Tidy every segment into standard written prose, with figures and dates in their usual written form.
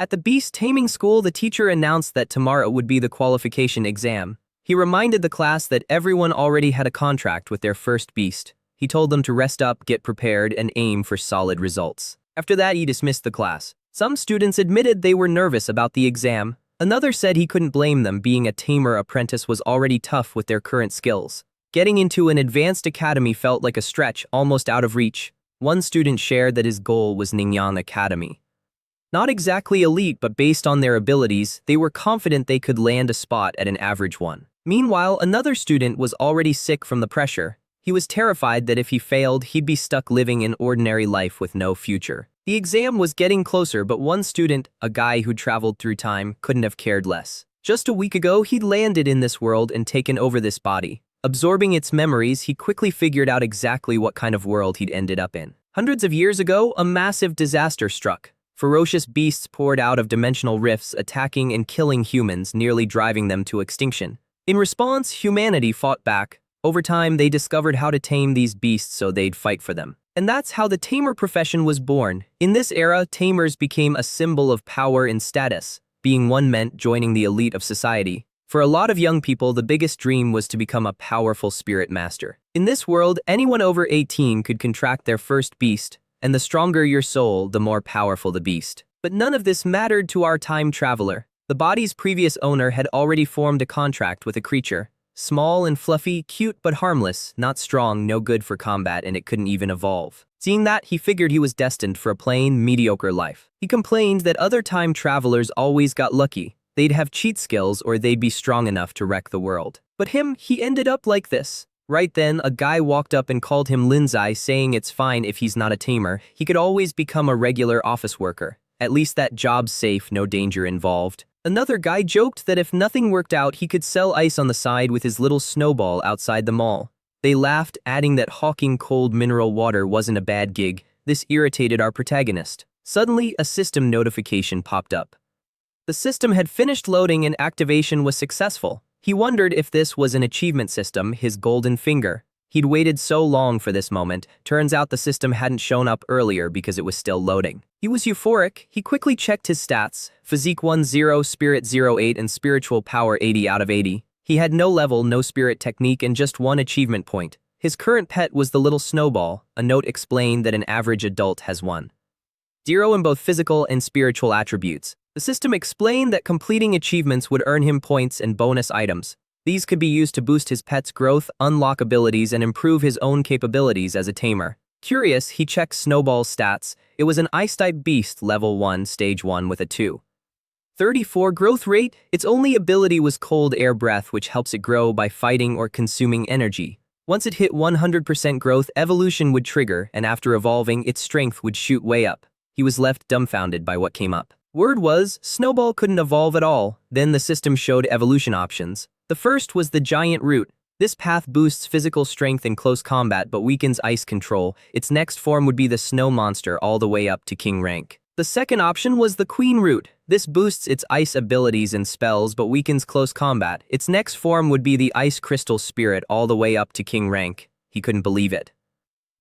At the beast taming school, the teacher announced that tomorrow would be the qualification exam. He reminded the class that everyone already had a contract with their first beast. He told them to rest up, get prepared, and aim for solid results. After that, he dismissed the class. Some students admitted they were nervous about the exam. Another said he couldn't blame them, being a tamer apprentice was already tough with their current skills. Getting into an advanced academy felt like a stretch, almost out of reach. One student shared that his goal was Ningyan Academy. Not exactly elite, but based on their abilities, they were confident they could land a spot at an average one. Meanwhile, another student was already sick from the pressure. He was terrified that if he failed, he'd be stuck living an ordinary life with no future. The exam was getting closer, but one student, a guy who traveled through time, couldn't have cared less. Just a week ago, he'd landed in this world and taken over this body. Absorbing its memories, he quickly figured out exactly what kind of world he'd ended up in. Hundreds of years ago, a massive disaster struck. Ferocious beasts poured out of dimensional rifts, attacking and killing humans, nearly driving them to extinction. In response, humanity fought back. Over time, they discovered how to tame these beasts so they'd fight for them. And that's how the tamer profession was born. In this era, tamers became a symbol of power and status. Being one meant joining the elite of society. For a lot of young people, the biggest dream was to become a powerful spirit master. In this world, anyone over 18 could contract their first beast, and the stronger your soul, the more powerful the beast. But none of this mattered to our time traveler. The body's previous owner had already formed a contract with a creature. Small and fluffy, cute but harmless, not strong, no good for combat, and it couldn't even evolve. Seeing that, he figured he was destined for a plain, mediocre life. He complained that other time travelers always got lucky. They'd have cheat skills or they'd be strong enough to wreck the world. But he ended up like this. Right then, a guy walked up and called him Linzai, saying it's fine if he's not a tamer. He could always become a regular office worker. At least that job's safe, no danger involved. Another guy joked that if nothing worked out, he could sell ice on the side with his little snowball outside the mall. They laughed, adding that hawking cold mineral water wasn't a bad gig. This irritated our protagonist. Suddenly, a system notification popped up. The system had finished loading and activation was successful. He wondered if this was an achievement system, his golden finger. He'd waited so long for this moment. Turns out the system hadn't shown up earlier because it was still loading. He was euphoric. He quickly checked his stats: Physique 10, Spirit 08, and Spiritual Power 80 out of 80. He had no level, no spirit technique, and just one achievement point. His current pet was the little snowball. A note explained that an average adult has 1.0 in both physical and spiritual attributes. The system explained that completing achievements would earn him points and bonus items. These could be used to boost his pet's growth, unlock abilities, and improve his own capabilities as a tamer. Curious, he checked Snowball's stats. It was an Ice-type beast, level 1, stage 1 with a 2.34 growth rate. Its only ability was Cold Air Breath, which helps it grow by fighting or consuming energy. Once it hit 100% growth, evolution would trigger, and after evolving, its strength would shoot way up. He was left dumbfounded by what came up. Word was, Snowball couldn't evolve at all. Then the system showed evolution options. The first was the Giant Root. This path boosts physical strength in close combat but weakens ice control. Its next form would be the Snow Monster all the way up to King rank. The second option was the Queen Root. This boosts its ice abilities and spells but weakens close combat. Its next form would be the Ice Crystal Spirit all the way up to King rank. He couldn't believe it.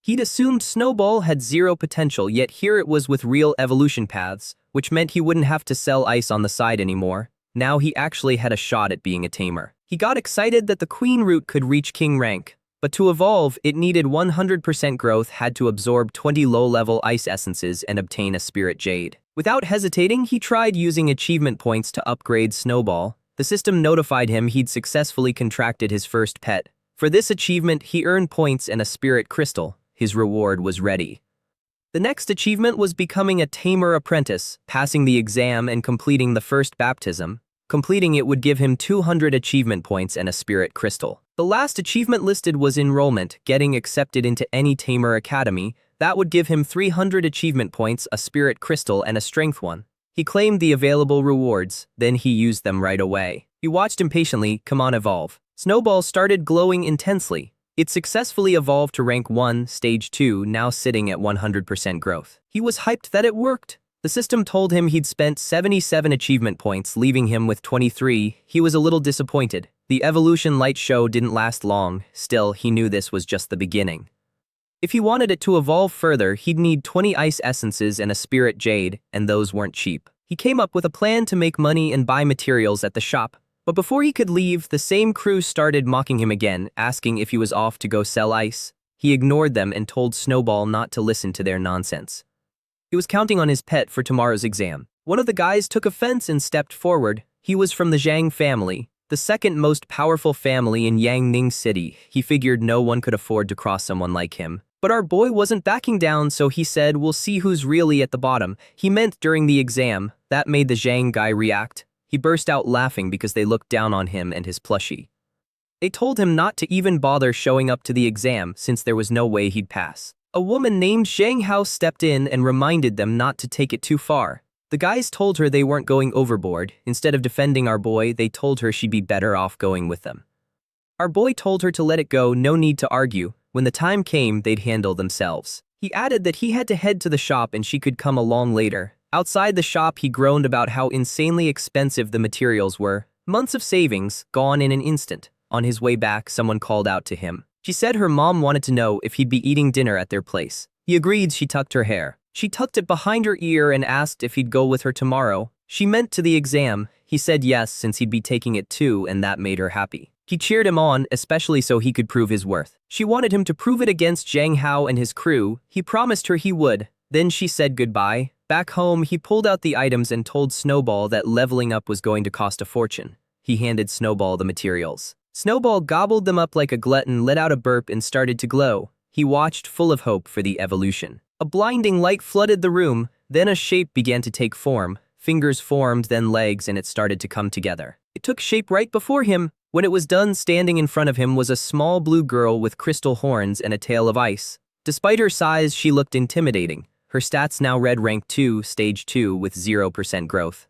He'd assumed Snowball had 0 potential, yet here it was with real evolution paths, which meant he wouldn't have to sell ice on the side anymore. Now he actually had a shot at being a tamer. He got excited that the Queen Root could reach King rank, but to evolve, it needed 100% growth, had to absorb 20 low-level ice essences and obtain a Spirit Jade. Without hesitating, he tried using achievement points to upgrade Snowball. The system notified him he'd successfully contracted his first pet. For this achievement, he earned points and a Spirit Crystal. His reward was ready. The next achievement was becoming a tamer apprentice, passing the exam and completing the first baptism. Completing it would give him 200 achievement points and a spirit crystal. The last achievement listed was enrollment, getting accepted into any tamer academy. That would give him 300 achievement points, a spirit crystal, and a strength one. He claimed the available rewards, then he used them right away. He watched impatiently. Come on, evolve. Snowball started glowing intensely. It successfully evolved to rank 1, stage 2, now sitting at 100% growth. He was hyped that it worked. The system told him he'd spent 77 achievement points, leaving him with 23. He was a little disappointed. The evolution light show didn't last long. Still, he knew this was just the beginning. If he wanted it to evolve further, he'd need 20 ice essences and a spirit jade, and those weren't cheap. He came up with a plan to make money and buy materials at the shop. But before he could leave, the same crew started mocking him again, asking if he was off to go sell ice. He ignored them and told Snowball not to listen to their nonsense. He was counting on his pet for tomorrow's exam. One of the guys took offense and stepped forward. He was from the Zhang family, the second most powerful family in Yangning City. He figured no one could afford to cross someone like him. But our boy wasn't backing down, so he said, "We'll see who's really at the bottom." He meant during the exam. That made the Zhang guy react. He burst out laughing because they looked down on him and his plushie. They told him not to even bother showing up to the exam since there was no way he'd pass. A woman named Zhang Hao stepped in and reminded them not to take it too far. The guys told her they weren't going overboard. Instead of defending our boy, they told her she'd be better off going with them. Our boy told her to let it go, no need to argue. When the time came, they'd handle themselves. He added that he had to head to the shop and she could come along later. Outside the shop, he groaned about how insanely expensive the materials were. Months of savings, gone in an instant. On his way back, someone called out to him. She said her mom wanted to know if he'd be eating dinner at their place. He agreed. She tucked her hair. She tucked it behind her ear and asked if he'd go with her tomorrow. She meant to the exam. He said yes since he'd be taking it too, and that made her happy. He cheered him on, especially so he could prove his worth. She wanted him to prove it against Zhang Hao and his crew. He promised her he would. Then she said goodbye. Back home, he pulled out the items and told Snowball that leveling up was going to cost a fortune. He handed Snowball the materials. Snowball gobbled them up like a glutton, let out a burp, and started to glow. He watched, full of hope for the evolution. A blinding light flooded the room, then a shape began to take form. Fingers formed, then legs, and it started to come together. It took shape right before him. When it was done, standing in front of him was a small blue girl with crystal horns and a tail of ice. Despite her size, she looked intimidating. Her stats now read rank 2, stage 2 with 0% growth.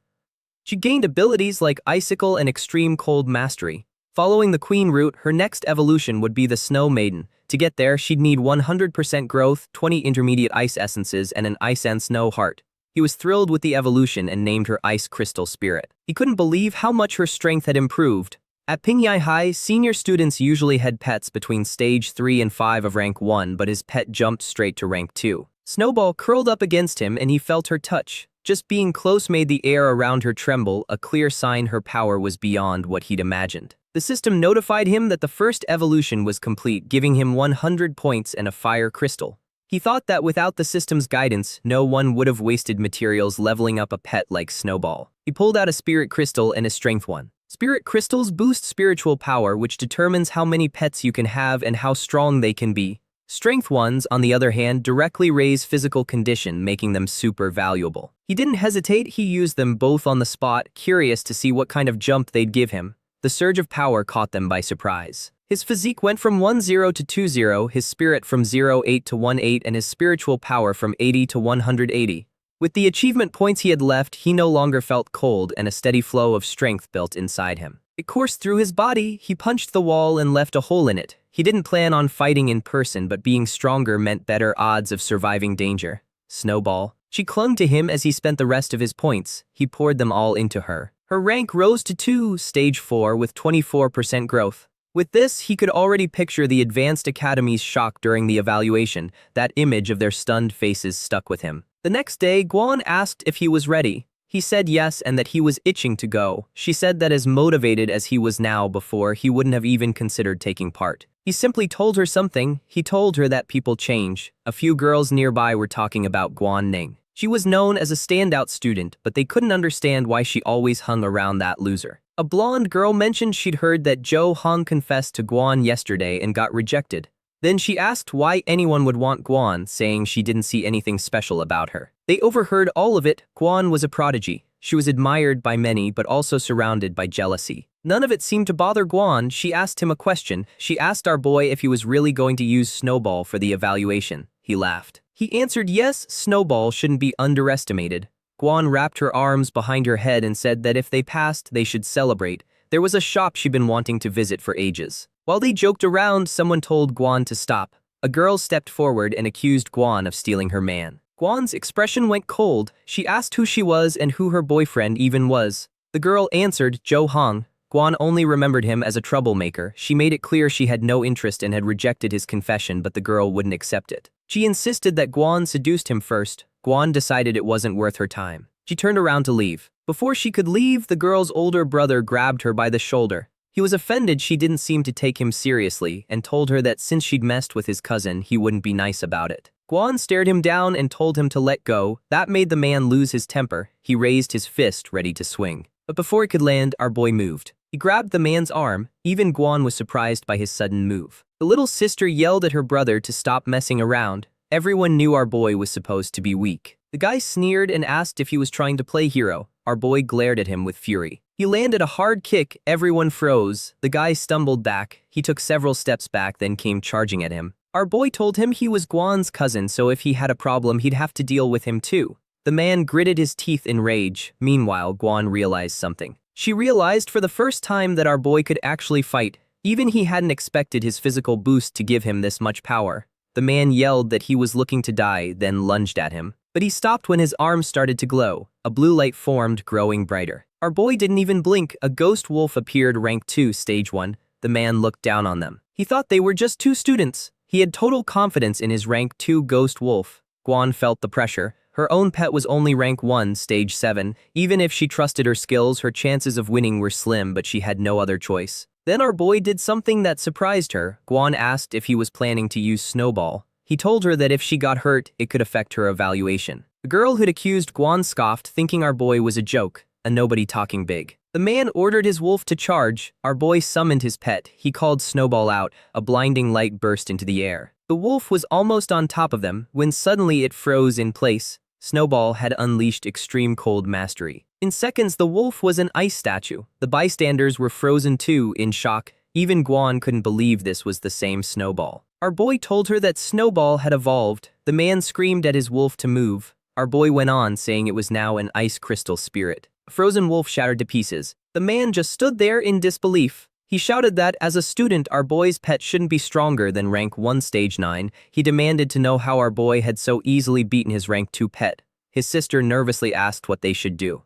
She gained abilities like Icicle and Extreme Cold Mastery. Following the Queen route, her next evolution would be the Snow Maiden. To get there, she'd need 100% growth, 20 intermediate ice essences, and an Ice and Snow heart. He was thrilled with the evolution and named her Ice Crystal Spirit. He couldn't believe how much her strength had improved. At Pingyai High, senior students usually had pets between stage 3 and 5 of rank 1, but his pet jumped straight to rank 2. Snowball curled up against him and he felt her touch. Just being close made the air around her tremble, a clear sign her power was beyond what he'd imagined. The system notified him that the first evolution was complete, giving him 100 points and a fire crystal. He thought that without the system's guidance, no one would have wasted materials leveling up a pet like Snowball. He pulled out a spirit crystal and a strength one. Spirit crystals boost spiritual power, which determines how many pets you can have and how strong they can be. Strength ones, on the other hand, directly raise physical condition, making them super valuable. He didn't hesitate, he used them both on the spot, curious to see what kind of jump they'd give him. The surge of power caught them by surprise. His physique went from 10 to 20, his spirit from 08 to 18, and his spiritual power from 80 to 180. With the achievement points he had left, he no longer felt cold and a steady flow of strength built inside him. It coursed through his body, he punched the wall and left a hole in it. He didn't plan on fighting in person, but being stronger meant better odds of surviving danger. Snowball. She clung to him as he spent the rest of his points. He poured them all into her. Her rank rose to 2, stage 4 with 24% growth. With this, he could already picture the Advanced Academy's shock during the evaluation. That image of their stunned faces stuck with him. The next day, Guan asked if he was ready. He said yes and that he was itching to go. She said that as motivated as he was now before, he wouldn't have even considered taking part. He simply told her something. He told her that people change. A few girls nearby were talking about Guan Ning. She was known as a standout student, but they couldn't understand why she always hung around that loser. A blonde girl mentioned she'd heard that Zhou Hong confessed to Guan yesterday and got rejected. Then she asked why anyone would want Guan, saying she didn't see anything special about her. They overheard all of it. Guan was a prodigy. She was admired by many, but also surrounded by jealousy. None of it seemed to bother Guan. She asked him a question. She asked our boy if he was really going to use Snowball for the evaluation. He laughed. He answered yes, Snowball shouldn't be underestimated. Guan wrapped her arms behind her head and said that if they passed, they should celebrate. There was a shop she'd been wanting to visit for ages. While they joked around, someone told Guan to stop. A girl stepped forward and accused Guan of stealing her man. Guan's expression went cold. She asked who she was and who her boyfriend even was. The girl answered, Zhou Hong. Guan only remembered him as a troublemaker. She made it clear she had no interest and had rejected his confession, but the girl wouldn't accept it. She insisted that Guan seduced him first. Guan decided it wasn't worth her time. She turned around to leave. Before she could leave, the girl's older brother grabbed her by the shoulder. He was offended she didn't seem to take him seriously and told her that since she'd messed with his cousin, he wouldn't be nice about it. Guan stared him down and told him to let go. That made the man lose his temper. He raised his fist, ready to swing. But before it could land, our boy moved. He grabbed the man's arm. Even Guan was surprised by his sudden move. The little sister yelled at her brother to stop messing around. Everyone knew our boy was supposed to be weak. The guy sneered and asked if he was trying to play hero. Our boy glared at him with fury. He landed a hard kick. Everyone froze. The guy stumbled back. He took several steps back, then came charging at him. Our boy told him he was Guan's cousin, so if he had a problem, he'd have to deal with him too. The man gritted his teeth in rage. Meanwhile, Guan realized something. She realized for the first time that our boy could actually fight. Even he hadn't expected his physical boost to give him this much power. The man yelled that he was looking to die, then lunged at him. But he stopped when his arms started to glow. A blue light formed, growing brighter. Our boy didn't even blink. A ghost wolf appeared, rank 2, stage 1. The man looked down on them. He thought they were just 2 students. He had total confidence in his rank 2 ghost wolf. Guan felt the pressure. Her own pet was only rank 1, stage 7. Even if she trusted her skills, her chances of winning were slim, but she had no other choice. Then our boy did something that surprised her. Guan asked if he was planning to use Snowball. He told her that if she got hurt, it could affect her evaluation. The girl who'd accused Guan scoffed, thinking our boy was a joke, a nobody talking big. The man ordered his wolf to charge. Our boy summoned his pet. He called Snowball out. A blinding light burst into the air. The wolf was almost on top of them when suddenly it froze in place. Snowball had unleashed extreme cold mastery. In seconds, the wolf was an ice statue. The bystanders were frozen too, in shock. Even Guan couldn't believe this was the same Snowball. Our boy told her that Snowball had evolved. The man screamed at his wolf to move. Our boy went on, saying it was now an ice crystal spirit. A frozen wolf shattered to pieces. The man just stood there in disbelief. He shouted that, as a student, our boy's pet shouldn't be stronger than rank 1 stage 9. He demanded to know how our boy had so easily beaten his rank 2 pet. His sister nervously asked what they should do.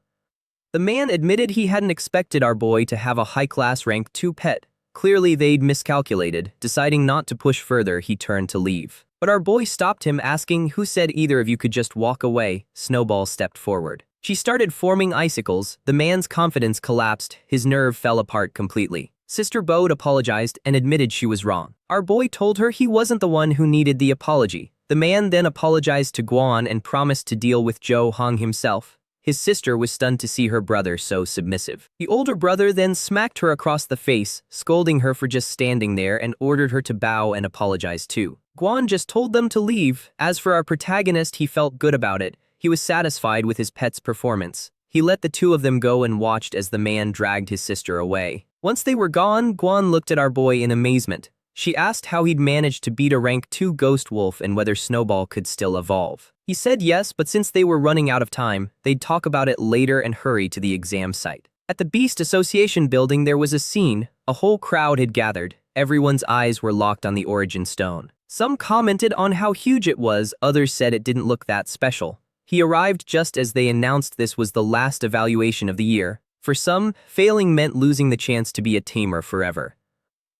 The man admitted he hadn't expected our boy to have a high-class rank 2 pet. Clearly they'd miscalculated. Deciding not to push further, he turned to leave. But our boy stopped him, asking, "Who said either of you could just walk away?" Snowball stepped forward. She started forming icicles. The man's confidence collapsed. His nerve fell apart completely. Sister Bode apologized and admitted she was wrong. Our boy told her he wasn't the one who needed the apology. The man then apologized to Guan and promised to deal with Zhou Hong himself. His sister was stunned to see her brother so submissive. The older brother then smacked her across the face, scolding her for just standing there, and ordered her to bow and apologize too. Guan just told them to leave. As for our protagonist, he felt good about it. He was satisfied with his pet's performance. He let the two of them go and watched as the man dragged his sister away. Once they were gone, Guan looked at our boy in amazement. She asked how he'd managed to beat a rank 2 ghost wolf and whether Snowball could still evolve. He said yes, but since they were running out of time, they'd talk about it later and hurry to the exam site. At the Beast Association building, there was a scene. A whole crowd had gathered. Everyone's eyes were locked on the origin stone. Some commented on how huge it was, others said it didn't look that special. He arrived just as they announced this was the last evaluation of the year. For some, failing meant losing the chance to be a tamer forever.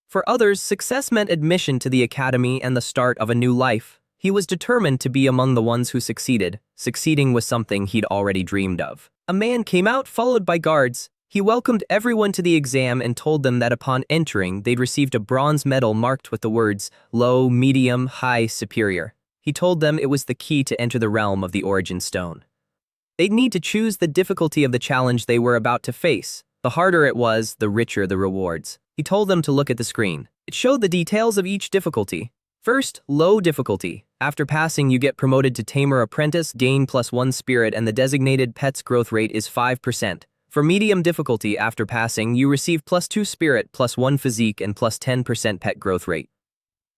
For others, success meant admission to the academy and the start of a new life. He was determined to be among the ones who succeeded. Succeeding was something he'd already dreamed of. A man came out, followed by guards. He welcomed everyone to the exam and told them that upon entering, they'd received a bronze medal marked with the words, low, medium, high, superior. He told them it was the key to enter the realm of the origin stone. They'd need to choose the difficulty of the challenge they were about to face. The harder it was, the richer the rewards. He told them to look at the screen. It showed the details of each difficulty. First, low difficulty. After passing, you get promoted to Tamer Apprentice, gain +1 spirit, and the designated pet's growth rate is 5%. For medium difficulty, after passing, you receive +2 spirit, +1 physique, and +10% pet growth rate.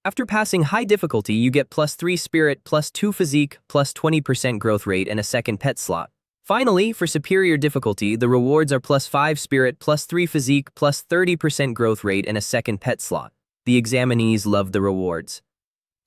After passing high difficulty, you get +3 spirit, +2 physique, +20% growth rate, and a second pet slot. Finally, for superior difficulty, the rewards are +5 spirit, +3 physique, +30% growth rate, and a second pet slot. The examinees loved the rewards.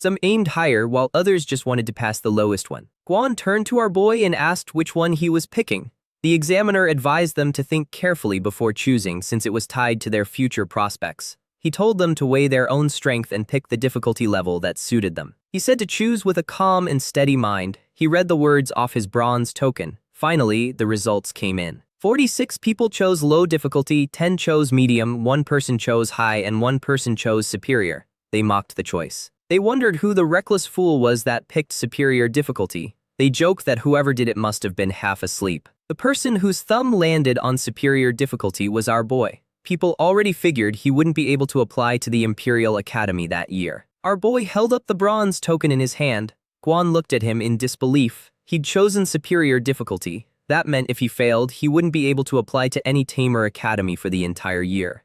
Some aimed higher, while others just wanted to pass the lowest one. Guan turned to our boy and asked which one he was picking. The examiner advised them to think carefully before choosing, since it was tied to their future prospects. He told them to weigh their own strength and pick the difficulty level that suited them. He said to choose with a calm and steady mind. He read the words off his bronze token. Finally, the results came in. 46 people chose low difficulty, 10 chose medium, 1 person chose high, and 1 person chose superior. They mocked the choice. They wondered who the reckless fool was that picked superior difficulty. They joked that whoever did it must have been half asleep. The person whose thumb landed on superior difficulty was our boy. People already figured he wouldn't be able to apply to the Imperial Academy that year. Our boy held up the bronze token in his hand. Guan looked at him in disbelief. He'd chosen superior difficulty. That meant if he failed, he wouldn't be able to apply to any tamer academy for the entire year.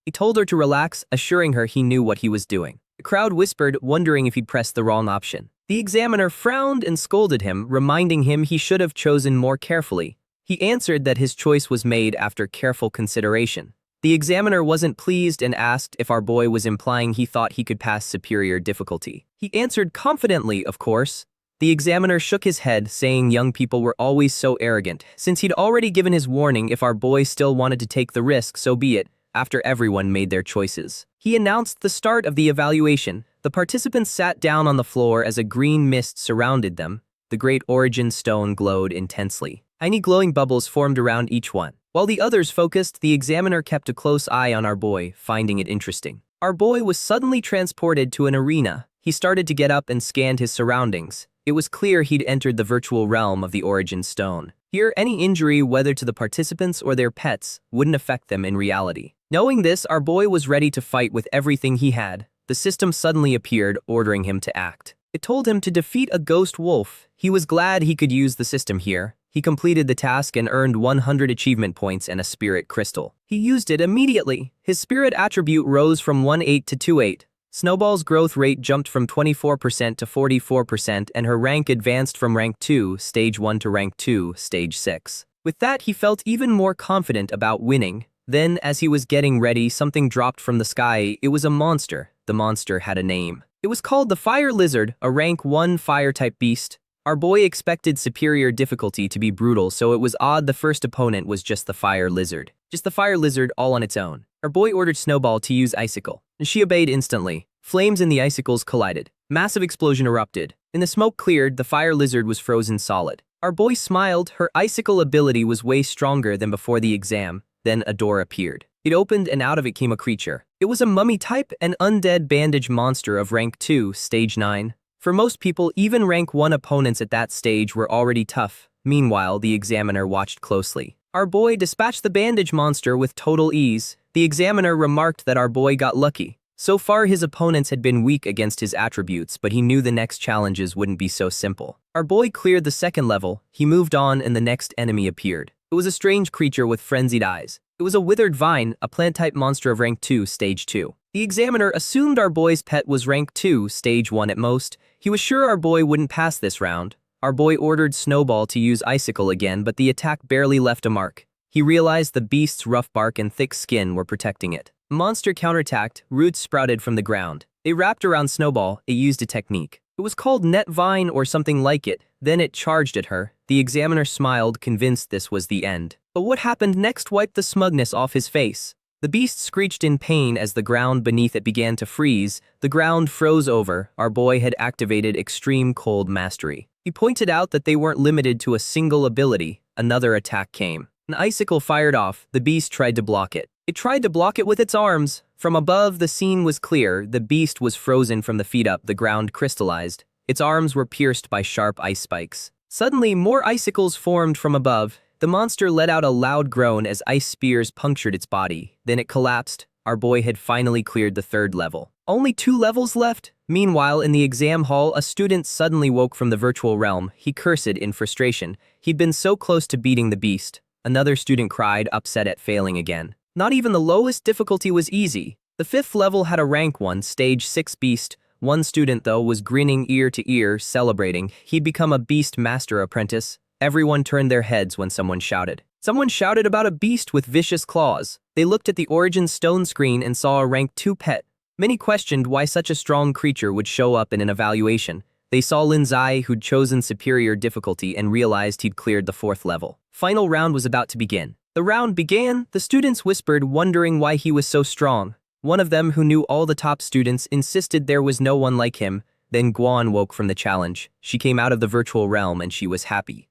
He told her to relax, assuring her he knew what he was doing. The crowd whispered, wondering if he'd pressed the wrong option. The examiner frowned and scolded him, reminding him he should have chosen more carefully. He answered that his choice was made after careful consideration. The examiner wasn't pleased and asked if our boy was implying he thought he could pass superior difficulty. He answered confidently, of course. The examiner shook his head, saying young people were always so arrogant. Since he'd already given his warning, if our boy still wanted to take the risk, so be it, after everyone made their choices. He announced the start of the evaluation. The participants sat down on the floor as a green mist surrounded them. The great origin stone glowed intensely. Tiny glowing bubbles formed around each one. While the others focused, the examiner kept a close eye on our boy, finding it interesting. Our boy was suddenly transported to an arena. He started to get up and scanned his surroundings. It was clear he'd entered the virtual realm of the origin stone. Here, any injury, whether to the participants or their pets, wouldn't affect them in reality. Knowing this, our boy was ready to fight with everything he had. The system suddenly appeared, ordering him to act. It told him to defeat a ghost wolf. He was glad he could use the system here. He completed the task and earned 100 achievement points and a spirit crystal. He used it immediately. His spirit attribute rose from 1.8 to 2.8. Snowball's growth rate jumped from 24% to 44%, and her rank advanced from rank 2, stage 1 to rank 2, stage 6. With that, he felt even more confident about winning. Then, as he was getting ready, something dropped from the sky. It was a monster. The monster had a name. It was called the Fire Lizard, a rank 1 fire-type beast. Our boy expected superior difficulty to be brutal, so it was odd the first opponent was just the Fire Lizard. Just the Fire Lizard all on its own. Our boy ordered Snowball to use Icicle, and she obeyed instantly. Flames in the icicles collided. Massive explosion erupted. When the smoke cleared, the Fire Lizard was frozen solid. Our boy smiled. Her icicle ability was way stronger than before the exam. Then a door appeared. It opened and out of it came a creature. It was a mummy type, an undead bandage monster of rank 2, stage 9. For most people, even rank 1 opponents at that stage were already tough. Meanwhile, the examiner watched closely. Our boy dispatched the bandage monster with total ease. The examiner remarked that our boy got lucky. So far, his opponents had been weak against his attributes, but he knew the next challenges wouldn't be so simple. Our boy cleared the second level. He moved on and the next enemy appeared. It was a strange creature with frenzied eyes. It was a withered vine, a plant-type monster of rank 2, stage 2. The examiner assumed our boy's pet was rank 2, stage 1 at most. He was sure our boy wouldn't pass this round. Our boy ordered Snowball to use Icicle again, but the attack barely left a mark. He realized the beast's rough bark and thick skin were protecting it. The monster counterattacked. Roots sprouted from the ground. They wrapped around Snowball. It used a technique. It was called Net Vine or something like it. Then it charged at her. The examiner smiled, convinced this was the end. But what happened next wiped the smugness off his face. The beast screeched in pain as the ground beneath it began to freeze. The ground froze over. Our boy had activated Extreme Cold Mastery. He pointed out that they weren't limited to a single ability. Another attack came. An icicle fired off. The beast tried to block it. It tried to block it with its arms. From above, the scene was clear. The beast was frozen from the feet up. The ground crystallized. Its arms were pierced by sharp ice spikes. Suddenly, more icicles formed from above. The monster let out a loud groan as ice spears punctured its body. Then it collapsed. Our boy had finally cleared the third level. Only 2 levels left. Meanwhile, in the exam hall, a student suddenly woke from the virtual realm. He cursed in frustration. He'd been so close to beating the beast. Another student cried, upset at failing again. Not even the lowest difficulty was easy. The 5th level had a rank 1, stage 6 beast. One student, though, was grinning ear to ear, celebrating. He'd become a beast master apprentice. Everyone turned their heads when someone shouted. Someone shouted about a beast with vicious claws. They looked at the Origin Stone screen and saw a rank 2 pet. Many questioned why such a strong creature would show up in an evaluation. They saw Lin's eye, who'd chosen superior difficulty, and realized he'd cleared the 4th level. Final round was about to begin. The round began. The students whispered, wondering why he was so strong. One of them, who knew all the top students, insisted there was no one like him. Then Guan woke from the challenge. She came out of the virtual realm and she was happy.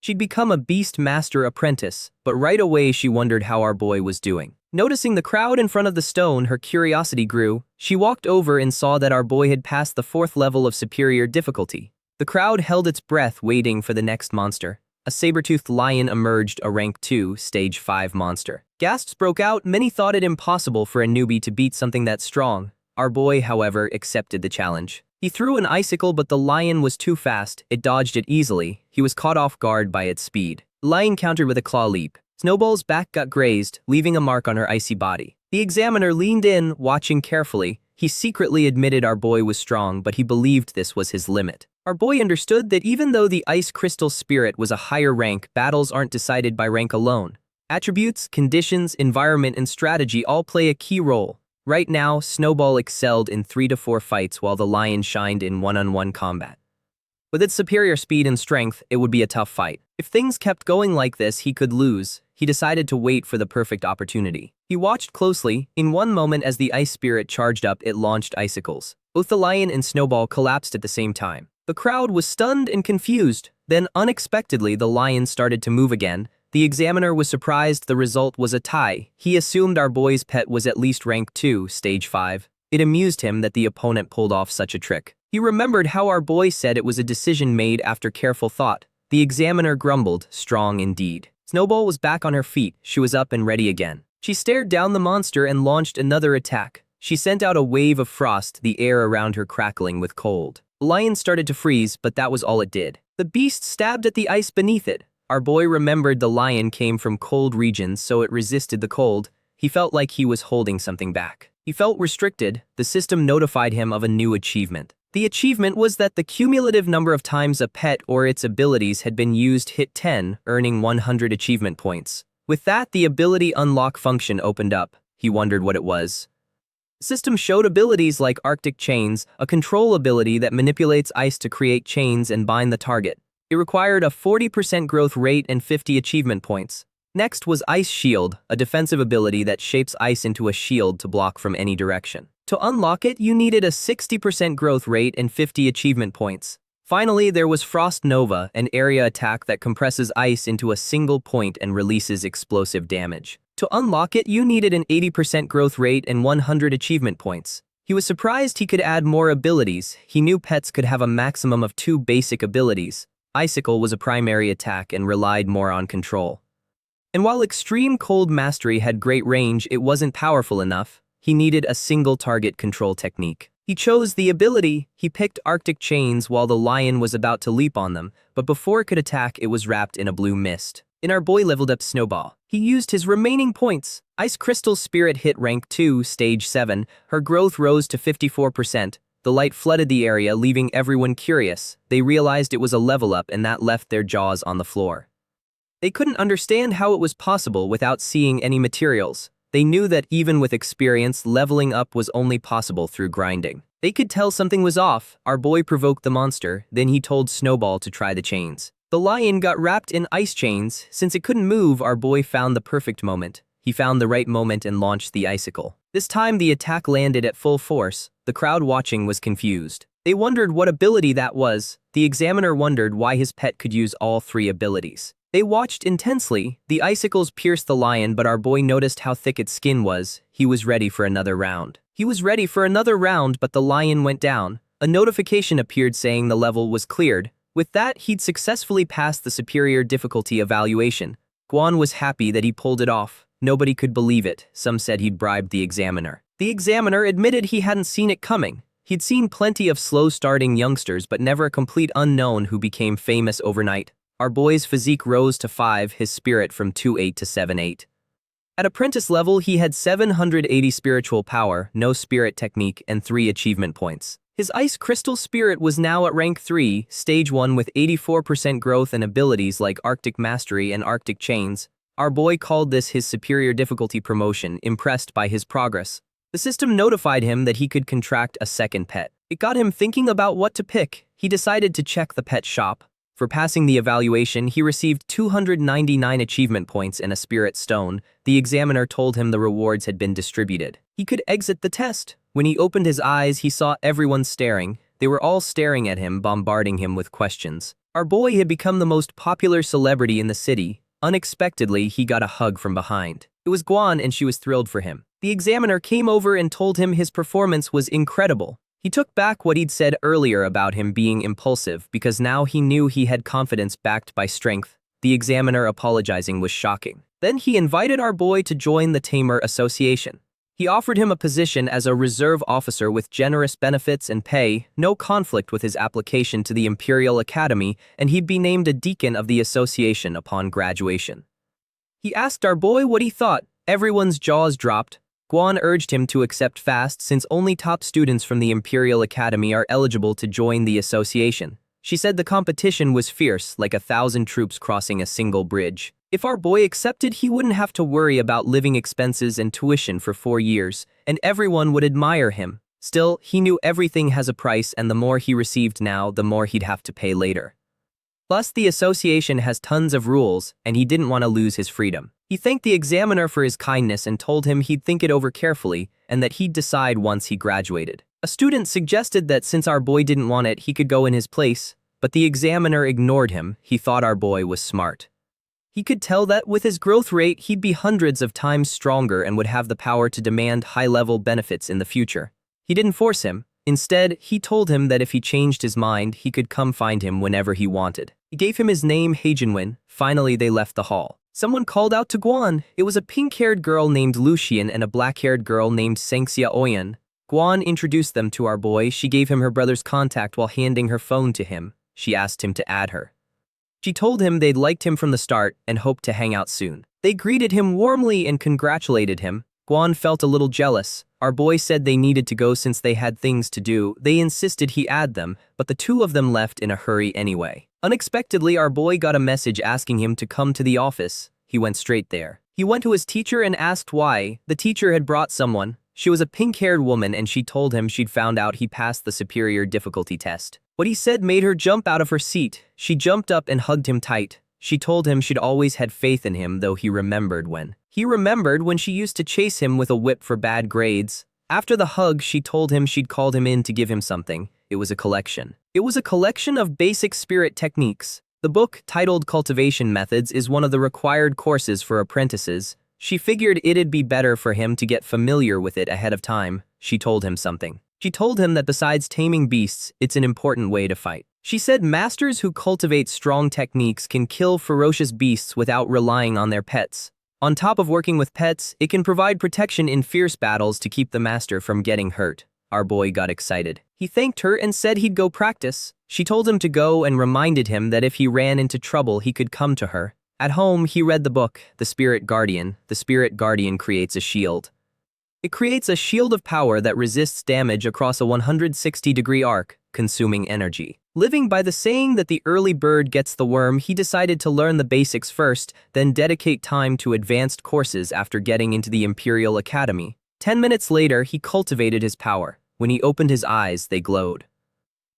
She'd become a beast master apprentice, but right away she wondered how our boy was doing. Noticing the crowd in front of the stone, her curiosity grew. She walked over and saw that our boy had passed the 4th level of superior difficulty. The crowd held its breath waiting for the next monster. A saber-toothed lion emerged, a rank 2, stage 5 monster. Gasps broke out. Many thought it impossible for a newbie to beat something that strong. Our boy, however, accepted the challenge. He threw an icicle, but the lion was too fast. It dodged it easily. He was caught off guard by its speed. The lion countered with a claw leap. Snowball's back got grazed, leaving a mark on her icy body. The examiner leaned in, watching carefully. He secretly admitted our boy was strong, but he believed this was his limit. Our boy understood that even though the ice crystal spirit was a higher rank, battles aren't decided by rank alone. Attributes, conditions, environment, and strategy all play a key role. Right now, Snowball excelled in 3 to 4 fights while the lion shined in one-on-one combat. With its superior speed and strength, it would be a tough fight. If things kept going like this, he could lose. He decided to wait for the perfect opportunity. He watched closely. In one moment, as the ice spirit charged up, it launched icicles. Both the lion and Snowball collapsed at the same time. The crowd was stunned and confused. Then, unexpectedly, the lion started to move again. The examiner was surprised. The result was a tie. He assumed our boy's pet was at least rank 2, stage 5. It amused him that the opponent pulled off such a trick. He remembered how our boy said it was a decision made after careful thought. The examiner grumbled, strong indeed. Snowball was back on her feet. She was up and ready again. She stared down the monster and launched another attack. She sent out a wave of frost, the air around her crackling with cold. The lion started to freeze, but that was all it did. The beast stabbed at the ice beneath it. Our boy remembered the lion came from cold regions, so it resisted the cold. He felt like he was holding something back. He felt restricted. The system notified him of a new achievement. The achievement was that the cumulative number of times a pet or its abilities had been used hit 10, earning 100 achievement points. With that, the ability unlock function opened up. He wondered what it was. The system showed abilities like Arctic Chains, a control ability that manipulates ice to create chains and bind the target. It required a 40% growth rate and 50 achievement points. Next was Ice Shield, a defensive ability that shapes ice into a shield to block from any direction. To unlock it, you needed a 60% growth rate and 50 achievement points. Finally, there was Frost Nova, an area attack that compresses ice into a single point and releases explosive damage. To unlock it, you needed an 80% growth rate and 100 achievement points. He was surprised he could add more abilities. He knew pets could have a maximum of 2 basic abilities. Icicle was a primary attack and relied more on control. And while Extreme Cold Mastery had great range, it wasn't powerful enough. He needed a single target control technique. He chose the ability. He picked Arctic Chains while the lion was about to leap on them, but before it could attack, it was wrapped in a blue mist. And our boy leveled up Snowball. He used his remaining points. Ice Crystal Spirit hit rank 2, stage 7. Her growth rose to 54%. The light flooded the area, leaving everyone curious. They realized it was a level up, and that left their jaws on the floor. They couldn't understand how it was possible without seeing any materials. They knew that even with experience, leveling up was only possible through grinding. They could tell something was off. Our boy provoked the monster, then he told Snowball to try the chains. The lion got wrapped in ice chains. Since it couldn't move, our boy found the perfect moment. He found the right moment and launched the icicle. This time the attack landed at full force. The crowd watching was confused. They wondered what ability that was. The examiner wondered why his pet could use all 3 abilities. They watched intensely. The icicles pierced the lion, but our boy noticed how thick its skin was. He was ready for another round. But the lion went down. A notification appeared saying the level was cleared. With that, he'd successfully passed the superior difficulty evaluation. Guan was happy that he pulled it off. Nobody could believe it. Some said he'd bribed the examiner. The examiner admitted he hadn't seen it coming. He'd seen plenty of slow-starting youngsters, but never a complete unknown who became famous overnight. Our boy's physique rose to 5, his spirit from 2.8 to 7.8. At apprentice level, he had 780 spiritual power, no spirit technique, and 3 achievement points. His ice crystal spirit was now at rank 3, stage 1 with 84% growth and abilities like Arctic Mastery and Arctic Chains. Our boy called this his superior difficulty promotion, impressed by his progress. The system notified him that he could contract a second pet. It got him thinking about what to pick. He decided to check the pet shop. For passing the evaluation, he received 299 achievement points and a spirit stone. The examiner told him the rewards had been distributed. He could exit the test. When he opened his eyes, he saw everyone staring. They were all staring at him, bombarding him with questions. Our boy had become the most popular celebrity in the city. Unexpectedly, he got a hug from behind. It was Guan and she was thrilled for him. The examiner came over and told him his performance was incredible. He took back what he'd said earlier about him being impulsive because now he knew he had confidence backed by strength. The examiner apologizing was shocking. Then he invited our boy to join the Tamer Association. He offered him a position as a reserve officer with generous benefits and pay, no conflict with his application to the Imperial Academy, and he'd be named a deacon of the association upon graduation. He asked our boy what he thought. Everyone's jaws dropped. Guan urged him to accept fast since only top students from the Imperial Academy are eligible to join the association. She said the competition was fierce, like 1,000 troops crossing a single bridge. If our boy accepted, he wouldn't have to worry about living expenses and tuition for 4 years, and everyone would admire him. Still, he knew everything has a price, and the more he received now, the more he'd have to pay later. Plus, the association has tons of rules, and he didn't want to lose his freedom. He thanked the examiner for his kindness and told him he'd think it over carefully and that he'd decide once he graduated. A student suggested that since our boy didn't want it, he could go in his place, but the examiner ignored him. He thought our boy was smart. He could tell that with his growth rate, he'd be hundreds of times stronger and would have the power to demand high-level benefits in the future. He didn't force him. Instead, he told him that if he changed his mind, he could come find him whenever he wanted. He gave him his name, Heijinwen. Finally, they left the hall. Someone called out to Guan. It was a pink-haired girl named Lucian and a black-haired girl named Sangxia Oyan. Guan introduced them to our boy. She gave him her brother's contact while handing her phone to him. She asked him to add her. She told him they'd liked him from the start and hoped to hang out soon. They greeted him warmly and congratulated him. Guan felt a little jealous. Our boy said they needed to go since they had things to do. They insisted he add them, but the two of them left in a hurry anyway. Unexpectedly, our boy got a message asking him to come to the office. He went straight there. He went to his teacher and asked why. The teacher had brought someone. She was a pink-haired woman and she told him she'd found out he passed the superior difficulty test. What he said made her jump out of her seat. She jumped up and hugged him tight. She told him she'd always had faith in him, though he remembered when. He remembered when she used to chase him with a whip for bad grades. After the hug, she told him she'd called him in to give him something. It was a collection. It was a collection of basic spirit techniques. The book, titled Cultivation Methods, is one of the required courses for apprentices. She figured it'd be better for him to get familiar with it ahead of time. She told him something. She told him that besides taming beasts, it's an important way to fight. She said masters who cultivate strong techniques can kill ferocious beasts without relying on their pets. On top of working with pets, it can provide protection in fierce battles to keep the master from getting hurt. Our boy got excited. He thanked her and said he'd go practice. She told him to go and reminded him that if he ran into trouble, he could come to her. At home, he read the book, The Spirit Guardian. The Spirit Guardian creates a shield. It creates a shield of power that resists damage across a 160-degree arc, consuming energy. Living by the saying that the early bird gets the worm, he decided to learn the basics first, then dedicate time to advanced courses after getting into the Imperial Academy. 10 minutes later, he cultivated his power. When he opened his eyes, they glowed.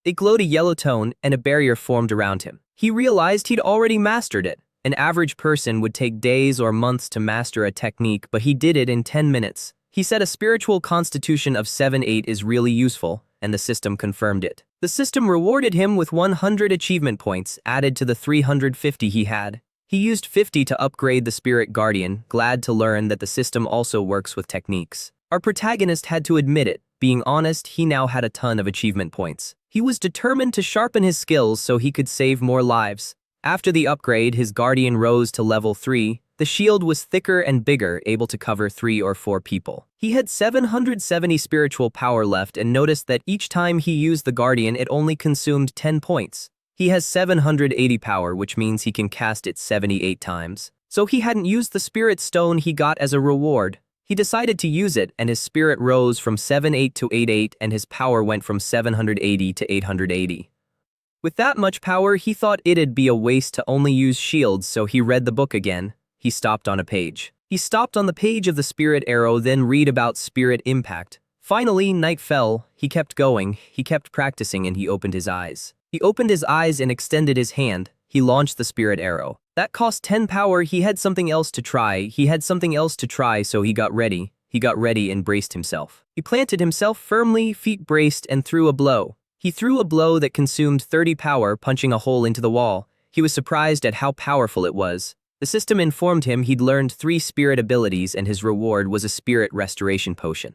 They glowed a yellow tone, and a barrier formed around him. He realized he'd already mastered it. An average person would take days or months to master a technique, but he did it in 10 minutes. He said a spiritual constitution of 7-8 is really useful, and the system confirmed it. The system rewarded him with 100 achievement points added to the 350 he had. He used 50 to upgrade the Spirit Guardian, glad to learn that the system also works with techniques. Our protagonist had to admit it. Being honest, he now had a ton of achievement points. He was determined to sharpen his skills so he could save more lives. After the upgrade, his Guardian rose to level 3. The shield was thicker and bigger, able to cover 3 or 4 people. He had 770 spiritual power left and noticed that each time he used the Guardian, it only consumed 10 points. He has 780 power, which means he can cast it 78 times. So he hadn't used the Spirit Stone he got as a reward. He decided to use it, and his spirit rose from 7-8 to 8-8, and his power went from 780 to 880. With that much power, he thought it'd be a waste to only use shields, so he read the book again. He stopped on a page. He stopped on the page of the Spirit Arrow, then read about Spirit Impact. Finally, night fell. He kept going. He kept practicing, and he opened his eyes. He opened his eyes and extended his hand. He launched the Spirit Arrow. That cost 10 power. He had something else to try. So he got ready. He got ready and braced himself. He planted himself firmly, feet braced, and threw a blow. He threw a blow that consumed 30 power, punching a hole into the wall. He was surprised at how powerful it was. The system informed him he'd learned 3 spirit abilities and his reward was a spirit restoration potion.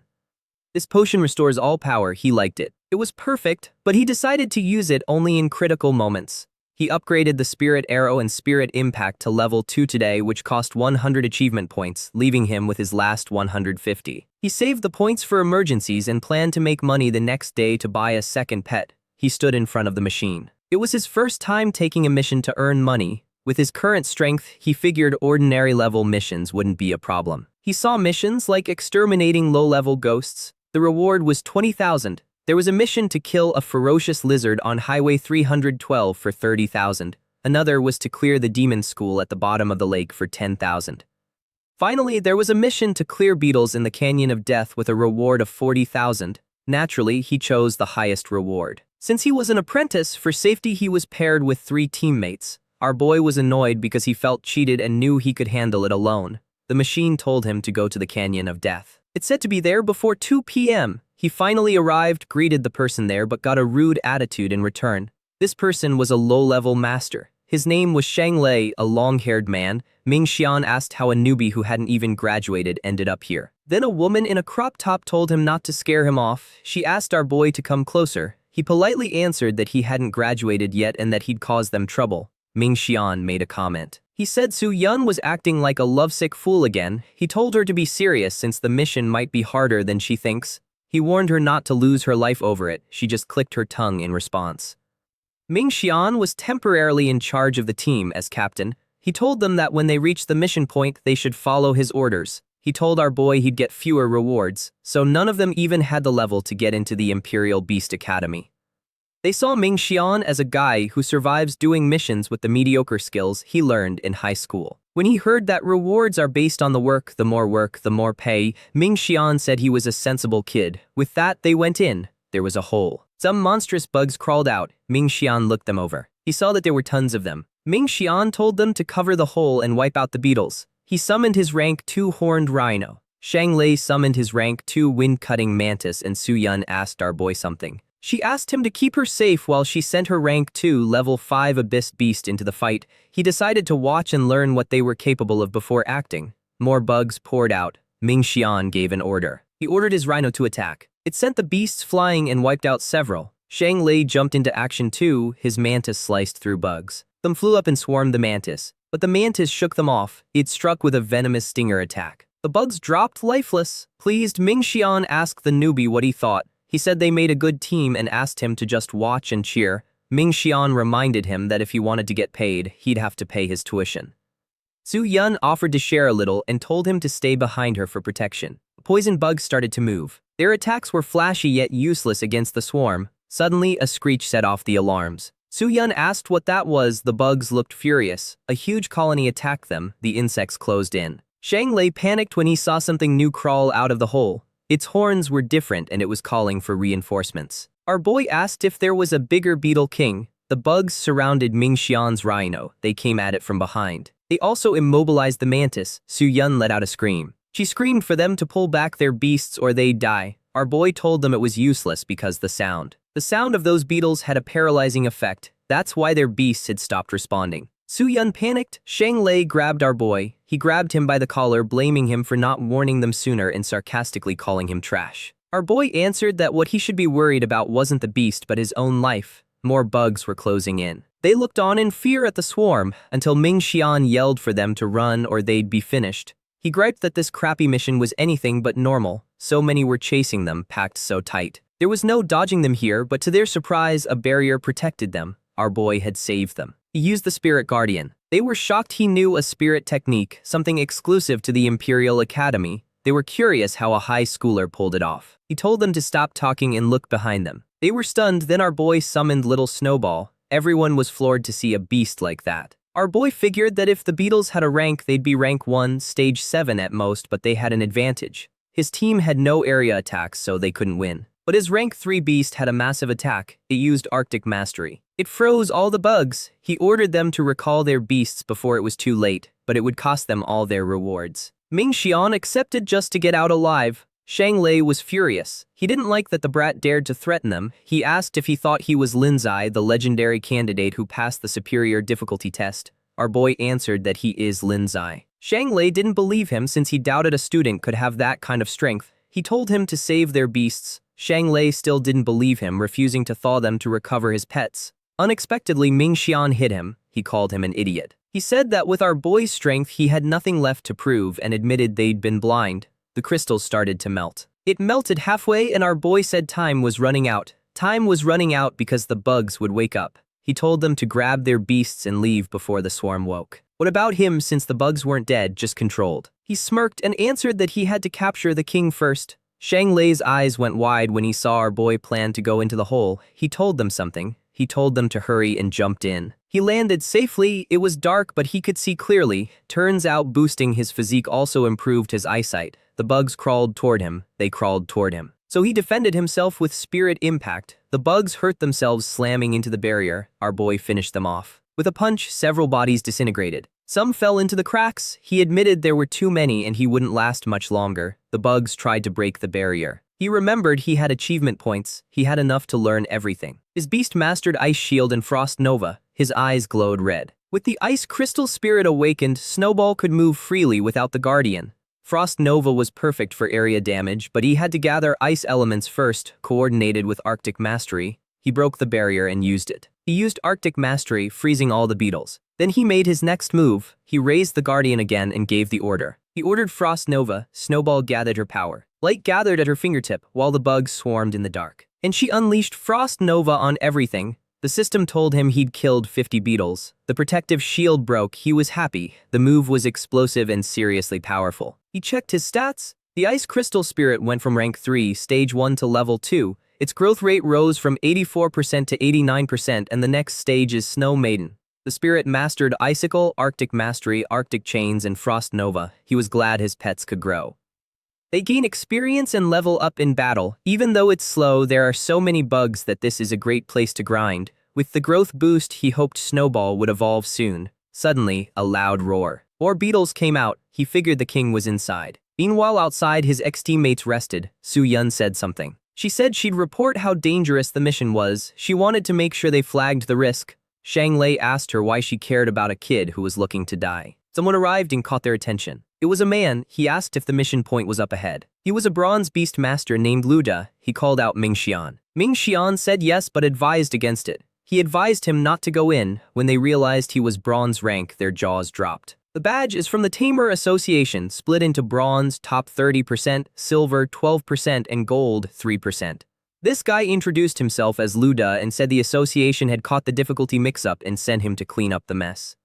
This potion restores all power. He liked it. It was perfect, but he decided to use it only in critical moments. He upgraded the Spirit Arrow and Spirit Impact to level 2 today, which cost 100 achievement points, leaving him with his last 150. He saved the points for emergencies and planned to make money the next day to buy a second pet. He stood in front of the machine. It was his first time taking a mission to earn money. With his current strength, he figured ordinary level missions wouldn't be a problem. He saw missions like exterminating low-level ghosts. The reward was 20,000. There was a mission to kill a ferocious lizard on Highway 312 for 30,000. Another was to clear the demon school at the bottom of the lake for 10,000. Finally, there was a mission to clear beetles in the Canyon of Death with a reward of 40,000. Naturally, he chose the highest reward. Since he was an apprentice, for safety he was paired with 3 teammates. Our boy was annoyed because he felt cheated and knew he could handle it alone. The machine told him to go to the Canyon of Death. It said to be there before 2 p.m. He finally arrived, greeted the person there, but got a rude attitude in return. This person was a low-level master. His name was Shang Lei, a long-haired man. Ming Xian asked how a newbie who hadn't even graduated ended up here. Then a woman in a crop top told him not to scare him off. She asked our boy to come closer. He politely answered that he hadn't graduated yet and that he'd cause them trouble. Ming Xian made a comment. He said Su Yun was acting like a lovesick fool again. He told her to be serious since the mission might be harder than she thinks. He warned her not to lose her life over it. She just clicked her tongue in response. Ming Xian was temporarily in charge of the team as captain. He told them that when they reached the mission point, they should follow his orders. He told our boy he'd get fewer rewards, so none of them even had the level to get into the Imperial Beast Academy. They saw Ming Xian as a guy who survives doing missions with the mediocre skills he learned in high school. When he heard that rewards are based on the work, the more pay, Ming Xian said he was a sensible kid. With that, they went in. There was a hole. Some monstrous bugs crawled out. Ming Xian looked them over. He saw that there were tons of them. Ming Xian told them to cover the hole and wipe out the beetles. He summoned his rank 2 horned rhino. Shang Lei summoned his rank 2 wind-cutting mantis and Su Yun asked our boy something. She asked him to keep her safe while she sent her rank 2 level 5 abyss beast into the fight. He decided to watch and learn what they were capable of before acting. More bugs poured out. Ming Xian gave an order. He ordered his rhino to attack. It sent the beasts flying and wiped out several. Shang Lei jumped into action too. His mantis sliced through bugs. Them flew up and swarmed the mantis, but the mantis shook them off. It struck with a venomous stinger attack. The bugs dropped lifeless. Pleased, Ming Xian asked the newbie what he thought. He said they made a good team and asked him to just watch and cheer. Ming Xian reminded him that if he wanted to get paid, he'd have to pay his tuition. Su Yun offered to share a little and told him to stay behind her for protection. Poison bugs started to move. Their attacks were flashy yet useless against the swarm. Suddenly, a screech set off the alarms. Su Yun asked what that was. The bugs looked furious. A huge colony attacked them. The insects closed in. Shang Lei panicked when he saw something new crawl out of the hole. Its horns were different and it was calling for reinforcements. Our boy asked if there was a bigger beetle king. The bugs surrounded Ming Xian's rhino. They came at it from behind. They also immobilized the mantis. Su Yun let out a scream. She screamed for them to pull back their beasts or they'd die. Our boy told them it was useless because the sound of those beetles had a paralyzing effect. That's why their beasts had stopped responding. Su Yun panicked. Shang Lei grabbed our boy. He grabbed him by the collar, blaming him for not warning them sooner and sarcastically calling him trash. Our boy answered that what he should be worried about wasn't the beast but his own life. More bugs were closing in. They looked on in fear at the swarm until Ming Xian yelled for them to run or they'd be finished. He griped that this crappy mission was anything but normal. So many were chasing them, packed so tight. There was no dodging them here, but to their surprise, a barrier protected them. Our boy had saved them. He used the Spirit Guardian. They were shocked he knew a spirit technique, something exclusive to the Imperial Academy. They were curious how a high schooler pulled it off. He told them to stop talking and look behind them. They were stunned, then our boy summoned Little Snowball. Everyone was floored to see a beast like that. Our boy figured that if the beetles had a rank, they'd be rank 1, stage 7 at most, but they had an advantage. His team had no area attacks, so they couldn't win. But his rank 3 beast had a massive attack. It used Arctic Mastery. It froze all the bugs. He ordered them to recall their beasts before it was too late, but it would cost them all their rewards. Ming Xian accepted just to get out alive. Shang Lei was furious. He didn't like that the brat dared to threaten them. He asked if he thought he was Linzai, the legendary candidate who passed the superior difficulty test. Our boy answered that he is Linzai. Shang Lei didn't believe him since he doubted a student could have that kind of strength. He told him to save their beasts. Shang Lei still didn't believe him, refusing to thaw them to recover his pets. Unexpectedly, Ming Xian hit him. He called him an idiot. He said that with our boy's strength he had nothing left to prove and admitted they'd been blind. The crystals started to melt. It melted halfway and our boy said time was running out. Time was running out because the bugs would wake up. He told them to grab their beasts and leave before the swarm woke. What about him, since the bugs weren't dead, just controlled? He smirked and answered that he had to capture the king first. Shang Lei's eyes went wide when he saw our boy plan to go into the hole. He told them something. He told them to hurry and jumped in. He landed safely. It was dark, but he could see clearly. Turns out boosting his physique also improved his eyesight. The bugs crawled toward him. They crawled toward him. So he defended himself with spirit impact. The bugs hurt themselves slamming into the barrier. Our boy finished them off. With a punch, several bodies disintegrated. Some fell into the cracks. He admitted there were too many and he wouldn't last much longer. The bugs tried to break the barrier. He remembered he had achievement points. He had enough to learn everything. His beast mastered Ice Shield and Frost Nova. His eyes glowed red. With the Ice Crystal Spirit awakened, Snowball could move freely without the Guardian. Frost Nova was perfect for area damage, but he had to gather ice elements first, coordinated with Arctic Mastery. He broke the barrier and used it. He used Arctic Mastery, freezing all the beetles. Then he made his next move. He raised the Guardian again and gave the order. He ordered Frost Nova. Snowball gathered her power. Light gathered at her fingertip, while the bugs swarmed in the dark. And she unleashed Frost Nova on everything. The system told him he'd killed 50 beetles. The protective shield broke. He was happy. The move was explosive and seriously powerful. He checked his stats. The Ice Crystal Spirit went from rank 3, stage 1 to level 2. Its growth rate rose from 84% to 89%, and the next stage is Snow Maiden. The spirit mastered Icicle, Arctic Mastery, Arctic Chains, and Frost Nova. He was glad his pets could grow. They gain experience and level up in battle. Even though it's slow, there are so many bugs that this is a great place to grind. With the growth boost, he hoped Snowball would evolve soon. Suddenly, a loud roar. More beetles came out. He figured the king was inside. Meanwhile, outside, his ex-teammates rested. Su Yun said something. She said she'd report how dangerous the mission was. She wanted to make sure they flagged the risk. Shang Lei asked her why she cared about a kid who was looking to die. Someone arrived and caught their attention. It was a man. He asked if the mission point was up ahead. He was a bronze beast master named Luda. He called out Ming Xian. Ming Xian said yes but advised against it. He advised him not to go in. When they realized he was bronze rank, their jaws dropped. The badge is from the Tamer Association, split into bronze, top 30%, silver 12%, and gold 3%. This guy introduced himself as Luda and said the association had caught the difficulty mix-up and sent him to clean up the mess.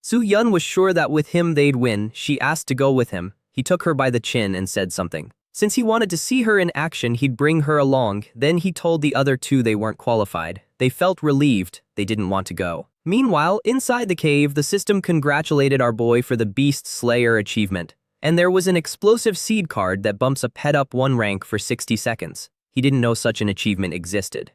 Su Yun was sure that with him they'd win. She asked to go with him. He took her by the chin and said something. Since he wanted to see her in action, he'd bring her along. Then he told the other two they weren't qualified. They felt relieved. They didn't want to go. Meanwhile, inside the cave, the system congratulated our boy for the Beast Slayer achievement. And there was an explosive seed card that bumps a pet up 1 rank for 60 seconds. He didn't know such an achievement existed.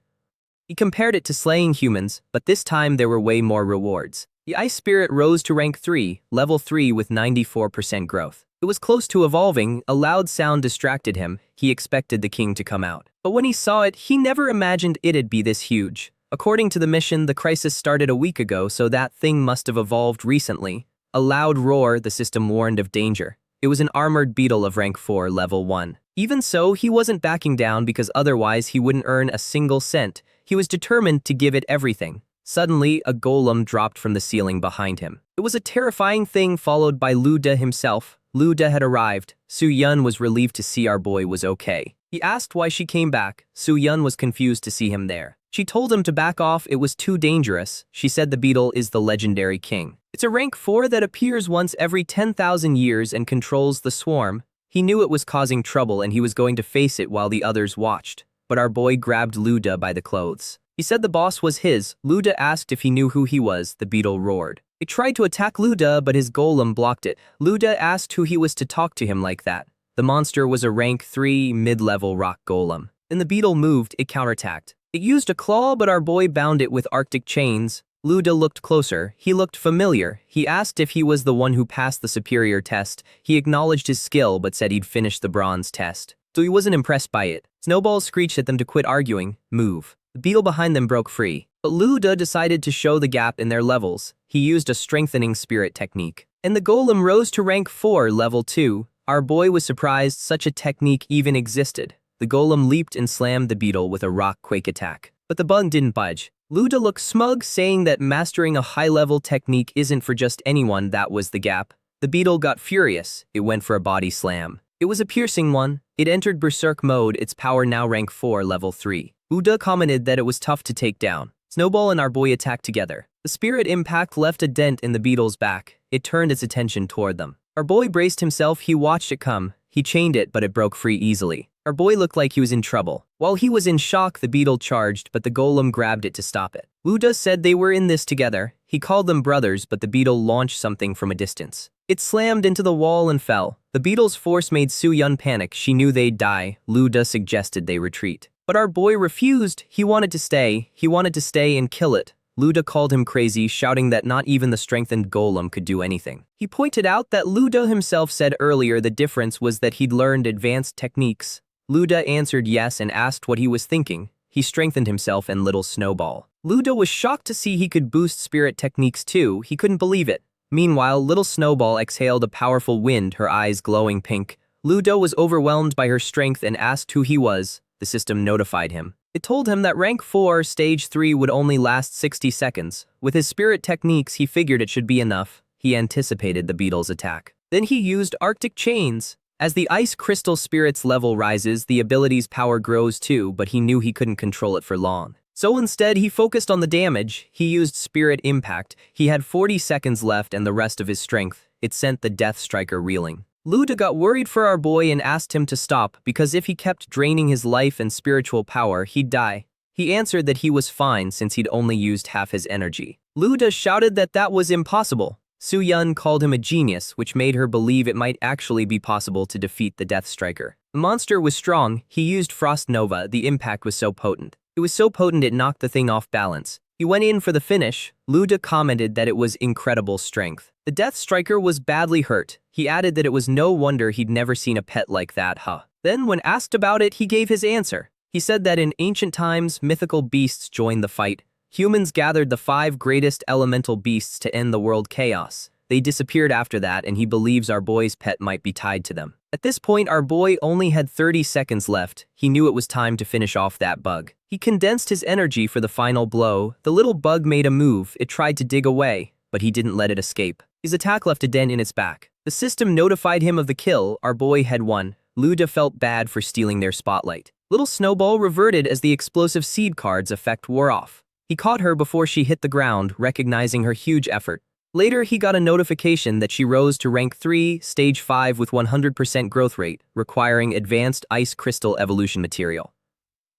He compared it to slaying humans, but this time there were way more rewards. The Ice Spirit rose to rank 3, level 3 with 94% growth. It was close to evolving. A loud sound distracted him. He expected the king to come out. But when he saw it, he never imagined it'd be this huge. According to the mission, the crisis started a week ago, so that thing must have evolved recently. A loud roar, the system warned of danger. It was an armored beetle of rank 4, level 1. Even so, he wasn't backing down because otherwise he wouldn't earn a single cent. He was determined to give it everything. Suddenly, a golem dropped from the ceiling behind him. It was a terrifying thing, followed by Luda himself. Luda had arrived. Su Yun was relieved to see our boy was okay. He asked why she came back. Su Yun was confused to see him there. She told him to back off, it was too dangerous. She said the beetle is the legendary king. It's a rank 4 that appears once every 10,000 years and controls the swarm. He knew it was causing trouble and he was going to face it while the others watched. But our boy grabbed Luda by the clothes. He said the boss was his. Luda asked if he knew who he was. The beetle roared. It tried to attack Luda, but his golem blocked it. Luda asked who he was to talk to him like that. The monster was a rank 3 mid-level rock golem. When the beetle moved, it counterattacked. It used a claw, but our boy bound it with Arctic chains. Luda looked closer. He looked familiar. He asked if he was the one who passed the superior test. He acknowledged his skill, but said he'd finished the bronze test. so he wasn't impressed by it. Snowball screeched at them to quit arguing, move. The beetle behind them broke free. But Luda decided to show the gap in their levels. He used a strengthening spirit technique. And the golem rose to rank 4, level 2. Our boy was surprised such a technique even existed. The golem leaped and slammed the beetle with a rock quake attack. But the bug didn't budge. Luda looked smug, saying that mastering a high-level technique isn't for just anyone. That was the gap. The beetle got furious. It went for a body slam. It was a piercing one. It entered berserk mode, its power now rank 4, level 3. Luda commented that it was tough to take down. Snowball and our boy attacked together. The spirit impact left a dent in the beetle's back. It turned its attention toward them. Our boy braced himself. He watched it come. He chained it, but it broke free easily. Our boy looked like he was in trouble. While he was in shock, the beetle charged, but the golem grabbed it to stop it. Luda said they were in this together. He called them brothers, but the beetle launched something from a distance. It slammed into the wall and fell. The beetle's force made Su-Yun panic. She knew they'd die. Luda suggested they retreat. But our boy refused. He wanted to stay. He wanted to stay and kill it. Luda called him crazy, shouting that not even the strengthened golem could do anything. He pointed out that Luda himself said earlier the difference was that he'd learned advanced techniques. Luda answered yes and asked what he was thinking. He strengthened himself and little Snowball. Luda was shocked to see he could boost spirit techniques too. He couldn't believe it. Meanwhile, little Snowball exhaled a powerful wind, her eyes glowing pink. Luda was overwhelmed by her strength and asked who he was. The system notified him. It told him that rank 4, stage 3 would only last 60 seconds. With his spirit techniques, he figured it should be enough. He anticipated the beetle's attack. Then he used Arctic Chains. As the ice crystal spirit's level rises, the ability's power grows too, but he knew he couldn't control it for long. So instead, he focused on the damage. He used Spirit Impact. He had 40 seconds left and the rest of his strength. It sent the Death Striker reeling. Luda got worried for our boy and asked him to stop because if he kept draining his life and spiritual power, he'd die. He answered that he was fine since he'd only used half his energy. Luda shouted that that was impossible. Su-Yun called him a genius, which made her believe it might actually be possible to defeat the Death Striker. The monster was strong. He used Frost Nova. The impact was so potent. It was so potent it knocked the thing off balance. He went in for the finish. Luda commented that it was incredible strength. The Death Striker was badly hurt. He added that it was no wonder he'd never seen a pet like that, Then, when asked about it, he gave his answer. He said that in ancient times, mythical beasts joined the fight. Humans gathered the 5 greatest elemental beasts to end the world chaos. They disappeared after that, and he believes our boy's pet might be tied to them. At this point, our boy only had 30 seconds left. He knew it was time to finish off that bug. He condensed his energy for the final blow. The little bug made a move. It tried to dig away, but he didn't let it escape. His attack left a dent in its back. The system notified him of the kill. Our boy had won. Luda felt bad for stealing their spotlight. Little Snowball reverted as the explosive seed card's effect wore off. He caught her before she hit the ground, recognizing her huge effort. Later, he got a notification that she rose to rank 3, stage 5 with 100% growth rate, requiring advanced ice crystal evolution material.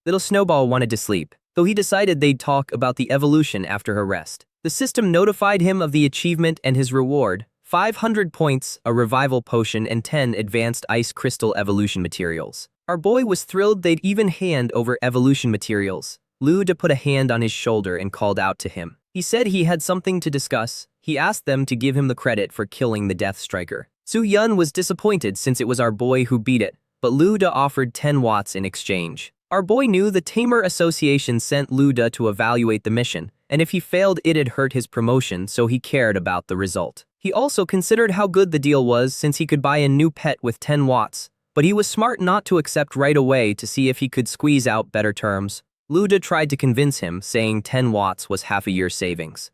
Little Snowball wanted to sleep, though he decided they'd talk about the evolution after her rest. The system notified him of the achievement and his reward: 500 points, a revival potion, and 10 advanced ice crystal evolution materials. Our boy was thrilled they'd even hand over evolution materials. Luda put a hand on his shoulder and called out to him. He said he had something to discuss. He asked them to give him the credit for killing the Death Striker. Su-Yun was disappointed since it was our boy who beat it, but Luda offered 10 watts in exchange. Our boy knew the Tamer Association sent Luda to evaluate the mission, and if he failed it'd hurt his promotion, so he cared about the result. He also considered how good the deal was since he could buy a new pet with 10 watts, but he was smart not to accept right away to see if he could squeeze out better terms. Luda tried to convince him, saying 10 watts was half a year's savings.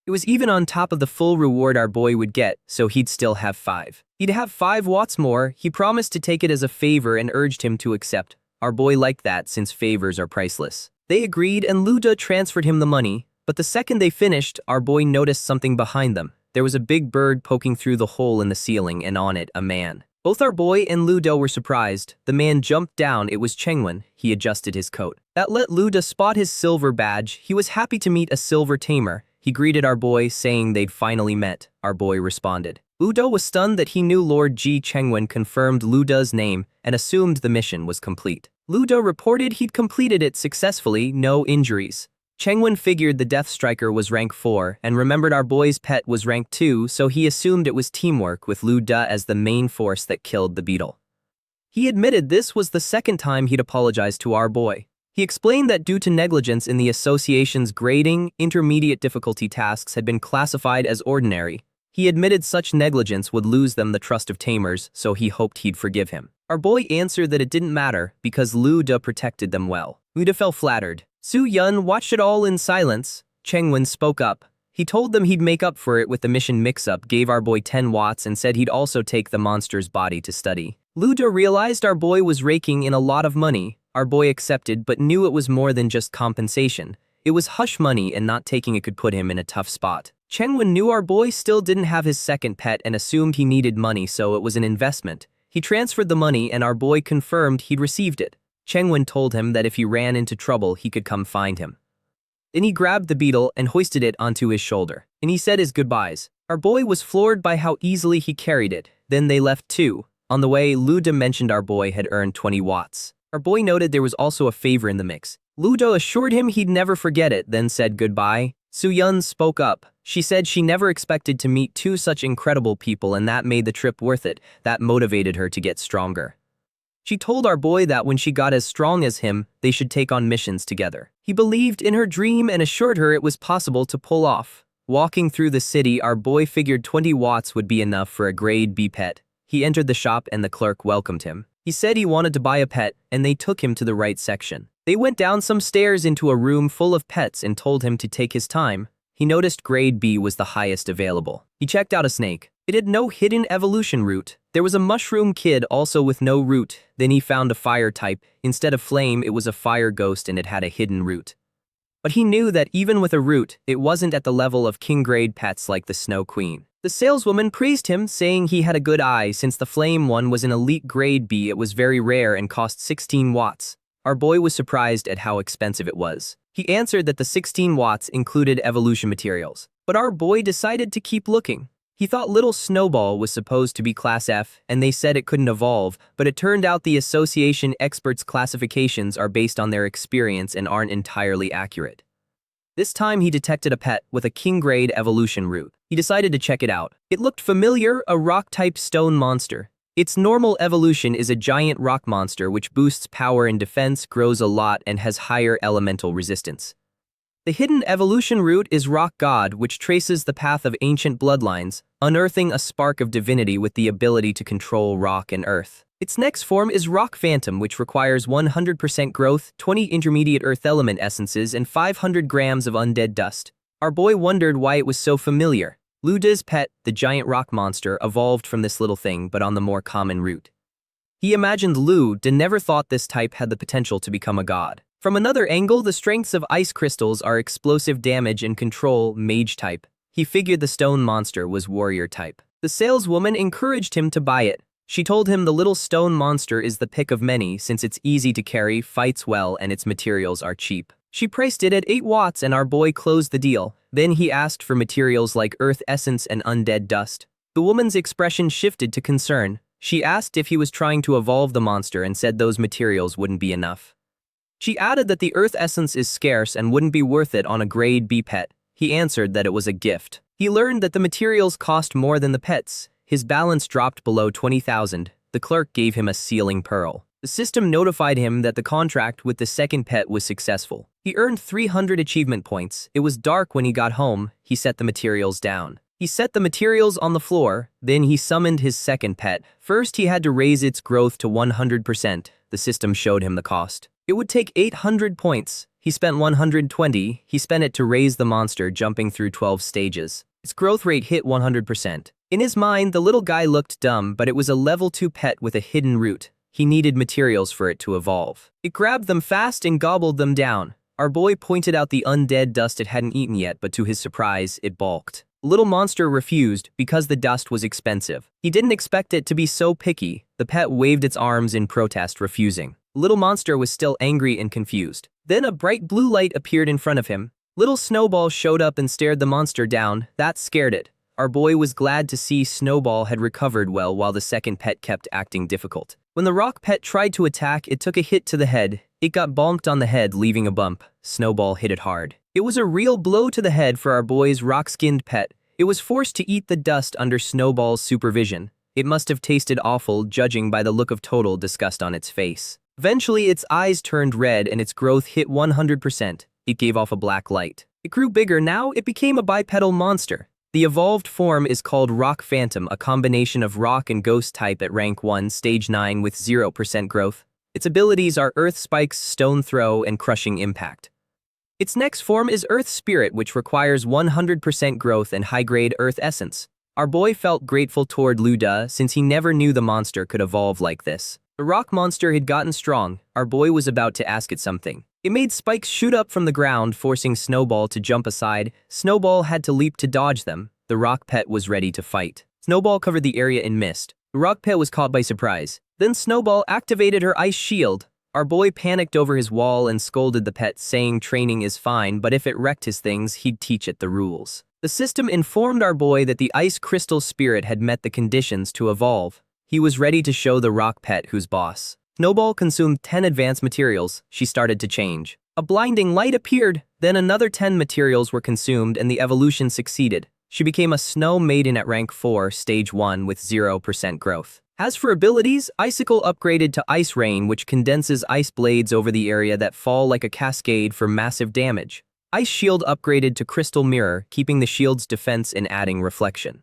It was even on top of the full reward our boy would get, so he'd still have 5. He'd have 5 watts more. He promised to take it as a favor and urged him to accept. Our boy liked that since favors are priceless. They agreed and Luda transferred him the money, but the second they finished, our boy noticed something behind them. There was a big bird poking through the hole in the ceiling and on it a man. Both our boy and Luda were surprised. The man jumped down. It was Chengwen. He adjusted his coat. That let Luda spot his silver badge. He was happy to meet a silver tamer. He greeted our boy, saying they'd finally met. Our boy responded. Luda was stunned that he knew Lord Ji. Chengwen confirmed Luda's name and assumed the mission was complete. Luda reported he'd completed it successfully, no injuries. Chengwen figured the Death Striker was rank 4 and remembered our boy's pet was rank 2, so he assumed it was teamwork with Luda as the main force that killed the beetle. He admitted this was the second time he'd apologized to our boy. He explained that due to negligence in the association's grading, intermediate difficulty tasks had been classified as ordinary. He admitted such negligence would lose them the trust of tamers, so he hoped he'd forgive him. Our boy answered that it didn't matter because Lu De protected them well. Lu De felt flattered. Su Yun watched it all in silence. Chengwen spoke up. He told them he'd make up for it with the mission mix-up, gave our boy 10 watts and said he'd also take the monster's body to study. Lu De realized our boy was raking in a lot of money. Our boy accepted but knew it was more than just compensation. It was hush money and not taking it could put him in a tough spot. Chengwen knew our boy still didn't have his second pet and assumed he needed money, so it was an investment. He transferred the money and our boy confirmed he'd received it. Chengwen told him that if he ran into trouble he could come find him. Then he grabbed the beetle and hoisted it onto his shoulder, and he said his goodbyes. Our boy was floored by how easily he carried it. Then they left too. On the way, Lu De mentioned our boy had earned 20 watts. Our boy noted there was also a favor in the mix. Lu De assured him he'd never forget it, then said goodbye. Su Yun spoke up. She said she never expected to meet two such incredible people and that made the trip worth it. That motivated her to get stronger. She told our boy that when she got as strong as him, they should take on missions together. He believed in her dream and assured her it was possible to pull off. Walking through the city, our boy figured 20 watts would be enough for a grade B pet. He entered the shop and the clerk welcomed him. He said he wanted to buy a pet and they took him to the right section. They went down some stairs into a room full of pets and told him to take his time. He noticed grade B was the highest available. He checked out a snake. It had no hidden evolution root. There was a mushroom kid also with no root. Then he found a fire type. Instead of flame, it was a fire ghost and it had a hidden root. But he knew that even with a root, it wasn't at the level of king grade pets like the Snow Queen. The saleswoman praised him, saying he had a good eye since the flame one was an elite grade B. It was very rare and cost 16 watts. Our boy was surprised at how expensive it was. He answered that the 16 watts included evolution materials. But our boy decided to keep looking. He thought little Snowball was supposed to be class F, and they said it couldn't evolve, but it turned out the association experts' classifications are based on their experience and aren't entirely accurate. This time he detected a pet with a king grade evolution root. He decided to check it out. It looked familiar, a rock-type stone monster. Its normal evolution is a giant rock monster which boosts power and defense, grows a lot, and has higher elemental resistance. The hidden evolution root is Rock God, which traces the path of ancient bloodlines, unearthing a spark of divinity with the ability to control rock and earth. Its next form is Rock Phantom, which requires 100% growth, 20 intermediate earth element essences, and 500 grams of undead dust. Our boy wondered why it was so familiar. Lu De's pet, the giant rock monster, evolved from this little thing but on the more common route. He imagined Lu De never thought this type had the potential to become a god. From another angle, the strengths of ice crystals are explosive damage and control, mage type. He figured the stone monster was warrior type. The saleswoman encouraged him to buy it. She told him the little stone monster is the pick of many since it's easy to carry, fights well, and its materials are cheap. She priced it at 8 watts and our boy closed the deal. Then he asked for materials like earth essence and undead dust. The woman's expression shifted to concern. She asked if he was trying to evolve the monster and said those materials wouldn't be enough. She added that the earth essence is scarce and wouldn't be worth it on a grade B pet. He answered that it was a gift. He learned that the materials cost more than the pets. His balance dropped below 20,000. The clerk gave him a sealing pearl. The system notified him that the contract with the second pet was successful. He earned 300 achievement points. It was dark when he got home. He set the materials down. He set the materials on the floor. Then he summoned his second pet. First, he had to raise its growth to 100%. The system showed him the cost. It would take 800 points. He spent 120. He spent it to raise the monster, jumping through 12 stages. Its growth rate hit 100%. In his mind, the little guy looked dumb, but it was a level 2 pet with a hidden root. He needed materials for it to evolve. It grabbed them fast and gobbled them down. Our boy pointed out the undead dust it hadn't eaten yet, but to his surprise, it balked. The little monster refused because the dust was expensive. He didn't expect it to be so picky. The pet waved its arms in protest, refusing. The little monster was still angry and confused. Then a bright blue light appeared in front of him. Little Snowball showed up and stared the monster down. That scared it. Our boy was glad to see Snowball had recovered well while the second pet kept acting difficult. When the rock pet tried to attack, it took a hit to the head. It got bonked on the head, leaving a bump. Snowball hit it hard. It was a real blow to the head for our boy's rock-skinned pet. It was forced to eat the dust under Snowball's supervision. It must have tasted awful, judging by the look of total disgust on its face. Eventually, its eyes turned red and its growth hit 100%. It gave off a black light. It grew bigger. Now it became a bipedal monster. The evolved form is called Rock Phantom, a combination of rock and ghost type at rank 1, stage 9 with 0% growth. Its abilities are Earth Spikes, Stone Throw, and Crushing Impact. Its next form is Earth Spirit, which requires 100% growth and high-grade Earth Essence. Our boy felt grateful toward Luda since he never knew the monster could evolve like this. The rock monster had gotten strong. Our boy was about to ask it something. It made spikes shoot up from the ground, forcing Snowball to jump aside. Snowball had to leap to dodge them. The rock pet was ready to fight. Snowball covered the area in mist. The rock pet was caught by surprise. Then Snowball activated her ice shield. Our boy panicked over his wall and scolded the pet, saying training is fine, but if it wrecked his things, he'd teach it the rules. The system informed our boy that the ice crystal spirit had met the conditions to evolve. He was ready to show the rock pet who's boss. Snowball consumed 10 advanced materials. She started to change. A blinding light appeared. Then another 10 materials were consumed and the evolution succeeded. She became a snow maiden at rank 4, stage 1 with 0% growth. As for abilities, Icicle upgraded to Ice Rain, which condenses ice blades over the area that fall like a cascade for massive damage. Ice Shield upgraded to Crystal Mirror, keeping the shield's defense and adding reflection.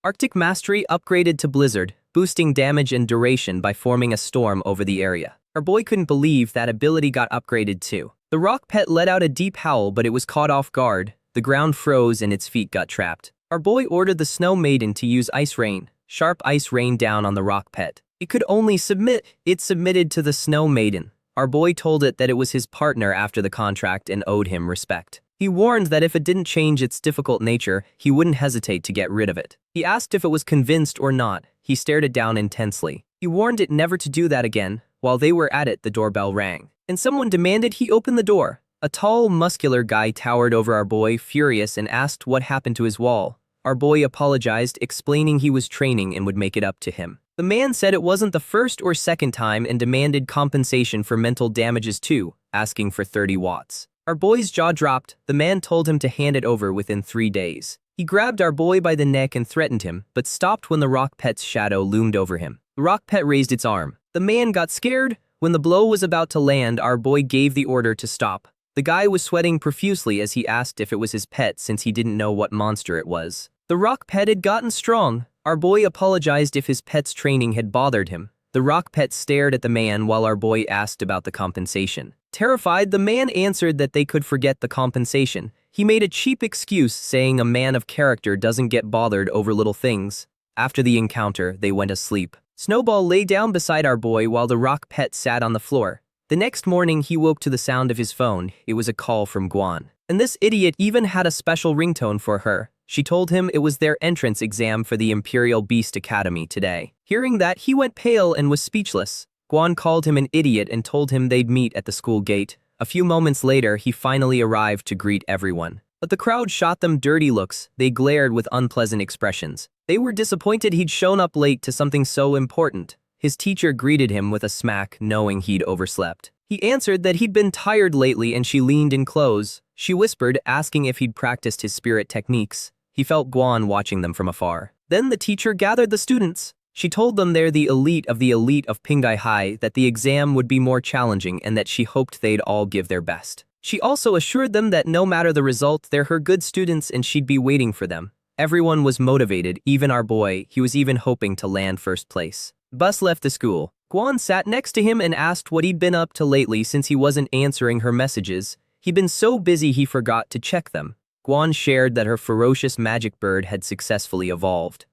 Arctic Mastery upgraded to Blizzard, boosting damage and duration by forming a storm over the area. Our boy couldn't believe that ability got upgraded too. The rock pet let out a deep howl, but it was caught off guard. The ground froze and its feet got trapped. Our boy ordered the Snow Maiden to use Ice Rain. Sharp ice rained down on the rock pet. It could only submit. It submitted to the Snow Maiden. Our boy told it that it was his partner after the contract and owed him respect. He warned that if it didn't change its difficult nature, he wouldn't hesitate to get rid of it. He asked if it was convinced or not. He stared it down intensely. He warned it never to do that again. While they were at it, the doorbell rang, and someone demanded he open the door. A tall, muscular guy towered over our boy, furious, and asked what happened to his wall. Our boy apologized, explaining he was training and would make it up to him. The man said it wasn't the first or second time and demanded compensation for mental damages too, asking for 30 watts. Our boy's jaw dropped. The man told him to hand it over within 3 days. He grabbed our boy by the neck and threatened him, but stopped when the rock pet's shadow loomed over him. The rock pet raised its arm. The man got scared. When the blow was about to land, our boy gave the order to stop. The guy was sweating profusely as he asked if it was his pet since he didn't know what monster it was. The rock pet had gotten strong. Our boy apologized if his pet's training had bothered him. The rock pet stared at the man while our boy asked about the compensation. Terrified, the man answered that they could forget the compensation. He made a cheap excuse, saying a man of character doesn't get bothered over little things. After the encounter, they went asleep. Snowball lay down beside our boy while the rock pet sat on the floor. The next morning, he woke to the sound of his phone. It was a call from Guan. And this idiot even had a special ringtone for her. She told him it was their entrance exam for the Imperial Beast Academy today. Hearing that, he went pale and was speechless. Guan called him an idiot and told him they'd meet at the school gate. A few moments later, he finally arrived to greet everyone. But the crowd shot them dirty looks. They glared with unpleasant expressions. They were disappointed he'd shown up late to something so important. His teacher greeted him with a smack, knowing he'd overslept. He answered that he'd been tired lately and she leaned in close. She whispered, asking if he'd practiced his spirit techniques. He felt Guan watching them from afar. Then the teacher gathered the students. She told them they're the elite of Pingai High, that the exam would be more challenging and that she hoped they'd all give their best. She also assured them that no matter the result, they're her good students and she'd be waiting for them. Everyone was motivated, even our boy. He was even hoping to land first place. Bus left the school. Guan sat next to him and asked what he'd been up to lately since he wasn't answering her messages. He'd been so busy he forgot to check them. Guan shared that her ferocious magic bird had successfully evolved.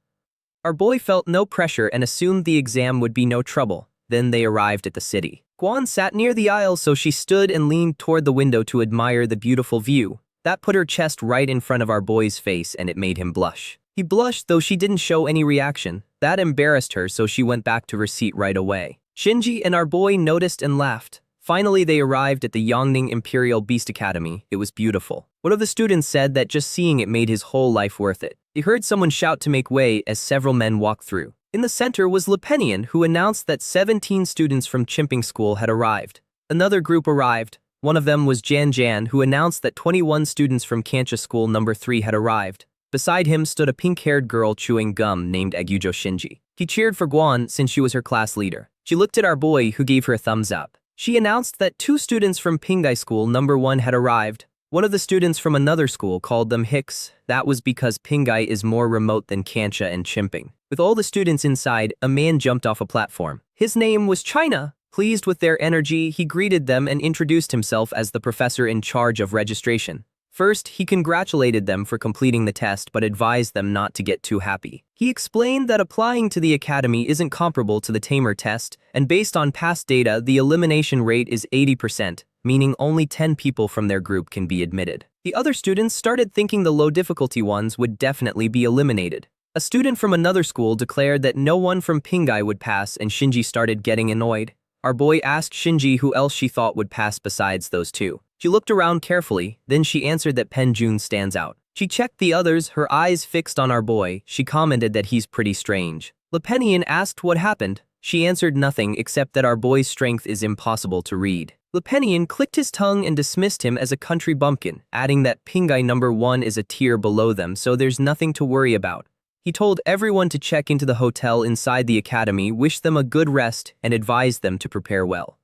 Our boy felt no pressure and assumed the exam would be no trouble. Then they arrived at the city. Guan sat near the aisle, so she stood and leaned toward the window to admire the beautiful view. That put her chest right in front of our boy's face and it made him blush. He blushed, though she didn't show any reaction. That embarrassed her, so she went back to her seat right away. Shinji and our boy noticed and laughed. Finally, they arrived at the Yongning Imperial Beast Academy. It was beautiful. One of the students said that just seeing it made his whole life worth it. He heard someone shout to make way as several men walked through. In the center was Lepenian, who announced that 17 students from Chimping School had arrived. Another group arrived. One of them was Jan, who announced that 21 students from Kancha School number 3 had arrived. Beside him stood a pink-haired girl chewing gum named Agujo Shinji. He cheered for Guan since she was her class leader. She looked at our boy, who gave her a thumbs up. She announced that 2 students from Pingai School number 1 had arrived. One of the students from another school called them Hicks. That was because Pingai is more remote than Kancha and Chimping. With all the students inside, a man jumped off a platform. His name was China. Pleased with their energy, he greeted them and introduced himself as the professor in charge of registration. First, he congratulated them for completing the test but advised them not to get too happy. He explained that applying to the academy isn't comparable to the Tamer test, and based on past data, the elimination rate is 80%, meaning only 10 people from their group can be admitted. The other students started thinking the low difficulty ones would definitely be eliminated. A student from another school declared that no one from Pingai would pass, and Shinji started getting annoyed. Our boy asked Shinji who else she thought would pass besides those 2. She looked around carefully, then she answered that Penjun stands out. She checked the others, her eyes fixed on our boy. She commented that he's pretty strange. Lepenian asked what happened. She answered nothing except that our boy's strength is impossible to read. Lepenian clicked his tongue and dismissed him as a country bumpkin, adding that Pingai number 1 is a tier below them, so there's nothing to worry about. He told everyone to check into the hotel inside the academy, wished them a good rest, and advised them to prepare well.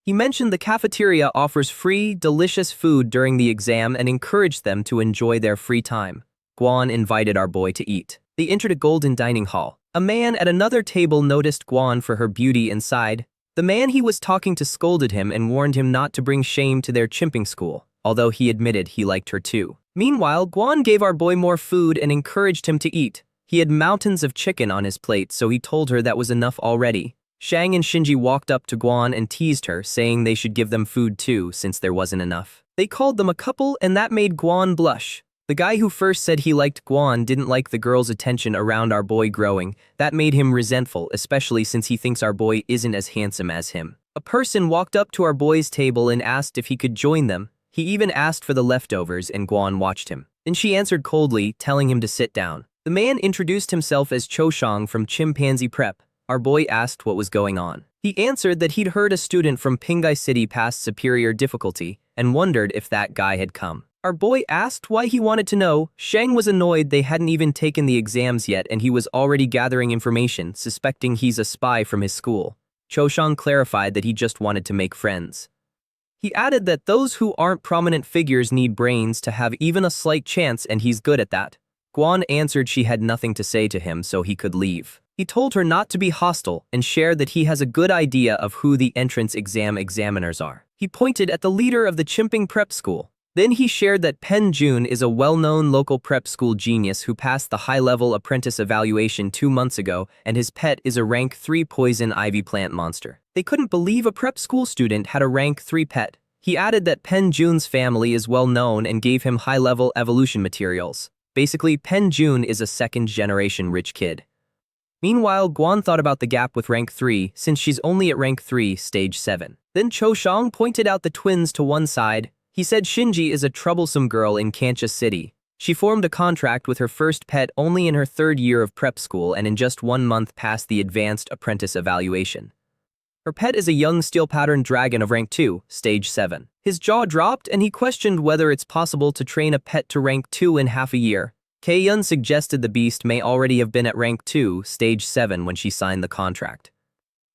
He mentioned the cafeteria offers free, delicious food during the exam and encouraged them to enjoy their free time. Guan invited our boy to eat. They entered a golden dining hall. A man at another table noticed Guan for her beauty inside. The man he was talking to scolded him and warned him not to bring shame to their chimping school, although he admitted he liked her too. Meanwhile, Guan gave our boy more food and encouraged him to eat. He had mountains of chicken on his plate, so he told her that was enough already. Shang and Shinji walked up to Guan and teased her, saying they should give them food too since there wasn't enough. They called them a couple, and that made Guan blush. The guy who first said he liked Guan didn't like the girl's attention around our boy growing. That made him resentful, especially since he thinks our boy isn't as handsome as him. A person walked up to our boy's table and asked if he could join them. He even asked for the leftovers, and Guan watched him. Then she answered coldly, telling him to sit down. The man introduced himself as Cho Shang from Chimpanzee Prep. Our boy asked what was going on. He answered that he'd heard a student from Pingai City passed superior difficulty and wondered if that guy had come. Our boy asked why he wanted to know. Shang was annoyed they hadn't even taken the exams yet and he was already gathering information, suspecting he's a spy from his school. Cho Shang clarified that he just wanted to make friends. He added that those who aren't prominent figures need brains to have even a slight chance, and he's good at that. Guan answered she had nothing to say to him, so he could leave. He told her not to be hostile and shared that he has a good idea of who the entrance exam examiners are. He pointed at the leader of the Chimping Prep School. Then he shared that Pen Jun is a well-known local prep school genius who passed the high-level apprentice evaluation 2 months ago, and his pet is a rank 3 poison ivy plant monster. They couldn't believe a prep school student had a rank 3 pet. He added that Pen Jun's family is well-known and gave him high-level evolution materials. Basically, Pen Jun is a second-generation rich kid. Meanwhile, Guan thought about the gap with rank 3, since she's only at rank 3, stage 7. Then Cho Shang pointed out the twins to one side. He said Shinji is a troublesome girl in Kancha City. She formed a contract with her first pet only in her 3rd year of prep school and in just 1 month passed the advanced apprentice evaluation. Her pet is a young steel-patterned dragon of rank 2, stage 7. His jaw dropped and he questioned whether it's possible to train a pet to rank 2 in half a year. Kae-yun suggested the beast may already have been at rank 2, stage 7 when she signed the contract.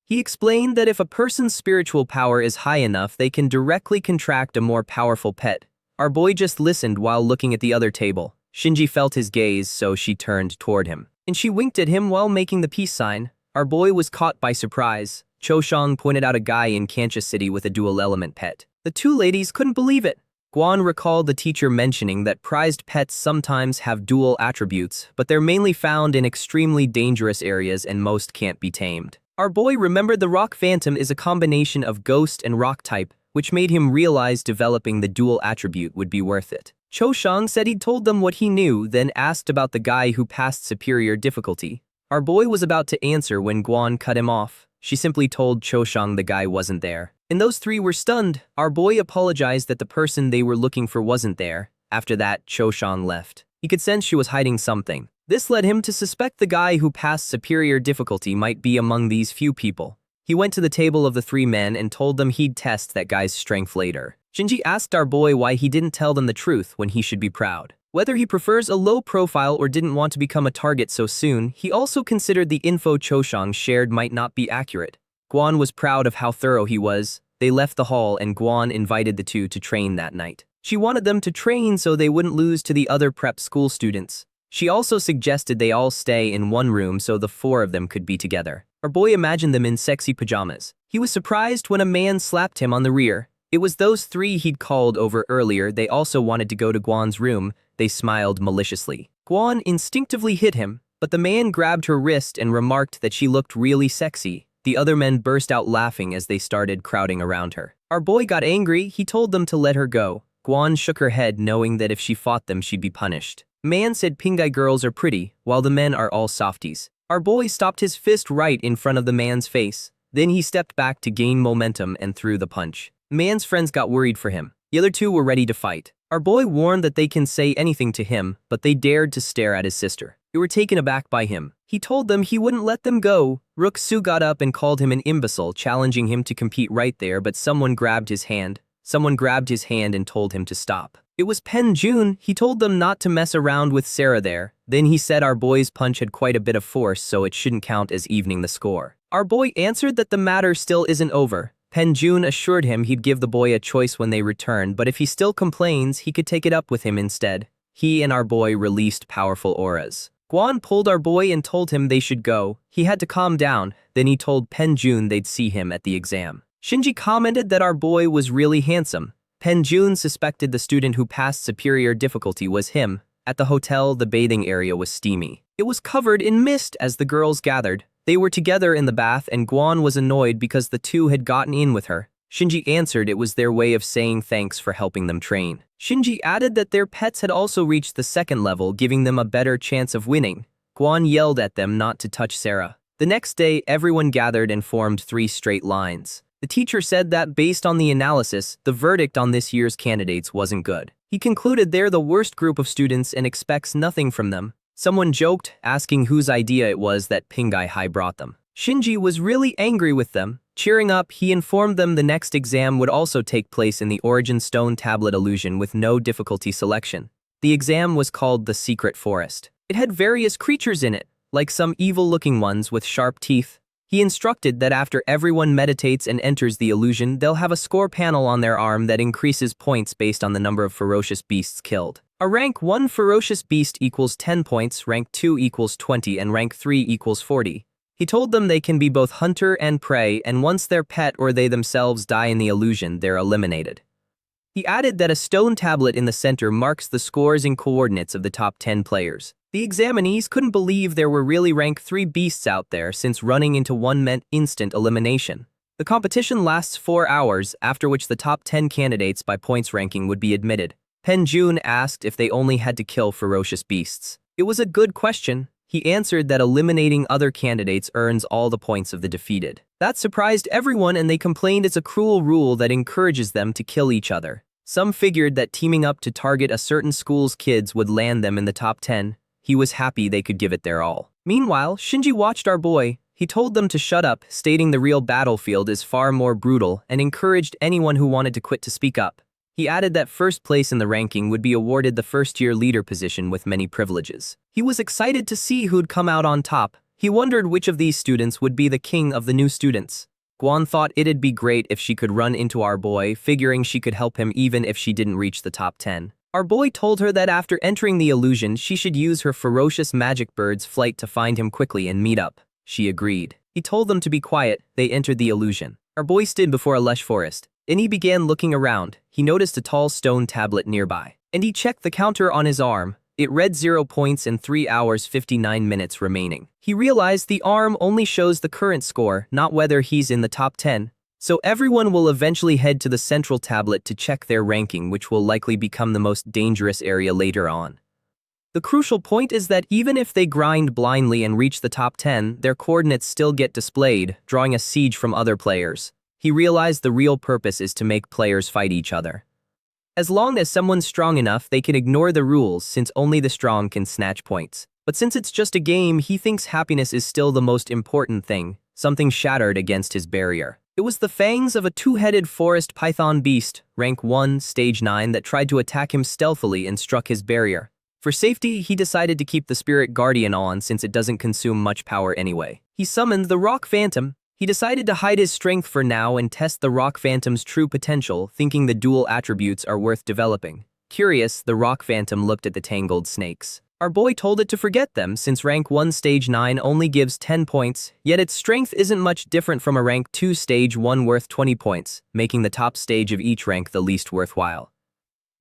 He explained that if a person's spiritual power is high enough, they can directly contract a more powerful pet. Our boy just listened while looking at the other table. Shinji felt his gaze, so she turned toward him. And she winked at him while making the peace sign. Our boy was caught by surprise. Cho Shang pointed out a guy in Kancha City with a dual-element pet. The 2 ladies couldn't believe it. Guan recalled the teacher mentioning that prized pets sometimes have dual attributes, but they're mainly found in extremely dangerous areas and most can't be tamed. Our boy remembered the rock phantom is a combination of ghost and rock type, which made him realize developing the dual attribute would be worth it. Cho Shang said he'd told them what he knew, then asked about the guy who passed superior difficulty. Our boy was about to answer when Guan cut him off. She simply told Cho Shang the guy wasn't there. And those 3 were stunned. Our boy apologized that the person they were looking for wasn't there. After that, Cho Shang left. He could sense she was hiding something. This led him to suspect the guy who passed superior difficulty might be among these few people. He went to the table of the 3 men and told them he'd test that guy's strength later. Shinji asked our boy why he didn't tell them the truth when he should be proud. Whether he prefers a low profile or didn't want to become a target so soon, he also considered the info Choshang shared might not be accurate. Guan was proud of how thorough he was. They left the hall and Guan invited the two to train that night. She wanted them to train so they wouldn't lose to the other prep school students. She also suggested they all stay in one room so the four of them could be together. Our boy imagined them in sexy pajamas. He was surprised when a man slapped him on the rear. It was those three he'd called over earlier. They also wanted to go to Guan's room. They smiled maliciously. Guan instinctively hit him, but the man grabbed her wrist and remarked that she looked really sexy. The other men burst out laughing as they started crowding around her. Our boy got angry. He told them to let her go. Guan shook her head, knowing that if she fought them she'd be punished. Man said Pingai girls are pretty, while the men are all softies. Our boy stopped his fist right in front of the man's face. Then he stepped back to gain momentum and threw the punch. Man's friends got worried for him. The other two were ready to fight. Our boy warned that they can say anything to him, but they dared to stare at his sister. They were taken aback by him. He told them he wouldn't let them go. Rook Su got up and called him an imbecile, challenging him to compete right there, but someone grabbed his hand. Someone grabbed his hand and told him to stop. It was Pen Jun. He told them not to mess around with Sarah there. Then he said our boy's punch had quite a bit of force, so it shouldn't count as evening the score. Our boy answered that the matter still isn't over. Pen Jun assured him he'd give the boy a choice when they return, but if he still complains, he could take it up with him instead. He and our boy released powerful auras. Guan pulled our boy and told him they should go. He had to calm down. Then he told Pen Jun they'd see him at the exam. Shinji commented that our boy was really handsome. Pen Jun suspected the student who passed superior difficulty was him. At the hotel, the bathing area was steamy. It was covered in mist as the girls gathered. They were together in the bath and Guan was annoyed because the two had gotten in with her. Shinji answered it was their way of saying thanks for helping them train. Shinji added that their pets had also reached the second level, giving them a better chance of winning. Guan yelled at them not to touch Sarah. The next day, everyone gathered and formed 3 straight lines. The teacher said that based on the analysis, the verdict on this year's candidates wasn't good. He concluded they're the worst group of students and expects nothing from them. Someone joked, asking whose idea it was that Pingai Hai brought them. Shinji was really angry with them. Cheering up, he informed them the next exam would also take place in the Origin Stone Tablet Illusion with no difficulty selection. The exam was called the Secret Forest. It had various creatures in it, like some evil-looking ones with sharp teeth. He instructed that after everyone meditates and enters the illusion, they'll have a score panel on their arm that increases points based on the number of ferocious beasts killed. A rank 1 ferocious beast equals 10 points, rank 2 equals 20, and rank 3 equals 40. He told them they can be both hunter and prey, and once their pet or they themselves die in the illusion, they're eliminated. He added that a stone tablet in the center marks the scores and coordinates of the top 10 players. The examinees couldn't believe there were really rank 3 beasts out there, since running into one meant instant elimination. The competition lasts 4 hours, after which the top 10 candidates by points ranking would be admitted. Pen Jun asked if they only had to kill ferocious beasts. It was a good question. He answered that eliminating other candidates earns all the points of the defeated. That surprised everyone and they complained it's a cruel rule that encourages them to kill each other. Some figured that teaming up to target a certain school's kids would land them in the top 10. He was happy they could give it their all. Meanwhile, Shinji watched our boy. He told them to shut up, stating the real battlefield is far more brutal, and encouraged anyone who wanted to quit to speak up. He added that first place in the ranking would be awarded the first-year leader position with many privileges. He was excited to see who'd come out on top. He wondered which of these students would be the king of the new students. Guan thought it'd be great if she could run into our boy, figuring she could help him even if she didn't reach the top 10. Our boy told her that after entering the illusion, she should use her ferocious magic bird's flight to find him quickly and meet up. She agreed. He told them to be quiet. They entered the illusion. Our boy stood before a lush forest, and he began looking around. He noticed a tall stone tablet nearby, and he checked the counter on his arm. It read 0 points and 3 hours 59 minutes remaining. He realized the arm only shows the current score, not whether he's in the top 10. So everyone will eventually head to the central tablet to check their ranking, which will likely become the most dangerous area later on. The crucial point is that even if they grind blindly and reach the top 10, their coordinates still get displayed, drawing a siege from other players. He realized the real purpose is to make players fight each other. As long as someone's strong enough, they can ignore the rules since only the strong can snatch points. But since it's just a game, he thinks happiness is still the most important thing. Something shattered against his barrier. It was the fangs of a 2-headed forest python beast, rank 1, stage 9, that tried to attack him stealthily and struck his barrier. For safety, he decided to keep the spirit guardian on since it doesn't consume much power anyway. He summoned the rock phantom. He decided to hide his strength for now and test the rock phantom's true potential, thinking the dual attributes are worth developing. Curious, the rock phantom looked at the tangled snakes. Our boy told it to forget them since rank 1 stage 9 only gives 10 points, yet its strength isn't much different from a rank 2 stage 1 worth 20 points, making the top stage of each rank the least worthwhile.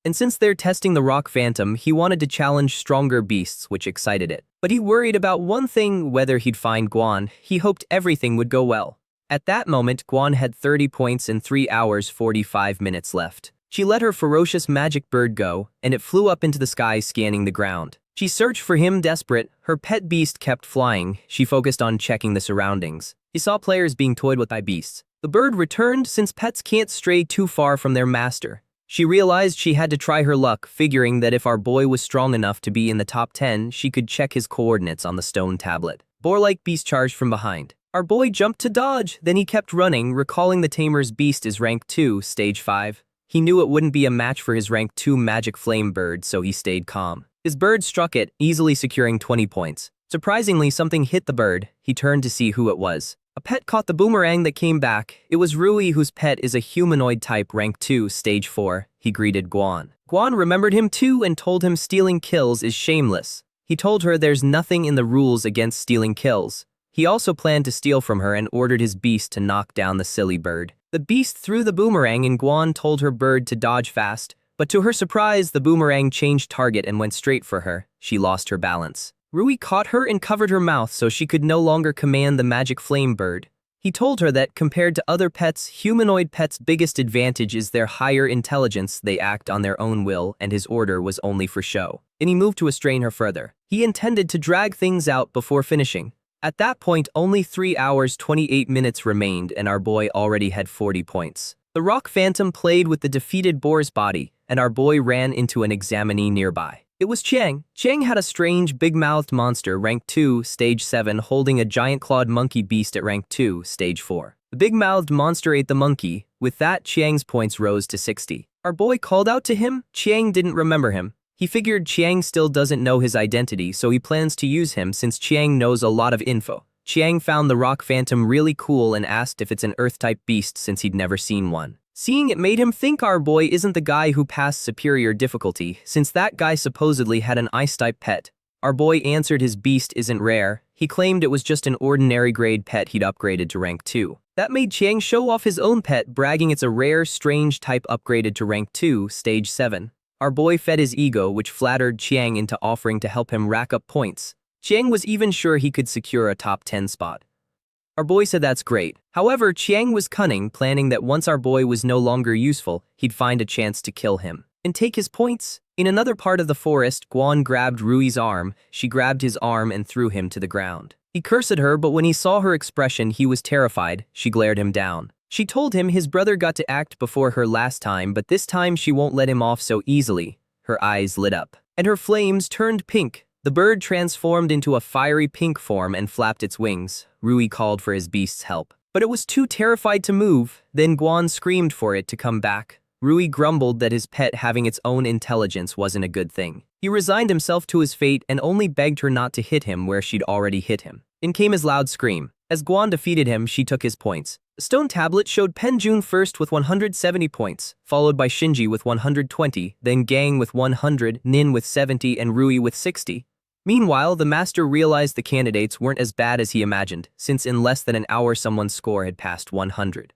And since they're testing the rock phantom, he wanted to challenge stronger beasts, which excited it. But he worried about one thing, whether he'd find Guan. He hoped everything would go well. At that moment, Guan had 30 points and 3 hours 45 minutes left. She let her ferocious magic bird go, and it flew up into the sky scanning the ground. She searched for him desperate. Her pet beast kept flying. She focused on checking the surroundings. She saw players being toyed with by beasts. The bird returned since pets can't stray too far from their master. She realized she had to try her luck, figuring that if our boy was strong enough to be in the top 10, she could check his coordinates on the stone tablet. Boar-like beast charged from behind. Our boy jumped to dodge, then he kept running, recalling the tamer's beast is rank 2, stage 5. He knew it wouldn't be a match for his rank 2 magic flame bird, so he stayed calm. His bird struck it, easily securing 20 points. Surprisingly, something hit the bird. He turned to see who it was. A pet caught the boomerang that came back. It was Rui, whose pet is a humanoid type rank 2 stage 4. He greeted Guan. Guan remembered him too and told him stealing kills is shameless. He told her there's nothing in the rules against stealing kills. He also planned to steal from her and ordered his beast to knock down the silly bird. The beast threw the boomerang and Guan told her bird to dodge fast, but to her surprise, the boomerang changed target and went straight for her. She lost her balance. Rui caught her and covered her mouth so she could no longer command the magic flame bird. He told her that, compared to other pets, humanoid pets' biggest advantage is their higher intelligence. They act on their own will, and his order was only for show. And he moved to restrain her further. He intended to drag things out before finishing. At that point, only 3 hours 28 minutes remained, and our boy already had 40 points. The rock phantom played with the defeated boar's body, and our boy ran into an examinee nearby. It was Chang. Chang had a strange, big-mouthed monster, rank 2, stage 7, holding a giant-clawed monkey beast at rank 2, stage 4. The big-mouthed monster ate the monkey. With that, Chang's points rose to 60. Our boy called out to him. Chang didn't remember him. He figured Chang still doesn't know his identity, so he plans to use him since Chang knows a lot of info. Chang found the rock phantom really cool and asked if it's an Earth-type beast since he'd never seen one. Seeing it made him think our boy isn't the guy who passed superior difficulty, since that guy supposedly had an ice-type pet. Our boy answered his beast isn't rare. He claimed it was just an ordinary grade pet he'd upgraded to rank 2. That made Chang show off his own pet, bragging it's a rare, strange type upgraded to rank 2, stage 7. Our boy fed his ego, which flattered Chang into offering to help him rack up points. Chang was even sure he could secure a top 10 spot. Our boy said that's great. However, Chang was cunning, planning that once our boy was no longer useful, he'd find a chance to kill him and take his points. In another part of the forest, Guan grabbed Rui's arm. She grabbed his arm and threw him to the ground. He cursed at her, but when he saw her expression, he was terrified. She glared him down. She told him his brother got to act before her last time, but this time she won't let him off so easily. Her eyes lit up, and her flames turned pink. The bird transformed into a fiery pink form and flapped its wings. Rui called for his beast's help, but it was too terrified to move. Then Guan screamed for it to come back. Rui grumbled that his pet having its own intelligence wasn't a good thing. He resigned himself to his fate and only begged her not to hit him where she'd already hit him. In came his loud scream. As Guan defeated him, she took his points. The stone tablet showed Penjun first with 170 points, followed by Shinji with 120, then Gang with 100, Nin with 70, and Rui with 60. Meanwhile, the master realized the candidates weren't as bad as he imagined, since in less than an hour someone's score had passed 100.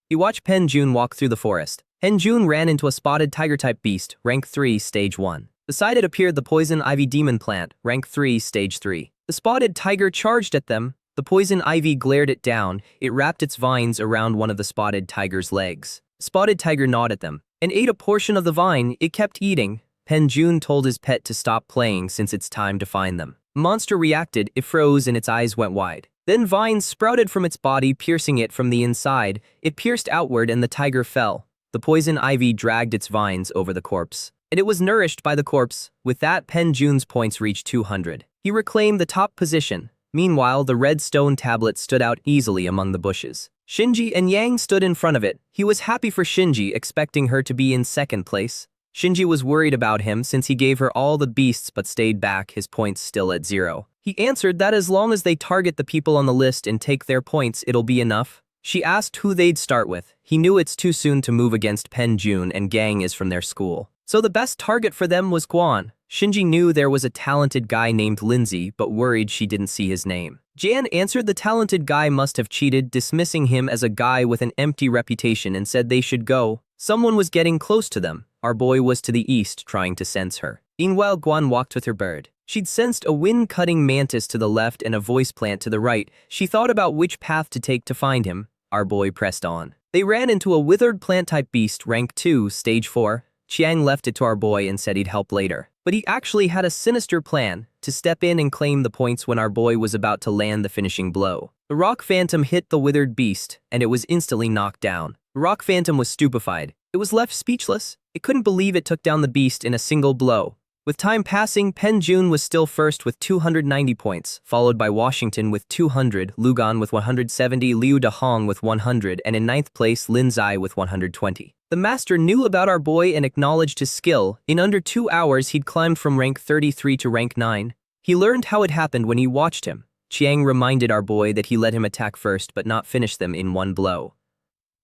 He watched Penjun walk through the forest. Penjun ran into a spotted tiger-type beast, rank 3, stage 1. Beside it appeared the poison ivy demon plant, rank 3, stage 3. The spotted tiger charged at them. The poison ivy glared it down. It wrapped its vines around one of the spotted tiger's legs. Spotted tiger gnawed at them and ate a portion of the vine. It kept eating. Penjun told his pet to stop playing since it's time to find them. Monster reacted. It froze and its eyes went wide. Then vines sprouted from its body, piercing it from the inside. It pierced outward and the tiger fell. The poison ivy dragged its vines over the corpse, and it was nourished by the corpse. With that, Penjun's points reached 200. He reclaimed the top position. Meanwhile, the red stone tablet stood out easily among the bushes. Shinji and Yang stood in front of it. He was happy for Shinji, expecting her to be in second place. Shinji was worried about him since he gave her all the beasts but stayed back, his points still at 0. He answered that as long as they target the people on the list and take their points, it'll be enough. She asked who they'd start with. He knew it's too soon to move against Penjun and gang is from their school. So the best target for them was Guan. Shinji knew there was a talented guy named Lindsay but worried she didn't see his name. Jan answered the talented guy must have cheated, dismissing him as a guy with an empty reputation, and said they should go. Someone was getting close to them. Our boy was to the east trying to sense her. Meanwhile, Guan walked with her bird. She'd sensed a wind-cutting mantis to the left and a voice plant to the right. She thought about which path to take to find him. Our boy pressed on. They ran into a withered plant-type beast, rank 2, stage 4. Chiang left it to our boy and said he'd help later. But he actually had a sinister plan, to step in and claim the points when our boy was about to land the finishing blow. The rock phantom hit the withered beast, and it was instantly knocked down. The rock phantom was stupefied. It was left speechless. It couldn't believe it took down the beast in a single blow. With time passing, Penjun was still first with 290 points, followed by Washington with 200, Lugan with 170, Liu Dahong with 100, and in 9th place Lin Zai with 120. The master knew about our boy and acknowledged his skill. In under 2 hours he'd climbed from rank 33 to rank 9. He learned how it happened when he watched him. Chiang reminded our boy that he let him attack first but not finish them in one blow.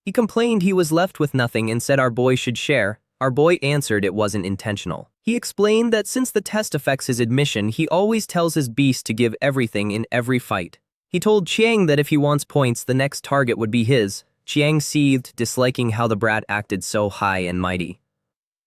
He complained he was left with nothing and said our boy should share. Our boy answered it wasn't intentional. He explained that since the test affects his admission, he always tells his beast to give everything in every fight. He told Chiang that if he wants points, the next target would be his. Chiang seethed, disliking how the brat acted so high and mighty.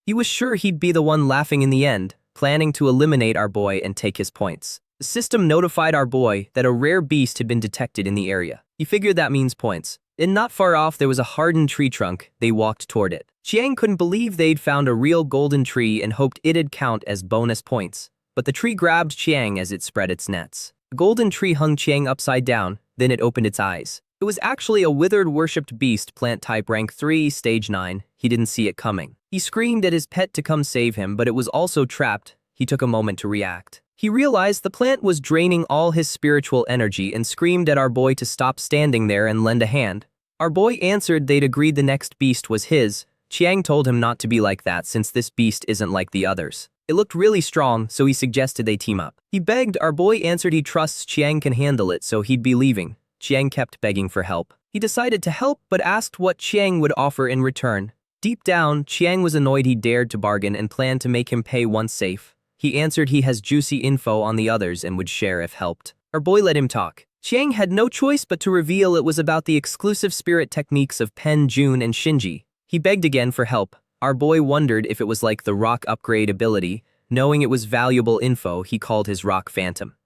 He was sure he'd be the one laughing in the end, planning to eliminate our boy and take his points. The system notified our boy that a rare beast had been detected in the area. He figured that means points. And not far off there was a hardened tree trunk. They walked toward it. Chiang couldn't believe they'd found a real golden tree and hoped it'd count as bonus points. But the tree grabbed Chiang as it spread its nets. The golden tree hung Chiang upside down, then it opened its eyes. It was actually a withered worshipped beast, plant type rank 3, stage 9. He didn't see it coming. He screamed at his pet to come save him, but it was also trapped. He took a moment to react. He realized the plant was draining all his spiritual energy and screamed at our boy to stop standing there and lend a hand. Our boy answered they'd agreed the next beast was his. Chiang told him not to be like that since this beast isn't like the others. It looked really strong, so he suggested they team up. He begged. Our boy answered he trusts Chiang can handle it, so he'd be leaving. Chiang kept begging for help. He decided to help but asked what Chiang would offer in return. Deep down, Chiang was annoyed he dared to bargain and planned to make him pay once safe. He answered he has juicy info on the others and would share if helped. Our boy let him talk. Chiang had no choice but to reveal it was about the exclusive spirit techniques of Penjun and Shinji. He begged again for help. Our boy wondered if it was like the rock upgrade ability. Knowing it was valuable info, he called his rock phantom.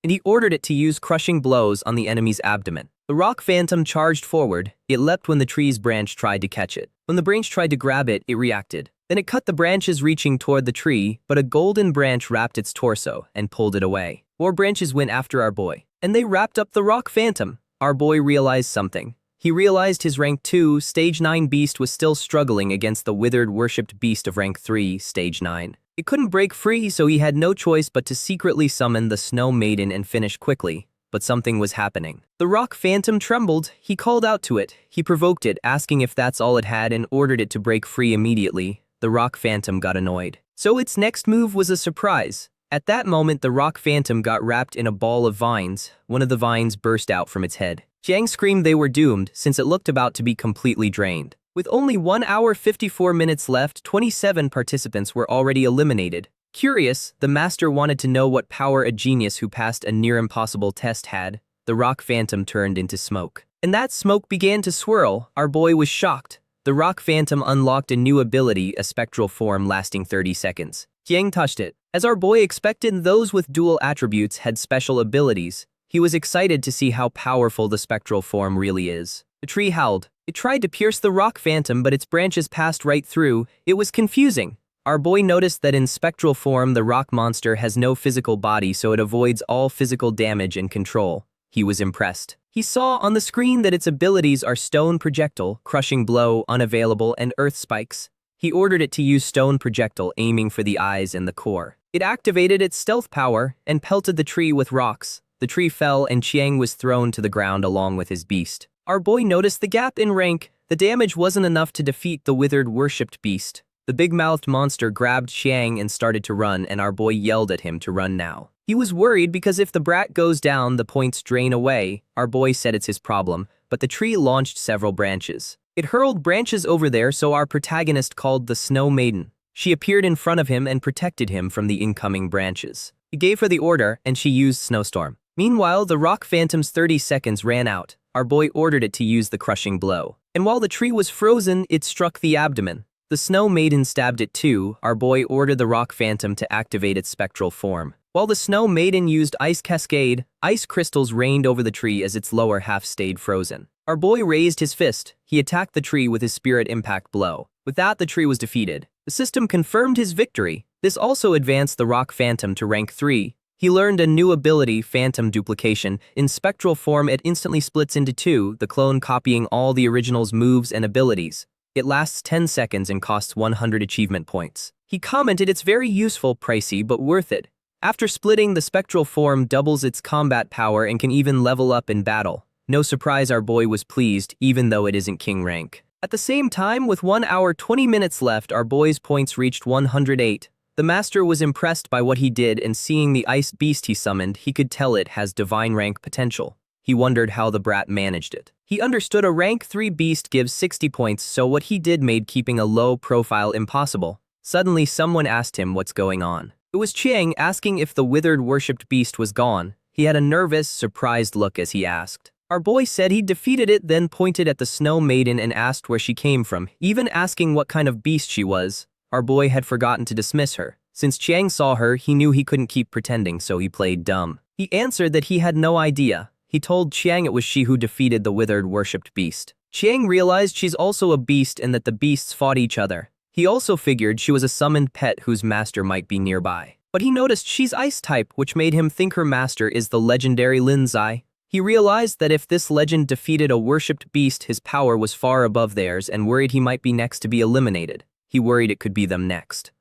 And he ordered it to use crushing blows on the enemy's abdomen. The rock phantom charged forward. It leapt when the tree's branch tried to catch it. When the branch tried to grab it, it reacted. Then it cut the branches reaching toward the tree, but a golden branch wrapped its torso and pulled it away. More branches went after our boy, and they wrapped up the rock phantom. Our boy realized something. He realized his rank 2, stage 9 beast was still struggling against the withered worshipped beast of rank 3, stage 9. It couldn't break free, so he had no choice but to secretly summon the Snow Maiden and finish quickly. But something was happening. The rock phantom trembled. He called out to it. He provoked it, asking if that's all it had and ordered it to break free immediately. The rock phantom got annoyed. So its next move was a surprise. At that moment, the rock phantom got wrapped in a ball of vines. One of the vines burst out from its head. Jiang screamed they were doomed since it looked about to be completely drained. With only 1 hour 54 minutes left, 27 participants were already eliminated. Curious, the master wanted to know what power a genius who passed a near-impossible test had. The rock phantom turned into smoke. And that smoke began to swirl. Our boy was shocked. The rock phantom unlocked a new ability, a spectral form lasting 30 seconds. Jiang touched it. As our boy expected, those with dual attributes had special abilities. He was excited to see how powerful the spectral form really is. The tree howled. It tried to pierce the rock phantom, but its branches passed right through. It was confusing. Our boy noticed that in spectral form, the rock monster has no physical body, so it avoids all physical damage and control. He was impressed. He saw on the screen that its abilities are Stone Projectile, Crushing Blow, Unavailable, and Earth Spikes. He ordered it to use Stone Projectile, aiming for the eyes and the core. It activated its stealth power and pelted the tree with rocks. The tree fell and Chiang was thrown to the ground along with his beast. Our boy noticed the gap in rank. The damage wasn't enough to defeat the withered worshipped beast. The big-mouthed monster grabbed Chiang and started to run, and our boy yelled at him to run now. He was worried because if the brat goes down, the points drain away. Our boy said it's his problem, but the tree launched several branches. It hurled branches over there, so our protagonist called the Snow Maiden. She appeared in front of him and protected him from the incoming branches. He gave her the order, and she used Snowstorm. Meanwhile, the Rock Phantom's 30 seconds ran out. Our boy ordered it to use the crushing blow. And while the tree was frozen, it struck the abdomen. The Snow Maiden stabbed it too. Our boy ordered the Rock Phantom to activate its spectral form. While the Snow Maiden used Ice Cascade, ice crystals rained over the tree as its lower half stayed frozen. Our boy raised his fist. He attacked the tree with his Spirit Impact blow. With that, the tree was defeated. The system confirmed his victory. This also advanced the Rock Phantom to rank 3. He learned a new ability, Phantom Duplication. In spectral form, it instantly splits into 2, the clone copying all the original's moves and abilities. It lasts 10 seconds and costs 100 achievement points. He commented it's very useful, pricey, but worth it. After splitting, the spectral form doubles its combat power and can even level up in battle. No surprise our boy was pleased, even though it isn't king rank. At the same time, with 1 hour 20 minutes left, our boy's points reached 108. The master was impressed by what he did, and seeing the ice beast he summoned, he could tell it has divine rank potential. He wondered how the brat managed it. He understood a rank 3 beast gives 60 points, so what he did made keeping a low profile impossible. Suddenly, someone asked him what's going on. It was Chiang, asking if the withered worshipped beast was gone. He had a nervous, surprised look as he asked. Our boy said he defeated it, then pointed at the Snow Maiden and asked where she came from, even asking what kind of beast she was. Our boy had forgotten to dismiss her. Since Chiang saw her, he knew he couldn't keep pretending, so he played dumb. He answered that he had no idea. He told Chiang it was she who defeated the withered worshipped beast. Chiang realized she's also a beast and that the beasts fought each other. He also figured she was a summoned pet whose master might be nearby. But he noticed she's ice type, which made him think her master is the legendary Linzai. He realized that if this legend defeated a worshipped beast, his power was far above theirs, and worried he might be next to be eliminated. He worried it could be them next.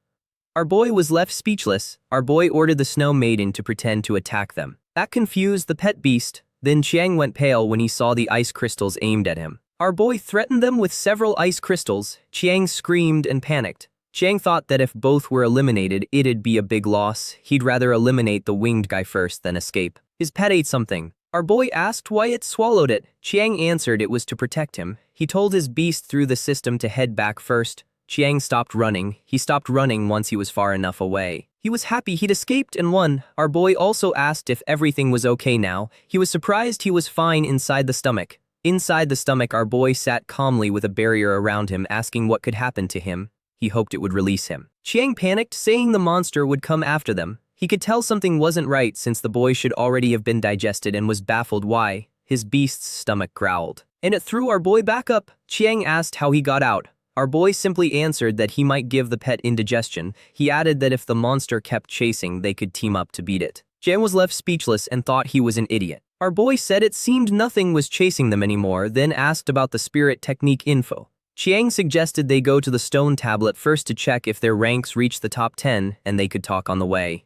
Our boy was left speechless. Our boy ordered the Snow Maiden to pretend to attack them. That confused the pet beast. Then Chiang went pale when he saw the ice crystals aimed at him. Our boy threatened them with several ice crystals. Chiang screamed and panicked. Chiang thought that if both were eliminated, it'd be a big loss. He'd rather eliminate the winged guy first than escape. His pet ate something. Our boy asked why it swallowed it. Chiang answered it was to protect him. He told his beast through the system to head back first. Chiang stopped running. He stopped running once he was far enough away. He was happy he'd escaped and won. Our boy also asked if everything was okay now. He was surprised he was fine inside the stomach. Inside the stomach, our boy sat calmly with a barrier around him, asking what could happen to him. He hoped it would release him. Chiang panicked, saying the monster would come after them. He could tell something wasn't right since the boy should already have been digested, and was baffled why. His beast's stomach growled. And it threw our boy back up. Chiang asked how he got out. Our boy simply answered that he might give the pet indigestion. He added that if the monster kept chasing, they could team up to beat it. Chiang was left speechless and thought he was an idiot. Our boy said it seemed nothing was chasing them anymore, then asked about the spirit technique info. Chiang suggested they go to the stone tablet first to check if their ranks reached the top 10, and they could talk on the way.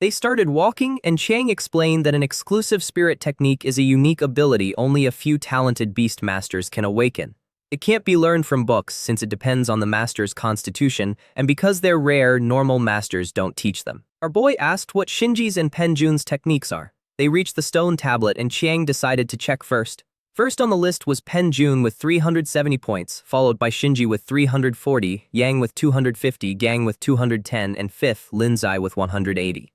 They started walking, and Chiang explained that an exclusive spirit technique is a unique ability only a few talented beast masters can awaken. It can't be learned from books since it depends on the master's constitution, and because they're rare, normal masters don't teach them. Our boy asked what Shinji's and Penjun's techniques are. They reached the stone tablet, and Chiang decided to check first. First on the list was Penjun with 370 points, followed by Shinji with 340, Yang with 250, Gang with 210, and fifth, Linzai with 180.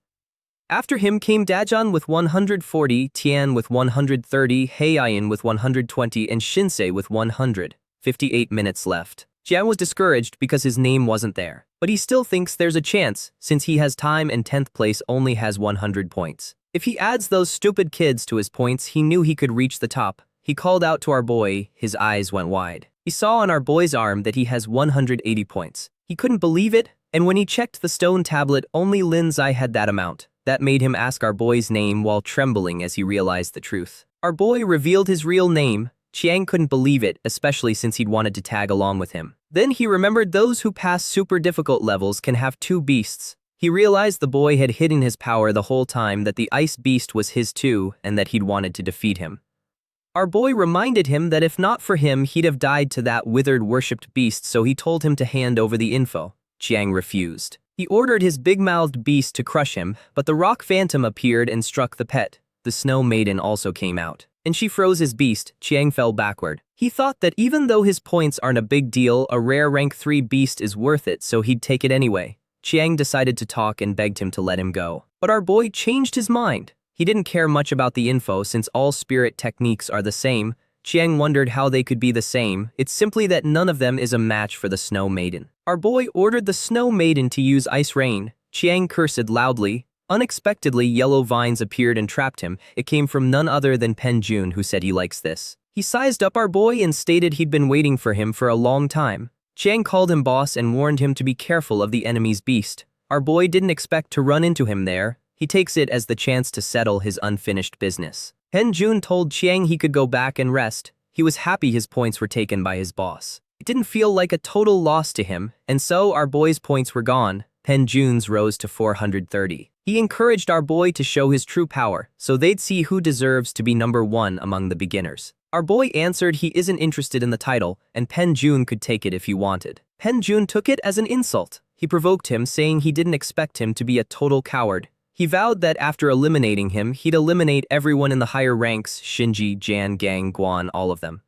After him came Dajan with 140, Tian with 130, Heian with 120, and Shinsei with 100. 58 minutes left. Jian was discouraged because his name wasn't there, but he still thinks there's a chance since he has time and 10th place only has 100 points. If he adds those stupid kids to his points, he knew he could reach the top. He called out to our boy. His eyes went wide. He saw on our boy's arm that he has 180 points. He couldn't believe it, and when he checked the stone tablet, only Linzai had that amount. That made him ask our boy's name while trembling as he realized the truth. Our boy revealed his real name. Chiang couldn't believe it, especially since he'd wanted to tag along with him. Then he remembered those who pass super difficult levels can have 2 beasts. He realized the boy had hidden his power the whole time, that the ice beast was his too, and that he'd wanted to defeat him. Our boy reminded him that if not for him, he'd have died to that withered worshipped beast, so he told him to hand over the info. Chiang refused. He ordered his big-mouthed beast to crush him, but the rock phantom appeared and struck the pet. The snow maiden also came out, and she froze his beast. Chiang fell backward. He thought that even though his points aren't a big deal, a rare rank 3 beast is worth it, so he'd take it anyway. Chiang decided to talk and begged him to let him go. But our boy changed his mind. He didn't care much about the info since all spirit techniques are the same. Chiang wondered how they could be the same. It's simply that none of them is a match for the Snow Maiden. Our boy ordered the Snow Maiden to use Ice Rain. Chiang cursed loudly. Unexpectedly, yellow vines appeared and trapped him. It came from none other than Pen Jun, who said he likes this. He sized up our boy and stated he'd been waiting for him for a long time. Chiang called him boss and warned him to be careful of the enemy's beast. Our boy didn't expect to run into him there. He takes it as the chance to settle his unfinished business. Pen Jun told Chiang he could go back and rest. He was happy his points were taken by his boss. It didn't feel like a total loss to him, and so our boy's points were gone. Pen Jun's rose to 430. He encouraged our boy to show his true power, so they'd see who deserves to be number 1 among the beginners. Our boy answered he isn't interested in the title, and Pen Jun could take it if he wanted. Pen Jun took it as an insult. He provoked him, saying he didn't expect him to be a total coward. He vowed that after eliminating him, he'd eliminate everyone in the higher ranks, Shinji, Jan, Gang, Guan, all of them.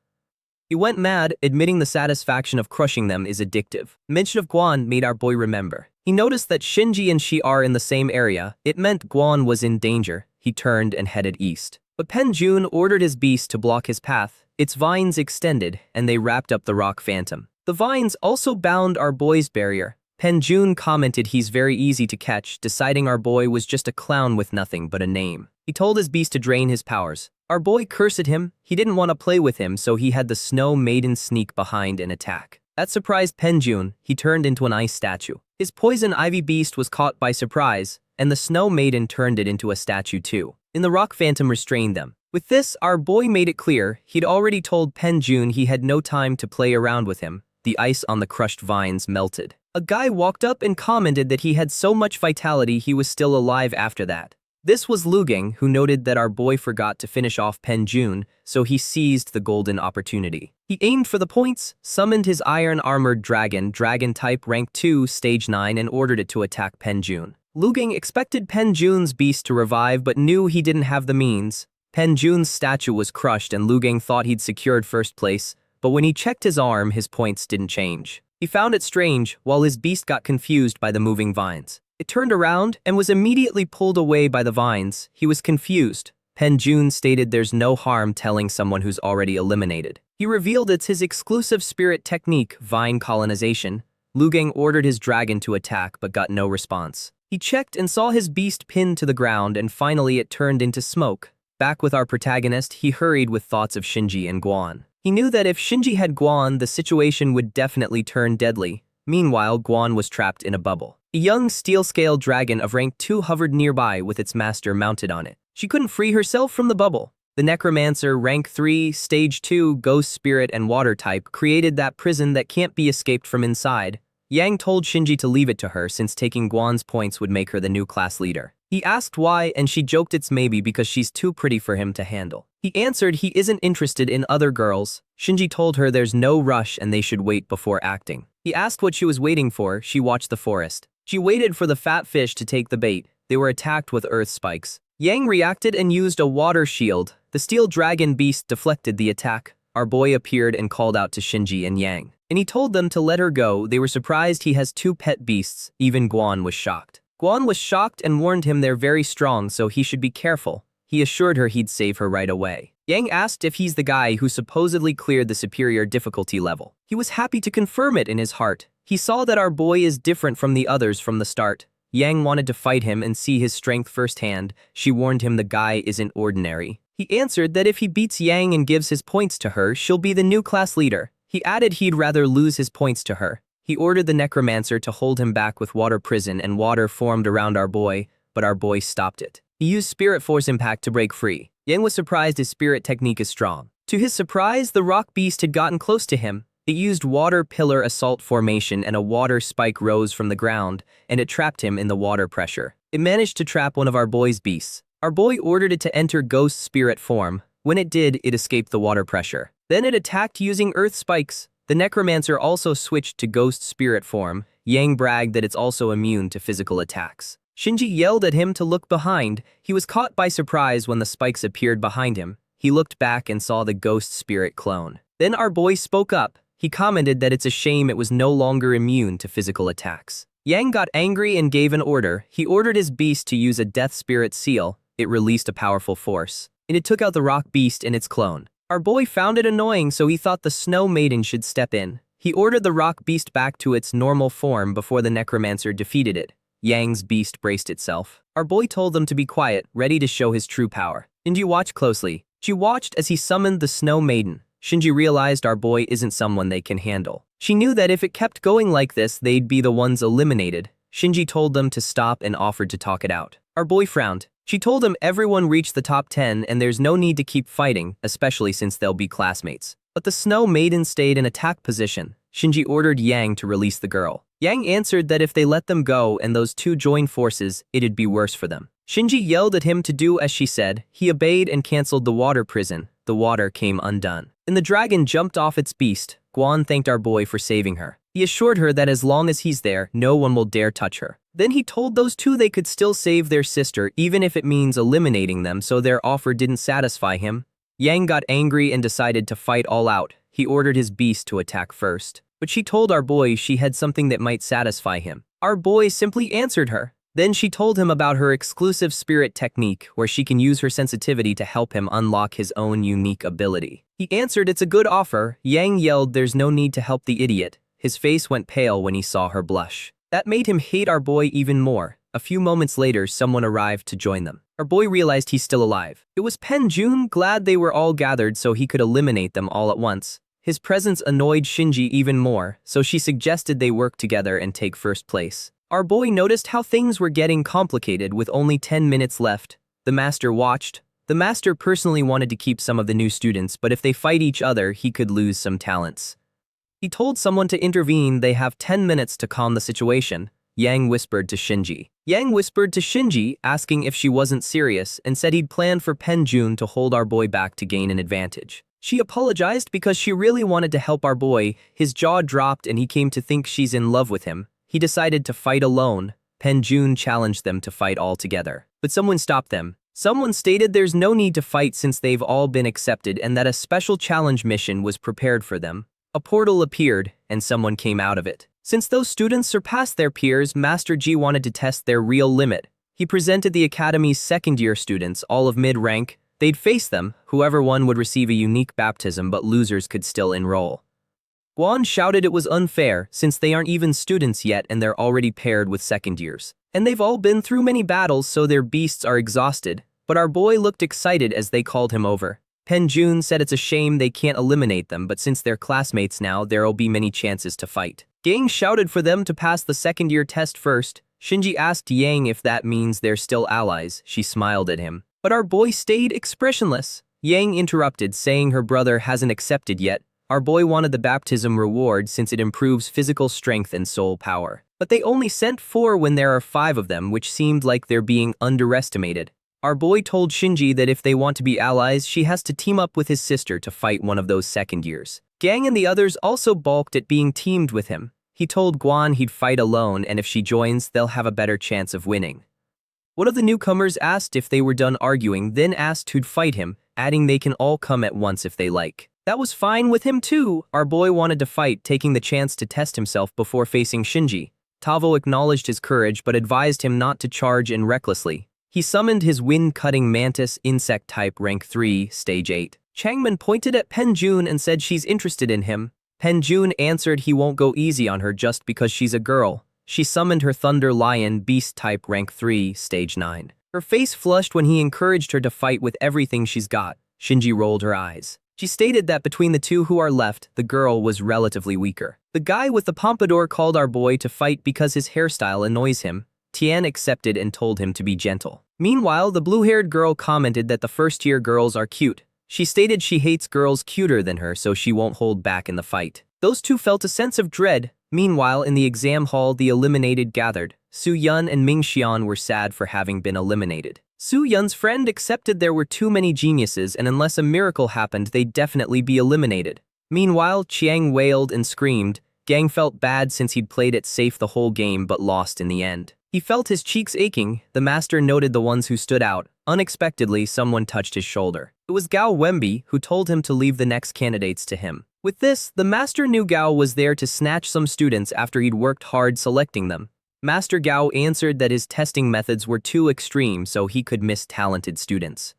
He went mad, admitting the satisfaction of crushing them is addictive. Mention of Guan made our boy remember. He noticed that Shinji and she are in the same area. It meant Guan was in danger. He turned and headed east. But Pen Jun ordered his beast to block his path. Its vines extended, and they wrapped up the rock phantom. The vines also bound our boy's barrier. Pen Jun commented he's very easy to catch, deciding our boy was just a clown with nothing but a name. He told his beast to drain his powers. Our boy cursed him. He didn't want to play with him, so he had the Snow Maiden sneak behind and attack. That surprised Pen Jun. He turned into an ice statue. His poison ivy beast was caught by surprise, and the Snow Maiden turned it into a statue too. And the rock phantom restrained them. With this, our boy made it clear he'd already told Pen Jun he had no time to play around with him. The ice on the crushed vines melted. A guy walked up and commented that he had so much vitality he was still alive after that. This was Lugang, who noted that our boy forgot to finish off Pen Jun, so he seized the golden opportunity. He aimed for the points, summoned his iron-armored dragon, dragon type rank 2, stage 9, and ordered it to attack Pen Jun. Lugang expected Pen Jun's beast to revive but knew he didn't have the means. Pen Jun's statue was crushed and Lugang thought he'd secured first place, but when he checked his arm, his points didn't change. He found it strange, while his beast got confused by the moving vines. It turned around and was immediately pulled away by the vines. He was confused. Pen Jun stated there's no harm telling someone who's already eliminated. He revealed it's his exclusive spirit technique, vine colonization. Lugang ordered his dragon to attack but got no response. He checked and saw his beast pinned to the ground, and finally it turned into smoke. Back with our protagonist, he hurried with thoughts of Shinji and Guan. He knew that if Shinji had Guan, the situation would definitely turn deadly. Meanwhile, Guan was trapped in a bubble. A young steel-scale dragon of rank 2 hovered nearby with its master mounted on it. She couldn't free herself from the bubble. The necromancer, rank 3, stage 2, ghost spirit and water type, created that prison that can't be escaped from inside. Yang told Shinji to leave it to her since taking Guan's points would make her the new class leader. He asked why, and she joked it's maybe because she's too pretty for him to handle. He answered he isn't interested in other girls. Shinji told her there's no rush and they should wait before acting. He asked what she was waiting for. She watched the forest. She waited for the fat fish to take the bait. They were attacked with earth spikes. Yang reacted and used a water shield. The steel dragon beast deflected the attack. Our boy appeared and called out to Shinji and Yang, and he told them to let her go. They were surprised he has 2 pet beasts. Even Guan was shocked. Guan was shocked and warned him they're very strong, so he should be careful. He assured her he'd save her right away. Yang asked if he's the guy who supposedly cleared the superior difficulty level. He was happy to confirm it in his heart. He saw that our boy is different from the others from the start. Yang wanted to fight him and see his strength firsthand. She warned him the guy isn't ordinary. He answered that if he beats Yang and gives his points to her, she'll be the new class leader. He added he'd rather lose his points to her. He ordered the necromancer to hold him back with water prison, and water formed around our boy, but our boy stopped it. He used spirit force impact to break free. Yang was surprised his spirit technique is strong. To his surprise, the rock beast had gotten close to him. It used water pillar assault formation and a water spike rose from the ground, and it trapped him in the water pressure. It managed to trap one of our boy's beasts. Our boy ordered it to enter ghost spirit form. When it did, it escaped the water pressure. Then it attacked using earth spikes. The necromancer also switched to ghost spirit form. Yang bragged that it's also immune to physical attacks. Shinji yelled at him to look behind. He was caught by surprise when the spikes appeared behind him. He looked back and saw the ghost spirit clone. Then our boy spoke up. He commented that it's a shame it was no longer immune to physical attacks. Yang got angry and gave an order. He ordered his beast to use a death spirit seal. It released a powerful force, and it took out the rock beast and its clone. Our boy found it annoying, so he thought the snow maiden should step in. He ordered the rock beast back to its normal form before the necromancer defeated it. Yang's beast braced itself. Our boy told them to be quiet, ready to show his true power. Shinji watched closely. She watched as he summoned the snow maiden. Shinji realized our boy isn't someone they can handle. She knew that if it kept going like this, they'd be the ones eliminated. Shinji told them to stop and offered to talk it out. Our boy frowned. She told him everyone reached the top 10 and there's no need to keep fighting, especially since they'll be classmates. But the snow maiden stayed in attack position. Shinji ordered Yang to release the girl. Yang answered that if they let them go and those two join forces, it'd be worse for them. Shinji yelled at him to do as she said. He obeyed and canceled the water prison. The water came undone. And the dragon jumped off its beast. Guan thanked our boy for saving her. He assured her that as long as he's there, no one will dare touch her. Then he told those two they could still save their sister even if it means eliminating them, so their offer didn't satisfy him. Yang got angry and decided to fight all out. He ordered his beast to attack first. But she told our boy she had something that might satisfy him. Our boy simply answered her. Then she told him about her exclusive spirit technique where she can use her sensitivity to help him unlock his own unique ability. He answered it's a good offer. Yang yelled there's no need to help the idiot. His face went pale when he saw her blush. That made him hate our boy even more. A few moments later, someone arrived to join them. Our boy realized he's still alive. It was Penjun, glad they were all gathered so he could eliminate them all at once. His presence annoyed Shinji even more, so she suggested they work together and take first place. Our boy noticed how things were getting complicated with only 10 minutes left. The master watched. The master personally wanted to keep some of the new students, but if they fight each other, he could lose some talents. He told someone to intervene. They have 10 minutes to calm the situation. Yang whispered to Shinji. Yang whispered to Shinji, asking if she wasn't serious, and said he'd planned for Penjun to hold our boy back to gain an advantage. She apologized because she really wanted to help our boy. His jaw dropped and he came to think she's in love with him. He decided to fight alone. Penjun challenged them to fight all together. But someone stopped them. Someone stated there's no need to fight since they've all been accepted and that a special challenge mission was prepared for them. A portal appeared, and someone came out of it. Since those students surpassed their peers, Master G wanted to test their real limit. He presented the Academy's second-year students, all of mid-rank. They'd face them. Whoever won would receive a unique baptism, but losers could still enroll. Guan shouted it was unfair, since they aren't even students yet and they're already paired with second-years. And they've all been through many battles, so their beasts are exhausted. But our boy looked excited as they called him over. Penjun said it's a shame they can't eliminate them, but since they're classmates now, there'll be many chances to fight. Gang shouted for them to pass the second-year test first. Shinji asked Yang if that means they're still allies. She smiled at him. But our boy stayed expressionless. Yang interrupted, saying her brother hasn't accepted yet. Our boy wanted the baptism reward since it improves physical strength and soul power. But they only sent 4 when there are 5 of them, which seemed like they're being underestimated. Our boy told Shinji that if they want to be allies, she has to team up with his sister to fight one of those second years. Gang and the others also balked at being teamed with him. He told Guan he'd fight alone and if she joins, they'll have a better chance of winning. One of the newcomers asked if they were done arguing, then asked who'd fight him, adding they can all come at once if they like. That was fine with him too. Our boy wanted to fight, taking the chance to test himself before facing Shinji. Tavo acknowledged his courage but advised him not to charge in recklessly. He summoned his wind-cutting mantis insect type rank 3, stage 8. Changman pointed at Penjun and said she's interested in him. Penjun answered he won't go easy on her just because she's a girl. She summoned her thunder lion beast type rank 3, stage 9. Her face flushed when he encouraged her to fight with everything she's got. Shinji rolled her eyes. She stated that between the two who are left, the girl was relatively weaker. The guy with the pompadour called our boy to fight because his hairstyle annoys him. Tian accepted and told him to be gentle. Meanwhile, the blue-haired girl commented that the first-year girls are cute. She stated she hates girls cuter than her, so she won't hold back in the fight. Those two felt a sense of dread. Meanwhile, in the exam hall, the eliminated gathered. Su Yun and Ming Xian were sad for having been eliminated. Su Yun's friend accepted there were too many geniuses and unless a miracle happened they'd definitely be eliminated. Meanwhile, Chiang wailed and screamed. Gang felt bad since he'd played it safe the whole game but lost in the end. He felt his cheeks aching. The master noted the ones who stood out. Unexpectedly, someone touched his shoulder. It was Gao Wemby, who told him to leave the next candidates to him. With this, the master knew Gao was there to snatch some students after he'd worked hard selecting them. Master Gao answered that his testing methods were too extreme so he could miss talented students.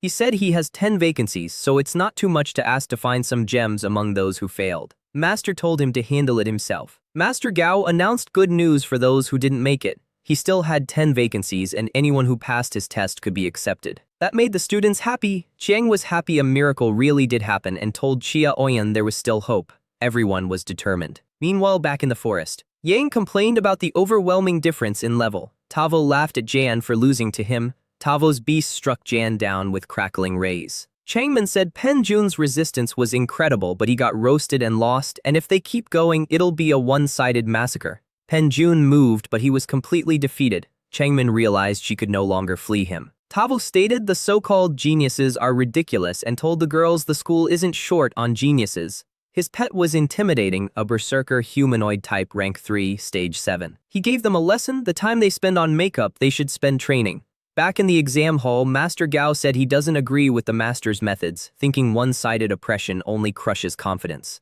He said he has 10 vacancies, so it's not too much to ask to find some gems among those who failed. Master told him to handle it himself. Master Gao announced good news for those who didn't make it. He still had 10 vacancies and anyone who passed his test could be accepted. That made the students happy. Chiang was happy a miracle really did happen and told Chia Oyan there was still hope. Everyone was determined. Meanwhile, back in the forest, Yang complained about the overwhelming difference in level. Tavo laughed at Jan for losing to him. Tavo's beast struck Jan down with crackling rays. Changman said Pen Jun's resistance was incredible but he got roasted and lost, and if they keep going it'll be a one-sided massacre. Pen Jun moved but he was completely defeated. Changman realized she could no longer flee him. Tavo stated the so-called geniuses are ridiculous and told the girls the school isn't short on geniuses. His pet was intimidating, a berserker humanoid type rank 3, stage 7. He gave them a lesson: the time they spend on makeup they should spend training. Back in the exam hall, Master Gao said he doesn't agree with the master's methods, thinking one-sided oppression only crushes confidence.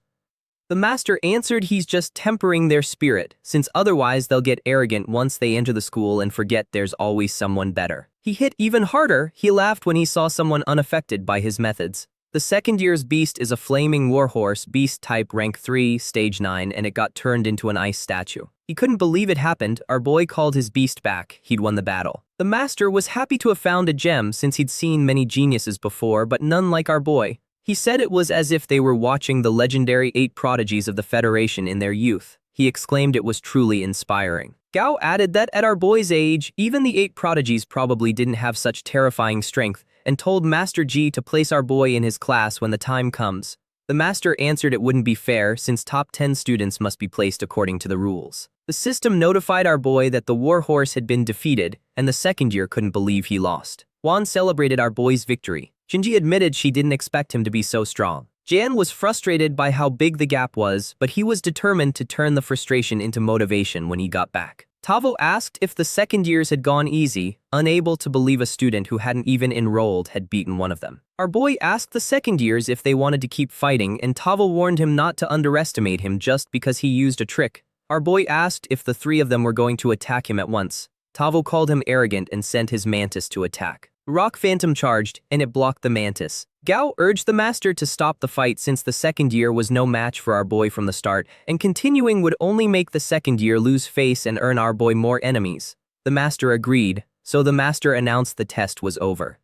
The master answered he's just tempering their spirit, since otherwise they'll get arrogant once they enter the school and forget there's always someone better. He hit even harder. He laughed when he saw someone unaffected by his methods. The second year's beast is a flaming warhorse, beast type rank 3, stage 9, and it got turned into an ice statue. He couldn't believe it happened. Our boy called his beast back. He'd won the battle. The master was happy to have found a gem since he'd seen many geniuses before, but none like our boy. He said it was as if they were watching the legendary 8 prodigies of the Federation in their youth. He exclaimed it was truly inspiring. Gao added that at our boy's age, even the 8 prodigies probably didn't have such terrifying strength, and told Master Ji to place our boy in his class when the time comes. The master answered it wouldn't be fair since top 10 students must be placed according to the rules. The system notified our boy that the warhorse had been defeated, and the second year couldn't believe he lost. Juan celebrated our boy's victory. Jinji admitted she didn't expect him to be so strong. Jan was frustrated by how big the gap was, but he was determined to turn the frustration into motivation when he got back. Tavo asked if the second years had gone easy, unable to believe a student who hadn't even enrolled had beaten one of them. Our boy asked the second years if they wanted to keep fighting, and Tavo warned him not to underestimate him just because he used a trick. Our boy asked if the 3 of them were going to attack him at once. Tavo called him arrogant and sent his mantis to attack. Rock Phantom charged, and it blocked the mantis. Gao urged the master to stop the fight since the second year was no match for our boy from the start, and continuing would only make the second year lose face and earn our boy more enemies. The master agreed, so the master announced the test was over.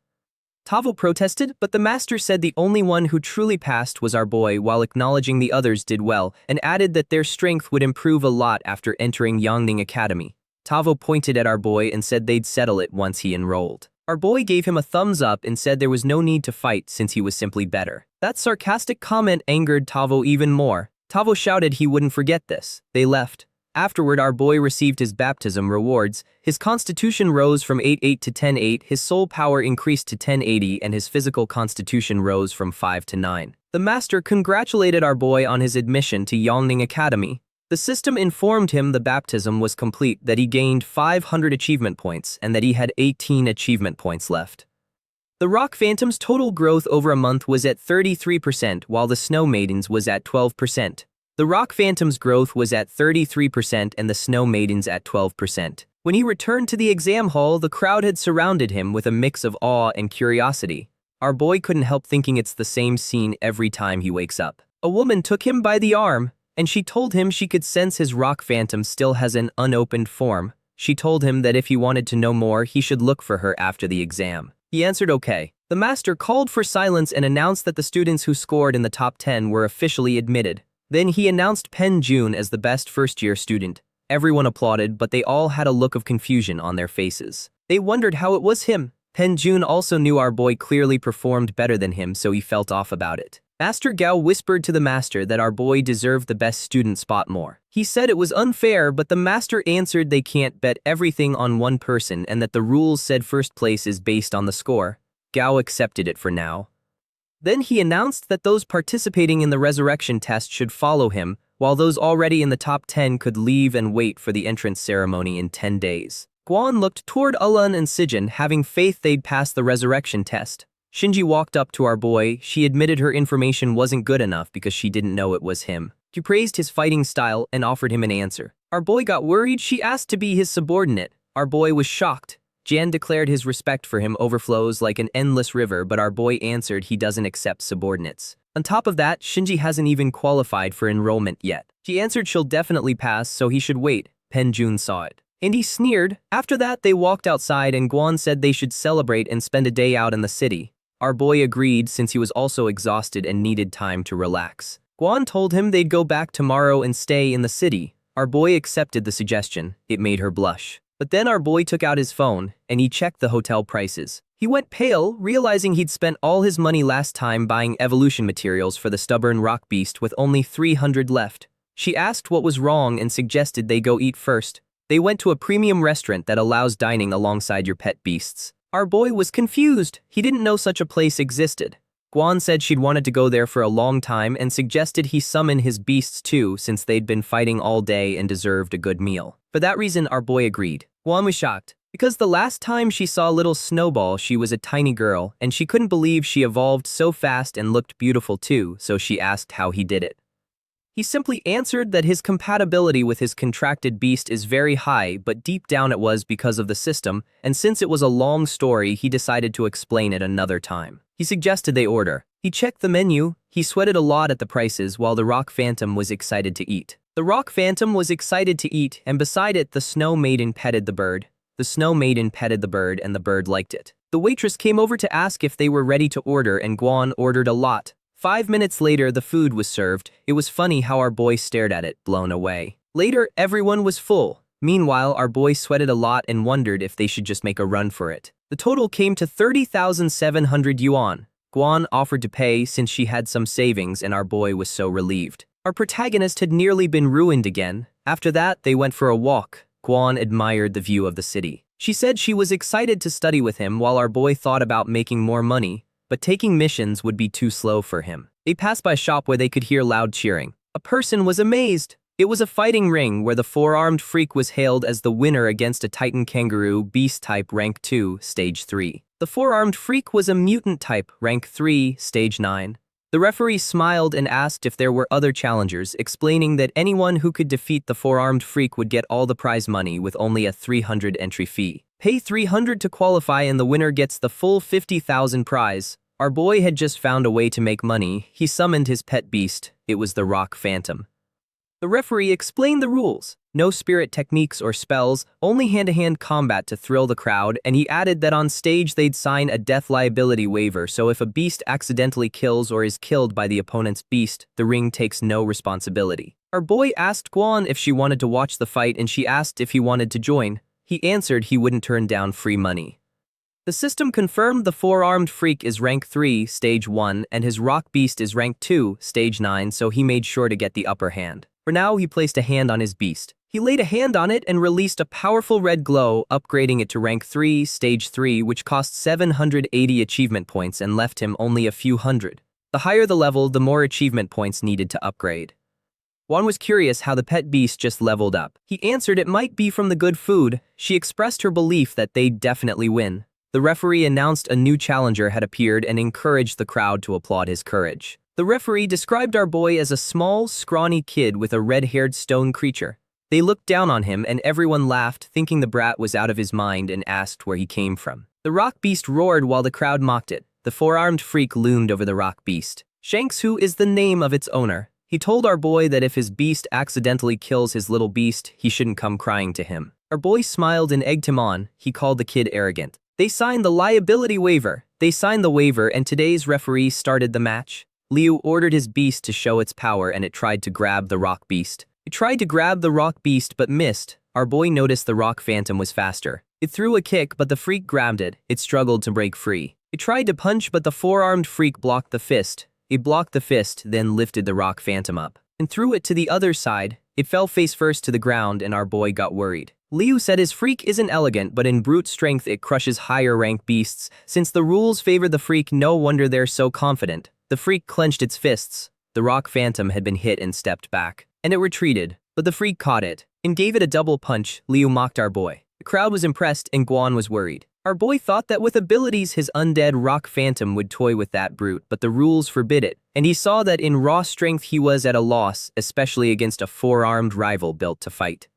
Tavo protested, but the master said the only one who truly passed was our boy while acknowledging the others did well, and added that their strength would improve a lot after entering Yangning Academy. Tavo pointed at our boy and said they'd settle it once he enrolled. Our boy gave him a thumbs up and said there was no need to fight since he was simply better. That sarcastic comment angered Tavo even more. Tavo shouted he wouldn't forget this. They left. Afterward, our boy received his baptism rewards. His constitution rose from 8-8 to 10-8, his soul power increased to 1080, and his physical constitution rose from 5 to 9. The master congratulated our boy on his admission to Yangning Academy. The system informed him the baptism was complete, that he gained 500 achievement points, and that he had 18 achievement points left. The Rock Phantom's total growth over a month was at 33%, while the Snow Maiden's was at 12%. The Rock Phantom's growth was at 33% and the Snow Maiden's at 12%. When he returned to the exam hall, the crowd had surrounded him with a mix of awe and curiosity. Our boy couldn't help thinking it's the same scene every time he wakes up. A woman took him by the arm, and she told him she could sense his Rock Phantom still has an unopened form. She told him that if he wanted to know more, he should look for her after the exam. He answered okay. The master called for silence and announced that the students who scored in the top 10 were officially admitted. Then he announced Pen Jun as the best first-year student. Everyone applauded, but they all had a look of confusion on their faces. They wondered how it was him. Pen Jun also knew our boy clearly performed better than him, so he felt off about it. Master Gao whispered to the master that our boy deserved the best student spot more. He said it was unfair, but the master answered they can't bet everything on one person and that the rules said first place is based on the score. Gao accepted it for now. Then he announced that those participating in the resurrection test should follow him, while those already in the top 10 could leave and wait for the entrance ceremony in 10 days. Guan looked toward Ulan and Sijin, having faith they'd pass the resurrection test. Shinji walked up to our boy. She admitted her information wasn't good enough because she didn't know it was him. She praised his fighting style and offered him an answer. Our boy got worried. She asked to be his subordinate. Our boy was shocked. Jan declared his respect for him overflows like an endless river, but our boy answered he doesn't accept subordinates. On top of that, Shinji hasn't even qualified for enrollment yet. She answered she'll definitely pass, so he should wait. Penjun saw it. And he sneered. After that, they walked outside and Guan said they should celebrate and spend a day out in the city. Our boy agreed since he was also exhausted and needed time to relax. Guan told him they'd go back tomorrow and stay in the city. Our boy accepted the suggestion. It made her blush. But then our boy took out his phone and he checked the hotel prices. He went pale, realizing he'd spent all his money last time buying evolution materials for the stubborn rock beast with only 300 left. She asked what was wrong and suggested they go eat first. They went to a premium restaurant that allows dining alongside your pet beasts. Our boy was confused. He didn't know such a place existed. Guan said she'd wanted to go there for a long time and suggested he summon his beasts too since they'd been fighting all day and deserved a good meal. For that reason, our boy agreed. Guan was shocked. Because the last time she saw little Snowball, she was a tiny girl, and she couldn't believe she evolved so fast and looked beautiful too, so she asked how he did it. He simply answered that his compatibility with his contracted beast is very high, but deep down it was because of the system, and since it was a long story, he decided to explain it another time. He suggested they order. He checked the menu. He sweated a lot at the prices while the Rock Phantom was excited to eat. The Rock Phantom was excited to eat, and beside it, the Snow Maiden petted the bird. The Snow Maiden petted the bird, and the bird liked it. The waitress came over to ask if they were ready to order, and Guan ordered a lot. 5 minutes later, the food was served. It was funny how our boy stared at it, blown away. Later, everyone was full. Meanwhile, our boy sweated a lot and wondered if they should just make a run for it. The total came to 30,700 yuan. Guan offered to pay since she had some savings, and our boy was so relieved. Our protagonist had nearly been ruined again. After that, they went for a walk. Guan admired the view of the city. She said she was excited to study with him while our boy thought about making more money, but taking missions would be too slow for him. They passed by a shop where they could hear loud cheering. A person was amazed. It was a fighting ring where the four-armed freak was hailed as the winner against a Titan Kangaroo Beast type rank 2, stage 3. The four-armed freak was a mutant type rank 3, stage 9. The referee smiled and asked if there were other challengers, explaining that anyone who could defeat the four-armed freak would get all the prize money with only a 300 entry fee. Pay 300 to qualify and the winner gets the full 50,000 prize. Our boy had just found a way to make money. He summoned his pet beast. It was the Rock Phantom. The referee explained the rules. No spirit techniques or spells, only hand-to-hand combat to thrill the crowd, and he added that on stage they'd sign a death liability waiver, so if a beast accidentally kills or is killed by the opponent's beast, the ring takes no responsibility. Our boy asked Guan if she wanted to watch the fight, and she asked if he wanted to join. He answered he wouldn't turn down free money. The system confirmed the four-armed freak is rank 3, stage 1, and his rock beast is rank 2, stage 9, so he made sure to get the upper hand. For now, he placed a hand on his beast. He laid a hand on it and released a powerful red glow, upgrading it to rank 3, stage 3, which cost 780 achievement points and left him only a few hundred. The higher the level, the more achievement points needed to upgrade. Juan was curious how the pet beast just leveled up. He answered it might be from the good food. She expressed her belief that they'd definitely win. The referee announced a new challenger had appeared and encouraged the crowd to applaud his courage. The referee described our boy as a small, scrawny kid with a red-haired stone creature. They looked down on him and everyone laughed, thinking the brat was out of his mind, and asked where he came from. The rock beast roared while the crowd mocked it. The four-armed freak loomed over the rock beast. Shanxu is the name of its owner. He told our boy that if his beast accidentally kills his little beast, he shouldn't come crying to him. Our boy smiled and egged him on. He called the kid arrogant. They signed the liability waiver. They signed the waiver, and today's referee started the match. Liu ordered his beast to show its power, and it tried to grab the rock beast. It tried to grab the rock beast but missed. Our boy noticed the rock phantom was faster. It threw a kick, but the freak grabbed it. It struggled to break free. It tried to punch, but the four-armed freak blocked the fist. It blocked the fist, then lifted the rock phantom up and threw it to the other side. It fell face first to the ground and our boy got worried. Liu said his freak isn't elegant, but in brute strength it crushes higher rank beasts. Since the rules favor the freak, no wonder they're so confident. The freak clenched its fists. The rock phantom had been hit and stepped back, and it retreated, but the freak caught it and gave it a double punch. Liu mocked our boy. The crowd was impressed and Guan was worried. Our boy thought that with abilities his undead rock phantom would toy with that brute, but the rules forbid it, and he saw that in raw strength he was at a loss, especially against a four-armed rival built to fight.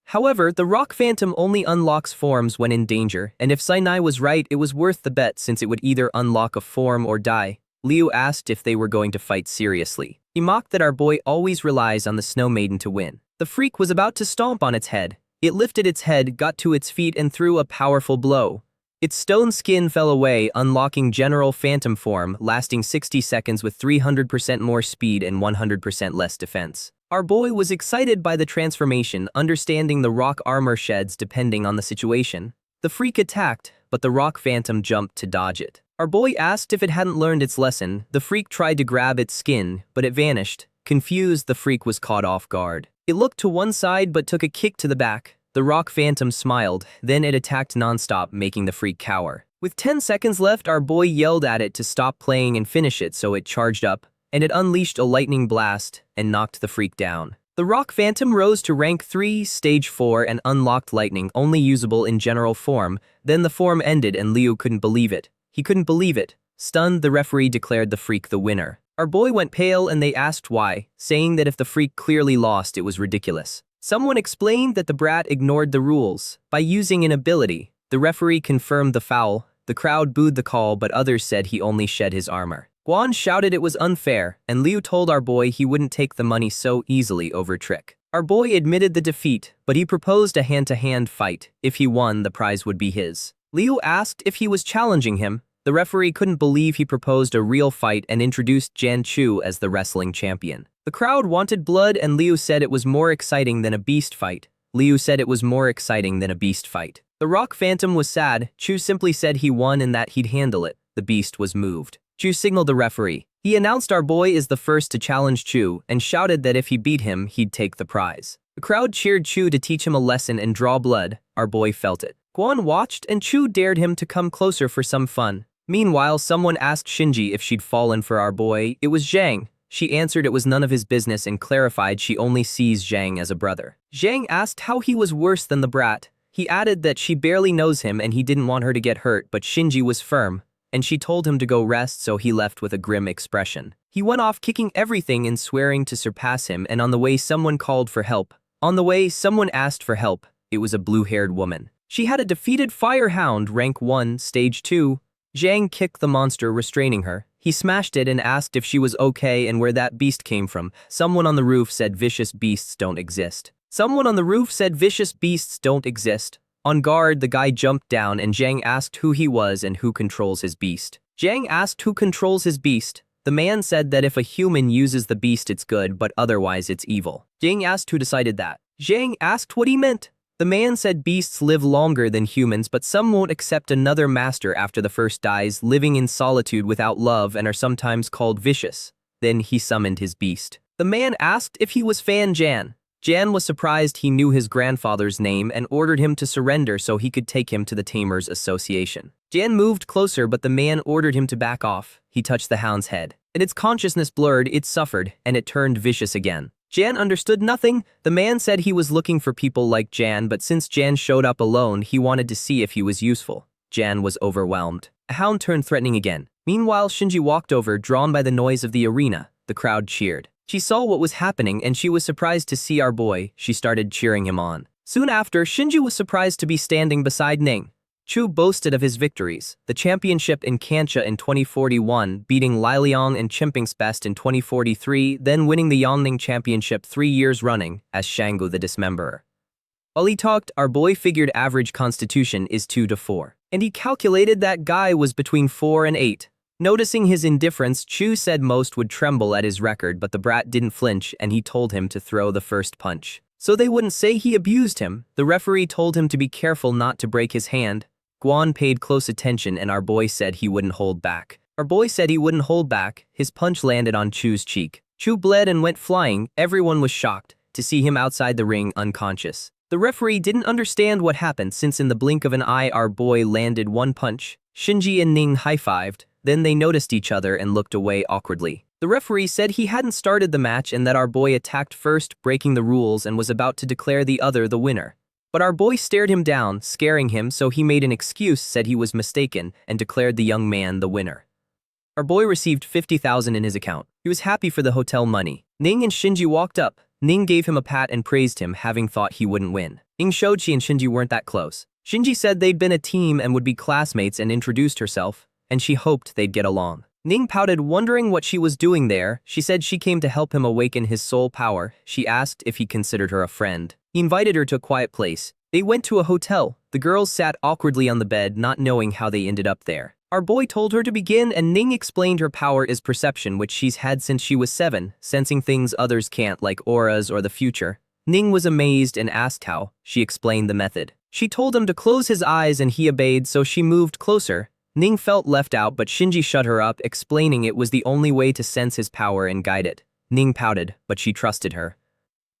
However, the rock phantom only unlocks forms when in danger, and if Sinai was right, it was worth the bet since it would either unlock a form or die. Liu asked if they were going to fight seriously. He mocked that our boy always relies on the snow maiden to win. The freak was about to stomp on its head. It lifted its head, got to its feet, and threw a powerful blow. Its stone skin fell away, unlocking general phantom form, lasting 60 seconds with 300% more speed and 100% less defense. Our boy was excited by the transformation, understanding the rock armor sheds depending on the situation. The freak attacked, but the rock phantom jumped to dodge it. Our boy asked if it hadn't learned its lesson. The freak tried to grab its skin, but it vanished. Confused, the freak was caught off guard. It looked to one side but took a kick to the back. The rock phantom smiled, then it attacked nonstop, making the freak cower. With 10 seconds left, our boy yelled at it to stop playing and finish it, so it charged up, and it unleashed a lightning blast and knocked the freak down. The rock phantom rose to rank 3, stage 4, and unlocked lightning, only usable in general form. Then the form ended and Liu couldn't believe it. He couldn't believe it. Stunned, the referee declared the freak the winner. Our boy went pale and they asked why, saying that if the freak clearly lost, it was ridiculous. Someone explained that the brat ignored the rules by using an ability. The referee confirmed the foul. The crowd booed the call, but others said he only shed his armor. Guan shouted it was unfair, and Liu told our boy he wouldn't take the money so easily over trick. Our boy admitted the defeat, but he proposed a hand-to-hand fight. If he won, the prize would be his. Liu asked if he was challenging him. The referee couldn't believe he proposed a real fight and introduced Jan Chu as the wrestling champion. The crowd wanted blood and Liu said it was more exciting than a beast fight. Liu said it was more exciting than a beast fight. The rock phantom was sad. Chu simply said he won and that he'd handle it. The beast was moved. Chu signaled the referee. He announced our boy is the first to challenge Chu and shouted that if he beat him, he'd take the prize. The crowd cheered Chu to teach him a lesson and draw blood. Our boy felt it. Guan watched and Chu dared him to come closer for some fun. Meanwhile, someone asked Shinji if she'd fallen for our boy. It was Zhang. She answered it was none of his business and clarified she only sees Zhang as a brother. Zhang asked how he was worse than the brat. He added that she barely knows him and he didn't want her to get hurt, but Shinji was firm, and she told him to go rest, so he left with a grim expression. He went off kicking everything and swearing to surpass him, and on the way someone called for help. On the way, someone asked for help. It was a blue-haired woman. She had a defeated firehound, rank 1, stage 2. Zhang kicked the monster, restraining her. He smashed it and asked if she was okay and where that beast came from. Someone on the roof said vicious beasts don't exist. Someone on the roof said vicious beasts don't exist. On guard, the guy jumped down and Zhang asked who he was and who controls his beast. Zhang asked who controls his beast. The man said that if a human uses the beast it's good, but otherwise it's evil. Zhang asked who decided that. Zhang asked what he meant. The man said beasts live longer than humans, but some won't accept another master after the first dies, living in solitude without love and are sometimes called vicious. Then he summoned his beast. The man asked if he was Fan Jan. Jan was surprised he knew his grandfather's name and ordered him to surrender so he could take him to the Tamers Association. Jan moved closer, but the man ordered him to back off. He touched the hound's head, and its consciousness blurred, it suffered, and it turned vicious again. Jan understood nothing. The man said he was looking for people like Jan, but since Jan showed up alone, he wanted to see if he was useful. Jan was overwhelmed. A hound turned threatening again. Meanwhile, Shinji walked over, drawn by the noise of the arena. The crowd cheered. She saw what was happening and she was surprised to see our boy. She started cheering him on. Soon after, Shinji was surprised to be standing beside Ning. Chu boasted of his victories, the championship in Kancha in 2041, beating Liliang and Chimping's Best in 2043, then winning the Yongning Championship 3 years running as Shangu the Dismemberer. While he talked, our boy figured average constitution is 2 to 4, and he calculated that guy was between 4 and 8. Noticing his indifference, Chu said most would tremble at his record, but the brat didn't flinch and he told him to throw the first punch. So they wouldn't say he abused him, the referee told him to be careful not to break his hand. Guan paid close attention and our boy said he wouldn't hold back. Our boy said he wouldn't hold back. His punch landed on Chu's cheek. Chu bled and went flying. Everyone was shocked to see him outside the ring unconscious. The referee didn't understand what happened since in the blink of an eye our boy landed one punch. Shinji and Ning high-fived. Then they noticed each other and looked away awkwardly. The referee said he hadn't started the match and that our boy attacked first, breaking the rules, and was about to declare the other the winner. But our boy stared him down, scaring him, so he made an excuse, said he was mistaken, and declared the young man the winner. Our boy received 50,000 in his account. He was happy for the hotel money. Ning and Shinji walked up. Ning gave him a pat and praised him, having thought he wouldn't win. Ning showed she and Shinji weren't that close. Shinji said they'd been a team and would be classmates and introduced herself, and she hoped they'd get along. Ning pouted, wondering what she was doing there. She said she came to help him awaken his soul power. She asked if he considered her a friend. He invited her to a quiet place. They went to a hotel. The girls sat awkwardly on the bed, not knowing how they ended up there. Our boy told her to begin, and Ning explained her power is perception, which she's had since she was 7, sensing things others can't, like auras or the future. Ning was amazed and asked how. She explained the method. She told him to close his eyes and he obeyed, so she moved closer. Ning felt left out, but Shinji shut her up, explaining it was the only way to sense his power and guide it. Ning pouted, but she trusted her.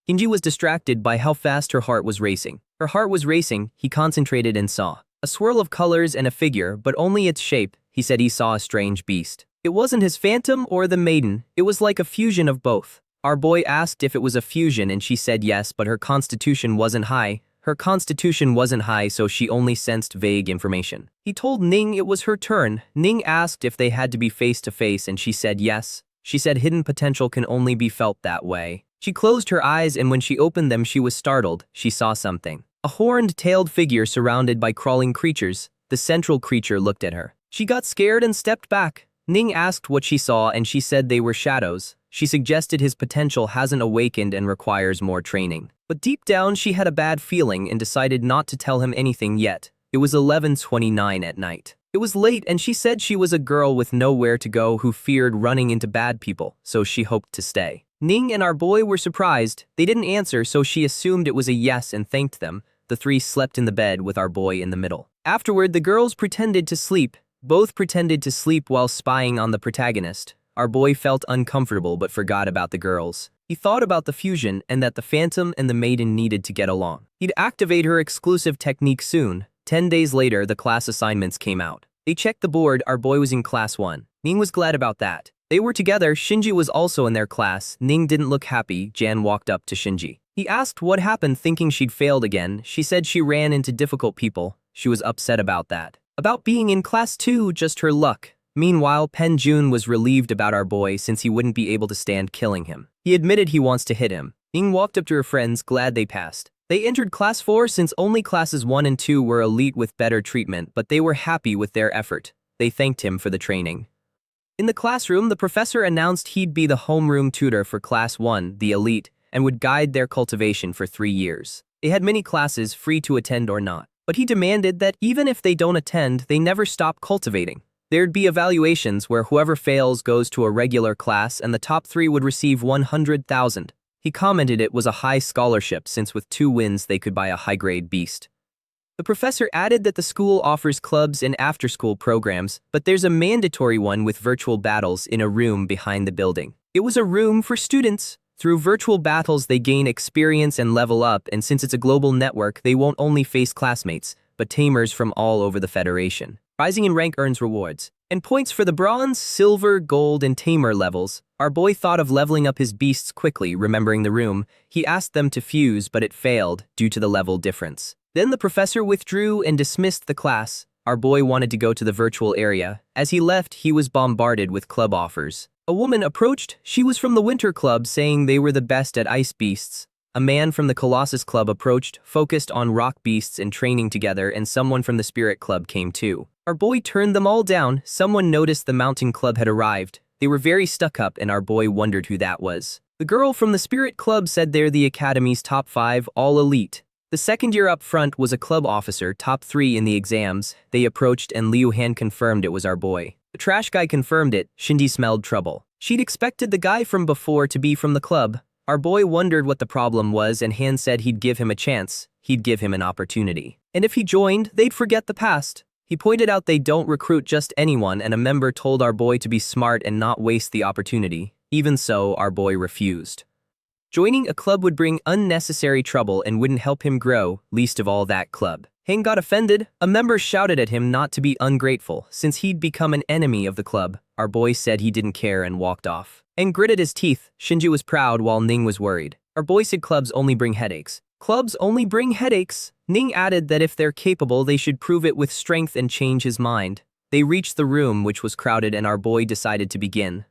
Shinji was distracted by how fast her heart was racing. Her heart was racing. He concentrated and saw a swirl of colors and a figure, but only its shape. He said he saw a strange beast. It wasn't his phantom or the maiden. It was like a fusion of both. Our boy asked if it was a fusion and she said yes, but her constitution wasn't high. Her constitution wasn't high, so she only sensed vague information. He told Ning it was her turn. Ning asked if they had to be face to face and she said yes. She said hidden potential can only be felt that way. She closed her eyes and when she opened them she was startled. She saw something. A horned-tailed figure surrounded by crawling creatures. The central creature looked at her. She got scared and stepped back. Ning asked what she saw and she said they were shadows. She suggested his potential hasn't awakened and requires more training. But deep down she had a bad feeling and decided not to tell him anything yet. It was 11:29 at night. It was late and she said she was a girl with nowhere to go who feared running into bad people, so she hoped to stay. Ning and our boy were surprised. They didn't answer, so she assumed it was a yes and thanked them. The three slept in the bed with our boy in the middle. Afterward, the girls pretended to sleep. Both pretended to sleep while spying on the protagonist. Our boy felt uncomfortable but forgot about the girls. He thought about the fusion and that the phantom and the maiden needed to get along. He'd activate her exclusive technique soon. 10 days later, the class assignments came out. They checked the board. Our boy was in class 1. Ning was glad about that. They were together. Shinji was also in their class. Ning didn't look happy. Jan walked up to Shinji. He asked what happened, thinking she'd failed again. She said she ran into difficult people. She was upset about that. About being in class 2, just her luck. Meanwhile, Pen Jun was relieved about our boy since he wouldn't be able to stand killing him. He admitted he wants to hit him. Ning walked up to her friends, glad they passed. They entered class 4 since only classes 1 and 2 were elite with better treatment, but they were happy with their effort. They thanked him for the training. In the classroom, the professor announced he'd be the homeroom tutor for class 1, the elite, and would guide their cultivation for 3 years. They had many classes, free to attend or not. But he demanded that even if they don't attend, they never stop cultivating. There'd be evaluations where whoever fails goes to a regular class and the top 3 would receive 100,000. He commented it was a high scholarship since with 2 wins they could buy a high-grade beast. The professor added that the school offers clubs and after-school programs, but there's a mandatory one with virtual battles in a room behind the building. It was a room for students. Through virtual battles they gain experience and level up, and since it's a global network they won't only face classmates, but tamers from all over the Federation. Rising in rank earns rewards, and points for the bronze, silver, gold, and tamer levels. Our boy thought of leveling up his beasts quickly, remembering the room. He asked them to fuse, but it failed due to the level difference. Then the professor withdrew and dismissed the class. Our boy wanted to go to the virtual area. As he left, he was bombarded with club offers. A woman approached. She was from the Winter Club, saying they were the best at ice beasts. A man from the Colossus Club approached, focused on rock beasts and training together, and someone from the Spirit Club came too. Our boy turned them all down. Someone noticed the Mountain Club had arrived. They were very stuck up and our boy wondered who that was. The girl from the Spirit Club said they're the Academy's top 5, all elite. The second year up front was a club officer, top 3 in the exams. They approached and Liu Han confirmed it was our boy. The trash guy confirmed it. Shinji smelled trouble. She'd expected the guy from before to be from the club. Our boy wondered what the problem was and Han said he'd give him a chance. He'd give him an opportunity. And if he joined, they'd forget the past. He pointed out they don't recruit just anyone, and a member told our boy to be smart and not waste the opportunity. Even so, our boy refused. Joining a club would bring unnecessary trouble and wouldn't help him grow, least of all that club. Hang got offended. A member shouted at him not to be ungrateful, since he'd become an enemy of the club. Our boy said he didn't care and walked off. Hang gritted his teeth. Shinji was proud while Ning was worried. Our boy said clubs only bring headaches. Clubs only bring headaches. Ning added that if they're capable, they should prove it with strength and change his mind. They reached the room, which was crowded, and our boy decided to begin.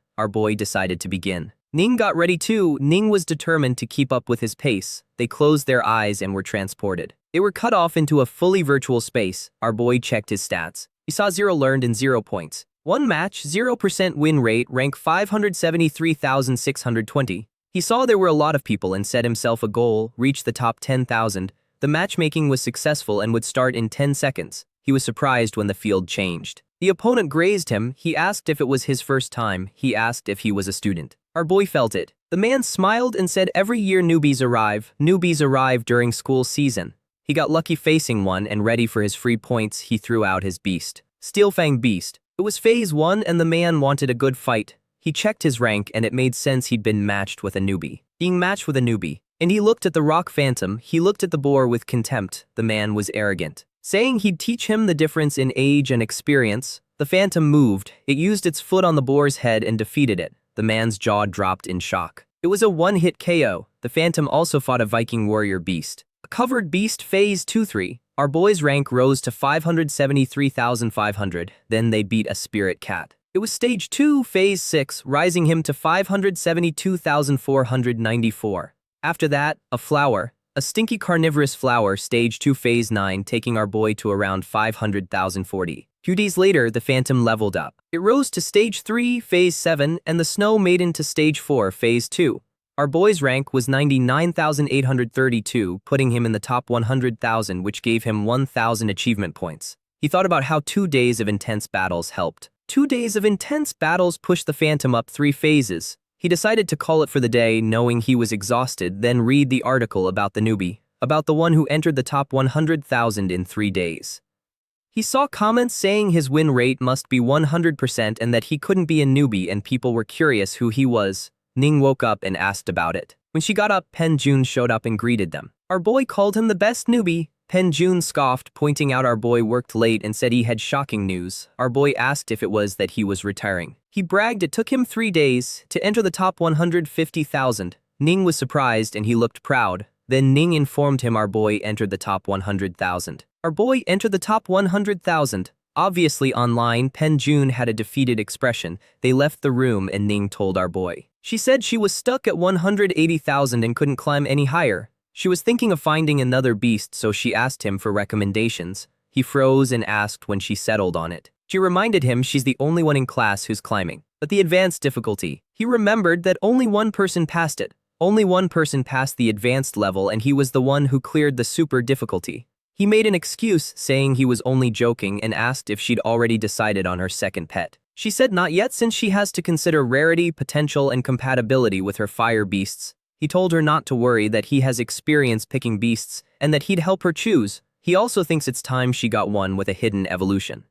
Ning got ready too. Ning was determined to keep up with his pace. They closed their eyes and were transported. They were cut off into a fully virtual space. Our boy checked his stats. He saw 0 learned and 0 points. 1 match, 0% win rate, rank 573,620. He saw there were a lot of people and set himself a goal, reach the top 10,000. The matchmaking was successful and would start in 10 seconds. He was surprised when the field changed. The opponent grazed him. He asked if it was his first time. He asked if he was a student. Our boy felt it. The man smiled and said every year newbies arrive. Newbies arrive during school season. He got lucky facing one, and ready for his free points, he threw out his beast. Steelfang Beast. It was phase 1 and the man wanted a good fight. He checked his rank and it made sense he'd been matched with a newbie. Being matched with a newbie. And he looked at the rock phantom. He looked at the boar with contempt. The man was arrogant, saying he'd teach him the difference in age and experience. The phantom moved. It used its foot on the boar's head and defeated it. The man's jaw dropped in shock. It was a one-hit KO. The phantom also fought a Viking warrior beast. A covered beast phase 2-3. Our boy's rank rose to 573,500. Then they beat a spirit cat. It was stage 2, phase 6, rising him to 572,494. After that, a flower. A stinky carnivorous flower, stage 2, phase 9, taking our boy to around 500,040. Few days later, the phantom leveled up. It rose to stage 3, phase 7, and the snow maiden to stage 4, phase 2. Our boy's rank was 99,832, putting him in the top 100,000, which gave him 1,000 achievement points. He thought about how 2 days of intense battles helped. 2 days of intense battles pushed the phantom up 3 phases. He decided to call it for the day, knowing he was exhausted, then read the article about the newbie, about the one who entered the top 100,000 in 3 days. He saw comments saying his win rate must be 100% and that he couldn't be a newbie, and people were curious who he was. Ning woke up and asked about it. When she got up, Pen Jun showed up and greeted them. Our boy called him the best newbie. Pen Jun scoffed, pointing out our boy worked late and said he had shocking news. Our boy asked if it was that he was retiring. He bragged it took him 3 days to enter the top 150,000. Ning was surprised and he looked proud. Then Ning informed him our boy entered the top 100,000. Our boy entered the top 100,000. Obviously online, Pen Jun had a defeated expression. They left the room and Ning told our boy. She said she was stuck at 180,000 and couldn't climb any higher. She was thinking of finding another beast, so she asked him for recommendations. He froze and asked when she settled on it. She reminded him she's the only one in class who's climbing. But the advanced difficulty. He remembered that only one person passed it. Only one person passed the advanced level, and he was the one who cleared the super difficulty. He made an excuse, saying he was only joking, and asked if she'd already decided on her second pet. She said not yet, since she has to consider rarity, potential, and compatibility with her fire beasts. He told her not to worry, that he has experience picking beasts, and that he'd help her choose. He also thinks it's time she got one with a hidden evolution.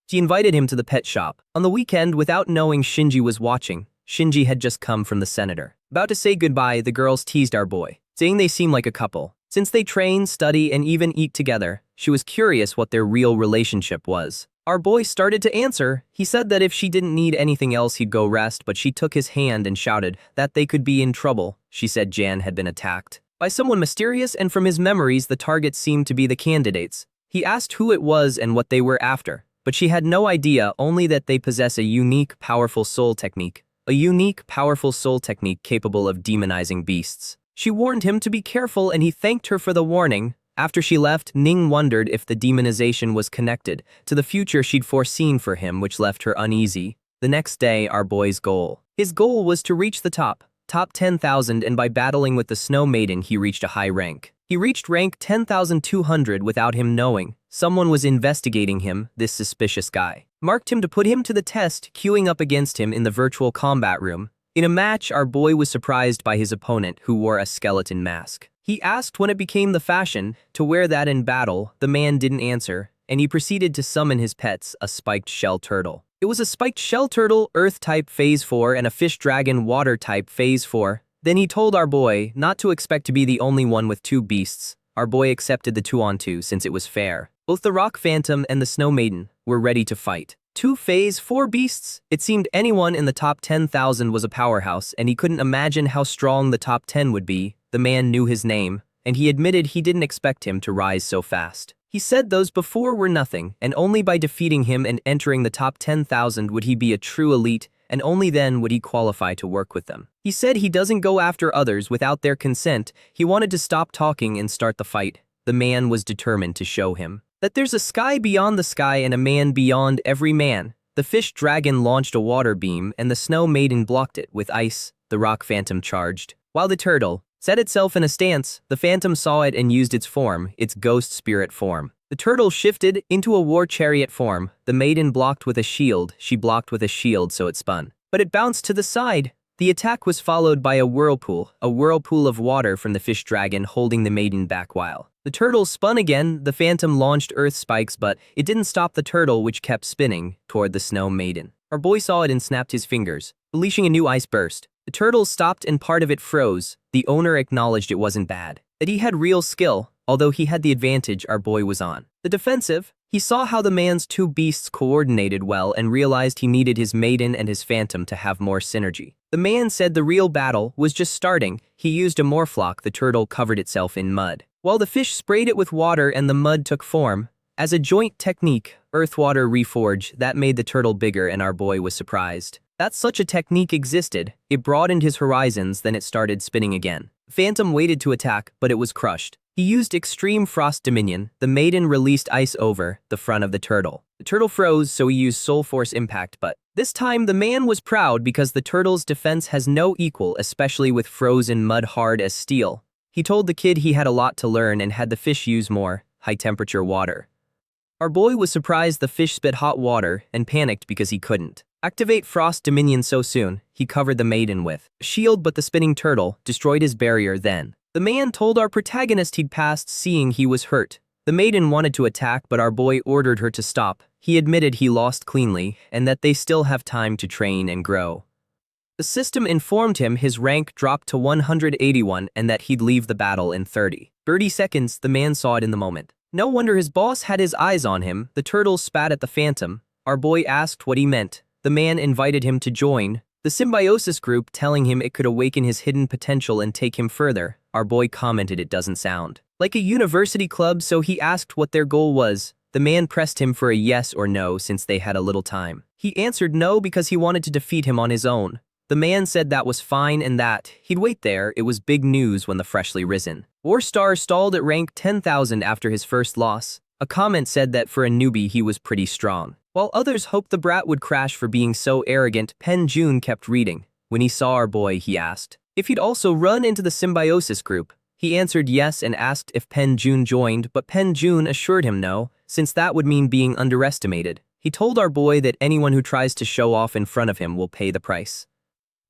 She invited him to the pet shop. On the weekend, without knowing Shinji was watching. Shinji had just come from the senator. About to say goodbye, the girls teased our boy, saying they seem like a couple. Since they train, study, and even eat together, she was curious what their real relationship was. Our boy started to answer. He said that if she didn't need anything else he'd go rest, but she took his hand and shouted that they could be in trouble. She said Jan had been attacked by someone mysterious, and from his memories the target seemed to be the candidates. He asked who it was and what they were after, but she had no idea, only that they possess a unique, powerful soul technique. A unique, powerful soul technique capable of demonizing beasts. She warned him to be careful and he thanked her for the warning. After she left, Ning wondered if the demonization was connected to the future she'd foreseen for him, which left her uneasy. The next day, our boy's goal. His goal was to reach the top 10,000, and by battling with the Snow Maiden he reached a high rank. He reached rank 10,200 without him knowing. Someone was investigating him. This suspicious guy marked him to put him to the test, queuing up against him in the virtual combat room. In a match, our boy was surprised by his opponent, who wore a skeleton mask. He asked when it became the fashion to wear that in battle. The man didn't answer, and he proceeded to summon his pets, a spiked shell turtle. It was a spiked shell turtle, Earth-type Phase 4, and a fish dragon, Water-type Phase 4. Then he told our boy not to expect to be the only one with 2 beasts. Our boy accepted the 2-on-2 since it was fair. Both the Rock Phantom and the Snow Maiden were ready to fight. 2 Phase 4 beasts? It seemed anyone in the top 10,000 was a powerhouse, and he couldn't imagine how strong the top 10 would be. The man knew his name, and he admitted he didn't expect him to rise so fast. He said those before were nothing, and only by defeating him and entering the top 10,000 would he be a true elite, and only then would he qualify to work with them. He said he doesn't go after others without their consent. He wanted to stop talking and start the fight. The man was determined to show him that there's a sky beyond the sky and a man beyond every man. The fish dragon launched a water beam, and the Snow Maiden blocked it with ice. The Rock Phantom charged. While the turtle set itself in a stance, the Phantom saw it and used its form, its ghost spirit form. The turtle shifted into a war chariot form. The maiden blocked with a shield. She blocked with a shield, so it spun. But it bounced to the side. The attack was followed by a whirlpool of water from the fish dragon holding the maiden back while the turtle spun again. The Phantom launched earth spikes, but it didn't stop the turtle, which kept spinning toward the Snow Maiden. Our boy saw it and snapped his fingers, unleashing a new ice burst. The turtle stopped and part of it froze. The owner acknowledged it wasn't bad, that he had real skill. Although he had the advantage, our boy was on the defensive. He saw how the man's 2 beasts coordinated well and realized he needed his maiden and his phantom to have more synergy. The man said the real battle was just starting. He used a morphlock. The turtle covered itself in mud, while the fish sprayed it with water and the mud took form. As a joint technique, earth-water reforge, that made the turtle bigger, and our boy was surprised that such a technique existed. It broadened his horizons, then it started spinning again. Phantom waited to attack, but it was crushed. He used Extreme Frost Dominion. The maiden released ice over the front of the turtle. The turtle froze, so he used Soul Force Impact, but this time the man was proud because the turtle's defense has no equal, especially with frozen mud hard as steel. He told the kid he had a lot to learn and had the fish use more high-temperature water. Our boy was surprised the fish spit hot water and panicked because he couldn't activate Frost Dominion so soon. He covered the maiden with a shield, but the spinning turtle destroyed his barrier. Then the man told our protagonist he'd passed, seeing he was hurt. The maiden wanted to attack, but our boy ordered her to stop. He admitted he lost cleanly and that they still have time to train and grow. The system informed him his rank dropped to 181 and that he'd leave the battle in 30 seconds. The man saw it in the moment. No wonder his boss had his eyes on him. The turtle spat at the Phantom. Our boy asked what he meant. The man invited him to join the symbiosis group, telling him it could awaken his hidden potential and take him further. Our boy commented it doesn't sound like a university club, so he asked what their goal was. The man pressed him for a yes or no since they had a little time. He answered no because he wanted to defeat him on his own. The man said that was fine and that he'd wait there. It was big news when the freshly risen Warstar stalled at rank 10,000 after his first loss. A comment said that for a newbie he was pretty strong, while others hoped the brat would crash for being so arrogant. Pen Jun kept reading. When he saw our boy, he asked if he'd also run into the symbiosis group. He answered yes and asked if Pen Jun joined, but Pen Jun assured him no, since that would mean being underestimated. He told our boy that anyone who tries to show off in front of him will pay the price.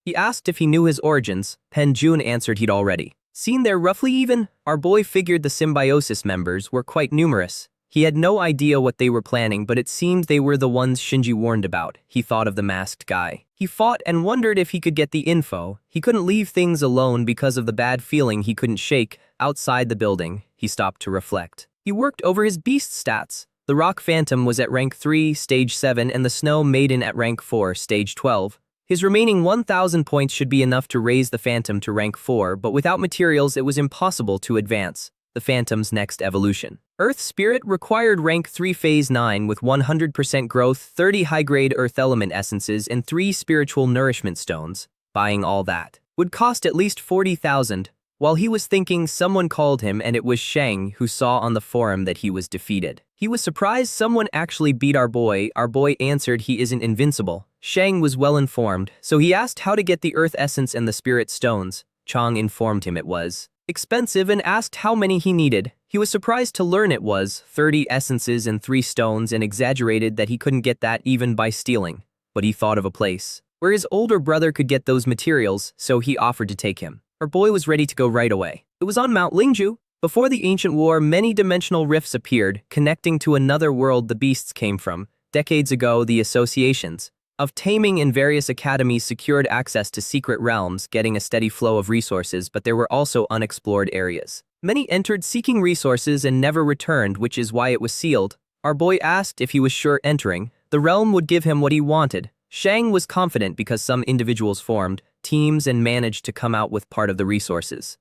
He asked if he knew his origins. Pen Jun answered he'd already seen their roughly even. Our boy figured the symbiosis members were quite numerous. He had no idea what they were planning, but it seemed they were the ones Shinji warned about. He thought of the masked guy. He fought and wondered if he could get the info. He couldn't leave things alone because of the bad feeling he couldn't shake. Outside the building, he stopped to reflect. He worked over his beast stats. The Rock Phantom was at rank 3, stage 7, and the Snow Maiden at rank 4, stage 12. His remaining 1,000 points should be enough to raise the Phantom to rank 4, but without materials it was impossible to advance the Phantom's next evolution. Earth Spirit required rank 3 phase 9 with 100% growth, 30 high-grade Earth Element essences, and 3 spiritual nourishment stones. Buying all that would cost at least 40,000. While he was thinking, someone called him, and it was Shang, who saw on the forum that he was defeated. He was surprised someone actually beat our boy. Our boy answered he isn't invincible. Shang was well informed, so he asked how to get the Earth Essence and the Spirit Stones. Chang informed him it was expensive and asked how many he needed. He was surprised to learn it was 30 essences and 3 stones and exaggerated that he couldn't get that even by stealing. But he thought of a place where his older brother could get those materials, so he offered to take him. Our boy was ready to go right away. It was on Mount Lingju. Before the ancient war, many dimensional rifts appeared, connecting to another world the beasts came from. Decades ago, the associations of taming in various academies secured access to secret realms, getting a steady flow of resources, but there were also unexplored areas. Many entered seeking resources and never returned, which is why it was sealed. Our boy asked if he was sure entering the realm would give him what he wanted. Shang was confident because some individuals formed teams and managed to come out with part of the resources.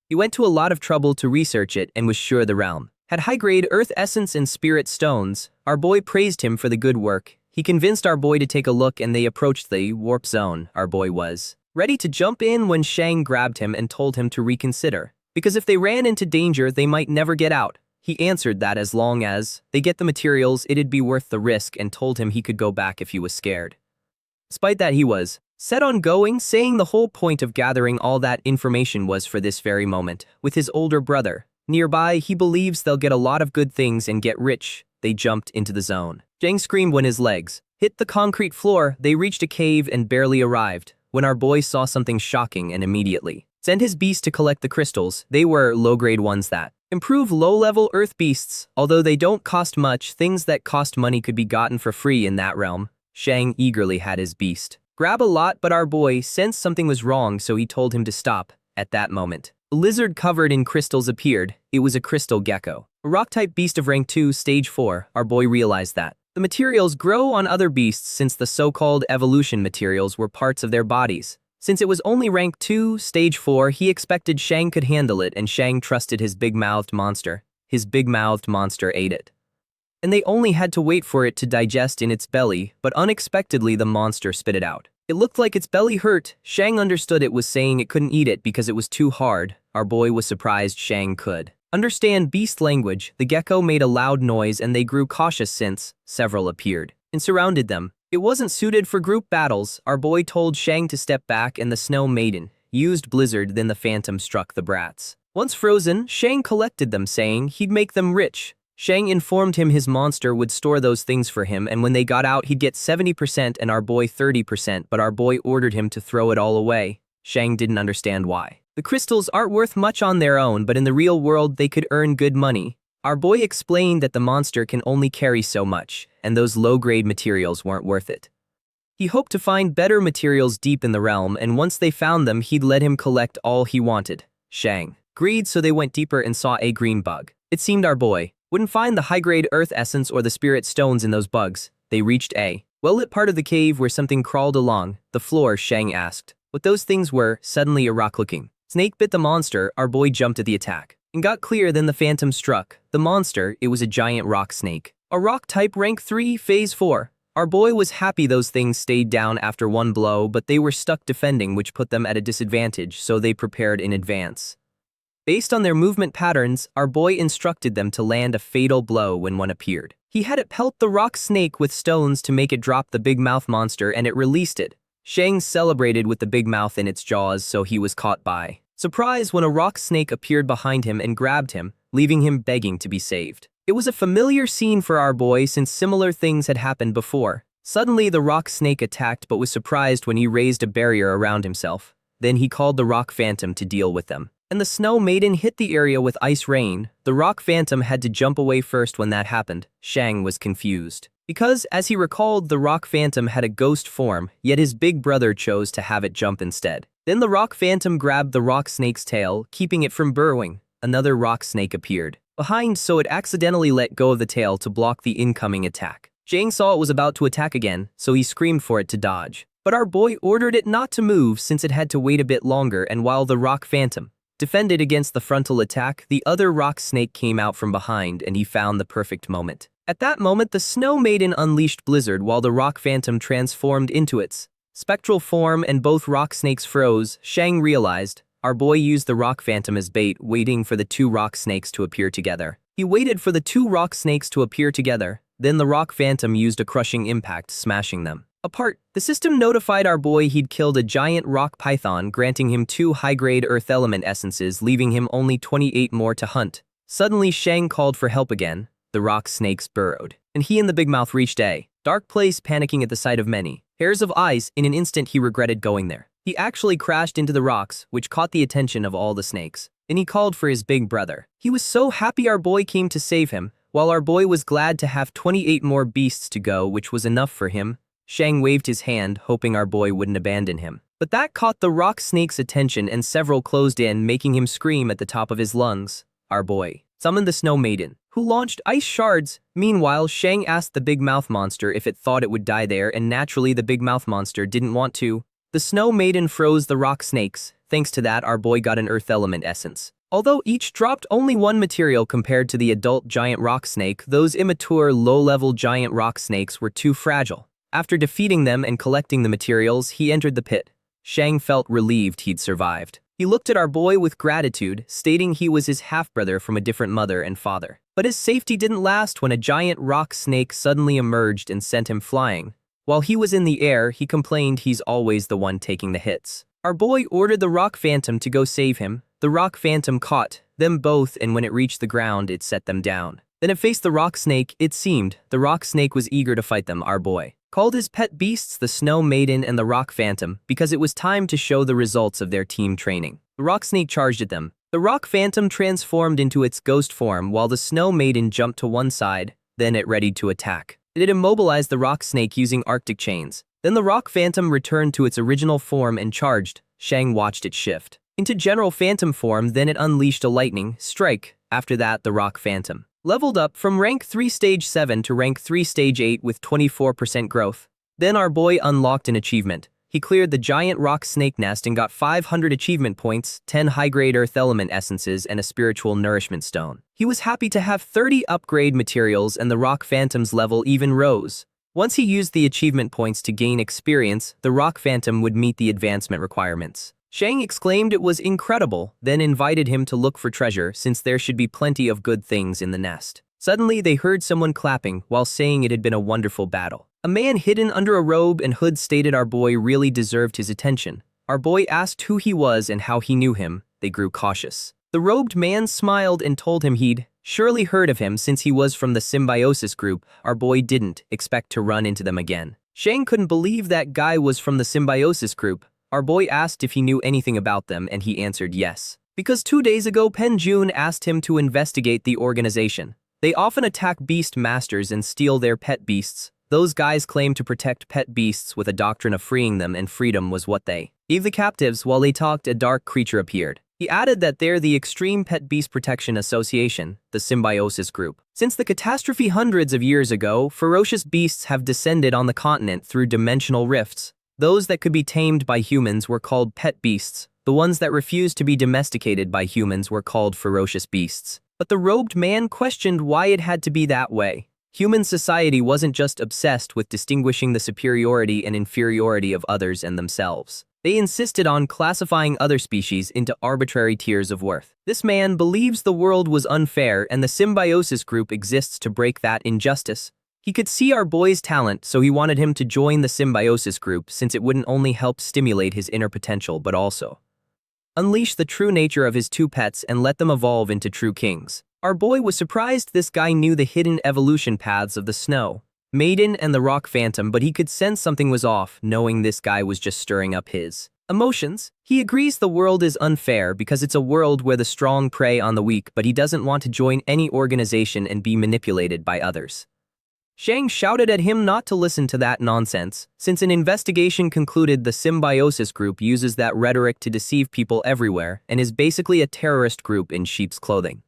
He went to a lot of trouble to research it and was sure the realm had high-grade earth essence and spirit stones. Our boy praised him for the good work. He convinced our boy to take a look and they approached the warp zone. Our boy was ready to jump in when Shang grabbed him and told him to reconsider, because if they ran into danger, they might never get out. He answered that as long as they get the materials, it'd be worth the risk, and told him he could go back if he was scared. Despite that, he was set on going, saying the whole point of gathering all that information was for this very moment. With his older brother nearby, he believes they'll get a lot of good things and get rich. They jumped into the zone. Shang screamed when his legs hit the concrete floor. They reached a cave and barely arrived when our boy saw something shocking and immediately sent his beast to collect the crystals. They were low-grade ones that improve low-level earth beasts. Although they don't cost much, things that cost money could be gotten for free in that realm. Shang eagerly had his beast grab a lot, but our boy sensed something was wrong, so he told him to stop. At that moment, a lizard covered in crystals appeared. It was a crystal gecko, a rock-type beast of rank 2, stage 4. Our boy realized that the materials grow on other beasts since the so-called evolution materials were parts of their bodies. Since it was only rank 2, stage 4, he expected Shang could handle it, and Shang trusted his big-mouthed monster. His big-mouthed monster ate it, and they only had to wait for it to digest in its belly, but unexpectedly the monster spit it out. It looked like its belly hurt. Shang understood it was saying it couldn't eat it because it was too hard. Our boy was surprised Shang could understand beast language. The gecko made a loud noise and they grew cautious since several appeared and surrounded them. It wasn't suited for group battles. Our boy told Shang to step back and the snow maiden used blizzard, then the phantom struck the brats. Once frozen, Shang collected them, saying he'd make them rich. Shang informed him his monster would store those things for him, and when they got out he'd get 70% and our boy 30%, but our boy ordered him to throw it all away. Shang didn't understand why. The crystals aren't worth much on their own, but in the real world they could earn good money. Our boy explained that the monster can only carry so much, and those low-grade materials weren't worth it. He hoped to find better materials deep in the realm, and once they found them he'd let him collect all he wanted. Shang agreed, so they went deeper and saw a green bug. It seemed our boy wouldn't find the high-grade earth essence or the spirit stones in those bugs. They reached a well-lit part of the cave where something crawled along the floor. Shang asked what those things were. Suddenly a rock-looking snake bit the monster. Our boy jumped at the attack and got clear, then the phantom struck the monster. It was a giant rock snake, a rock type rank 3, phase 4. Our boy was happy those things stayed down after one blow, but they were stuck defending, which put them at a disadvantage, so they prepared in advance. Based on their movement patterns, our boy instructed them to land a fatal blow when one appeared. He had it pelt the rock snake with stones to make it drop the big mouth monster, and it released it. Shang celebrated with the big mouth in its jaws, so he was caught by surprise when a rock snake appeared behind him and grabbed him, leaving him begging to be saved. It was a familiar scene for our boy since similar things had happened before. Suddenly the rock snake attacked but was surprised when he raised a barrier around himself. Then he called the rock phantom to deal with them, and the snow maiden hit the area with ice rain. The rock phantom had to jump away first when that happened. Shang was confused, because, as he recalled, the rock phantom had a ghost form, yet his big brother chose to have it jump instead. Then the rock phantom grabbed the rock snake's tail, keeping it from burrowing. Another rock snake appeared behind, so it accidentally let go of the tail to block the incoming attack. Shang saw it was about to attack again, so he screamed for it to dodge. But our boy ordered it not to move since it had to wait a bit longer, and while the rock phantom defended against the frontal attack, the other rock snake came out from behind, and he found the perfect moment. At that moment, the snow maiden unleashed blizzard while the rock phantom transformed into its spectral form, and both rock snakes froze. Shang realized our boy used the rock phantom as bait, waiting for the two rock snakes to appear together. He waited for the two rock snakes to appear together, then the rock phantom used a crushing impact, smashing them apart. The system notified our boy he'd killed a giant rock python, granting him 2 high-grade earth element essences, leaving him only 28 more to hunt. Suddenly Shang called for help again. The rock snakes burrowed, and he and the big mouth reached a dark place, panicking at the sight of many pairs of eyes. In an instant he regretted going there. He actually crashed into the rocks, which caught the attention of all the snakes. and he called for his big brother. He was so happy our boy came to save him, while our boy was glad to have 28 more beasts to go, which was enough for him. Shang waved his hand, hoping our boy wouldn't abandon him. But that caught the rock snake's attention and several closed in, making him scream at the top of his lungs. Our boy summoned the snow maiden, who launched ice shards. Meanwhile, Shang asked the big mouth monster if it thought it would die there, and naturally the big mouth monster didn't want to. The snow maiden froze the rock snakes. Thanks to that, our boy got an earth element essence. Although each dropped only one material compared to the adult giant rock snake, those immature, low-level giant rock snakes were too fragile. After defeating them and collecting the materials, he entered the pit. Shang felt relieved he'd survived. He looked at our boy with gratitude, stating he was his half-brother from a different mother and father. But his safety didn't last when a giant rock snake suddenly emerged and sent him flying. While he was in the air, he complained he's always the one taking the hits. Our boy ordered the rock phantom to go save him. The rock phantom caught them both, and when it reached the ground, it set them down. Then it faced the rock snake. It seemed the rock snake was eager to fight them. Our boy called his pet beasts the Snow Maiden and the Rock Phantom because it was time to show the results of their team training. The rock snake charged at them. The Rock Phantom transformed into its ghost form while the Snow Maiden jumped to one side, then it readied to attack. It immobilized the rock snake using Arctic chains. Then the Rock Phantom returned to its original form and charged. Shang watched it shift into general phantom form, then it unleashed a lightning strike. After that, the Rock Phantom leveled up from rank 3 stage 7 to rank 3 stage 8 with 24% growth. Then our boy unlocked an achievement. He cleared the giant rock snake nest and got 500 achievement points, 10 high-grade earth element essences, and a spiritual nourishment stone. He was happy to have 30 upgrade materials, and the Rock Phantom's level even rose. Once he used the achievement points to gain experience, the Rock Phantom would meet the advancement requirements. Shang exclaimed it was incredible, then invited him to look for treasure since there should be plenty of good things in the nest. Suddenly, they heard someone clapping while saying it had been a wonderful battle. A man hidden under a robe and hood stated our boy really deserved his attention. Our boy asked who he was and how he knew him. They grew cautious. The robed man smiled and told him he'd surely heard of him since he was from the symbiosis group. Our boy didn't expect to run into them again. Shang couldn't believe that guy was from the symbiosis group. Our boy asked if he knew anything about them, and he answered yes. Because 2 days ago Pen Jun asked him to investigate the organization. They often attack beast masters and steal their pet beasts. Those guys claim to protect pet beasts with a doctrine of freeing them, and freedom was what they gave the captives. While they talked, a dark creature appeared. He added that they're the Extreme Pet Beast Protection Association, the symbiosis group. Since the catastrophe hundreds of years ago, ferocious beasts have descended on the continent through dimensional rifts. Those that could be tamed by humans were called pet beasts. The ones that refused to be domesticated by humans were called ferocious beasts. But the robed man questioned why it had to be that way. Human society wasn't just obsessed with distinguishing the superiority and inferiority of others and themselves. They insisted on classifying other species into arbitrary tiers of worth. This man believes the world was unfair, and the symbiosis group exists to break that injustice. He could see our boy's talent, so he wanted him to join the symbiosis group since it wouldn't only help stimulate his inner potential but also unleash the true nature of his two pets and let them evolve into true kings. Our boy was surprised this guy knew the hidden evolution paths of the Snow Maiden and the Rock Phantom, but he could sense something was off, knowing this guy was just stirring up his emotions. He agrees the world is unfair because it's a world where the strong prey on the weak, but he doesn't want to join any organization and be manipulated by others. Shang shouted at him not to listen to that nonsense, since an investigation concluded the symbiosis group uses that rhetoric to deceive people everywhere and is basically a terrorist group in sheep's clothing.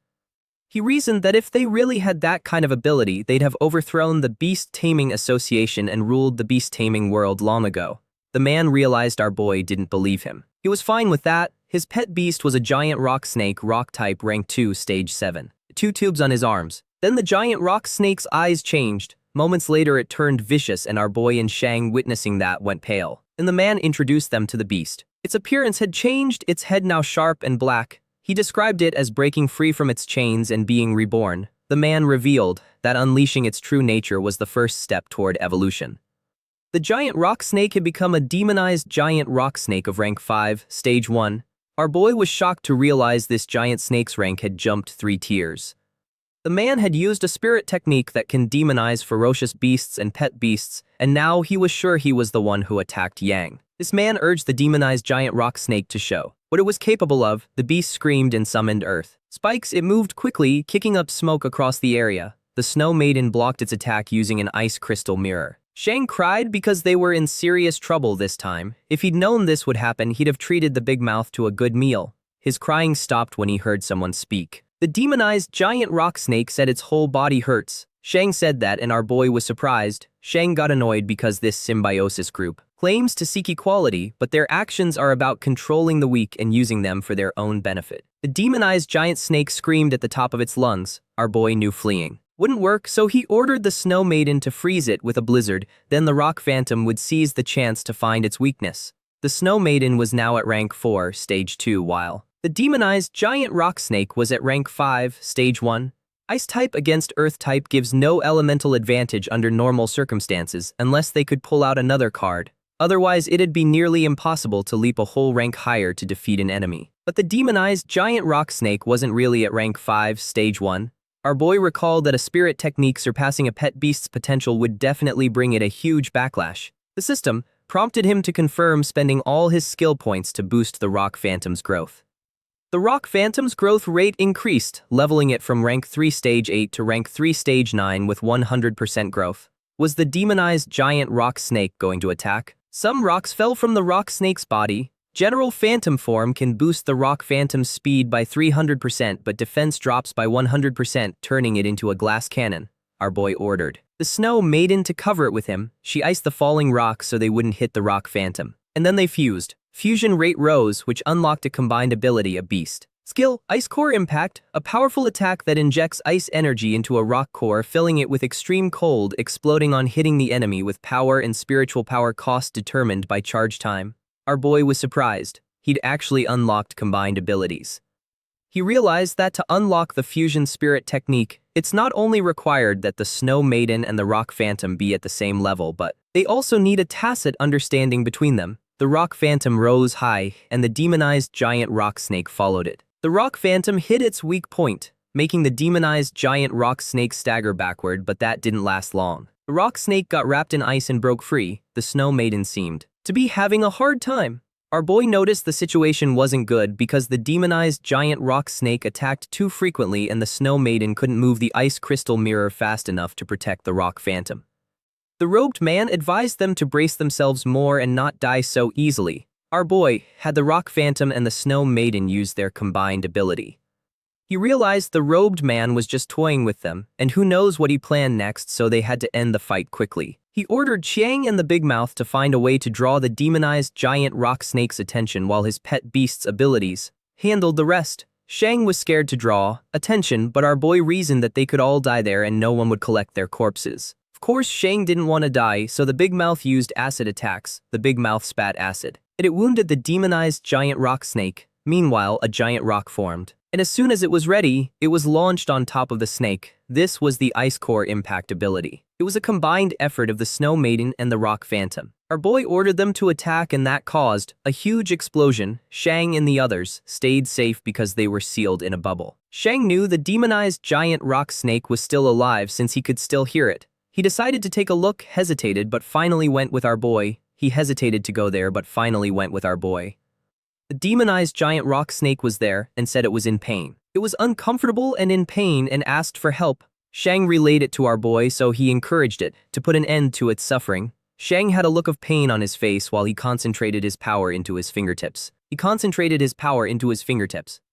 He reasoned that if they really had that kind of ability, they'd have overthrown the Beast Taming Association and ruled the beast taming world long ago. The man realized our boy didn't believe him. He was fine with that. His pet beast was a giant rock snake, rock type, rank 2, stage 7. 2 tubes on his arms. Then the giant rock snake's eyes changed. Moments later it turned vicious, and our boy and Shang, witnessing that, went pale. And the man introduced them to the beast. Its appearance had changed, its head now sharp and black. He described it as breaking free from its chains and being reborn. The man revealed that unleashing its true nature was the first step toward evolution. The giant rock snake had become a demonized giant rock snake of rank 5, stage 1. Our boy was shocked to realize this giant snake's rank had jumped 3 tiers. The man had used a spirit technique that can demonize ferocious beasts and pet beasts, and now he was sure he was the one who attacked Yang. This man urged the demonized giant rock snake to show what it was capable of. The beast screamed and summoned earth spikes. It moved quickly, kicking up smoke across the area. The snow maiden blocked its attack using an ice crystal mirror. Shang cried because they were in serious trouble this time. If he'd known this would happen, he'd have treated the big mouth to a good meal. His crying stopped when he heard someone speak. The demonized giant rock snake said its whole body hurts. Shang said that and our boy was surprised. Shang got annoyed because this symbiosis group claims to seek equality, but their actions are about controlling the weak and using them for their own benefit. The demonized giant snake screamed at the top of its lungs. Our boy knew fleeing wouldn't work, so he ordered the snow maiden to freeze it with a blizzard. Then the rock phantom would seize the chance to find its weakness. The snow maiden was now at rank 4, stage 2, while the demonized giant rock snake was at rank 5, stage 1. Ice type against earth type gives no elemental advantage under normal circumstances unless they could pull out another card. Otherwise, it'd be nearly impossible to leap a whole rank higher to defeat an enemy. But the demonized giant rock snake wasn't really at rank 5, stage 1. Our boy recalled that a spirit technique surpassing a pet beast's potential would definitely bring it a huge backlash. The system prompted him to confirm spending all his skill points to boost the rock phantom's growth. The rock phantom's growth rate increased, leveling it from rank 3 stage 8 to rank 3 stage 9 with 100% growth. Was the demonized giant rock snake going to attack? Some rocks fell from the rock snake's body. General phantom form can boost the rock phantom's speed by 300%, but defense drops by 100%, turning it into a glass cannon. Our boy ordered the snow maiden to cover it with him. She iced the falling rocks so they wouldn't hit the rock phantom. And then they fused. Fusion rate rose, which unlocked a combined ability, a beast skill, Ice Core Impact, a powerful attack that injects ice energy into a rock core, filling it with extreme cold, exploding on hitting the enemy with power and spiritual power cost determined by charge time. Our boy was surprised. He'd actually unlocked combined abilities. He realized that to unlock the fusion spirit technique, it's not only required that the snow maiden and the rock phantom be at the same level, but they also need a tacit understanding between them. The rock phantom rose high, and the demonized giant rock snake followed it. The rock phantom hit its weak point, making the demonized giant rock snake stagger backward, but that didn't last long. The rock snake got wrapped in ice and broke free. The snow maiden seemed to be having a hard time. Our boy noticed the situation wasn't good because the demonized giant rock snake attacked too frequently and the snow maiden couldn't move the ice crystal mirror fast enough to protect the rock phantom. The robed man advised them to brace themselves more and not die so easily. Our boy had the rock phantom and the snow maiden use their combined ability. He realized the robed man was just toying with them, and who knows what he planned next, so they had to end the fight quickly. He ordered Chiang and the Big Mouth to find a way to draw the demonized giant rock snake's attention while his pet beast's abilities handled the rest. Shang was scared to draw attention, but our boy reasoned that they could all die there and no one would collect their corpses. Of course, Shang didn't want to die, so the Big Mouth used acid attacks. The Big Mouth spat acid, and it wounded the demonized giant rock snake. Meanwhile, a giant rock formed, and as soon as it was ready, it was launched on top of the snake. This was the Ice Core Impact ability. It was a combined effort of the Snow Maiden and the Rock Phantom. Our boy ordered them to attack, and that caused a huge explosion. Shang and the others stayed safe because they were sealed in a bubble. Shang knew the demonized giant rock snake was still alive since he could still hear it. He decided to take a look, hesitated, but finally went with our boy. He hesitated to go there, but finally went with our boy. The demonized giant rock snake was there and said it was in pain. It was uncomfortable and in pain and asked for help. Shang relayed it to our boy, so he encouraged it to put an end to its suffering. Shang had a look of pain on his face while he concentrated his power into his fingertips.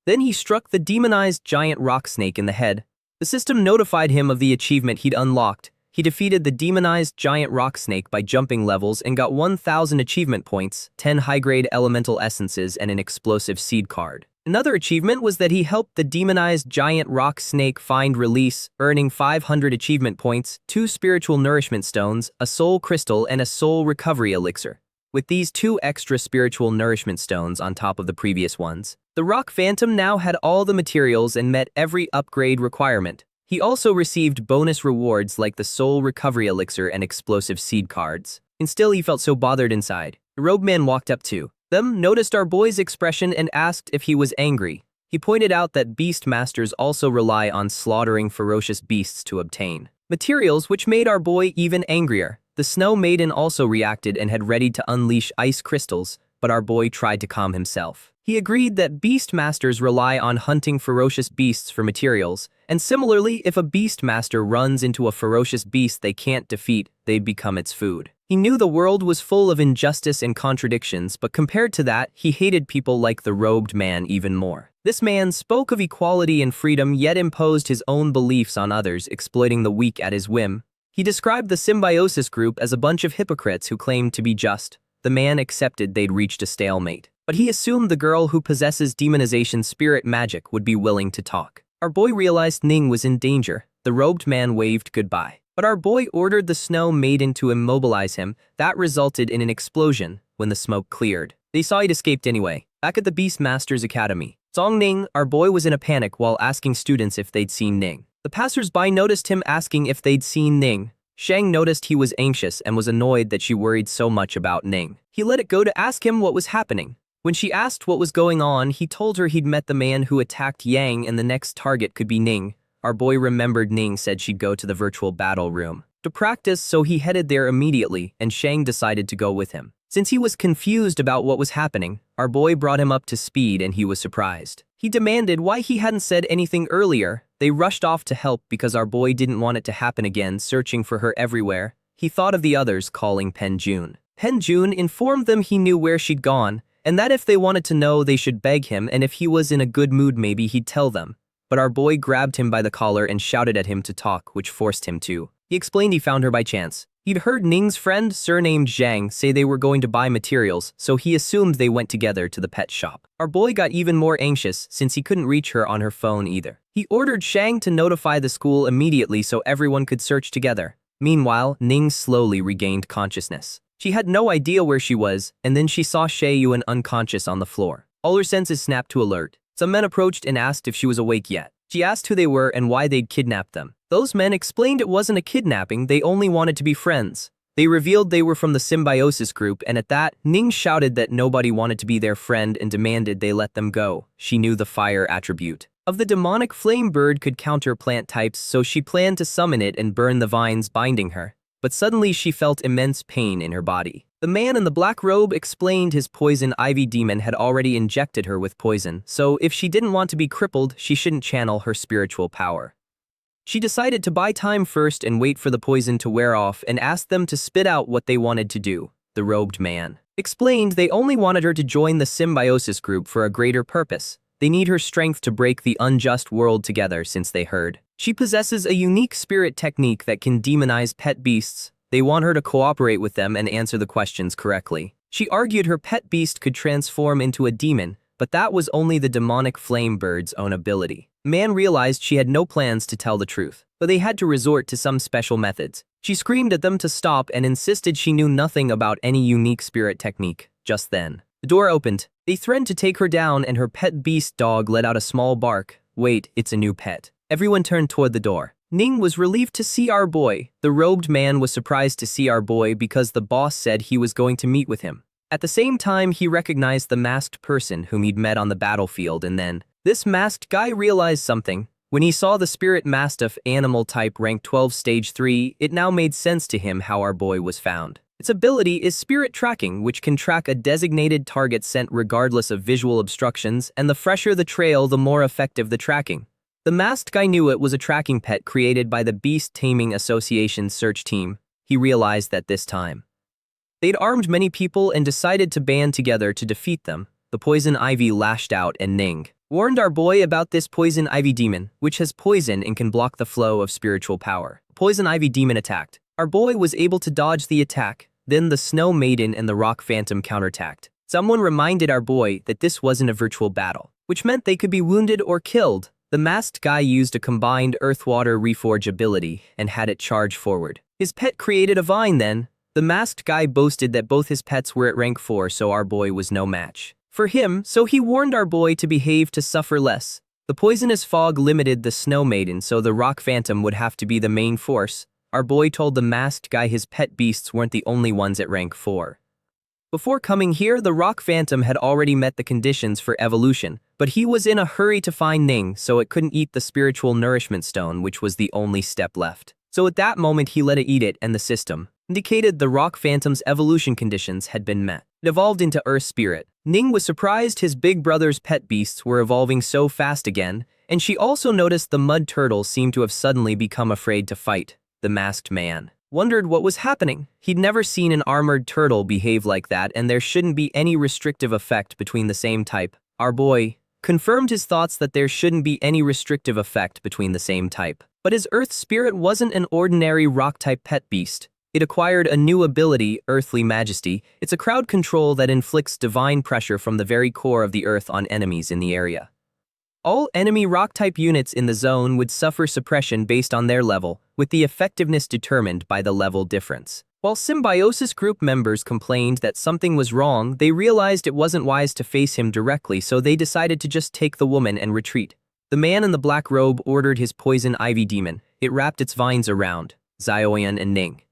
Then he struck the demonized giant rock snake in the head. The system notified him of the achievement he'd unlocked. He defeated the demonized giant rock snake by jumping levels and got 1,000 achievement points, 10 high-grade elemental essences, and an explosive seed card. Another achievement was that he helped the demonized giant rock snake find release, earning 500 achievement points, 2 spiritual nourishment stones, a soul crystal, and a soul recovery elixir. With these 2 extra spiritual nourishment stones on top of the previous ones, the Rock Phantom now had all the materials and met every upgrade requirement. He also received bonus rewards like the soul recovery elixir and explosive seed cards. And still he felt so bothered inside. The robe man walked up to them, noticed our boy's expression, and asked if he was angry. He pointed out that beast masters also rely on slaughtering ferocious beasts to obtain materials, which made our boy even angrier. The Snow Maiden also reacted and had ready to unleash ice crystals, but our boy tried to calm himself. He agreed that beast masters rely on hunting ferocious beasts for materials, and similarly, if a beast master runs into a ferocious beast they can't defeat, they'd become its food. He knew the world was full of injustice and contradictions, but compared to that, he hated people like the robed man even more. This man spoke of equality and freedom yet imposed his own beliefs on others, exploiting the weak at his whim. He described the symbiosis group as a bunch of hypocrites who claimed to be just. The man accepted they'd reached a stalemate, but he assumed the girl who possesses demonization spirit magic would be willing to talk. Our boy realized Ning was in danger. The robed man waved goodbye, but our boy ordered the Snow Maiden to immobilize him. That resulted in an explosion. When the smoke cleared, they saw he'd escaped anyway. Back at the Beastmaster's Academy, Song Ning, our boy, was in a panic while asking students if they'd seen Ning. The passers-by noticed him asking if they'd seen Ning. Shang noticed he was anxious and was annoyed that she worried so much about Ning. He let it go to ask him what was happening. When she asked what was going on, he told her he'd met the man who attacked Yang and the next target could be Ning. Our boy remembered Ning said she'd go to the virtual battle room to practice, so he headed there immediately, and Shang decided to go with him. Since he was confused about what was happening, our boy brought him up to speed and he was surprised. He demanded why he hadn't said anything earlier. They rushed off to help because our boy didn't want it to happen again, searching for her everywhere. He thought of the others calling Pen Jun. Pen Jun informed them he knew where she'd gone, and that if they wanted to know they should beg him, and if he was in a good mood maybe he'd tell them. But our boy grabbed him by the collar and shouted at him to talk, which forced him to. He explained he found her by chance. He'd heard Ning's friend, surnamed Zhang, say they were going to buy materials, so he assumed they went together to the pet shop. Our boy got even more anxious since he couldn't reach her on her phone either. He ordered Shang to notify the school immediately so everyone could search together. Meanwhile, Ning slowly regained consciousness. She had no idea where she was, and then she saw Shay Yuan unconscious on the floor. All her senses snapped to alert. Some men approached and asked if she was awake yet. She asked who they were and why they'd kidnapped them. Those men explained it wasn't a kidnapping, they only wanted to be friends. They revealed they were from the symbiosis group, and at that, Ning shouted that nobody wanted to be their friend and demanded they let them go. She knew the fire attribute of the demonic flame bird could counter plant types, so she planned to summon it and burn the vines binding her. But suddenly she felt immense pain in her body. The man in the black robe explained his poison ivy demon had already injected her with poison, so if she didn't want to be crippled, she shouldn't channel her spiritual power. She decided to buy time first and wait for the poison to wear off and asked them to spit out what they wanted to do. The robed man explained they only wanted her to join the symbiosis group for a greater purpose. They need her strength to break the unjust world together since they heard she possesses a unique spirit technique that can demonize pet beasts. They want her to cooperate with them and answer the questions correctly. She argued her pet beast could transform into a demon, but that was only the demonic flame bird's own ability. Man realized she had no plans to tell the truth, but they had to resort to some special methods. She screamed at them to stop and insisted she knew nothing about any unique spirit technique. Just then, the door opened. They threatened to take her down and her pet beast dog let out a small bark. Wait, it's a new pet. Everyone turned toward the door. Ning was relieved to see our boy. The robed man was surprised to see our boy because the boss said he was going to meet with him. At the same time, he recognized the masked person whom he'd met on the battlefield, and then this masked guy realized something. When he saw the spirit mastiff animal type rank 12 stage 3, it now made sense to him how our boy was found. Its ability is spirit tracking, which can track a designated target scent regardless of visual obstructions, and the fresher the trail, the more effective the tracking. The masked guy knew it was a tracking pet created by the Beast Taming Association's search team. He realized that this time they'd armed many people and decided to band together to defeat them. The poison ivy lashed out and Ning warned our boy about this poison ivy demon, which has poison and can block the flow of spiritual power. Poison ivy demon attacked. Our boy was able to dodge the attack. Then the Snow Maiden and the Rock Phantom counterattacked. Someone reminded our boy that this wasn't a virtual battle, which meant they could be wounded or killed. The masked guy used a combined earth-water reforge ability and had it charge forward. His pet created a vine then. The masked guy boasted that both his pets were at rank 4, so our boy was no match for him, so he warned our boy to behave to suffer less. The poisonous fog limited the Snow Maiden, so the Rock Phantom would have to be the main force. Our boy told the masked guy his pet beasts weren't the only ones at rank 4. Before coming here, the rock phantom had already met the conditions for evolution, but he was in a hurry to find Ning, so it couldn't eat the spiritual nourishment stone, which was the only step left. So at that moment he let it eat it, and the system indicated the rock phantom's evolution conditions had been met. It evolved into Earth Spirit. Ning was surprised his big brother's pet beasts were evolving so fast again, and she also noticed the mud turtle seemed to have suddenly become afraid to fight. The masked man wondered what was happening. He'd never seen an armored turtle behave like that, and there shouldn't be any restrictive effect between the same type. Our boy confirmed his thoughts that there shouldn't be any restrictive effect between the same type. But his Earth Spirit wasn't an ordinary rock-type pet beast. It acquired a new ability, Earthly Majesty. It's a crowd control that inflicts divine pressure from the very core of the Earth on enemies in the area. All enemy rock-type units in the zone would suffer suppression based on their level, with the effectiveness determined by the level difference. While Symbiosis group members complained that something was wrong, they realized it wasn't wise to face him directly, so they decided to just take the woman and retreat. The man in the black robe ordered his poison ivy demon. It wrapped its vines around Zioyan and Ning.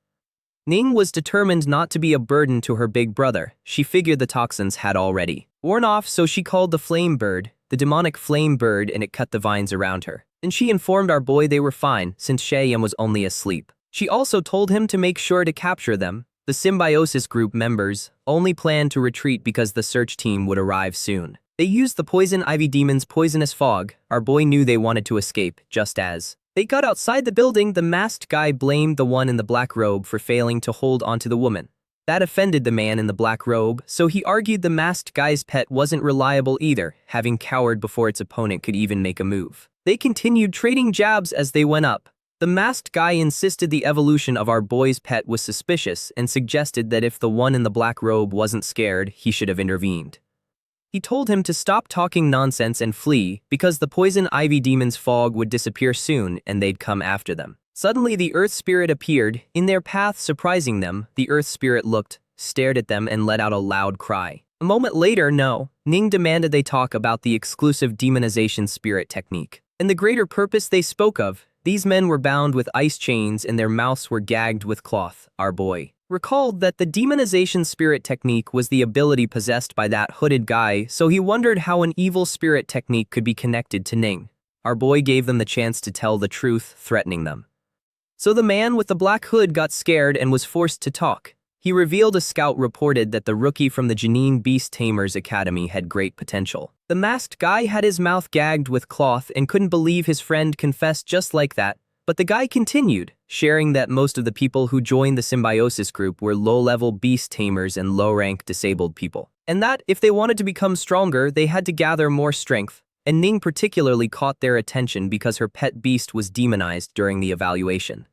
Ning was determined not to be a burden to her big brother. She figured the toxins had already worn off, so she called the flame bird, the demonic flame bird, and it cut the vines around her. Then she informed our boy they were fine, since Shayam was only asleep. She also told him to make sure to capture them. The Symbiosis group members only planned to retreat because the search team would arrive soon. They used the poison ivy demon's poisonous fog. Our boy knew they wanted to escape, just as they got outside the building. The masked guy blamed the one in the black robe for failing to hold onto the woman. That offended the man in the black robe, so he argued the masked guy's pet wasn't reliable either, having cowered before its opponent could even make a move. They continued trading jabs as they went up. The masked guy insisted the evolution of our boy's pet was suspicious and suggested that if the one in the black robe wasn't scared, he should have intervened. He told him to stop talking nonsense and flee, because the poison ivy demon's fog would disappear soon and they'd come after them. Suddenly the Earth Spirit appeared, in their path surprising them. The Earth Spirit looked, stared at them, and let out a loud cry. A moment later, Ning demanded they talk about the exclusive demonization spirit technique and the greater purpose they spoke of. These men were bound with ice chains and their mouths were gagged with cloth. Our boy recalled that the demonization spirit technique was the ability possessed by that hooded guy, so he wondered how an evil spirit technique could be connected to Ning. Our boy gave them the chance to tell the truth, threatening them. So the man with the black hood got scared and was forced to talk. He revealed a scout reported that the rookie from the Janine Beast Tamers Academy had great potential. The masked guy had his mouth gagged with cloth and couldn't believe his friend confessed just like that. But the guy continued, sharing that most of the people who joined the Symbiosis group were low-level beast tamers and low-rank disabled people, and that if they wanted to become stronger, they had to gather more strength. And Ning particularly caught their attention because her pet beast was demonized during the evaluation.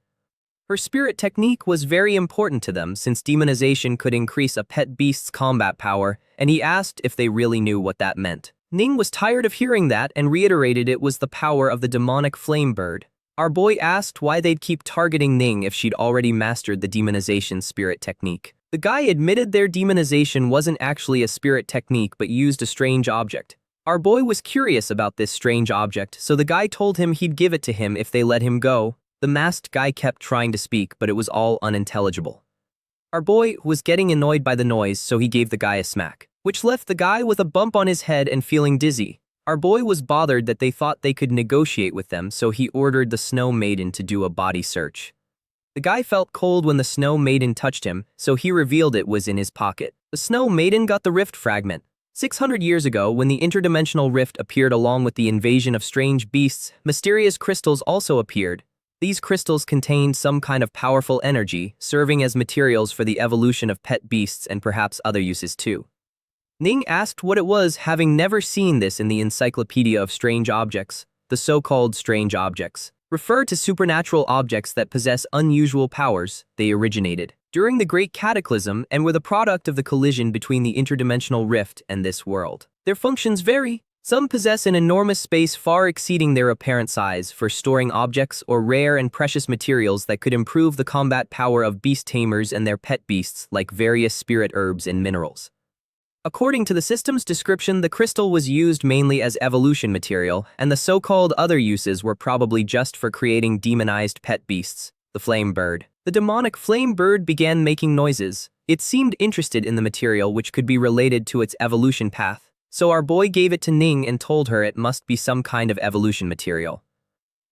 Her spirit technique was very important to them since demonization could increase a pet beast's combat power, and he asked if they really knew what that meant. Ning was tired of hearing that and reiterated it was the power of the demonic flame bird. Our boy asked why they'd keep targeting Ning if she'd already mastered the demonization spirit technique. The guy admitted their demonization wasn't actually a spirit technique but used a strange object. Our boy was curious about this strange object, so the guy told him he'd give it to him if they let him go. The masked guy kept trying to speak, but it was all unintelligible. Our boy was getting annoyed by the noise, so he gave the guy a smack, which left the guy with a bump on his head and feeling dizzy. Our boy was bothered that they thought they could negotiate with them, so he ordered the Snow Maiden to do a body search. The guy felt cold when the Snow Maiden touched him, so he revealed it was in his pocket. The Snow Maiden got the rift fragment. 600 years ago, when the interdimensional rift appeared along with the invasion of strange beasts, mysterious crystals also appeared. These crystals contained some kind of powerful energy, serving as materials for the evolution of pet beasts and perhaps other uses too. Ning asked what it was, having never seen this in the Encyclopedia of Strange Objects. The so-called strange objects refer to supernatural objects that possess unusual powers. They originated during the Great Cataclysm and were the product of the collision between the interdimensional rift and this world. Their functions vary. Some possess an enormous space far exceeding their apparent size for storing objects or rare and precious materials that could improve the combat power of beast tamers and their pet beasts, like various spirit herbs and minerals. According to the system's description, the crystal was used mainly as evolution material, and the so-called other uses were probably just for creating demonized pet beasts. The flame bird. The demonic flame bird began making noises. It seemed interested in the material which could be related to its evolution path, so our boy gave it to Ning and told her it must be some kind of evolution material.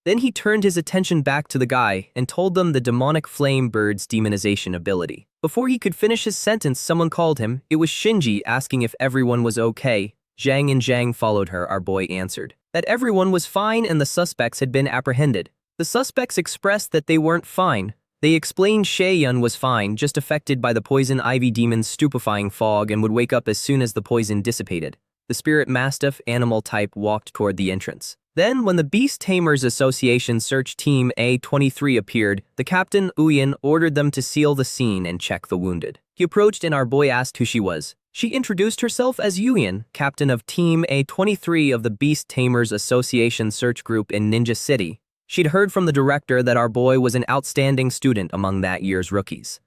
Then he turned his attention back to the guy and told them the demonic flame bird's demonization ability. Before he could finish his sentence, someone called him. It was Shinji, asking if everyone was okay. Zhang and Zhang followed her. Our boy answered that everyone was fine and the suspects had been apprehended. The suspects expressed that they weren't fine. They explained Shaeyun was fine, just affected by the poison ivy demon's stupefying fog and would wake up as soon as the poison dissipated. The spirit mastiff animal type walked toward the entrance. Then, when the Beast Tamers Association search team A23 appeared, the captain, Uyin, ordered them to seal the scene and check the wounded. He approached and our boy asked who she was. She introduced herself as Uyin, captain of team A23 of the Beast Tamers Association search group in Ninja City. She'd heard from the director that our boy was an outstanding student among that year's rookies.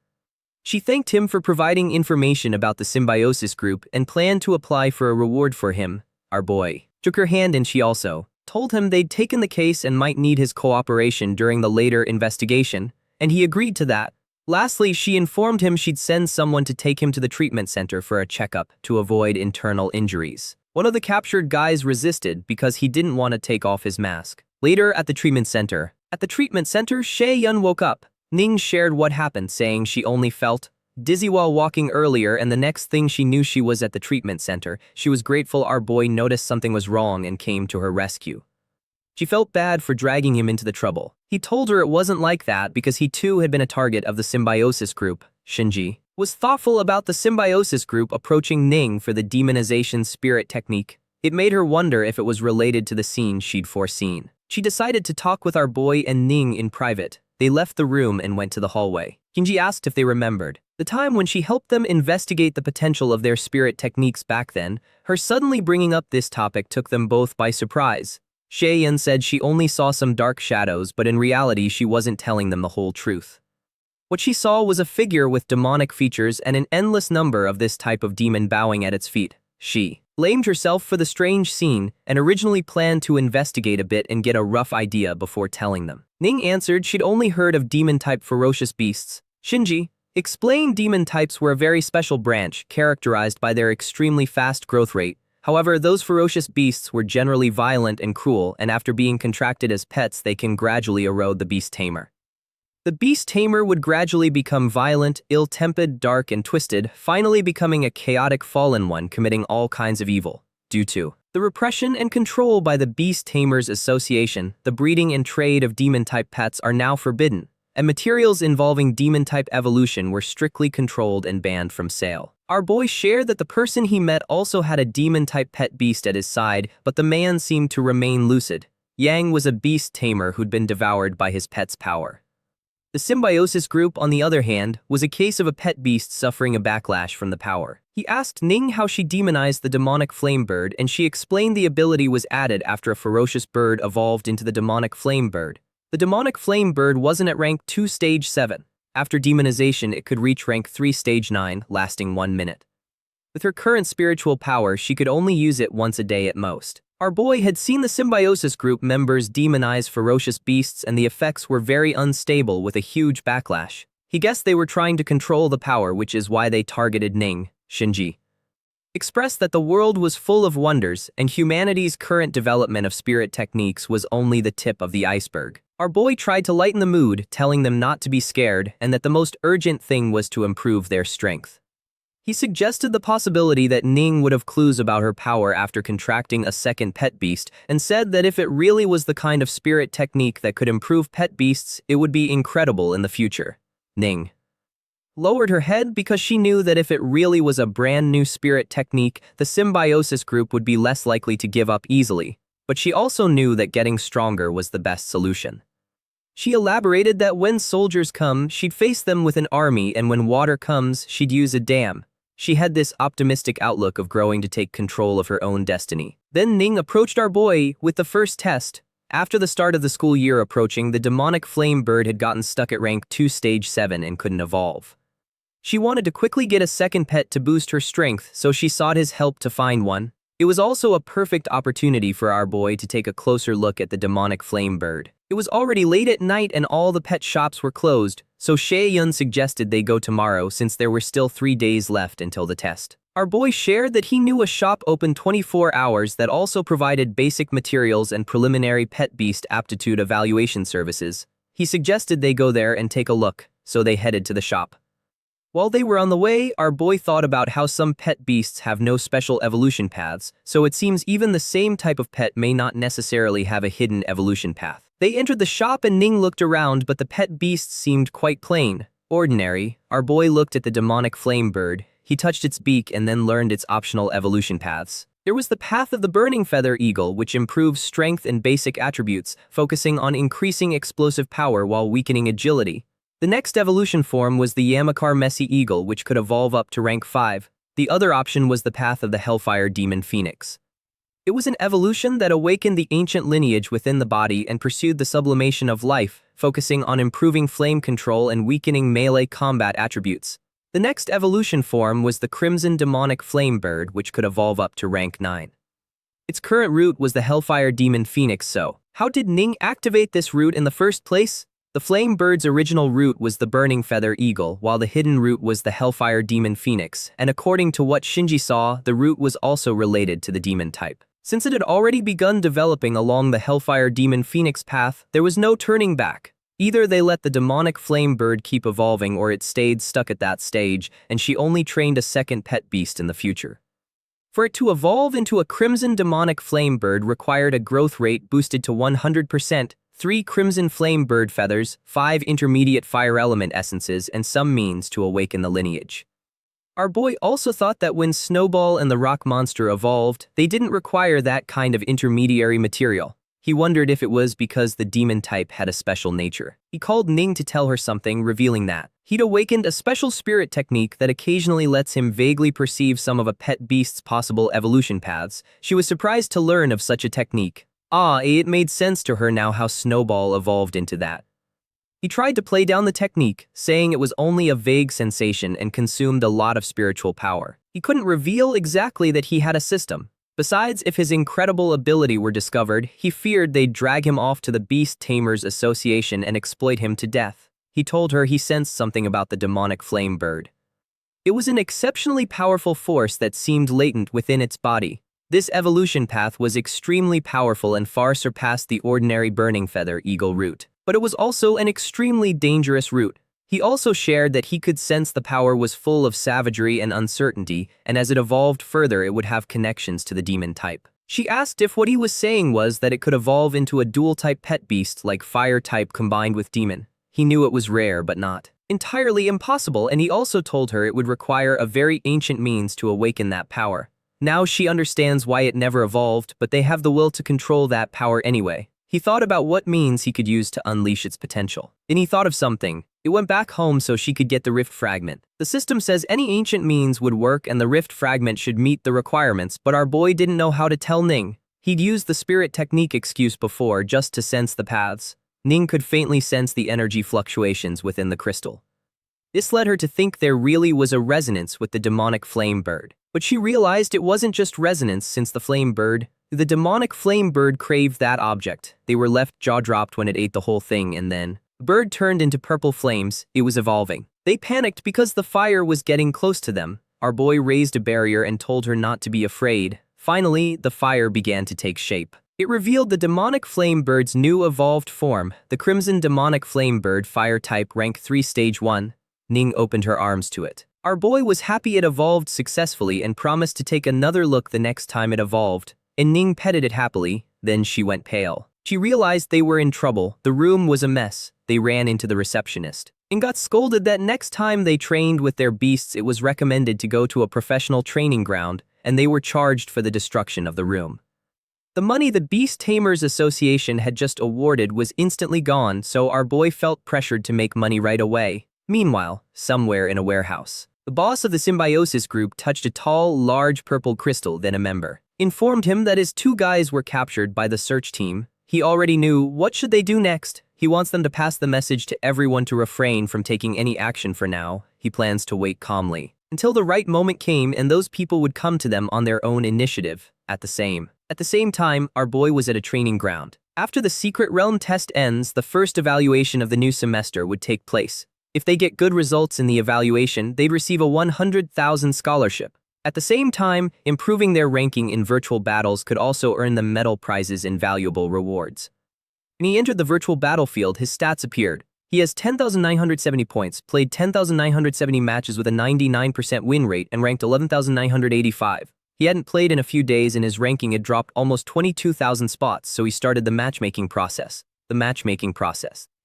She thanked him for providing information about the symbiosis group and planned to apply for a reward for him. Our boy took her hand and she also told him they'd taken the case and might need his cooperation during the later investigation, and he agreed to that. Lastly, she informed him she'd send someone to take him to the treatment center for a checkup to avoid internal injuries. One of the captured guys resisted because he didn't want to take off his mask. Later at the treatment center, Shaeyun woke up. Ning shared what happened, saying she only felt dizzy while walking earlier, and the next thing she knew she was at the treatment center. She was grateful our boy noticed something was wrong and came to her rescue. She felt bad for dragging him into the trouble. He told her it wasn't like that because he too had been a target of the symbiosis group. Shinji was thoughtful about the symbiosis group approaching Ning for the demonization spirit technique. It made her wonder if it was related to the scene she'd foreseen. She decided to talk with our boy and Ning in private. They left the room and went to the hallway. Shinji asked if they remembered the time when she helped them investigate the potential of their spirit techniques back then. Her suddenly bringing up this topic took them both by surprise. Shaeyun said she only saw some dark shadows, but in reality she wasn't telling them the whole truth. What she saw was a figure with demonic features and an endless number of this type of demon bowing at its feet. She blamed herself for the strange scene and originally planned to investigate a bit and get a rough idea before telling them. Ning answered she'd only heard of demon-type ferocious beasts. Shinji explained demon types were a very special branch characterized by their extremely fast growth rate. However, those ferocious beasts were generally violent and cruel, and after being contracted as pets they can gradually erode the beast tamer. The beast tamer would gradually become violent, ill-tempered, dark, and twisted, finally becoming a chaotic fallen one committing all kinds of evil. Due to the repression and control by the Beast Tamers Association, the breeding and trade of demon-type pets are now forbidden, and materials involving demon-type evolution were strictly controlled and banned from sale. Our boy shared that the person he met also had a demon-type pet beast at his side, but the man seemed to remain lucid. Yang was a beast tamer who'd been devoured by his pet's power. The symbiosis group, on the other hand, was a case of a pet beast suffering a backlash from the power. He asked Ning how she demonized the demonic flame bird, and she explained the ability was added after a ferocious bird evolved into the demonic flame bird. The demonic flame bird wasn't at rank 2 stage 7. After demonization, it could reach rank 3 stage 9, lasting 1 minute. With her current spiritual power, she could only use it once a day at most. Our boy had seen the symbiosis group members demonize ferocious beasts, and the effects were very unstable with a huge backlash. He guessed they were trying to control the power, which is why they targeted Ning. Shinji expressed that the world was full of wonders, and humanity's current development of spirit techniques was only the tip of the iceberg. Our boy tried to lighten the mood, telling them not to be scared and that the most urgent thing was to improve their strength. He suggested the possibility that Ning would have clues about her power after contracting a second pet beast, and said that if it really was the kind of spirit technique that could improve pet beasts, it would be incredible in the future. Ning lowered her head because she knew that if it really was a brand new spirit technique, the symbiosis group would be less likely to give up easily, but she also knew that getting stronger was the best solution. She elaborated that when soldiers come, she'd face them with an army, and when water comes, she'd use a dam. She had this optimistic outlook of growing to take control of her own destiny. Then Ning approached our boy with the first test. After the start of the school year approaching, the demonic flame bird had gotten stuck at rank 2 stage 7 and couldn't evolve. She wanted to quickly get a second pet to boost her strength, so she sought his help to find one. It was also a perfect opportunity for our boy to take a closer look at the demonic flame bird. It was already late at night and all the pet shops were closed, so Shae-yun suggested they go tomorrow since there were still 3 days left until the test. Our boy shared that he knew a shop open 24 hours that also provided basic materials and preliminary pet beast aptitude evaluation services. He suggested they go there and take a look, so they headed to the shop. While they were on the way, our boy thought about how some pet beasts have no special evolution paths, so it seems even the same type of pet may not necessarily have a hidden evolution path. They entered the shop and Ning looked around, but the pet beasts seemed quite plain, ordinary. Our boy looked at the demonic flame bird. He touched its beak and then learned its optional evolution paths. There was the path of the burning feather eagle, which improves strength and basic attributes, focusing on increasing explosive power while weakening agility. The next evolution form was the Yamakar Messy Eagle, which could evolve up to rank 5. The other option was the path of the Hellfire Demon Phoenix. It was an evolution that awakened the ancient lineage within the body and pursued the sublimation of life, focusing on improving flame control and weakening melee combat attributes. The next evolution form was the Crimson Demonic Flame Bird, which could evolve up to rank 9. Its current route was the Hellfire Demon Phoenix. So, how did Ning activate this route in the first place? The Flame Bird's original route was the Burning Feather Eagle, while the hidden route was the Hellfire Demon Phoenix, and according to what Shinji saw, the route was also related to the demon type. Since it had already begun developing along the Hellfire Demon Phoenix path, there was no turning back. Either they let the demonic flame bird keep evolving or it stayed stuck at that stage, and she only trained a second pet beast in the future. For it to evolve into a Crimson Demonic Flame Bird required a growth rate boosted to 100%, 3 Crimson Flame Bird feathers, 5 intermediate fire element essences, and some means to awaken the lineage. Our boy also thought that when Snowball and the Rock Monster evolved, they didn't require that kind of intermediary material. He wondered if it was because the demon type had a special nature. He called Ning to tell her something, revealing that he'd awakened a special spirit technique that occasionally lets him vaguely perceive some of a pet beast's possible evolution paths. She was surprised to learn of such a technique. It made sense to her now how Snowball evolved into that. He tried to play down the technique, saying it was only a vague sensation and consumed a lot of spiritual power. He couldn't reveal exactly that he had a system. Besides, if his incredible ability were discovered, he feared they'd drag him off to the Beast Tamers Association and exploit him to death. He told her he sensed something about the demonic flame bird. It was an exceptionally powerful force that seemed latent within its body. This evolution path was extremely powerful and far surpassed the ordinary Burning Feather Eagle route. But it was also an extremely dangerous route. He also shared that he could sense the power was full of savagery and uncertainty, and as it evolved further it would have connections to the demon type. She asked if what he was saying was that it could evolve into a dual-type pet beast like fire type combined with demon. He knew it was rare but not entirely impossible, and he also told her it would require a very ancient means to awaken that power. Now she understands why it never evolved, but they have the will to control that power anyway. He thought about what means he could use to unleash its potential. Then he thought of something. It went back home so she could get the rift fragment. The system says any ancient means would work and the rift fragment should meet the requirements, but our boy didn't know how to tell Ning. He'd used the spirit technique excuse before just to sense the paths. Ning could faintly sense the energy fluctuations within the crystal. This led her to think there really was a resonance with the demonic flame bird. But she realized it wasn't just resonance since the demonic flame bird craved that object. They were left jaw-dropped when it ate the whole thing, and then the bird turned into purple flames. It was evolving. They panicked because the fire was getting close to them. Our boy raised a barrier and told her not to be afraid. Finally, the fire began to take shape. It revealed the demonic flame bird's new evolved form, the Crimson Demonic Flame Bird Fire Type Rank 3 Stage 1. Ning opened her arms to it. Our boy was happy it evolved successfully and promised to take another look the next time it evolved, and Ning petted it happily. Then she went pale. She realized they were in trouble. The room was a mess. They ran into the receptionist and got scolded that next time they trained with their beasts it was recommended to go to a professional training ground, and they were charged for the destruction of the room. The money the Beast Tamers Association had just awarded was instantly gone, so our boy felt pressured to make money right away. Meanwhile, somewhere in a warehouse, the boss of the symbiosis group touched a tall, large purple crystal. Then a member informed him that his 2 guys were captured by the search team. He already knew what should they do next. He wants them to pass the message to everyone to refrain from taking any action for now. He plans to wait calmly until the right moment came and those people would come to them on their own initiative. At the same time, our boy was at a training ground. After the Secret Realm test ends, the first evaluation of the new semester would take place. If they get good results in the evaluation, they'd receive a 100,000 scholarship. At the same time, improving their ranking in virtual battles could also earn them medal prizes and valuable rewards. When he entered the virtual battlefield, his stats appeared. He has 10,970 points, played 10,970 matches with a 99% win rate, and ranked 11,985. He hadn't played in a few days and his ranking had dropped almost 22,000 spots, so he started the matchmaking process.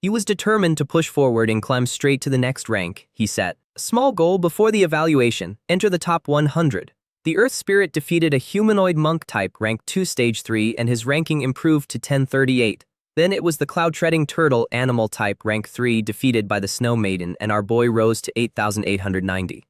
He was determined to push forward and climb straight to the next rank. He set a small goal before the evaluation: enter the top 100. The Earth Spirit defeated a humanoid monk type rank 2 stage 3 and his ranking improved to 1038. Then it was the cloud-treading turtle animal type rank 3 defeated by the Snow Maiden, and our boy rose to 8,890.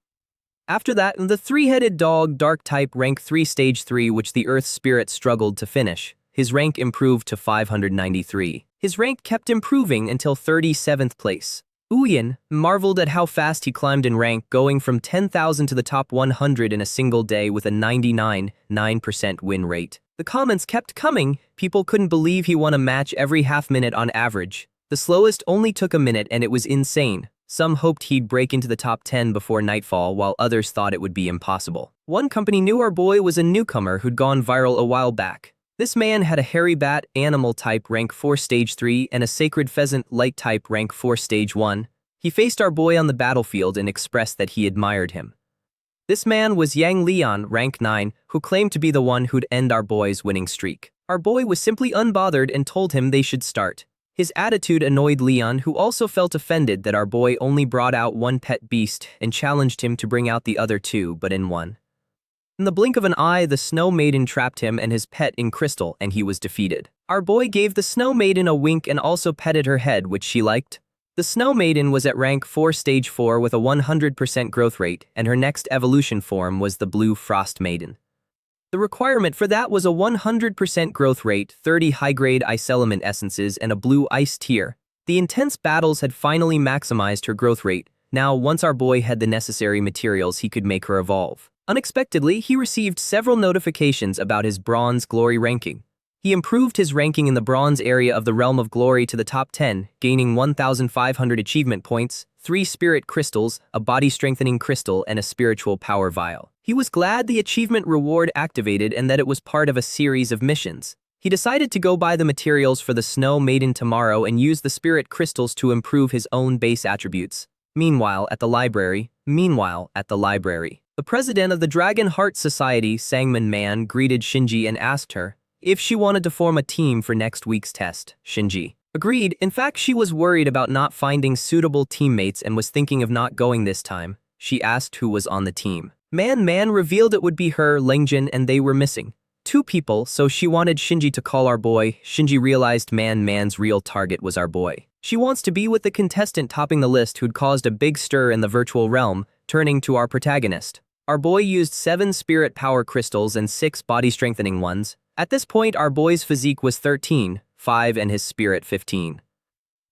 After that, the three-headed dog dark type rank 3 stage 3, which the Earth Spirit struggled to finish. His rank improved to 593. His rank kept improving until 37th place. Uyin marveled at how fast he climbed in rank, going from 10,000 to the top 100 in a single day with a 99.9% win rate. The comments kept coming. People couldn't believe he won a match every half minute on average. The slowest only took a minute and it was insane. Some hoped he'd break into the top 10 before nightfall, while others thought it would be impossible. One company knew our boy was a newcomer who'd gone viral a while back. This man had a hairy bat animal type rank 4 stage 3 and a sacred pheasant light type rank 4 stage 1. He faced our boy on the battlefield and expressed that he admired him. This man was Yang Lian, rank 9, who claimed to be the one who'd end our boy's winning streak. Our boy was simply unbothered and told him they should start. His attitude annoyed Leon, who also felt offended that our boy only brought out one pet beast and challenged him to bring out the other two, but in one. In the blink of an eye, the Snow Maiden trapped him and his pet in crystal, and he was defeated. Our boy gave the Snow Maiden a wink and also petted her head, which she liked. The Snow Maiden was at rank 4 stage 4 with a 100% growth rate, and her next evolution form was the Blue Frost Maiden. The requirement for that was a 100% growth rate, 30 high-grade ice element essences, and a blue ice tier. The intense battles had finally maximized her growth rate. Now, once our boy had the necessary materials, he could make her evolve. Unexpectedly, he received several notifications about his Bronze Glory ranking. He improved his ranking in the Bronze area of the Realm of Glory to the top 10, gaining 1,500 achievement points, 3 spirit crystals, a body-strengthening crystal, and a spiritual power vial. He was glad the achievement reward activated and that it was part of a series of missions. He decided to go buy the materials for the Snow Maiden tomorrow and use the spirit crystals to improve his own base attributes. Meanwhile, at the library, the president of the Dragon Heart Society, Sangman Man, greeted Shinji and asked her if she wanted to form a team for next week's test. Shinji agreed. In fact, she was worried about not finding suitable teammates and was thinking of not going this time. She asked who was on the team. Man revealed it would be her, Lengjin, and they were missing 2 people, so she wanted Shinji to call our boy. Shinji realized Man's real target was our boy. She wants to be with the contestant topping the list who'd caused a big stir in the virtual realm. Turning to our protagonist. Our boy used 7 spirit power crystals and 6 body-strengthening ones. At this point, our boy's physique was 13,500 and his spirit 15.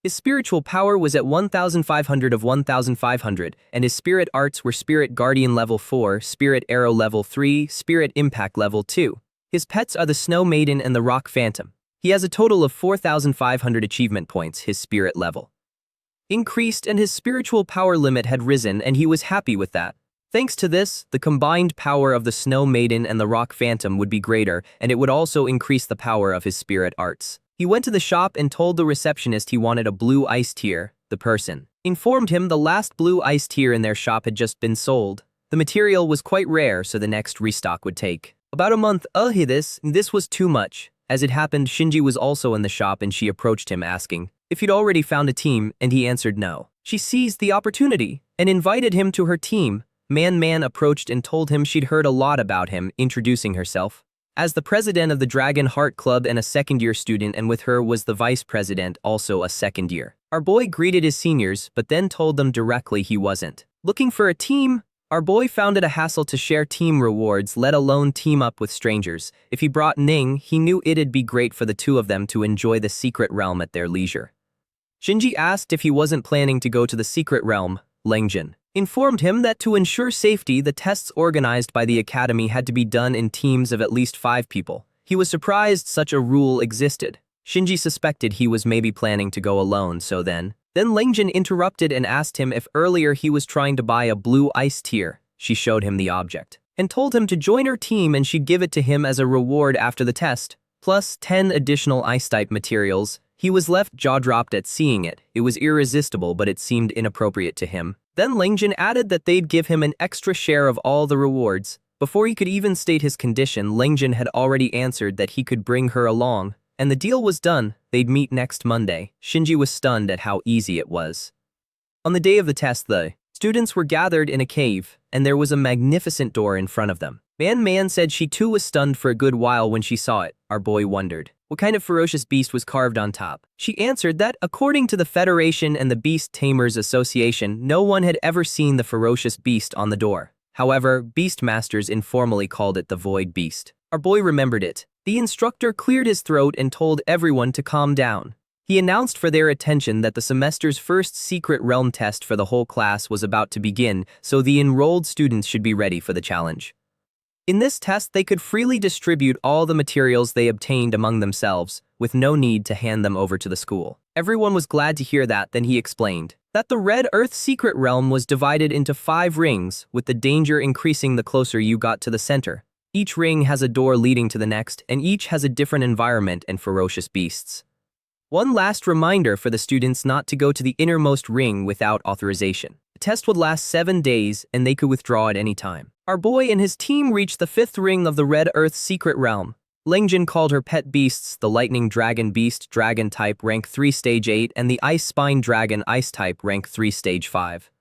His spiritual power was at 1,500 of 1,500, and his spirit arts were Spirit Guardian level 4, Spirit Arrow level 3, Spirit Impact level 2. His pets are the Snow Maiden and the Rock Phantom. He has a total of 4,500 achievement points. His spirit level increased and his spiritual power limit had risen, and he was happy with that. Thanks to this, the combined power of the Snow Maiden and the Rock Phantom would be greater, and it would also increase the power of his spirit arts. He went to the shop and told the receptionist he wanted a blue ice tier. The person informed him the last blue ice tier in their shop had just been sold. The material was quite rare, so the next restock would take about a month. This was too much. As it happened, Shinji was also in the shop and she approached him asking if he'd already found a team, and he answered no. She seized the opportunity and invited him to her team. Man approached and told him she'd heard a lot about him, introducing herself as the president of the Dragon Heart Club and a second-year student, and with her was the vice president, also a second year. Our boy greeted his seniors, but then told them directly he wasn't looking for a team. Our boy found it a hassle to share team rewards, let alone team up with strangers. If he brought Ning, he knew it'd be great for the two of them to enjoy the secret realm at their leisure. Shinji asked if he wasn't planning to go to the secret realm. Lengjin informed him that to ensure safety, the tests organized by the academy had to be done in teams of at least 5 people. He was surprised such a rule existed. Shinji suspected he was maybe planning to go alone, so then Lengjin interrupted and asked him if earlier he was trying to buy a blue ice tear. She showed him the object and told him to join her team and she'd give it to him as a reward after the test, plus 10 additional ice-type materials. He was left jaw-dropped at seeing it. It was irresistible, but it seemed inappropriate to him. Then Lengjin added that they'd give him an extra share of all the rewards. Before he could even state his condition, Lengjin had already answered that he could bring her along, and the deal was done. They'd meet next Monday. Shinji was stunned at how easy it was. On the day of the test, the students were gathered in a cave, and there was a magnificent door in front of them. Man said she too was stunned for a good while when she saw it. Our boy wondered what kind of ferocious beast was carved on top. She answered that, according to the Federation and the Beast Tamers Association, no one had ever seen the ferocious beast on the door. However, Beastmasters informally called it the Void Beast. Our boy remembered it. The instructor cleared his throat and told everyone to calm down. He announced for their attention that the semester's first secret realm test for the whole class was about to begin, so the enrolled students should be ready for the challenge. In this test, they could freely distribute all the materials they obtained among themselves, with no need to hand them over to the school. Everyone was glad to hear that. Then he explained that the Red Earth secret realm was divided into 5 rings, with the danger increasing the closer you got to the center. Each ring has a door leading to the next, and each has a different environment and ferocious beasts. One last reminder for the students not to go to the innermost ring without authorization. The test would last 7 days, and they could withdraw at any time. Our boy and his team reached the 5th ring of the Red Earth secret realm. Lengjin called her pet beasts the Lightning Dragon Beast, Dragon Type, Rank 3 Stage 8, and the Ice Spine Dragon, Ice Type, Rank 3 Stage 5.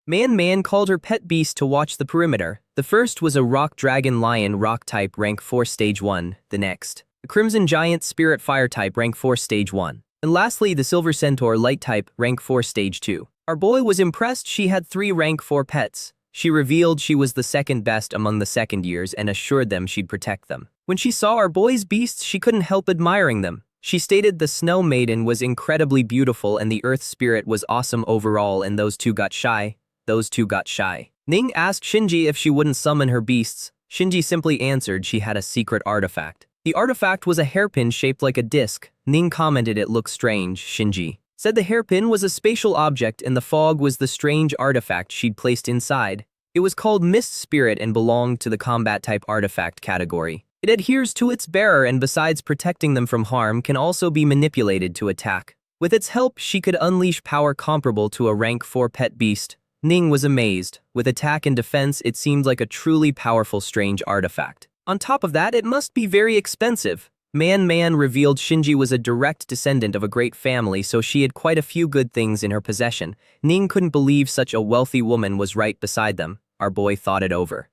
Man called her pet beast to watch the perimeter. The first was a Rock Dragon Lion, Rock Type, Rank 4 Stage 1, the next the Crimson Giant Spirit, Fire Type, Rank 4 Stage 1, and lastly the Silver Centaur, Light Type, Rank 4 Stage 2. Our boy was impressed. She had 3 Rank 4 pets. She revealed she was the second best among the second years and assured them she'd protect them. When she saw our boy's beasts, she couldn't help admiring them. She stated the Snow Maiden was incredibly beautiful and the Earth Spirit was awesome overall, and those two got shy. Ning asked Shinji if she wouldn't summon her beasts. Shinji simply answered she had a secret artifact. The artifact was a hairpin shaped like a disc. Ning commented it looked strange. Shinji said the hairpin was a spatial object and the fog was the strange artifact she'd placed inside. It was called Mist Spirit and belonged to the combat type artifact category. It adheres to its bearer and besides protecting them from harm can also be manipulated to attack. With its help, she could unleash power comparable to a rank 4 pet beast. Ning was amazed. With attack and defense, it seemed like a truly powerful strange artifact. On top of that, it must be very expensive. Man revealed Shinji was a direct descendant of a great family, so she had quite a few good things in her possession. Ning couldn't believe such a wealthy woman was right beside them. Our boy thought it over.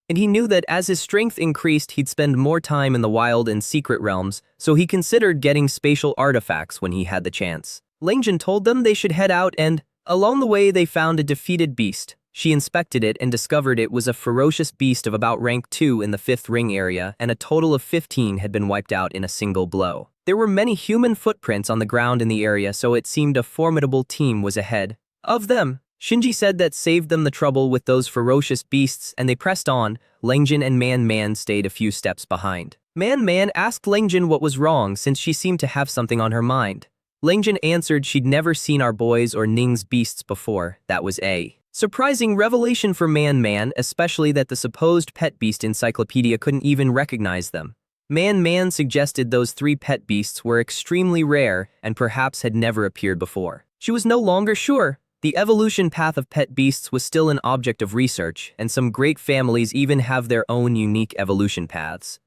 And he knew that as his strength increased, he'd spend more time in the wild and secret realms, so he considered getting spatial artifacts when he had the chance. Lengjin told them they should head out and, along the way, they found a defeated beast. She inspected it and discovered it was a ferocious beast of about rank 2 in the 5th ring area, and a total of 15 had been wiped out in a single blow. There were many human footprints on the ground in the area, so it seemed a formidable team was ahead of them. Shinji said that saved them the trouble with those ferocious beasts, and they pressed on. Lengjin and Man stayed a few steps behind. Man asked Lengjin what was wrong since she seemed to have something on her mind. Lengjin answered she'd never seen our boys or Ning's beasts before. That was a surprising revelation for Man, especially that the supposed pet beast encyclopedia couldn't even recognize them. Man suggested those 3 pet beasts were extremely rare and perhaps had never appeared before. She was no longer sure. The evolution path of pet beasts was still an object of research, and some great families even have their own unique evolution paths.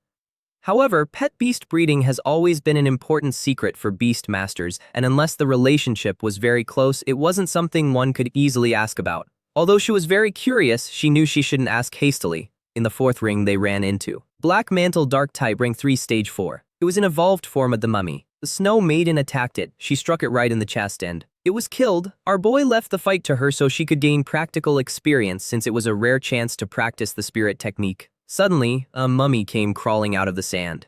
However, pet beast breeding has always been an important secret for beast masters, and unless the relationship was very close, it wasn't something one could easily ask about. Although she was very curious, she knew she shouldn't ask hastily. In the 4th ring, they ran into Black Mantle Dark Type, Rank 3 Stage 4. It was an evolved form of the mummy. The Snow Maiden attacked it. She struck it right in the chest and it was killed. Our boy left the fight to her so she could gain practical experience since it was a rare chance to practice the spirit technique. Suddenly, a mummy came crawling out of the sand.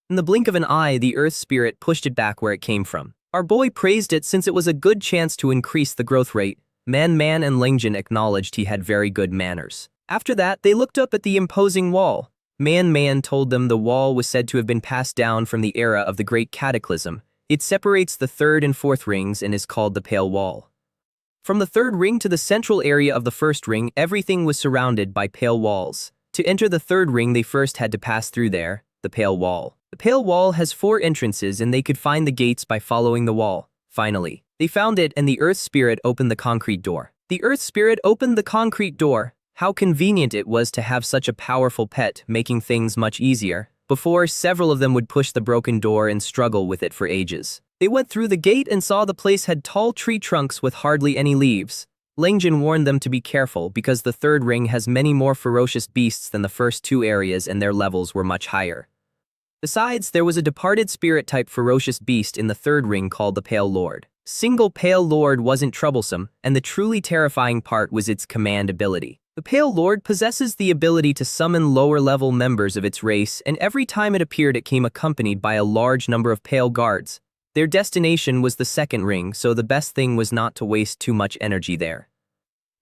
In the blink of an eye, the earth spirit pushed it back where it came from. Our boy praised it since it was a good chance to increase the growth rate. Man and Lengjin acknowledged he had very good manners. After that, they looked up at the imposing wall. Man told them the wall was said to have been passed down from the era of the Great Cataclysm. It separates the third and fourth rings and is called the Pale Wall. From the third ring to the central area of the first ring, everything was surrounded by pale walls. To enter the third ring, they first had to pass through the Pale Wall. The Pale Wall has 4 entrances and they could find the gates by following the wall. Finally, they found it and the Earth Spirit opened the concrete door. The Earth Spirit opened the concrete door. How convenient it was to have such a powerful pet, making things much easier. Before, several of them would push the broken door and struggle with it for ages. They went through the gate and saw the place had tall tree trunks with hardly any leaves. Langjin warned them to be careful because the third ring has many more ferocious beasts than the first 2 areas and their levels were much higher. Besides, there was a departed spirit-type ferocious beast in the third ring called the Pale Lord. Single Pale Lord wasn't troublesome, and the truly terrifying part was its command ability. The Pale Lord possesses the ability to summon lower-level members of its race, and every time it appeared it came accompanied by a large number of pale guards. Their destination was the second ring, so the best thing was not to waste too much energy there.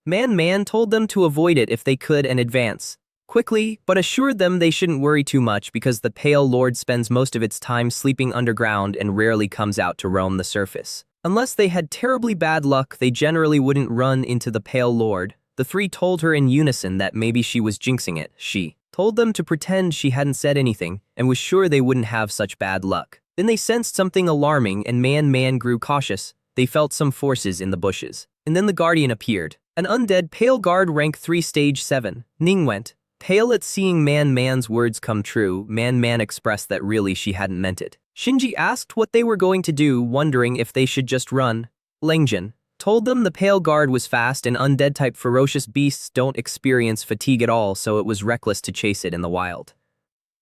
Man told them to avoid it if they could and advance quickly, but assured them they shouldn't worry too much because the Pale Lord spends most of its time sleeping underground and rarely comes out to roam the surface. Unless they had terribly bad luck, they generally wouldn't run into the Pale Lord. The 3 told her in unison that maybe she was jinxing it. She told them to pretend she hadn't said anything and was sure they wouldn't have such bad luck. Then they sensed something alarming and Man grew cautious. They felt some forces in the bushes. And then the Guardian appeared. An undead Pale Guard rank 3 stage 7. Ning went pale at seeing Man's words come true. Man expressed that really she hadn't meant it. Shinji asked what they were going to do, wondering if they should just run. Langjin told them the Pale Guard was fast and undead-type ferocious beasts don't experience fatigue at all, so it was reckless to chase it in the wild.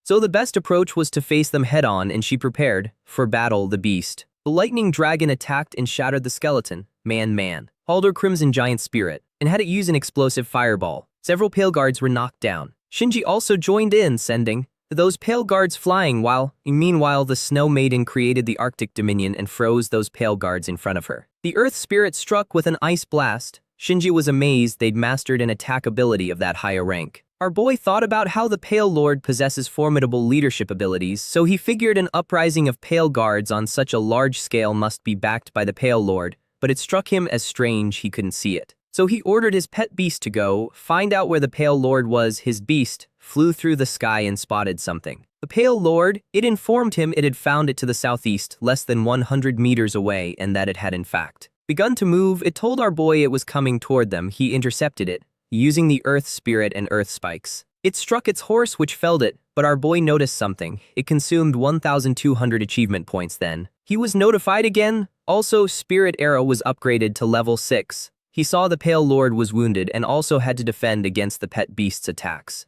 So the best approach was to face them head-on, and she prepared for battle the beast. The lightning dragon attacked and shattered the skeleton. Man hauled her Crimson Giant Spirit and had it use an explosive fireball. Several Pale Guards were knocked down. Shinji also joined in, sending those Pale Guards flying meanwhile the Snow Maiden created the Arctic Dominion and froze those Pale Guards in front of her. The Earth Spirit struck with an ice blast. Shinji was amazed they'd mastered an attack ability of that higher rank. Our boy thought about how the Pale Lord possesses formidable leadership abilities, so he figured an uprising of Pale Guards on such a large scale must be backed by the Pale Lord, but it struck him as strange he couldn't see it. So he ordered his pet beast to go find out where the Pale Lord was. His beast flew through the sky and spotted something. The Pale Lord, it informed him it had found it to the southeast, less than 100 meters away, and that it had in fact begun to move. It told our boy it was coming toward them. He intercepted it, using the Earth Spirit and Earth Spikes. It struck its horse, which felled it, but our boy noticed something. It consumed 1,200 achievement points then. He was notified again. Also, Spirit Arrow was upgraded to level 6. He saw the Pale Lord was wounded and also had to defend against the pet beast's attacks.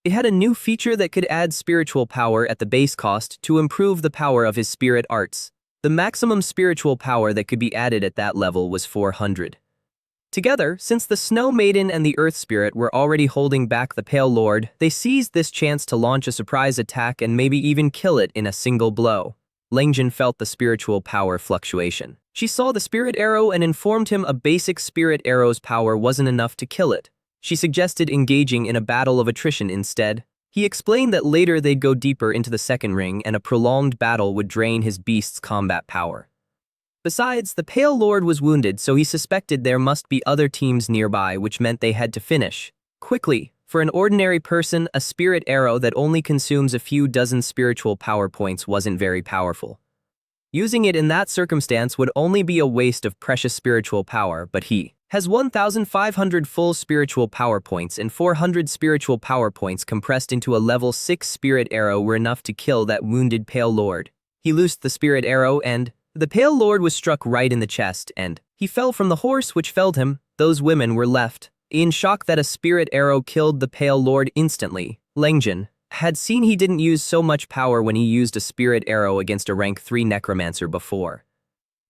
It had a new feature that could add spiritual power at the base cost to improve the power of his spirit arts. The maximum spiritual power that could be added at that level was 400. Together, since the Snow Maiden and the Earth Spirit were already holding back the Pale Lord, they seized this chance to launch a surprise attack and maybe even kill it in a single blow. Langjin felt the spiritual power fluctuation. She saw the spirit arrow and informed him a basic spirit arrow's power wasn't enough to kill it. She suggested engaging in a battle of attrition instead. He explained that later they'd go deeper into the second ring and a prolonged battle would drain his beast's combat power. Besides, the Pale Lord was wounded, so he suspected there must be other teams nearby, which meant they had to finish quickly. For an ordinary person, a spirit arrow that only consumes a few dozen spiritual power points wasn't very powerful. Using it in that circumstance would only be a waste of precious spiritual power, but he has 1,500 full spiritual power points and 400 spiritual power points compressed into a level 6 spirit arrow were enough to kill that wounded Pale Lord. He loosed the spirit arrow and the Pale Lord was struck right in the chest and he fell from the horse, which felled him. Those women were left in shock that a spirit arrow killed the Pale Lord instantly. Langjin had seen he didn't use so much power when he used a spirit arrow against a rank 3 necromancer before.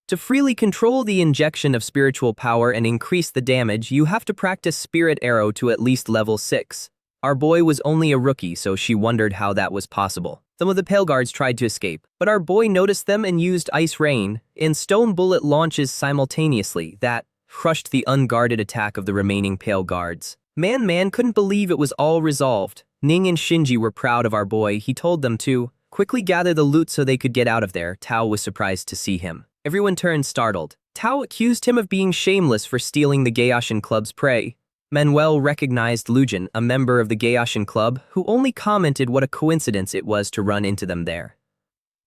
To freely control the injection of spiritual power and increase the damage, you have to practice spirit arrow to at least level 6. Our boy was only a rookie, so she wondered how that was possible. Some of the Pale Guards tried to escape, but our boy noticed them and used Ice Rain and Stone Bullet launches simultaneously that crushed the unguarded attack of the remaining Pale Guards. Man couldn't believe it was all resolved. Ning and Shinji were proud of our boy. He told them to quickly gather the loot so they could get out of there. Tao was surprised to see him. Everyone turned startled. Tao accused him of being shameless for stealing the Gaoshin Club's prey. Manuel recognized Lujin, a member of the Gaoshin Club, who only commented what a coincidence it was to run into them there.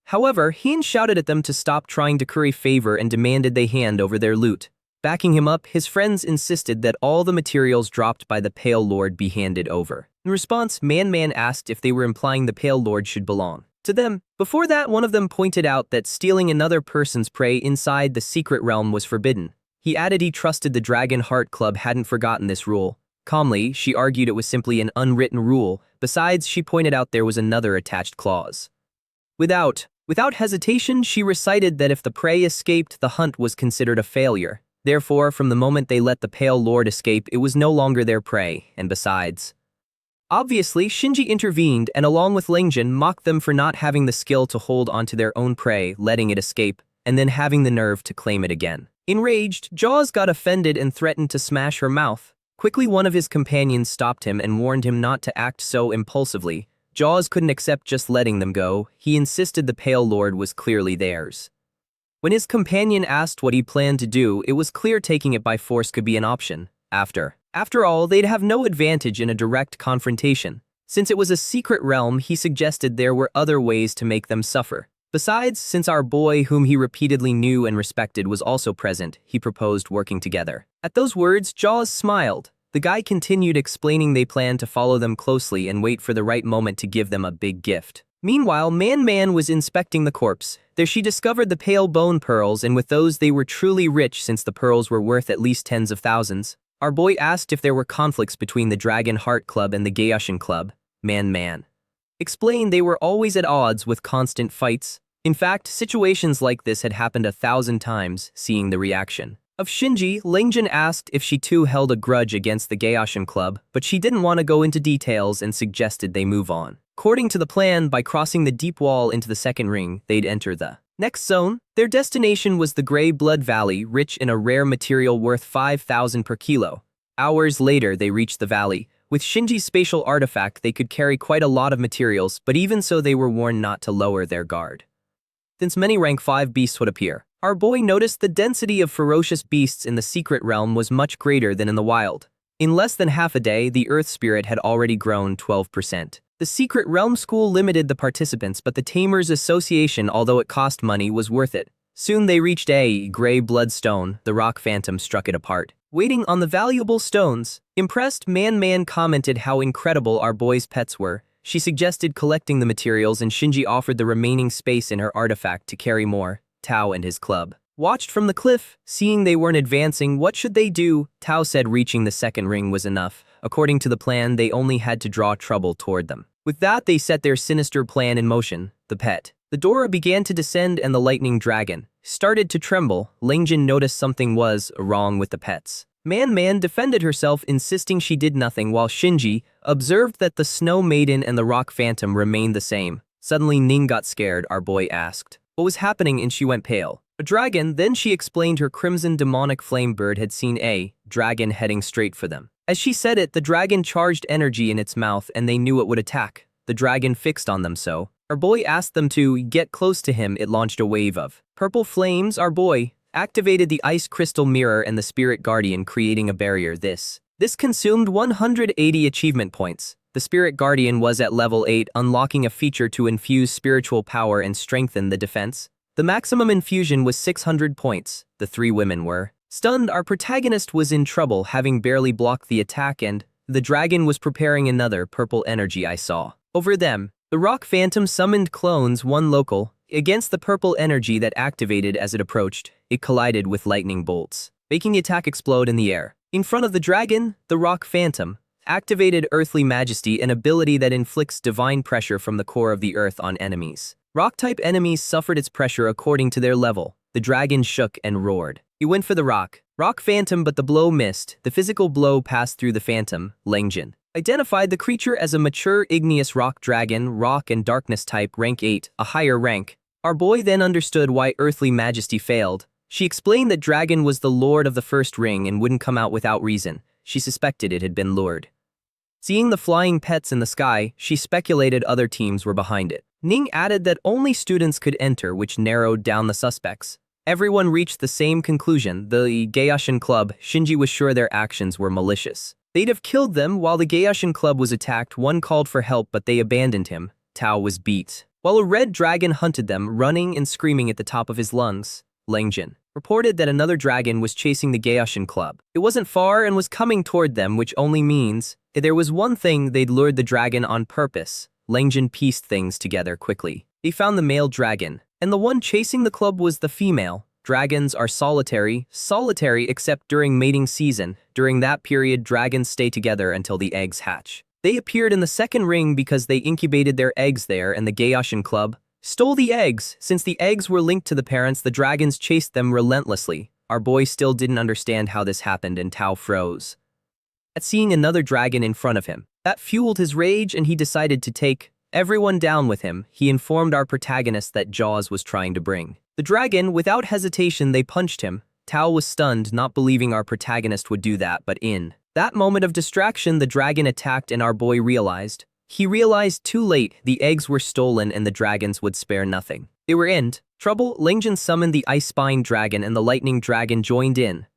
However, Hien shouted at them to stop trying to curry favor and demanded they hand over their loot. Backing him up, his friends insisted that all the materials dropped by the Pale Lord be handed over. In response, Man asked if they were implying the Pale Lord should belong to them. Before that, one of them pointed out that stealing another person's prey inside the secret realm was forbidden. He added he trusted the Dragon Heart Club hadn't forgotten this rule. Calmly, she argued it was simply an unwritten rule. Besides, she pointed out there was another attached clause. Without hesitation, she recited that if the prey escaped, the hunt was considered a failure. Therefore, from the moment they let the Pale Lord escape, it was no longer their prey, and besides. Obviously, Shinji intervened and along with Lingjin mocked them for not having the skill to hold onto their own prey, letting it escape, and then having the nerve to claim it again. Enraged, Jaws got offended and threatened to smash her mouth. Quickly, one of his companions stopped him and warned him not to act so impulsively. Jaws couldn't accept just letting them go. He insisted the Pale Lord was clearly theirs. When his companion asked what he planned to do, it was clear taking it by force could be an option. After all, they'd have no advantage in a direct confrontation. Since it was a secret realm, he suggested there were other ways to make them suffer. Besides, since our boy, whom he repeatedly knew and respected, was also present, he proposed working together. At those words, Jaws smiled. The guy continued explaining they planned to follow them closely and wait for the right moment to give them a big gift. Meanwhile, Man was inspecting the corpse. There she discovered the pale bone pearls, and with those they were truly rich since the pearls were worth at least tens of thousands. Our boy asked if there were conflicts between the Dragon Heart Club and the Gaoshin Club. Man explained they were always at odds with constant fights. In fact, situations like this had happened 1,000 times. Seeing the reaction of Shinji, Lingjin asked if she too held a grudge against the Gaoshin Club, but she didn't want to go into details and suggested they move on. According to the plan, by crossing the deep wall into the second ring, they'd enter the next zone. Their destination was the Grey Blood Valley, rich in a rare material worth 5,000 per kilo. Hours later, they reached the valley. With Shinji's spatial artifact, they could carry quite a lot of materials, but even so they were warned not to lower their guard, since many rank 5 beasts would appear. Our boy noticed the density of ferocious beasts in the secret realm was much greater than in the wild. In less than half a day, the Earth Spirit had already grown 12%. The Secret Realm School limited the participants, but the Tamers Association, although it cost money, was worth it. Soon they reached a Grey Blood Stone. The rock phantom struck it apart, waiting on the valuable stones. Impressed, Man commented how incredible our boy's pets were. She suggested collecting the materials, and Shinji offered the remaining space in her artifact to carry more. Tao and his club watched from the cliff. Seeing they weren't advancing, what should they do? Tao said reaching the second ring was enough. According to the plan, they only had to draw trouble toward them. With that, they set their sinister plan in motion. The Dora began to descend and the lightning dragon started to tremble. Lingjin noticed something was wrong with the pets. Man defended herself, insisting she did nothing, while Shinji observed that the Snow Maiden and the Rock Phantom remained the same. Suddenly, Ning got scared. Our boy asked what was happening, and she went pale. A dragon. Then she explained her crimson demonic flame bird had seen a dragon heading straight for them. As she said it, the dragon charged energy in its mouth and they knew it would attack. The dragon fixed on them, so our boy asked them to get close to him. It launched a wave of purple flames. Our boy activated the ice crystal mirror and the spirit guardian, creating a barrier. This consumed 180 achievement points. The spirit guardian was at level 8, unlocking a feature to infuse spiritual power and strengthen the defense. The maximum infusion was 600 points. The 3 women were stunned. Our protagonist was in trouble, having barely blocked the attack, and the dragon was preparing another purple energy. I saw over them. The Rock Phantom summoned clones, one local, against the purple energy that activated as it approached. It collided with lightning bolts, making the attack explode in the air. In front of the dragon, the Rock Phantom activated Earthly Majesty, an ability that inflicts divine pressure from the core of the earth on enemies. Rock-type enemies suffered its pressure according to their level. The dragon shook and roared. He went for the Rock Phantom, but the blow missed. The physical blow passed through the Phantom. Lingjin identified the creature as a mature igneous rock dragon, rock and darkness type, rank 8, a higher rank. Our boy then understood why Earthly Majesty failed. She explained that dragon was the lord of the first ring and wouldn't come out without reason. She suspected it had been lured Seeing the flying pets in the sky, she speculated other teams were behind it. Ning added that only students could enter, which narrowed down the suspects. Everyone reached the same conclusion. The Gaoshin Club, Shinji was sure their actions were malicious. They'd have killed them while the Gaoshin Club was attacked. One called for help, but they abandoned him. Tao was beat, while a red dragon hunted them, running and screaming at the top of his lungs. Langjin reported that another dragon was chasing the Gaoshin Club. It wasn't far and was coming toward them, which only means there was one thing: they'd lured the dragon on purpose. Langjin pieced things together quickly. He found the male dragon, and the one chasing the club was the female. Dragons are solitary except during mating season. During that period, dragons stay together until the eggs hatch. They appeared in the second ring because they incubated their eggs there, and the Gaoshin Club stole the eggs. Since the eggs were linked to the parents, the dragons chased them relentlessly. Our boy still didn't understand how this happened, and Tao froze at seeing another dragon in front of him. That fueled his rage, and he decided to take everyone down with him. He informed our protagonist that Jaws was trying to bring the dragon. Without hesitation, they punched him. Tao was stunned, not believing our protagonist would do that, but in that moment of distraction, the dragon attacked, and our boy realized. He realized too late. The eggs were stolen, and the dragons would spare nothing. They were in trouble. Langjin summoned the ice spine dragon, and the lightning dragon joined in.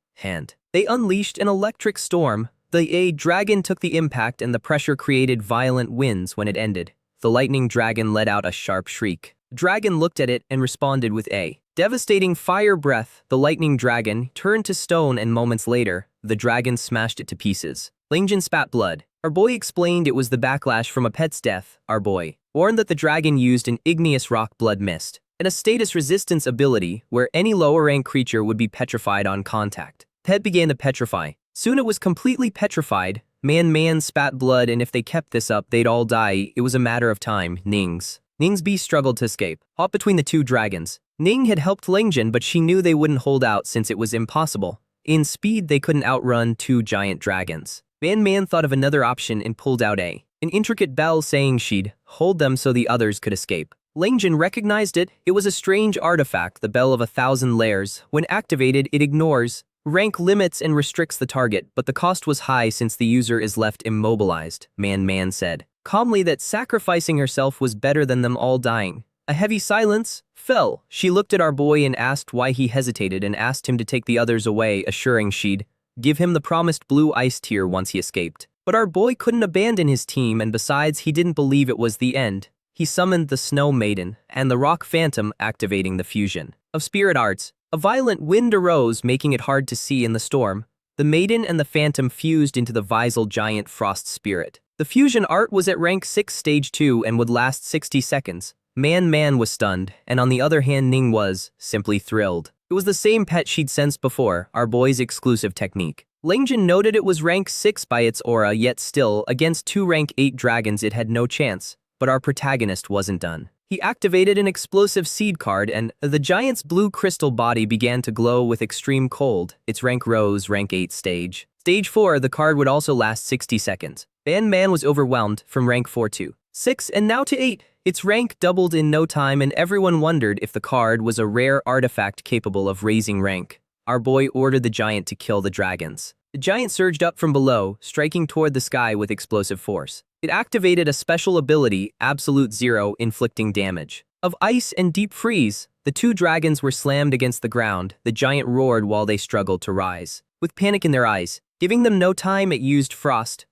They unleashed an electric storm. The dragon took the impact, and the pressure created violent winds. When it ended, the lightning dragon let out a sharp shriek. The dragon looked at it and responded with a devastating fire breath. The lightning dragon turned to stone, and moments later, the dragon smashed it to pieces. Langjin spat blood. Our boy explained it was the backlash from a pet's death. Our boy warned that the dragon used an igneous rock blood mist and a status resistance ability where any lower rank creature would be petrified on contact. Pet began to petrify. Soon it was completely petrified. Man spat blood, and if they kept this up, they'd all die. It was a matter of time. Ning's beast struggled to escape, caught between the two dragons. Ning had helped Langjin, but she knew they wouldn't hold out since it was impossible. In speed, they couldn't outrun two giant dragons. Man thought of another option and pulled out an intricate bell, saying she'd hold them so the others could escape. Langjin recognized it. It was a strange artifact, the bell of 1,000 layers. When activated, it ignores rank limits and restricts the target, but the cost was high since the user is left immobilized. Man said calmly that sacrificing herself was better than them all dying. A heavy silence fell. She looked at our boy and asked why he hesitated, and asked him to take the others away, assuring she'd give him the promised blue ice tier once he escaped. But our boy couldn't abandon his team, and besides, he didn't believe it was the end. He summoned the Snow Maiden and the Rock Phantom, activating the fusion of spirit arts. A violent wind arose, making it hard to see in the storm. The Maiden and the Phantom fused into the Visal Giant Frost Spirit. The fusion art was at rank 6 stage 2 and would last 60 seconds. Man was stunned, and on the other hand, Ning was simply thrilled. It was the same pet she'd sensed before, our boy's exclusive technique. Langjin noted it was rank 6 by its aura, yet still, against two rank 8 dragons it had no chance. But our protagonist wasn't done. He activated an explosive seed card, and the giant's blue crystal body began to glow with extreme cold. Its rank rose, rank 8 stage. Stage 4, the card would also last 60 seconds. Man was overwhelmed from rank 4 to 6 and now to 8. Its rank doubled in no time, and everyone wondered if the card was a rare artifact capable of raising rank. Our boy ordered the giant to kill the dragons. The giant surged up from below, striking toward the sky with explosive force. It activated a special ability, Absolute Zero, inflicting damage of ice and deep freeze. The two dragons were slammed against the ground. The giant roared while they struggled to rise, with panic in their eyes. Giving them no time, it used Frost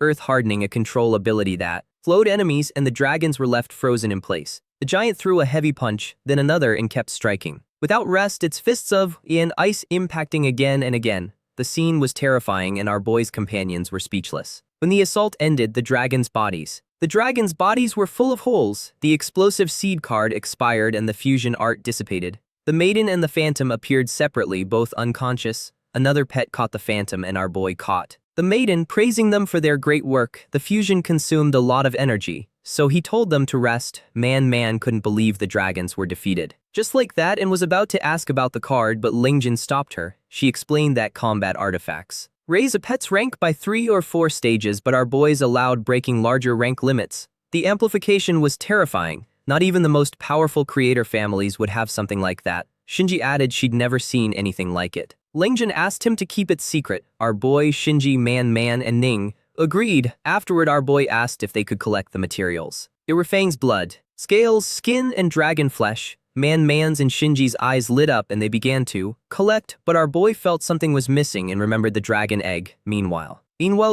Earth Hardening, a control ability that flowed enemies, and the dragons were left frozen in place. The giant threw a heavy punch, then another, and kept striking without rest, its fists of ice impacting again and again. The scene was terrifying, and our boy's companions were speechless. When the assault ended, the dragons' bodies were full of holes. The explosive seed card expired, and the fusion art dissipated. The Maiden and the Phantom appeared separately, both unconscious. Another pet caught the Phantom, and our boy caught the Maiden, praising them for their great work. The fusion consumed a lot of energy, so he told them to rest. Man couldn't believe the dragons were defeated just like that, and was about to ask about the card, but Langjin stopped her. She explained that combat artifacts raise a pet's rank by 3 or 4 stages, but our boys allowed breaking larger rank limits. The amplification was terrifying. Not even the most powerful creator families would have something like that. Shinji added she'd never seen anything like it. Langjin asked him to keep it secret. Our boy, Shinji, Man, and Ning Agreed. Afterward, our boy asked if they could collect the materials. There were Fang's blood, scales, skin, and dragon flesh. Man's and Shinji's eyes lit up and they began to collect, but our boy felt something was missing and remembered the dragon egg. Meanwhile,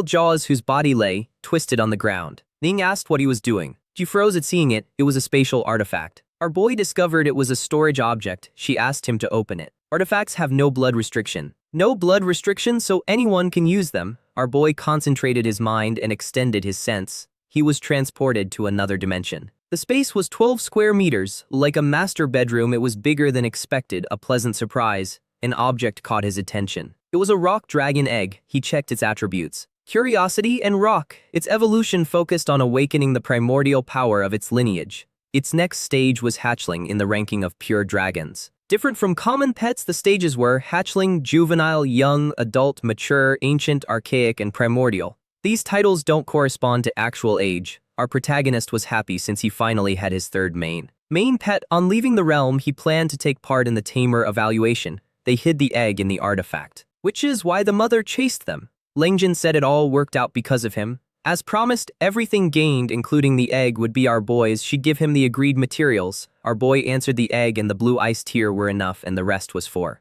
Jaws, whose body lay twisted on the ground. Ning asked what he was doing. She froze at seeing it. It was a spatial artifact. Our boy discovered it was a storage object. She asked him to open it. Artifacts have no blood restriction. No blood restriction, so anyone can use them. Our boy concentrated his mind and extended his sense. He was transported to another dimension. The space was 12 square meters. Like a master bedroom, it was bigger than expected, a pleasant surprise. An object caught his attention. It was a rock dragon egg. He checked its attributes. Curiosity and rock. Its evolution focused on awakening the primordial power of its lineage. Its next stage was hatchling in the ranking of pure dragons. Different from common pets, the stages were hatchling, juvenile, young, adult, mature, ancient, archaic, and primordial. These titles don't correspond to actual age. Our protagonist was happy since he finally had his third main pet. On leaving the realm, he planned to take part in the tamer evaluation. They hid the egg in the artifact, which is why the mother chased them. Lengjin said it all worked out because of him. As promised, everything gained, including the egg, would be our boy's. She'd give him the agreed materials. Our boy answered the egg and the blue ice tear were enough and the rest was for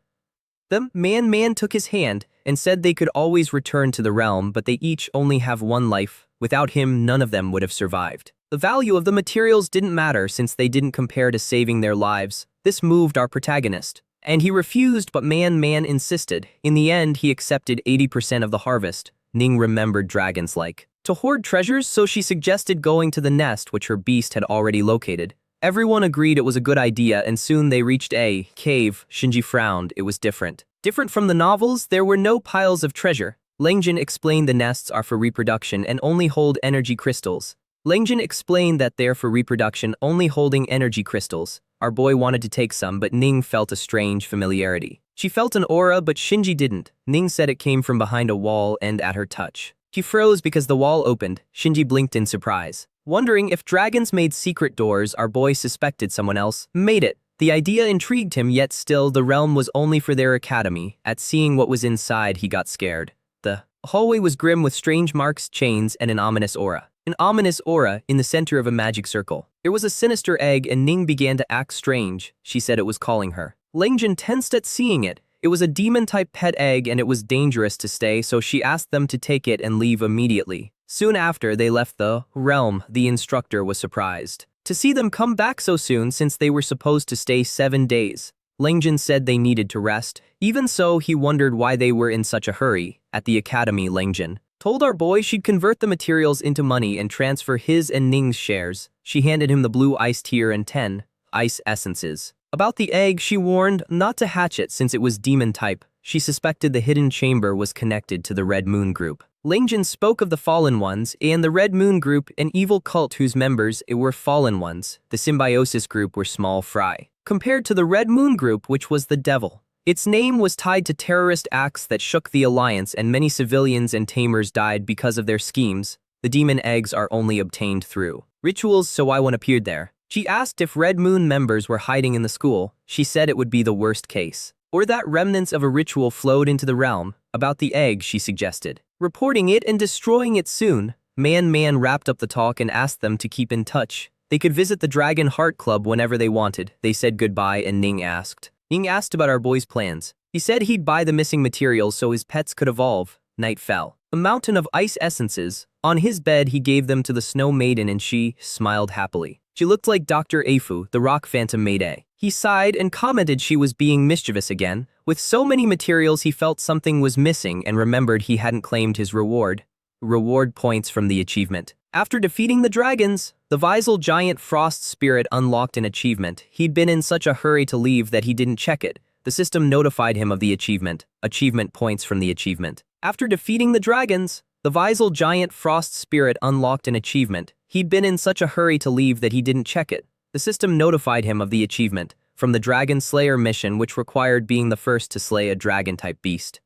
them. Man took his hand and said they could always return to the realm, but they each only have one life. Without him, none of them would have survived. The value of the materials didn't matter since they didn't compare to saving their lives. This moved our protagonist. And he refused, but Man insisted. In the end, he accepted 80% of the harvest. Ning remembered dragons like to hoard treasures, so she suggested going to the nest which her beast had already located. Everyone agreed it was a good idea and soon they reached a cave. Shinji frowned. It was different. Different from the novels, there were no piles of treasure. Lengjin explained the nests are for reproduction and only hold energy crystals. Lengjin explained that they're for reproduction, only holding energy crystals. Our boy wanted to take some, but Ning felt a strange familiarity. She felt an aura, but Shinji didn't. Ning said it came from behind a wall and at her touch. She froze because the wall opened. Shinji blinked in surprise. Wondering if dragons made secret doors, our boy suspected someone else made it. The idea intrigued him, yet still the realm was only for their academy. At seeing what was inside, he got scared. The hallway was grim with strange marks, chains, and an ominous aura. An ominous aura in the center of a magic circle. There was a sinister egg and Ning began to act strange. She said it was calling her. Lengjin tensed at seeing it. It was a demon-type pet egg and it was dangerous to stay, so she asked them to take it and leave immediately. Soon after they left the realm, the instructor was surprised to see them come back so soon since they were supposed to stay 7 days. Lengjin said they needed to rest. Even so, he wondered why they were in such a hurry. At the academy, Lengjin told our boy she'd convert the materials into money and transfer his and Ning's shares. She handed him the blue ice tear and 10 ice essences. About the egg, she warned not to hatch it since it was demon type. She suspected the hidden chamber was connected to the Red Moon Group. Lengjin spoke of the Fallen Ones and the Red Moon Group, an evil cult whose members were Fallen Ones. The Symbiosis Group were small fry compared to the Red Moon Group, which was the devil. Its name was tied to terrorist acts that shook the alliance and many civilians and tamers died because of their schemes. The demon eggs are only obtained through rituals, so I one appeared there. She asked if Red Moon members were hiding in the school. She said it would be the worst case. Or that remnants of a ritual flowed into the realm. About the egg, she suggested reporting it and destroying it soon. Man wrapped up the talk and asked them to keep in touch. They could visit the Dragon Heart Club whenever they wanted. They said goodbye and Ning asked about our boy's plans. He said he'd buy the missing materials so his pets could evolve. Night fell. A mountain of ice essences. On his bed, he gave them to the Snow Maiden and she smiled happily. She looked like Dr. Afu, the rock phantom Mayday. He sighed and commented she was being mischievous again. With so many materials, he felt something was missing and remembered he hadn't claimed his reward. Reward points from the achievement. After defeating the dragons, the Visal giant Frost Spirit unlocked an achievement. He'd been in such a hurry to leave that he didn't check it. The system notified him of the achievement. Achievement points from the achievement. After defeating the dragons, the Visal giant Frost Spirit unlocked an achievement. He'd been in such a hurry to leave that he didn't check it. The system notified him of the achievement from the Dragon Slayer mission, which required being the first to slay a dragon-type beast.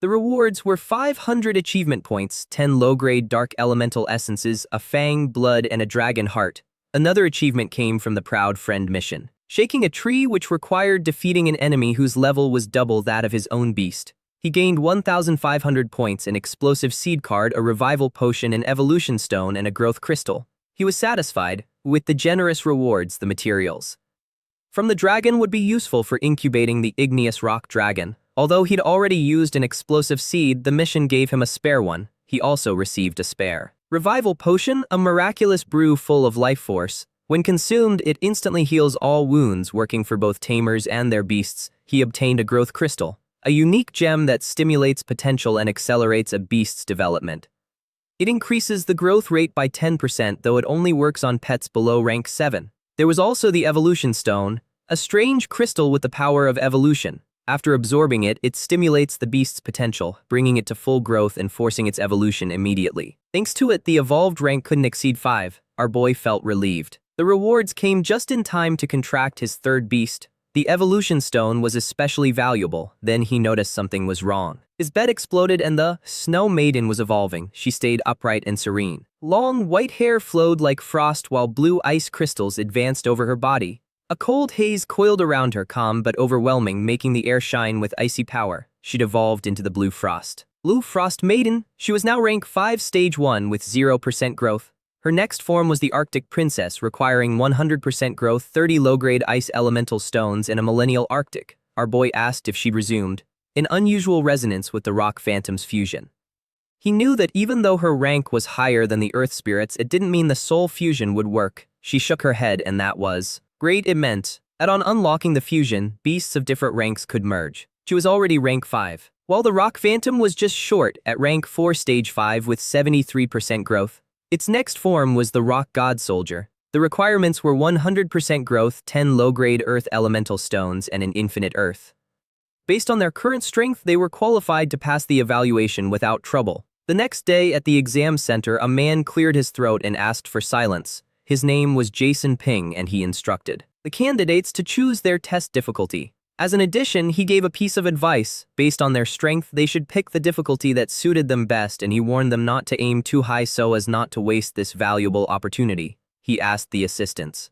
The rewards were 500 achievement points, 10 low-grade dark elemental essences, a fang, blood, and a dragon heart. Another achievement came from the Proud Friend mission, shaking a tree, which required defeating an enemy whose level was double that of his own beast. He gained 1,500 points, an explosive seed card, a revival potion, an evolution stone, and a growth crystal. He was satisfied with the generous rewards. The materials from the dragon would be useful for incubating the igneous rock dragon. Although he'd already used an explosive seed, the mission gave him a spare one. He also received a spare revival potion, a miraculous brew full of life force. When consumed, it instantly heals all wounds, working for both tamers and their beasts. He obtained a growth crystal, a unique gem that stimulates potential and accelerates a beast's development. It increases the growth rate by 10%, though it only works on pets below rank 7. There was also the evolution stone, a strange crystal with the power of evolution. After absorbing it, it stimulates the beast's potential, bringing it to full growth and forcing its evolution immediately. Thanks to it, the evolved rank couldn't exceed 5. Our boy felt relieved. The rewards came just in time to contract his third beast. The evolution stone was especially valuable. Then he noticed something was wrong. His bed exploded and the snow maiden was evolving. She stayed upright and serene. Long white hair flowed like frost while blue ice crystals advanced over her body. A cold haze coiled around her, calm but overwhelming, making the air shine with icy power. She'd evolved into the Blue Frost. Blue Frost Maiden. She was now rank 5 stage 1 with 0% growth. Her next form was the Arctic Princess, requiring 100% growth, 30 low-grade ice elemental stones, and a millennial Arctic. Our boy asked if she'd resumed, an unusual resonance with the Rock Phantom's fusion. He knew that even though her rank was higher than the Earth Spirits, it didn't mean the soul fusion would work. She shook her head, and that was great. It meant that on unlocking the fusion, beasts of different ranks could merge. She was already rank 5, while the Rock Phantom was just short at rank 4 stage 5 with 73% growth. Its next form was the Rock God Soldier. The requirements were 100% growth, 10 low-grade earth elemental stones, and an infinite earth. Based on their current strength, they were qualified to pass the evaluation without trouble. The next day at the exam center, a man cleared his throat and asked for silence. His name was Jason Ping, and he instructed the candidates to choose their test difficulty. As an addition, he gave a piece of advice. Based on their strength, they should pick the difficulty that suited them best, and he warned them not to aim too high so as not to waste this valuable opportunity. He asked the assistants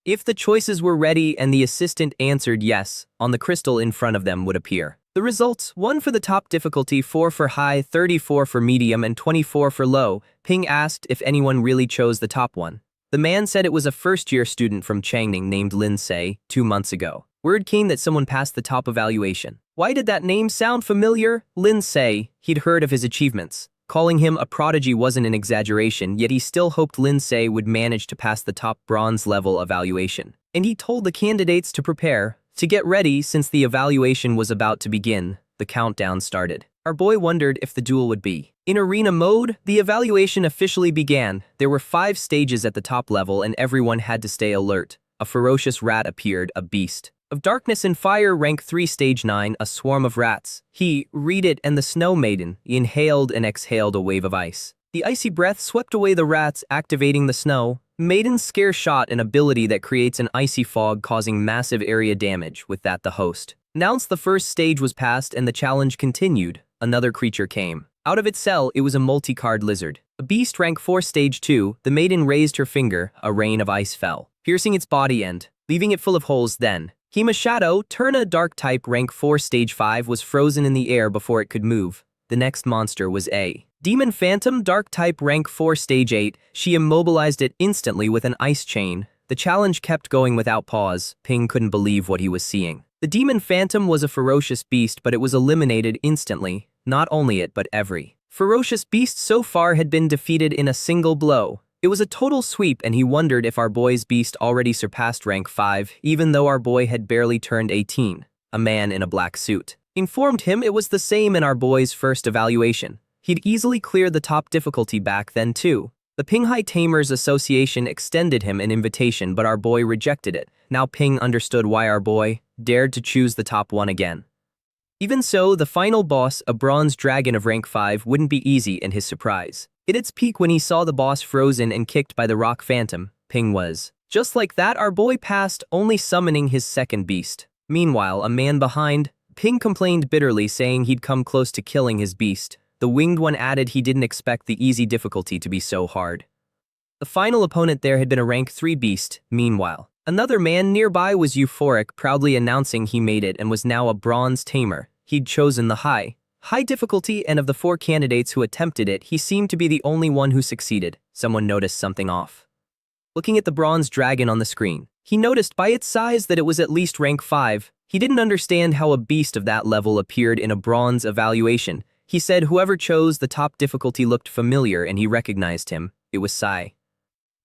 if the choices were ready, and the assistant answered yes. On the crystal in front of them would appear the results: 1 for the top difficulty, 4 for high, 34 for medium, and 24 for low. Ping asked if anyone really chose the top one. The man said it was a first-year student from Changning named Lin Se. 2 months ago, word came that someone passed the top evaluation. Why did that name sound familiar? Lin Se. He'd heard of his achievements. Calling him a prodigy wasn't an exaggeration, yet he still hoped Lin Se would manage to pass the top bronze level evaluation. And he told the candidates to prepare, to get ready, since the evaluation was about to begin. The countdown started. Our boy wondered if the duel would be in arena mode. The evaluation officially began. There were 5 stages at the top level, and everyone had to stay alert. A ferocious rat appeared, a beast of darkness and fire, rank 3 stage 9, a swarm of rats. He, read it, and the snow maiden inhaled and exhaled a wave of ice. The icy breath swept away the rats, activating the snow maiden's scare shot, an ability that creates an icy fog causing massive area damage. With that, the host announced the first stage was passed and the challenge continued. Another creature came out of its cell. It was a multi-card lizard, a beast rank 4 stage 2. The maiden raised her finger. A rain of ice fell, piercing its body and leaving it full of holes. Then Hema Shadow, Turna Dark type, rank 4 stage 5, was frozen in the air before it could move. The next monster was a Demon Phantom, Dark type, rank 4 stage 8. She immobilized it instantly with an ice chain. The challenge kept going without pause. Ping couldn't believe what he was seeing. The Demon Phantom was a ferocious beast, but it was eliminated instantly. Not only it, but every ferocious beast so far had been defeated in a single blow. It was a total sweep, and he wondered if our boy's beast already surpassed rank 5, even though our boy had barely turned 18. A man in a black suit informed him it was the same in our boy's first evaluation. He'd easily cleared the top difficulty back then too. The Pinghai Tamers Association extended him an invitation, but our boy rejected it. Now Ping understood why our boy dared to choose the top one again. Even so, the final boss, a bronze dragon of rank 5, wouldn't be easy, and his surprise hit its peak when he saw the boss frozen and kicked by the Rock Phantom. Ping was just like that. Our boy passed, only summoning his second beast. Meanwhile, a man behind Ping complained bitterly, saying he'd come close to killing his beast. The winged one added he didn't expect the easy difficulty to be so hard. The final opponent there had been a rank 3 beast. Meanwhile, another man nearby was euphoric, proudly announcing he made it and was now a bronze tamer. He'd chosen the high difficulty, and of the 4 candidates who attempted it, he seemed to be the only one who succeeded. Someone noticed something off. Looking at the bronze dragon on the screen, he noticed by its size that it was at least rank 5. He didn't understand how a beast of that level appeared in a bronze evaluation. He said whoever chose the top difficulty looked familiar and he recognized him. It was Sai.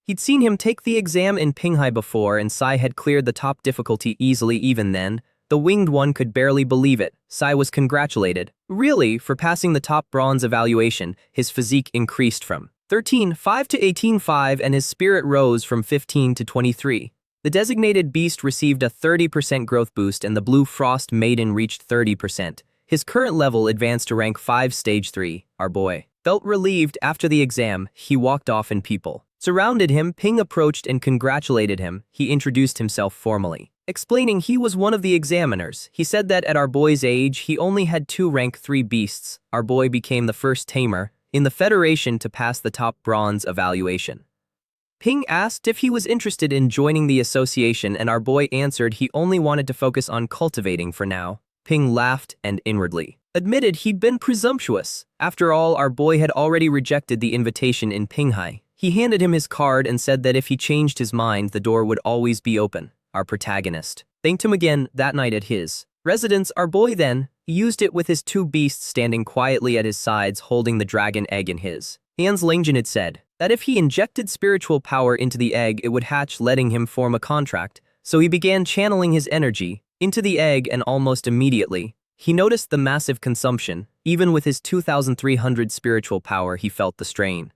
He'd seen him take the exam in Pinghai before, and Sai had cleared the top difficulty easily. Even then, the winged one could barely believe it. Sai was congratulated, really, for passing the top bronze evaluation. His physique increased from 13.5 to 18.5 and his spirit rose from 15 to 23. The designated beast received a 30% growth boost and the Blue Frost Maiden reached 30%. His current level advanced to rank 5 stage 3. Our boy felt relieved after the exam. He walked off and people surrounded him. Ping approached and congratulated him. He introduced himself formally, explaining he was one of the examiners. He said that at our boy's age, he only had 2 rank 3 beasts. Our boy became the first tamer in the Federation to pass the top bronze evaluation. Ping asked if he was interested in joining the association, and our boy answered he only wanted to focus on cultivating for now. Ping laughed and inwardly admitted he'd been presumptuous. After all, our boy had already rejected the invitation in Pinghai. He handed him his card and said that if he changed his mind, the door would always be open. Our protagonist thanked him again that night at his residence. Our boy then used it with his 2 beasts standing quietly at his sides holding the dragon egg in his hands. Langjin had said that if he injected spiritual power into the egg, it would hatch, letting him form a contract. So he began channeling his energy into the egg, and almost immediately, he noticed the massive consumption. Even with his 2,300 spiritual power, he felt the strain.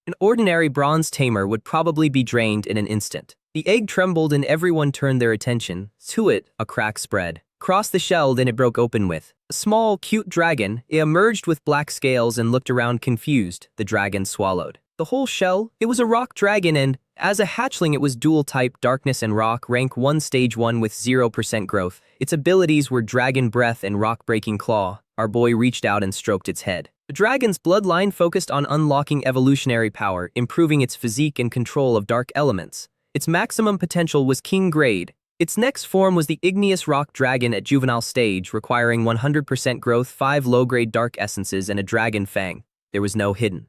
An ordinary bronze tamer would probably be drained in an instant. The egg trembled and everyone turned their attention to it. A crack spread across the shell, then it broke open with a small, cute dragon. It emerged with black scales and looked around confused. The dragon swallowed the whole shell. It was a rock dragon, and as a hatchling it was dual type darkness and rock, rank 1 stage 1 with 0% growth. Its abilities were dragon breath and rock breaking claw. Our boy reached out and stroked its head. The dragon's bloodline focused on unlocking evolutionary power, improving its physique and control of dark elements. Its maximum potential was king grade. Its next form was the igneous rock dragon at juvenile stage, requiring 100% growth, 5 low-grade dark essences, and a dragon fang. There was no hidden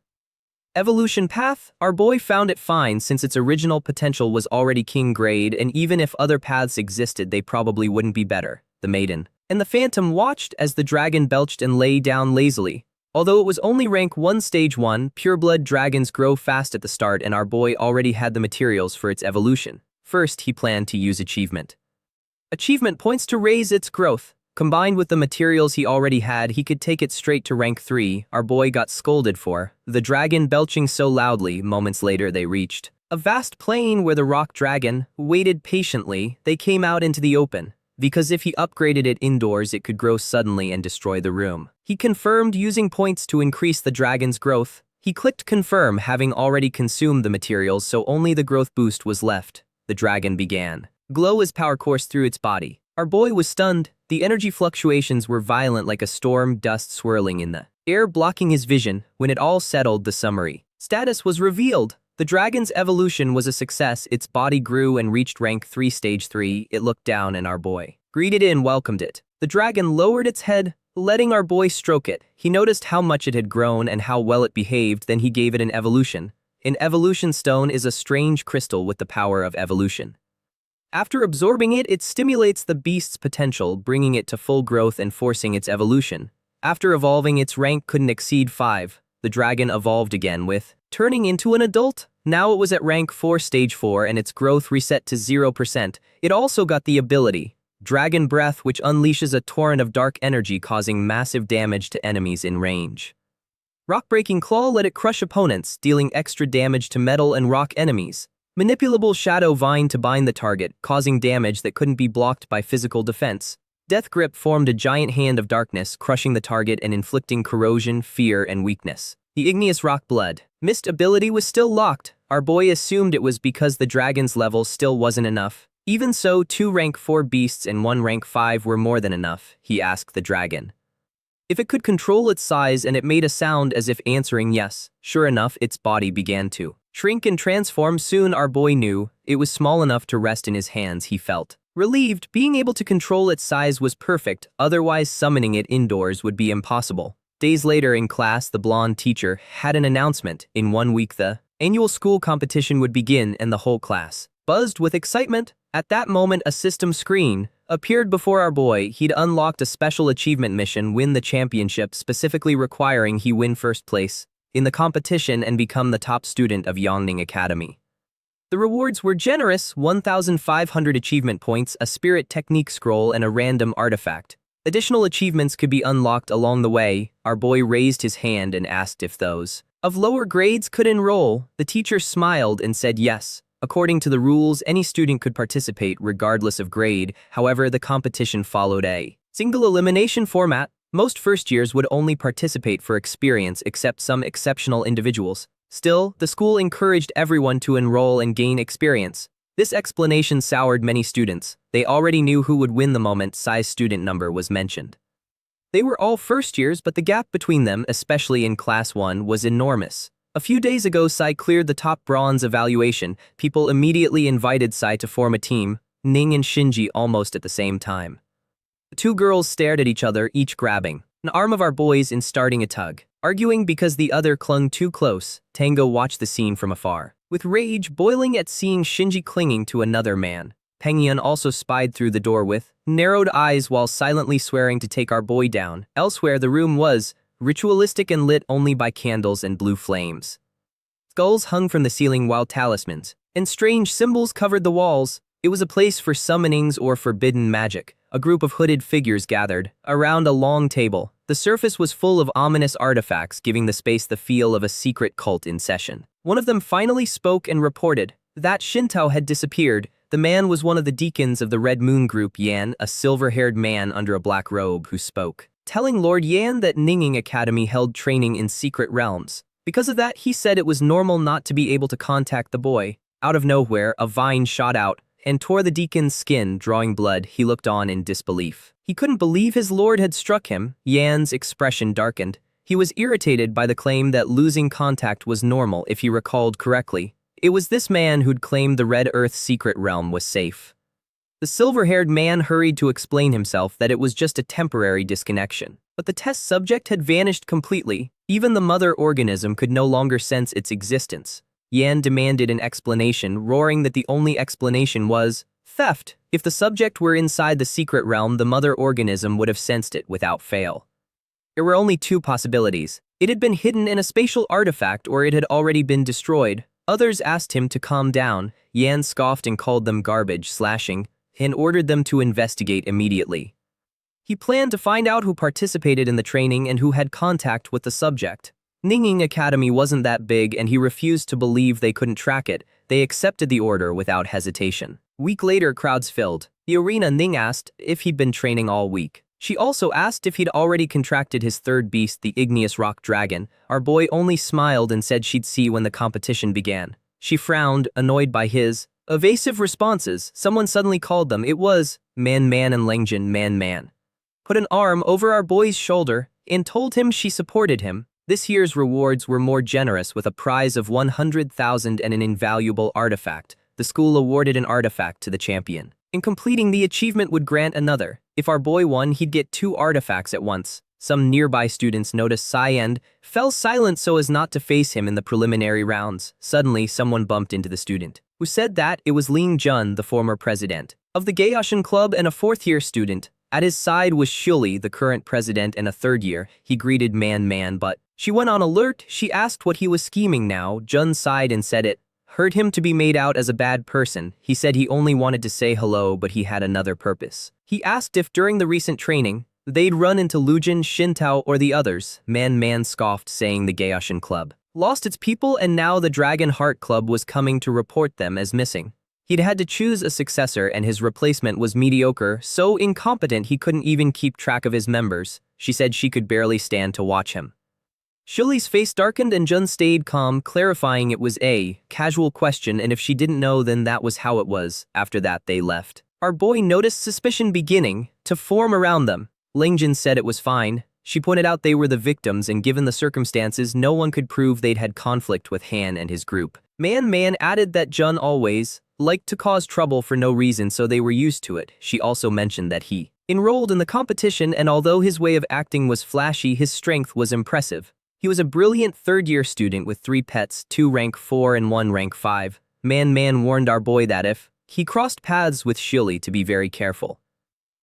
evolution path. Our boy found it fine since its original potential was already king grade, and even if other paths existed, they probably wouldn't be better. The maiden and the phantom watched as the dragon belched and lay down lazily. Although it was only rank 1 stage 1, pureblood dragons grow fast at the start, and our boy already had the materials for its evolution. First, he planned to use achievement points to raise its growth. Combined with the materials he already had, he could take it straight to rank 3. Our boy got scolded for the dragon belching so loudly. Moments later, they reached a vast plain where the rock dragon waited patiently. They came out into the open, because if he upgraded it indoors, it could grow suddenly and destroy the room. He confirmed using points to increase the dragon's growth. He clicked confirm, having already consumed the materials, so only the growth boost was left. The dragon began glow as power coursed through its body. Our boy was stunned. The energy fluctuations were violent, like a storm, dust swirling in the air blocking his vision. When it all settled, the summary status was revealed. The dragon's evolution was a success. Its body grew and reached rank 3 stage 3. It looked down and our boy greeted it and welcomed it. The dragon lowered its head, letting our boy stroke it. He noticed how much it had grown and how well it behaved. Then he gave it an evolution. An evolution stone is a strange crystal with the power of evolution. After absorbing it, it stimulates the beast's potential, bringing it to full growth and forcing its evolution. After evolving, its rank couldn't exceed 5. The dragon evolved again with turning into an adult. Now it was at rank 4 stage 4 and its growth reset to 0%. It also got the ability Dragon Breath, which unleashes a torrent of dark energy, causing massive damage to enemies in range. Rock-breaking claw let it crush opponents, dealing extra damage to metal and rock enemies. Manipulable shadow vine to bind the target, causing damage that couldn't be blocked by physical defense. Death grip formed a giant hand of darkness, crushing the target and inflicting corrosion, fear, and weakness. The igneous rock blood mist ability was still locked. Our boy assumed it was because the dragon's level still wasn't enough. Even so, 2 rank 4 beasts and 1 rank 5 were more than enough. He asked the dragon if it could control its size, and it made a sound as if answering yes. Sure enough, its body began to shrink and transform. Soon our boy knew it was small enough to rest in his hands. He felt Relieved, being able to control its size was perfect, otherwise summoning it indoors would be impossible. Days later in class, the blonde teacher had an announcement. In 1 week the annual school competition would begin and the whole class buzzed with excitement. At that moment a system screen appeared before our boy. He'd unlocked a special achievement mission, win the championship, specifically requiring he win first place in the competition and become the top student of Yongning Academy. The rewards were generous: 1,500 achievement points, a spirit technique scroll, and a random artifact. Additional achievements could be unlocked along the way. Our boy raised his hand and asked if those of lower grades could enroll. The teacher smiled and said yes. According to the rules, any student could participate regardless of grade. However, the competition followed a single elimination format. Most first years would only participate for experience except some exceptional individuals. Still, the school encouraged everyone to enroll and gain experience. This explanation soured many students. They already knew who would win the moment size student number was mentioned. They were all first years, but the gap between them, especially in class 1, was enormous. A few days ago, Sai cleared the top bronze evaluation. People immediately invited Sai to form a team, Ning and Shinji almost at the same time. The two girls stared at each other, each grabbing an arm of our boys in starting a tug. Arguing because the other clung too close, Tango watched the scene from afar, with rage boiling at seeing Shinji clinging to another man. Pengyun also spied through the door with narrowed eyes while silently swearing to take our boy down. Elsewhere, the room was ritualistic and lit only by candles and blue flames. Skulls hung from the ceiling while talismans and strange symbols covered the walls. It was a place for summonings or forbidden magic. A group of hooded figures gathered around a long table. The surface was full of ominous artifacts, giving the space the feel of a secret cult in session. One of them finally spoke and reported that Shintao had disappeared. The man was one of the deacons of the Red Moon Group, Yan, a silver-haired man under a black robe who spoke, telling Lord Yan that Ninging Academy held training in secret realms. Because of that, he said it was normal not to be able to contact the boy. Out of nowhere, a vine shot out and tore the deacon's skin, drawing blood. He looked on in disbelief. He couldn't believe his lord had struck him. Yan's expression darkened. He was irritated by the claim that losing contact was normal. If he recalled correctly, it was this man who'd claimed the Red Earth's secret realm was safe. The silver-haired man hurried to explain himself that it was just a temporary disconnection. But the test subject had vanished completely. Even the mother organism could no longer sense its existence. Yan demanded an explanation, roaring that the only explanation was theft. If the subject were inside the secret realm, the mother organism would have sensed it without fail. There were only two possibilities. It had been hidden in a spatial artifact, or it had already been destroyed. Others asked him to calm down. Yan scoffed and called them garbage, slashing, and ordered them to investigate immediately. He planned to find out who participated in the training and who had contact with the subject. Ninging Academy wasn't that big, and he refused to believe they couldn't track it. They accepted the order without hesitation. Week later, crowds filled the arena. Ning asked if he'd been training all week. She also asked if he'd already contracted his third beast, the igneous rock dragon. Our boy only smiled and said she'd see when the competition began. She frowned, annoyed by his evasive responses. Someone suddenly called them. It was Man and Lengjin Man. Put an arm over our boy's shoulder and told him she supported him. This year's rewards were more generous, with a prize of 100,000 and an invaluable artifact. The school awarded an artifact to the champion. In completing the achievement would grant another. If our boy won, he'd get 2 artifacts at once. Some nearby students noticed Sai and fell silent so as not to face him in the preliminary rounds. Suddenly, someone bumped into the student, who said that it was Ling Jun, the former president of the Gaoshan Club and a 4th-year student. At his side was Shuli, the current president and a 3rd year. He greeted Man, but she went on alert. She asked what he was scheming now. Jun sighed and said it hurt him to be made out as a bad person. He said he only wanted to say hello, but he had another purpose. He asked if during the recent training, they'd run into Lujin, Shintao, or the others. Man scoffed, saying the Gaoshan Club lost its people and now the Dragon Heart Club was coming to report them as missing. He'd had to choose a successor and his replacement was mediocre, so incompetent he couldn't even keep track of his members. She said she could barely stand to watch him. Shuli's face darkened and Jun stayed calm, clarifying it was a casual question and if she didn't know then that was how it was. After that they left. Our boy noticed suspicion beginning to form around them. Lingjin said it was fine. She pointed out they were the victims and given the circumstances no one could prove they'd had conflict with Han and his group. Man added that Jun always liked to cause trouble for no reason, so they were used to it. She also mentioned that he enrolled in the competition, and although his way of acting was flashy, his strength was impressive. He was a brilliant third-year student with 3 pets, 2 rank 4 and 1 rank 5. Man warned our boy that if he crossed paths with Shili to be very careful.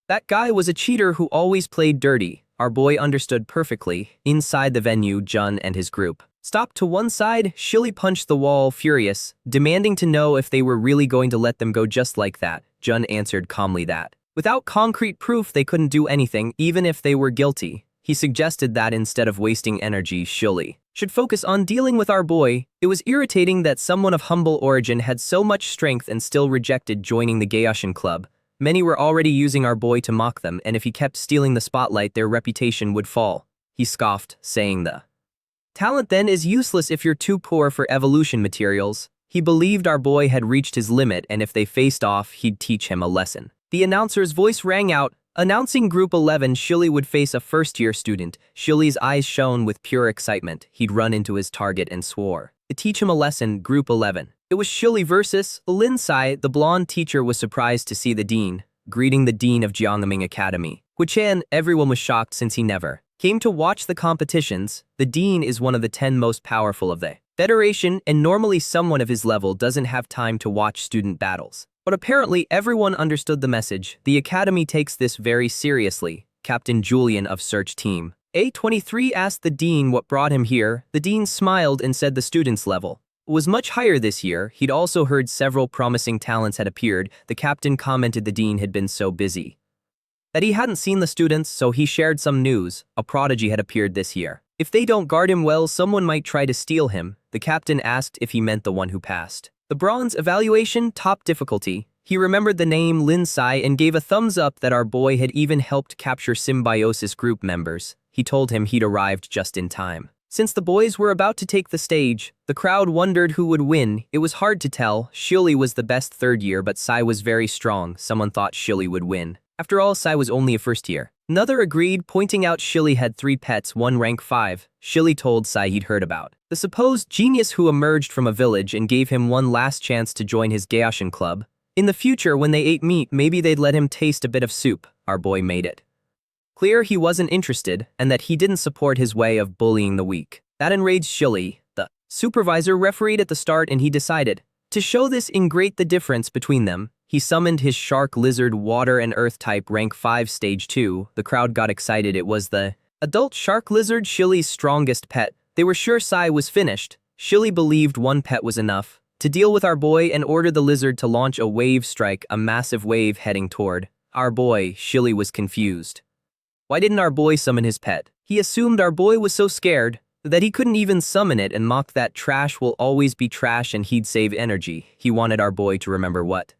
That guy was a cheater who always played dirty. Our boy understood perfectly. Inside the venue, Jun and his group stopped to one side. Shili punched the wall, furious, demanding to know if they were really going to let them go just like that. Jun answered calmly that without concrete proof they couldn't do anything, even if they were guilty. He suggested that instead of wasting energy, Shili should focus on dealing with our boy. It was irritating that someone of humble origin had so much strength and still rejected joining the Gaoshin club. Many were already using our boy to mock them, and if he kept stealing the spotlight, their reputation would fall. He scoffed, saying the talent then is useless if you're too poor for evolution materials. He believed our boy had reached his limit, and if they faced off, he'd teach him a lesson. The announcer's voice rang out, announcing Group 11. Shili would face a first-year student. Shili's eyes shone with pure excitement. He'd run into his target and swore to teach him a lesson. Group 11. It was Shili versus Lin Sai. The blonde teacher was surprised to see the dean greeting the dean of Jiangming Academy. Huichan, everyone was shocked since he never came to watch the competitions. The dean is one of the 10 most powerful of the federation, and normally someone of his level doesn't have time to watch student battles. But apparently everyone understood the message. The academy takes this very seriously. Captain Julian of Search Team A23 asked the dean what brought him here. The dean smiled and said the students' level was much higher this year. He'd also heard several promising talents had appeared. The captain commented the dean had been so busy that he hadn't seen the students, so he shared some news. A prodigy had appeared this year. If they don't guard him well, someone might try to steal him. The captain asked if he meant the one who passed the bronze evaluation, top difficulty. He remembered the name Lin Sai and gave a thumbs up that our boy had even helped capture Symbiosis group members. He told him he'd arrived just in time. Since the boys were about to take the stage, the crowd wondered who would win. It was hard to tell. Shili was the best third year, but Sai was very strong. Someone thought Shili would win. After all, Sai was only a first year. Another agreed, pointing out Shili had 3 pets, 1 rank 5. Shili told Sai he'd heard about the supposed genius who emerged from a village and gave him one last chance to join his Gaoshin club. In the future, when they ate meat, maybe they'd let him taste a bit of soup. Our boy made it clear he wasn't interested, and that he didn't support his way of bullying the weak. That enraged Shili. The supervisor refereed at the start, and he decided to show this and grate the difference between them. He summoned his shark, lizard, water, and earth type rank 5 stage 2. The crowd got excited. It was the adult shark lizard, Shili's strongest pet. They were sure Sai was finished. Shili believed one pet was enough to deal with our boy and ordered the lizard to launch a wave strike, a massive wave heading toward our boy. Shili was confused. Why didn't our boy summon his pet? He assumed our boy was so scared that he couldn't even summon it, and mocked that trash will always be trash and he'd save energy. He wanted our boy to remember what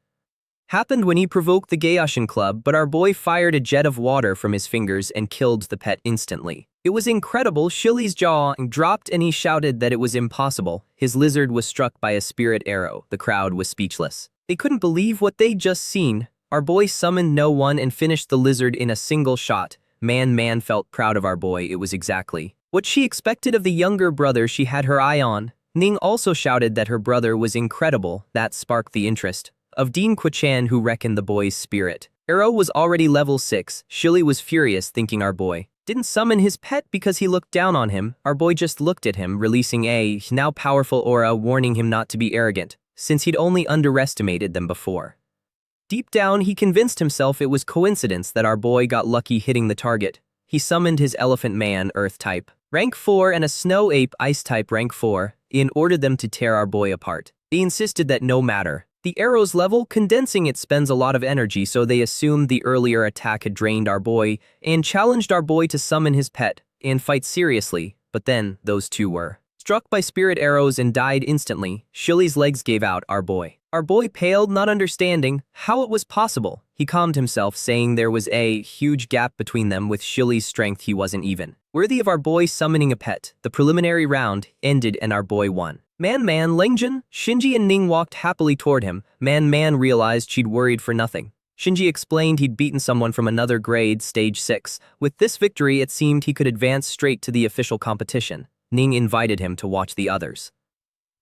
happened when he provoked the Gaoshin club, but our boy fired a jet of water from his fingers and killed the pet instantly. It was incredible. Shili's jaw dropped and he shouted that it was impossible. His lizard was struck by a spirit arrow. The crowd was speechless. They couldn't believe what they'd just seen. Our boy summoned no one and finished the lizard in a single shot. Man felt proud of our boy. It was exactly what she expected of the younger brother she had her eye on. Ning also shouted that her brother was incredible. That sparked the interest of Dean Huichan, who reckoned the boy's spirit arrow was already level 6. Shili was furious, thinking our boy didn't summon his pet because he looked down on him. Our boy just looked at him, releasing a now powerful aura, warning him not to be arrogant, since he'd only underestimated them before. Deep down, he convinced himself it was coincidence that our boy got lucky hitting the target. He summoned his elephant man, earth type rank 4, and a snow ape, ice type rank 4, and ordered them to tear our boy apart. They insisted that no matter the arrow's level, condensing it spends a lot of energy, so they assumed the earlier attack had drained our boy and challenged our boy to summon his pet and fight seriously. But then, those two were struck by spirit arrows and died instantly. Shili's legs gave out. Our boy paled, not understanding how it was possible. He calmed himself, saying there was a huge gap between them. With Shili's strength, he wasn't even worthy of our boy summoning a pet. The preliminary round ended and our boy won. Man, Lengjun, Shinji and Ning walked happily toward him. Man realized she'd worried for nothing. Shinji explained he'd beaten someone from another grade, stage 6. With this victory, it seemed he could advance straight to the official competition. Ning invited him to watch the others,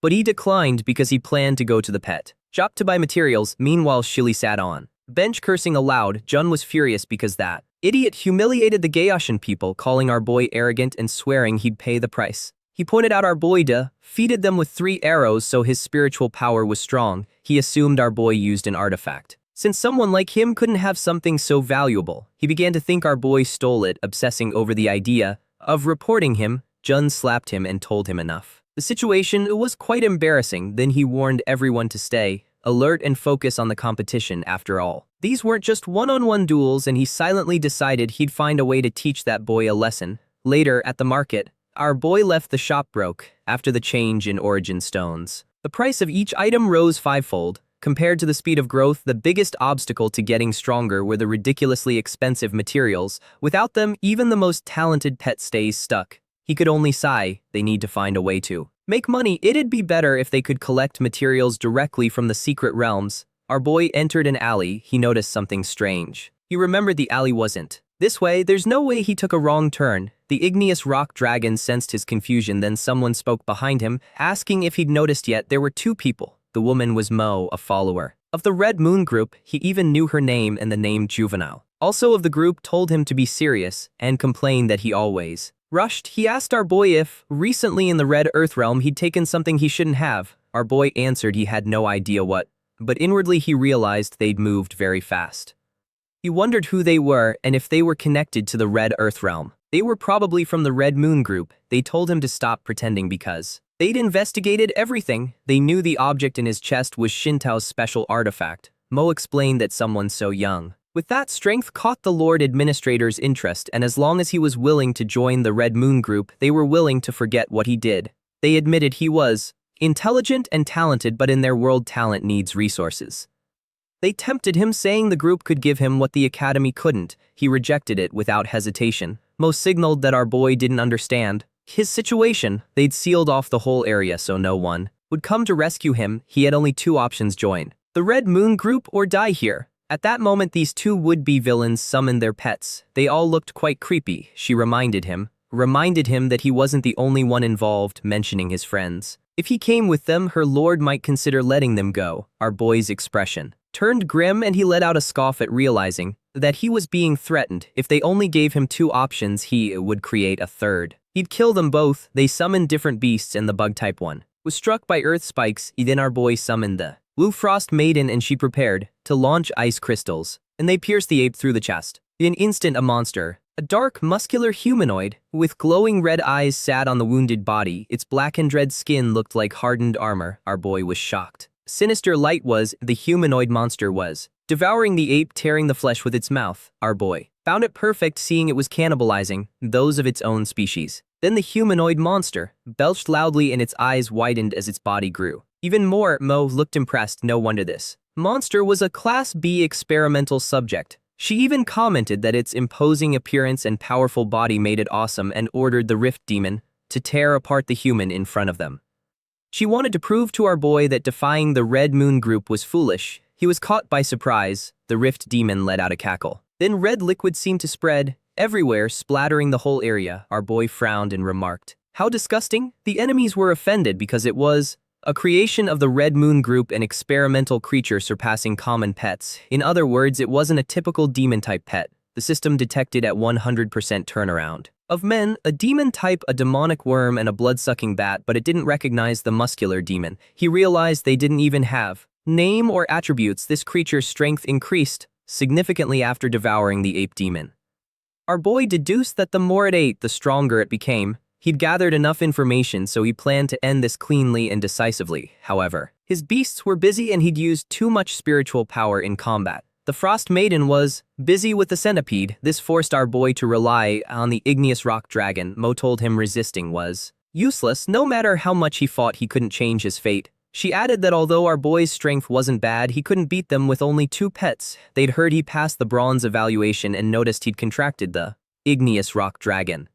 but he declined because he planned to go to the pet shop to buy materials. Meanwhile, Shili sat on bench cursing aloud. Jun was furious because that idiot humiliated the Gaoshan people, calling our boy arrogant and swearing he'd pay the price. He pointed out our boy defeated them with 3 arrows, so his spiritual power was strong. He assumed our boy used an artifact. Since someone like him couldn't have something so valuable, he began to think our boy stole it. Obsessing over the idea of reporting him, Jun slapped him and told him enough. The situation was quite embarrassing. Then he warned everyone to stay alert and focus on the competition. After all, these weren't just one-on-one duels, and he silently decided he'd find a way to teach that boy a lesson. Later, at the market, our boy left the shop broke after the change in origin stones. The price of each item rose 5-fold. Compared to the speed of growth, the biggest obstacle to getting stronger were the ridiculously expensive materials. Without them, even the most talented pet stays stuck. He could only sigh. They need to find a way to make money. It'd be better if they could collect materials directly from the secret realms. Our boy entered an alley. He noticed something strange. He remembered the alley wasn't this way. There's no way he took a wrong turn. The igneous rock dragon sensed his confusion. Then someone spoke behind him, asking if he'd noticed yet. There were 2 people. The woman was Mo, a follower of the Red Moon group. He even knew her name and the name Juvenile. Also of the group, told him to be serious and complained that he always rushed. He asked our boy if, recently in the Red Earth realm, he'd taken something he shouldn't have. Our boy answered he had no idea what, but inwardly he realized they'd moved very fast. He wondered who they were and if they were connected to the Red Earth realm. They were probably from the Red Moon group. They told him to stop pretending because they'd investigated everything. They knew the object in his chest was Shintao's special artifact. Mo explained that someone so young with that strength caught the Lord Administrator's interest, and as long as he was willing to join the Red Moon group, they were willing to forget what he did. They admitted he was intelligent and talented, but in their world talent needs resources. They tempted him, saying the group could give him what the academy couldn't. He rejected it without hesitation. Mo signaled that our boy didn't understand his situation. They'd sealed off the whole area so no one would come to rescue him. He had only 2 options: join the Red Moon group or die here. At that moment, these 2 would-be villains summoned their pets. They all looked quite creepy. She reminded him that he wasn't the only one involved, mentioning his friends. If he came with them, her lord might consider letting them go. Our boy's expression turned grim and he let out a scoff at realizing that he was being threatened. If they only gave him 2 options, he would create a third. He'd kill them both. They summoned different beasts, and the bug-type one was struck by earth spikes. Then our boy summoned the Blue Frost Maiden, and she prepared to launch ice crystals, and they pierced the ape through the chest. In an instant, a monster, a dark, muscular humanoid with glowing red eyes, sat on the wounded body. Its black and red skin looked like hardened armor. Our boy was shocked. Sinister light was, the humanoid monster was devouring the ape, tearing the flesh with its mouth. Our boy found it perfect, seeing it was cannibalizing those of its own species. Then the humanoid monster belched loudly and its eyes widened as its body grew. Even more, Mo looked impressed. No wonder this monster was a Class B experimental subject. She even commented that its imposing appearance and powerful body made it awesome and ordered the Rift Demon to tear apart the human in front of them. She wanted to prove to our boy that defying the Red Moon group was foolish. He was caught by surprise. The Rift Demon let out a cackle. Then red liquid seemed to spread everywhere, splattering the whole area. Our boy frowned and remarked, "How disgusting." The enemies were offended because it was a creation of the Red Moon group, an experimental creature surpassing common pets. In other words, it wasn't a typical demon-type pet. The system detected at 100% turnaround of men, a demon type, a demonic worm, and a blood-sucking bat, but it didn't recognize the muscular demon. He realized they didn't even have name or attributes. This creature's strength increased significantly after devouring the ape demon. Our boy deduced that the more it ate, the stronger it became. He'd gathered enough information, so he planned to end this cleanly and decisively. However, his beasts were busy and he'd used too much spiritual power in combat. The Frost Maiden was busy with the centipede. This forced our boy to rely on the igneous rock dragon. Mo told him resisting was useless. No matter how much he fought, he couldn't change his fate. She added that although our boy's strength wasn't bad, he couldn't beat them with only 2 pets. They'd heard he passed the bronze evaluation and noticed he'd contracted the igneous rock dragon.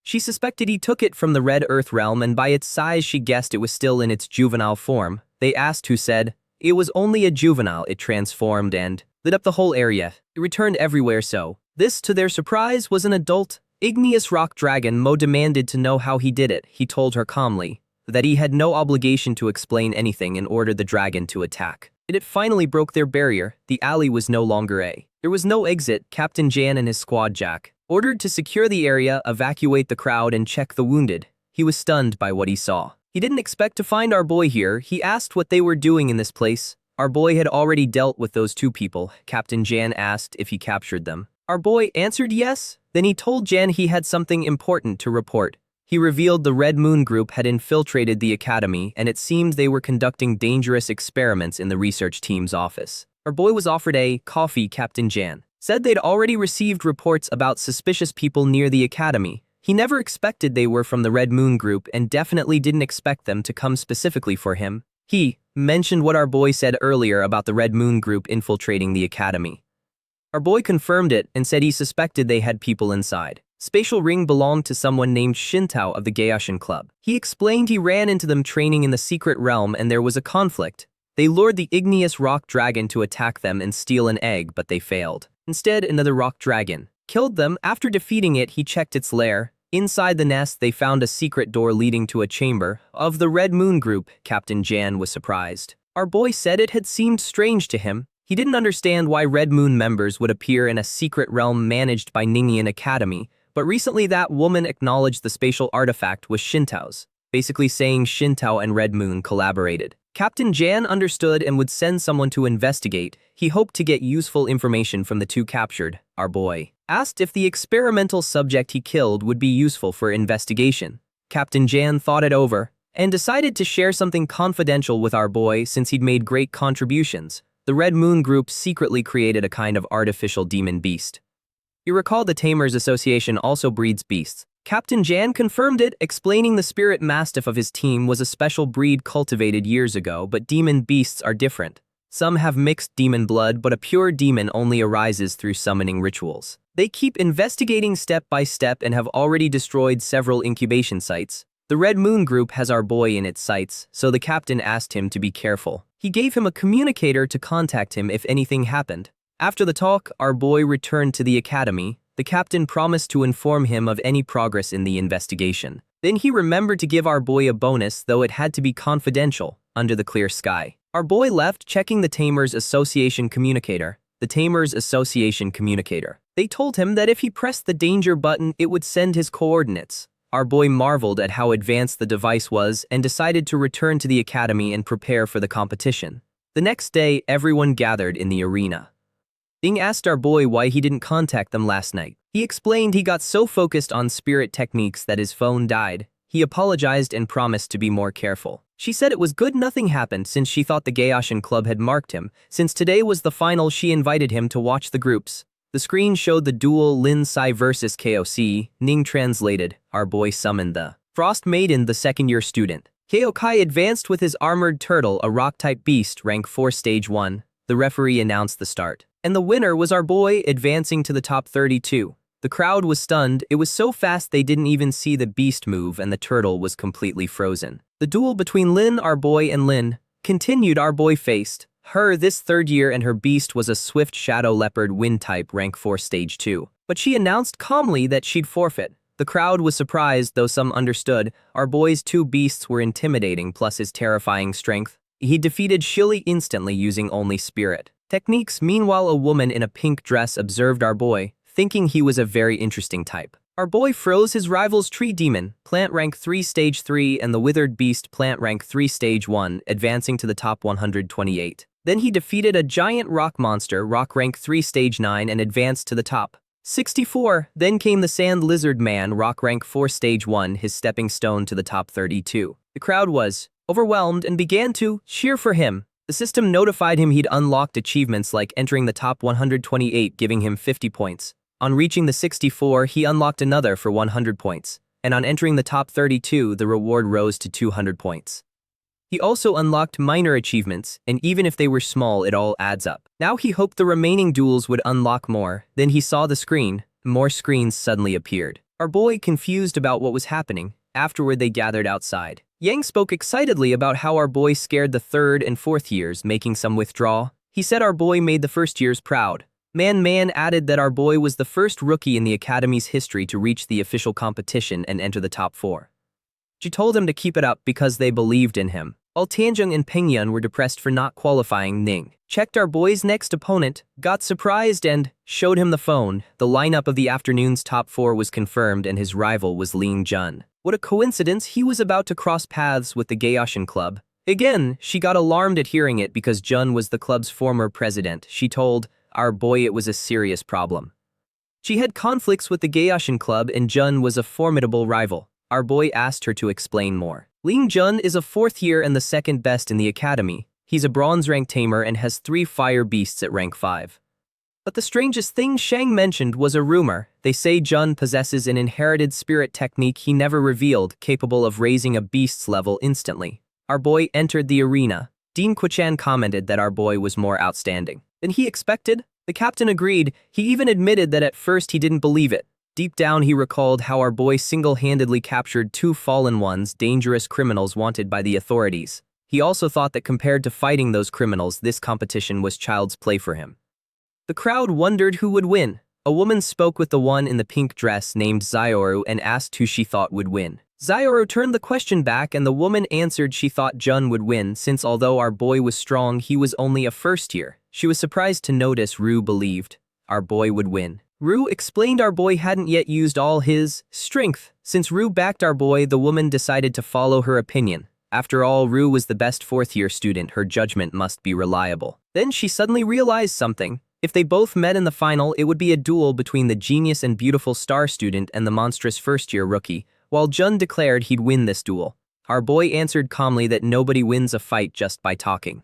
She suspected he took it from the Red Earth realm, and by its size she guessed it was still in its juvenile form. They asked who said it was only a juvenile. It transformed and lit up the whole area. It returned everywhere, so this, to their surprise, was an adult igneous rock dragon. Mo demanded to know how he did it. He told her calmly that he had no obligation to explain anything and ordered the dragon to attack. It finally broke their barrier. The alley was no longer a. There was no exit. Captain Jan and his squad Jack ordered to secure the area, evacuate the crowd, and check the wounded. He was stunned by what he saw. He didn't expect to find our boy here. He asked what they were doing in this place. Our boy had already dealt with those two people. Captain Jan asked if he captured them. Our boy answered yes. Then he told Jan he had something important to report. He revealed the Red Moon Group had infiltrated the academy, and it seemed they were conducting dangerous experiments in the research team's office. Our boy was offered a coffee. Captain Jan said they'd already received reports about suspicious people near the academy. He never expected they were from the Red Moon Group and definitely didn't expect them to come specifically for him. He mentioned what our boy said earlier about the Red Moon Group infiltrating the academy. Our boy confirmed it and said he suspected they had people inside. Spatial ring belonged to someone named Shintao of the Gaoshan Club. He explained he ran into them training in the secret realm and there was a conflict. They lured the igneous rock dragon to attack them and steal an egg, but they failed. Instead, another rock dragon killed them. After defeating it, he checked its lair. Inside the nest, they found a secret door leading to a chamber of the Red Moon Group. Captain Jan was surprised. Our boy said it had seemed strange to him. He didn't understand why Red Moon members would appear in a secret realm managed by Ningyan Academy, but recently that woman acknowledged the spatial artifact was Shintao's, basically saying Shintao and Red Moon collaborated. Captain Jan understood and would send someone to investigate. He hoped to get useful information from the two captured. Our boy asked if the experimental subject he killed would be useful for investigation. Captain Jan thought it over and decided to share something confidential with our boy since he'd made great contributions. The Red Moon Group secretly created a kind of artificial demon beast. You recall the Tamers Association also breeds beasts. Captain Jan confirmed it, explaining the spirit mastiff of his team was a special breed cultivated years ago, but demon beasts are different. Some have mixed demon blood, but a pure demon only arises through summoning rituals. They keep investigating step by step and have already destroyed several incubation sites. The Red Moon Group has our boy in its sights, so the captain asked him to be careful. He gave him a communicator to contact him if anything happened. After the talk, our boy returned to the academy. The captain promised to inform him of any progress in the investigation. Then he remembered to give our boy a bonus, though it had to be confidential, under the clear sky. Our boy left, checking the Tamers Association communicator. The Tamers Association communicator. They told him that if he pressed the danger button, it would send his coordinates. Our boy marveled at how advanced the device was and decided to return to the academy and prepare for the competition. The next day, everyone gathered in the arena. Ding asked our boy why he didn't contact them last night. He explained he got so focused on spirit techniques that his phone died. He apologized and promised to be more careful. She said it was good nothing happened since she thought the Gaoshan Club had marked him. Since today was the final, she invited him to watch the groups. The screen showed the duel Lin Sai versus KOC. Ning translated. Our boy summoned the Frost Maiden, the second-year student. Kaokai advanced with his armored turtle, a rock-type beast, rank 4 stage 1. The referee announced the start. And the winner was our boy, advancing to the top 32. The crowd was stunned. It was so fast they didn't even see the beast move and the turtle was completely frozen. The duel between Lin, our boy, and Lin continued. Our boy faced her this third year and her beast was a swift shadow leopard wind type, rank 4 stage 2. But she announced calmly that she'd forfeit. The crowd was surprised, though some understood. Our boy's two beasts were intimidating, plus his terrifying strength. He defeated Shili instantly using only spirit techniques. Meanwhile, a woman in a pink dress observed our boy, thinking he was a very interesting type. Our boy froze his rival's tree demon, plant rank 3 stage 3, and the withered beast, plant rank 3 stage 1, advancing to the top 128. Then he defeated a giant rock monster, rock rank 3 stage 9, and advanced to the top 64. Then came the sand lizard man, rock rank 4 stage 1, his stepping stone to the top 32. The crowd was overwhelmed and began to cheer for him. The system notified him he'd unlocked achievements like entering the top 128, giving him 50 points. On reaching the 64, he unlocked another for 100 points. And on entering the top 32, the reward rose to 200 points. He also unlocked minor achievements, and even if they were small, it all adds up. Now he hoped the remaining duels would unlock more. Then he saw the screen. More screens suddenly appeared. Our boy confused about what was happening. Afterward, they gathered outside. Yang spoke excitedly about how our boy scared the 3rd and 4th years, making some withdraw. He said our boy made the 1st years proud. Man added that our boy was the first rookie in the academy's history to reach the official competition and enter the top 4. She told him to keep it up because they believed in him. All Tianjung and Pingyun were depressed for not qualifying. Ning checked our boy's next opponent, got surprised and showed him the phone. The lineup of the afternoon's top 4 was confirmed and his rival was Ling Jun. What a coincidence, he was about to cross paths with the Gaoshan Club. Again, she got alarmed at hearing it because Jun was the club's former president. She told our boy it was a serious problem. She had conflicts with the Gaoshan Club and Jun was a formidable rival. Our boy asked her to explain more. Ling Jun is a 4th year and the 2nd best in the academy. He's a bronze rank tamer and has 3 fire beasts at rank 5. But the strangest thing Shang mentioned was a rumor. They say Jun possesses an inherited spirit technique he never revealed, capable of raising a beast's level instantly. Our boy entered the arena. Dean Quichan commented that our boy was more outstanding than he expected. The captain agreed. He even admitted that at first he didn't believe it. Deep down he recalled how our boy single-handedly captured 2 fallen ones, dangerous criminals wanted by the authorities. He also thought that compared to fighting those criminals, this competition was child's play for him. The crowd wondered who would win. A woman spoke with the one in the pink dress named Zioru and asked who she thought would win. Zioru turned the question back and the woman answered she thought Jun would win since although our boy was strong, he was only a 1st year. She was surprised to notice Ru believed our boy would win. Ru explained our boy hadn't yet used all his strength. Since Ru backed our boy, the woman decided to follow her opinion. After all, Ru was the best 4th year student, her judgment must be reliable. Then she suddenly realized something. If they both met in the final, it would be a duel between the genius and beautiful star student and the monstrous 1st year rookie. While Jun declared he'd win this duel, our boy answered calmly that nobody wins a fight just by talking.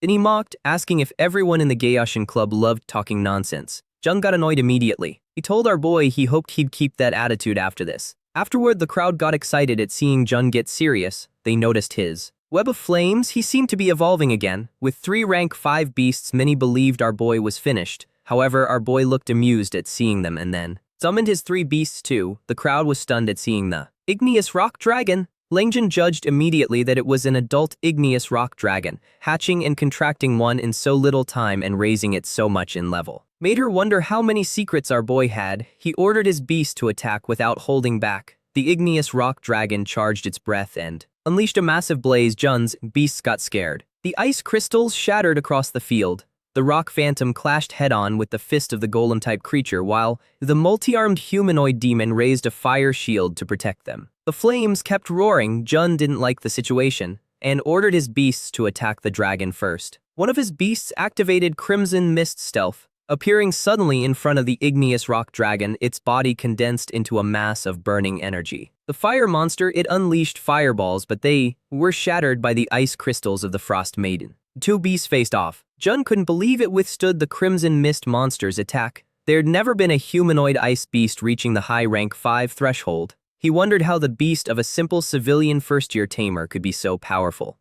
Then he mocked, asking if everyone in the Gaoshan Club loved talking nonsense. Jun got annoyed immediately. He told our boy he hoped he'd keep that attitude after this. Afterward, the crowd got excited at seeing Jun get serious. They noticed his web of flames. He seemed to be evolving again. With 3 rank 5 beasts, many believed our boy was finished. However, our boy looked amused at seeing them and then summoned his 3 beasts too. The crowd was stunned at seeing the igneous rock dragon. Langjun judged immediately that it was an adult igneous rock dragon, hatching and contracting one in so little time and raising it so much in level. Made her wonder how many secrets our boy had. He ordered his beast to attack without holding back. The igneous rock dragon charged its breath and unleashed a massive blaze. Jun's beasts got scared. The ice crystals shattered across the field. The rock phantom clashed head-on with the fist of the golem-type creature while the multi-armed humanoid demon raised a fire shield to protect them. The flames kept roaring. Jun didn't like the situation and ordered his beasts to attack the dragon first. One of his beasts activated Crimson Mist Stealth. Appearing suddenly in front of the igneous rock dragon, its body condensed into a mass of burning energy. The fire monster, it unleashed fireballs, but they were shattered by the ice crystals of the Frost Maiden. 2 beasts faced off. Jun couldn't believe it withstood the Crimson Mist monster's attack. There'd never been a humanoid ice beast reaching the high rank 5 threshold. He wondered how the beast of a simple civilian 1st year tamer could be so powerful.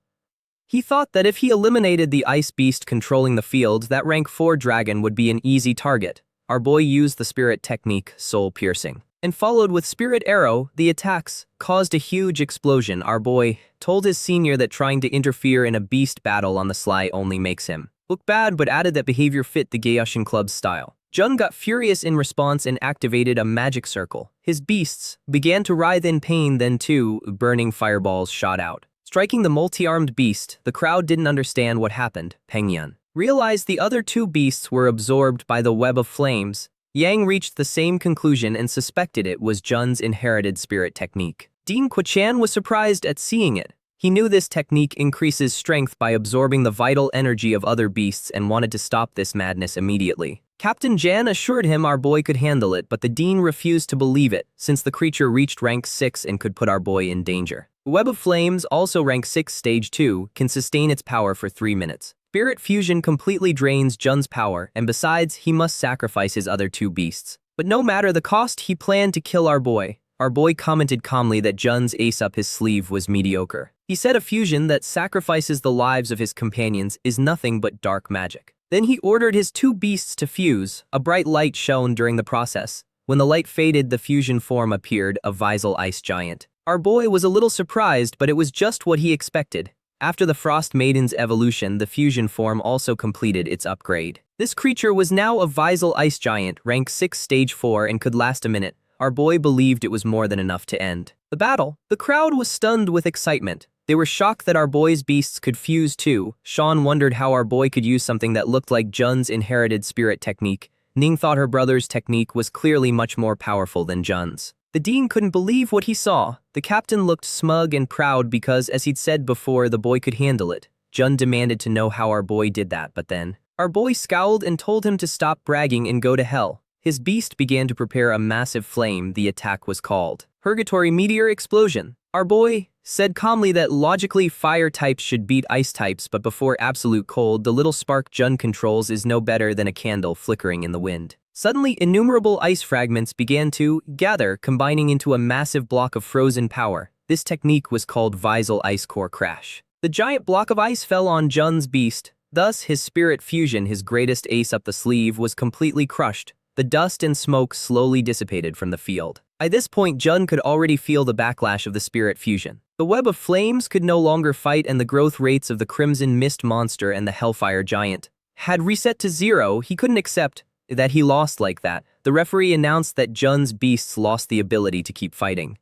He thought that if he eliminated the ice beast controlling the field, that rank 4 dragon would be an easy target. Our boy used the spirit technique, soul piercing, and followed with spirit arrow. The attacks caused a huge explosion. Our boy told his senior that trying to interfere in a beast battle on the sly only makes him look bad, but added that behavior fit the Gaoshan Club's style. Jun got furious in response and activated a magic circle. His beasts began to writhe in pain, then 2 burning fireballs shot out, striking the multi-armed beast. The crowd didn't understand what happened. Pengyun realized the other 2 beasts were absorbed by the web of flames. Yang reached the same conclusion and suspected it was Jun's inherited spirit technique. Dean Quichan was surprised at seeing it. He knew this technique increases strength by absorbing the vital energy of other beasts and wanted to stop this madness immediately. Captain Jan assured him our boy could handle it, but the Dean refused to believe it, since the creature reached rank 6 and could put our boy in danger. Web of Flames, also rank 6 stage 2, can sustain its power for 3 minutes. Spirit Fusion completely drains Jun's power, and besides, he must sacrifice his other 2 beasts. But no matter the cost, he planned to kill our boy. Our boy commented calmly that Jun's ace up his sleeve was mediocre. He said a fusion that sacrifices the lives of his companions is nothing but dark magic. Then he ordered his 2 beasts to fuse. A bright light shone during the process. When the light faded, the fusion form appeared, a Visal ice giant. Our boy was a little surprised, but it was just what he expected. After the Frost Maiden's evolution, the fusion form also completed its upgrade. This creature was now a Visal ice giant, rank 6 stage 4, and could last a minute. Our boy believed it was more than enough to end The battle. The crowd was stunned with excitement. They were shocked that our boy's beasts could fuse too. Sean wondered how our boy could use something that looked like Jun's inherited spirit technique. Ning thought her brother's technique was clearly much more powerful than Jun's. The dean couldn't believe what he saw. The captain looked smug and proud because, as he'd said before, the boy could handle it. Jun demanded to know how our boy did that, but then our boy scowled and told him to stop bragging and go to hell. His beast began to prepare a massive flame. The attack was called Purgatory Meteor Explosion. Our boy said calmly that logically fire types should beat ice types, but before absolute cold, the little spark Jun controls is no better than a candle flickering in the wind. Suddenly, innumerable ice fragments began to gather, combining into a massive block of frozen power. This technique was called Visal Ice Core Crash. The giant block of ice fell on Jun's beast. Thus, his spirit fusion, his greatest ace up the sleeve, was completely crushed. The dust and smoke slowly dissipated from the field. By this point, Jun could already feel the backlash of the spirit fusion. The web of flames could no longer fight, and the growth rates of the Crimson Mist monster and the Hellfire Giant had reset to 0. He couldn't accept that he lost like that. The referee announced that Jun's beasts lost the ability to keep fighting.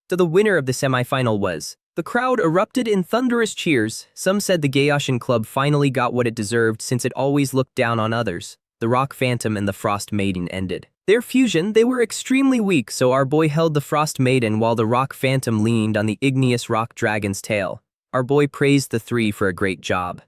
So the winner of the semifinal was. The crowd erupted in thunderous cheers. Some said the Gaoshin Club finally got what it deserved since it always looked down on others. The Rock Phantom and the Frost Maiden ended their fusion. They were extremely weak, so our boy held the Frost Maiden while the Rock Phantom leaned on the igneous Rock Dragon's tail. Our boy praised the three for a great job.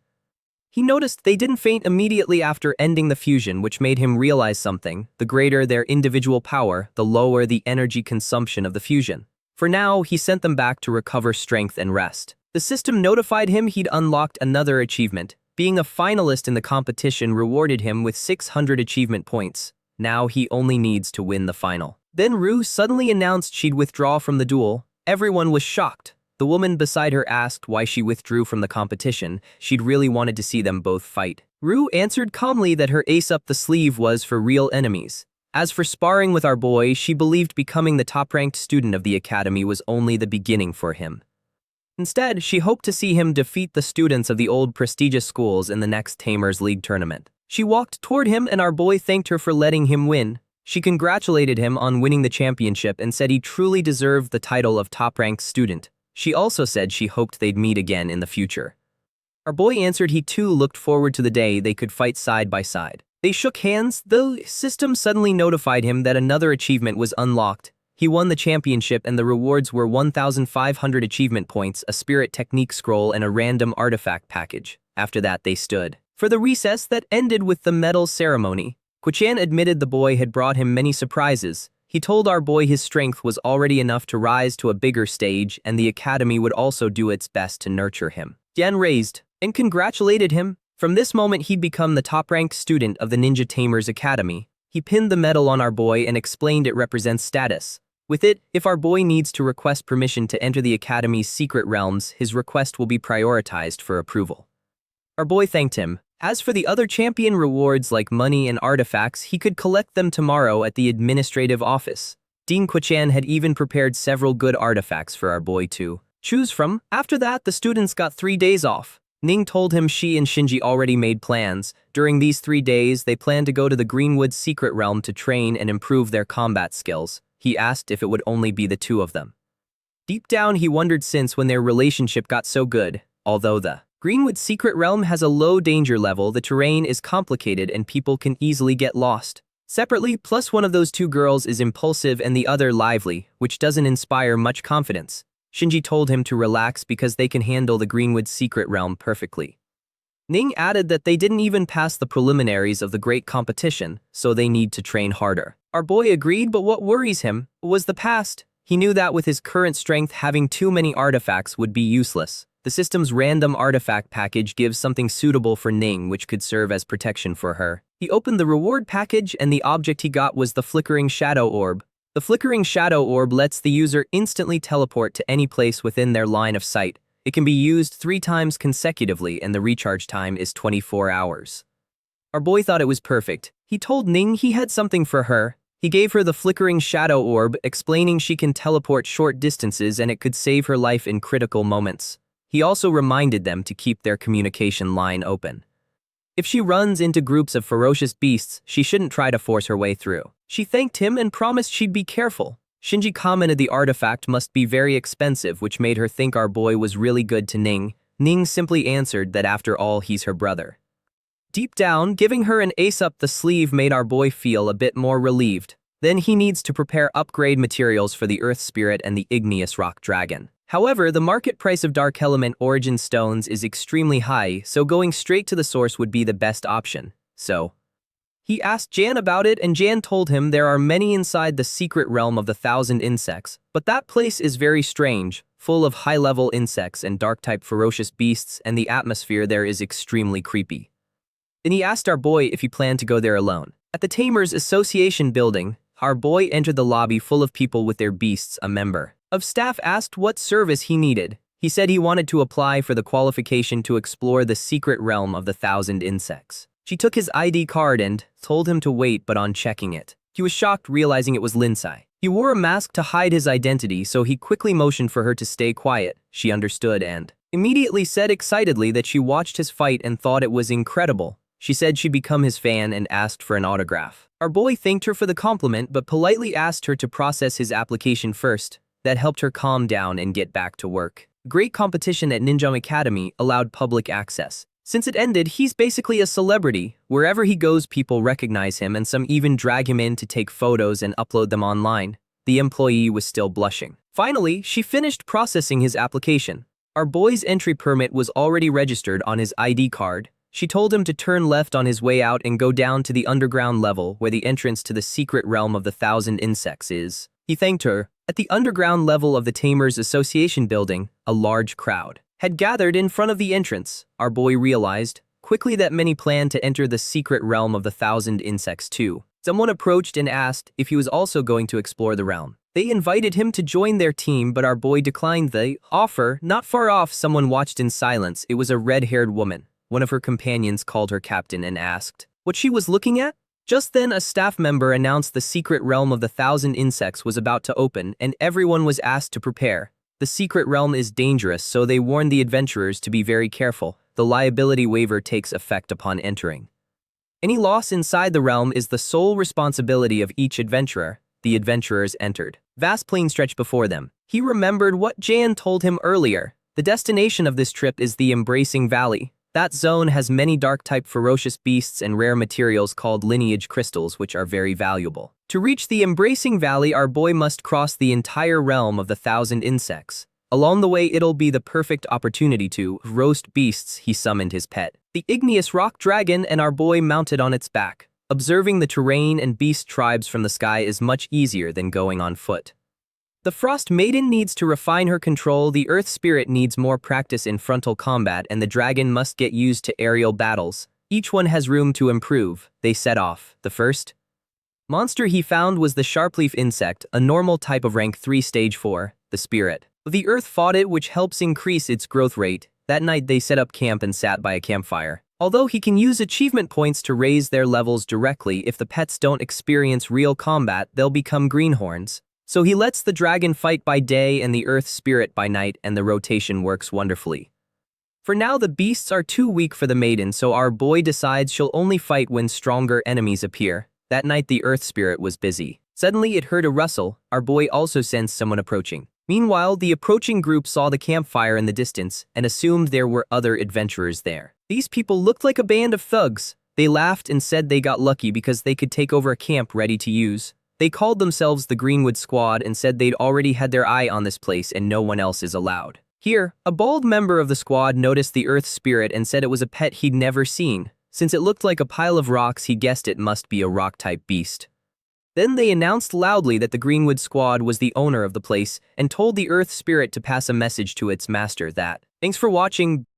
He noticed they didn't faint immediately after ending the fusion, which made him realize something. The greater their individual power, the lower the energy consumption of the fusion. For now, he sent them back to recover strength and rest. The system notified him he'd unlocked another achievement. Being a finalist in the competition rewarded him with 600 achievement points. Now he only needs to win the final. Then Rue suddenly announced she'd withdraw from the duel. Everyone was shocked. The woman beside her asked why she withdrew from the competition. She'd really wanted to see them both fight. Rue answered calmly that her ace up the sleeve was for real enemies. As for sparring with our boy, she believed becoming the top-ranked student of the academy was only the beginning for him. Instead, she hoped to see him defeat the students of the old prestigious schools in the next Tamers League tournament. She walked toward him and our boy thanked her for letting him win. She congratulated him on winning the championship and said he truly deserved the title of top-ranked student. She also said she hoped they'd meet again in the future. Our boy answered he too looked forward to the day they could fight side by side. They shook hands. The system suddenly notified him that another achievement was unlocked. He won the championship and the rewards were 1,500 achievement points, a spirit technique scroll, and a random artifact package. After that, they stood for the recess that ended with the medal ceremony. Kuchan admitted the boy had brought him many surprises. He told our boy his strength was already enough to rise to a bigger stage and the academy would also do its best to nurture him. Jan raised and congratulated him. From this moment, he'd become the top-ranked student of the Ninja Tamers Academy. He pinned the medal on our boy and explained it represents status. With it, if our boy needs to request permission to enter the academy's secret realms, his request will be prioritized for approval. Our boy thanked him. As for the other champion rewards like money and artifacts, he could collect them tomorrow at the administrative office. Dean Kuchan had even prepared several good artifacts for our boy to choose from. After that, the students got 3 days off. Ning told him she and Shinji already made plans. During these 3 days, they planned to go to the Greenwood secret realm to train and improve their combat skills. He asked if it would only be the two of them. Deep down, he wondered since when their relationship got so good. Although the Greenwood secret realm has a low danger level, the terrain is complicated and people can easily get lost. Separately, plus one of those two girls is impulsive and the other lively, which doesn't inspire much confidence. Shinji told him to relax because they can handle the Greenwood secret realm perfectly. Ning added that they didn't even pass the preliminaries of the great competition, so they need to train harder. Our boy agreed, but what worries him was the past. He knew that with his current strength, having too many artifacts would be useless. The system's random artifact package gives something suitable for Ning, which could serve as protection for her. He opened the reward package and the object he got was the flickering shadow orb. The flickering shadow orb lets the user instantly teleport to any place within their line of sight. It can be used 3 times consecutively and the recharge time is 24 hours. Our boy thought it was perfect. He told Ning he had something for her. He gave her the flickering shadow orb, explaining she can teleport short distances and it could save her life in critical moments. He also reminded them to keep their communication line open. If she runs into groups of ferocious beasts, she shouldn't try to force her way through. She thanked him and promised she'd be careful. Shinji commented the artifact must be very expensive, which made her think our boy was really good to Ning. Ning simply answered that after all he's her brother. Deep down, giving her an ace up the sleeve made our boy feel a bit more relieved. Then he needs to prepare upgrade materials for the Earth Spirit and the Igneous Rock Dragon. However, the market price of Dark Element Origin Stones is extremely high, so going straight to the source would be the best option. So he asked Jan about it, and Jan told him there are many inside the secret realm of the 1,000 insects, but that place is very strange, full of high-level insects and dark-type ferocious beasts, and the atmosphere there is extremely creepy. Then he asked our boy if he planned to go there alone. At the Tamers Association building, our boy entered the lobby full of people with their beasts. A member of staff asked what service he needed. He said he wanted to apply for the qualification to explore the secret realm of the 1,000 insects. She took his ID card and told him to wait, but on checking it, he was shocked realizing it was Linsai. He wore a mask to hide his identity, so he quickly motioned for her to stay quiet. She understood and immediately said excitedly that she watched his fight and thought it was incredible. She said she'd become his fan and asked for an autograph. Our boy thanked her for the compliment but politely asked her to process his application first. That helped her calm down and get back to work. Great competition at Ninja Academy allowed public access. Since it ended, he's basically a celebrity. Wherever he goes, people recognize him, and some even drag him in to take photos and upload them online. The employee was still blushing. Finally, she finished processing his application. Our boy's entry permit was already registered on his ID card. She told him to turn left on his way out and go down to the underground level where the entrance to the secret realm of the 1,000 insects is. He thanked her. At the underground level of the Tamers Association building, a large crowd had gathered in front of the entrance. Our boy realized quickly that many planned to enter the secret realm of the 1,000 insects too. Someone approached and asked if he was also going to explore the realm. They invited him to join their team, but our boy declined the offer. Not far off, someone watched in silence. It was a red-haired woman. One of her companions called her captain and asked what she was looking at. Just then, a staff member announced the secret realm of the 1,000 insects was about to open, and everyone was asked to prepare. The secret realm is dangerous, so they warned the adventurers to be very careful. The liability waiver takes effect upon entering. Any loss inside the realm is the sole responsibility of each adventurer. The adventurers entered. Vast plain stretched before them. He remembered what Jan told him earlier. The destination of this trip is the Embracing Valley. That zone has many dark-type ferocious beasts and rare materials called lineage crystals, which are very valuable. To reach the Embracing Valley, our boy must cross the entire realm of the 1,000 insects. Along the way, it'll be the perfect opportunity to roast beasts. He summoned his pet, the Igneous Rock Dragon, and our boy mounted on its back. Observing the terrain and beast tribes from the sky is much easier than going on foot. The Frost Maiden needs to refine her control, the Earth Spirit needs more practice in frontal combat, and the dragon must get used to aerial battles. Each one has room to improve. They set off. The first monster he found was the sharpleaf insect, a normal type of rank 3 stage 4, the spirit. The earth fought it, which helps increase its growth rate. That night they set up camp and sat by a campfire. Although he can use achievement points to raise their levels directly, if the pets don't experience real combat, they'll become greenhorns. So he lets the dragon fight by day and the earth spirit by night, and the rotation works wonderfully. For now, the beasts are too weak for the maiden, so our boy decides she'll only fight when stronger enemies appear. That night the earth spirit was busy. Suddenly it heard a rustle. Our boy also sensed someone approaching. Meanwhile, the approaching group saw the campfire in the distance and assumed there were other adventurers there. These people looked like a band of thugs. They laughed and said they got lucky because they could take over a camp ready to use. They called themselves the Greenwood Squad and said they'd already had their eye on this place and no one else is allowed. Here, a bald member of the squad noticed the earth spirit and said it was a pet he'd never seen. Since it looked like a pile of rocks, he guessed it must be a rock-type beast. Then they announced loudly that the Greenwood Squad was the owner of the place and told the earth spirit to pass a message to its master that, "Thanks for watching."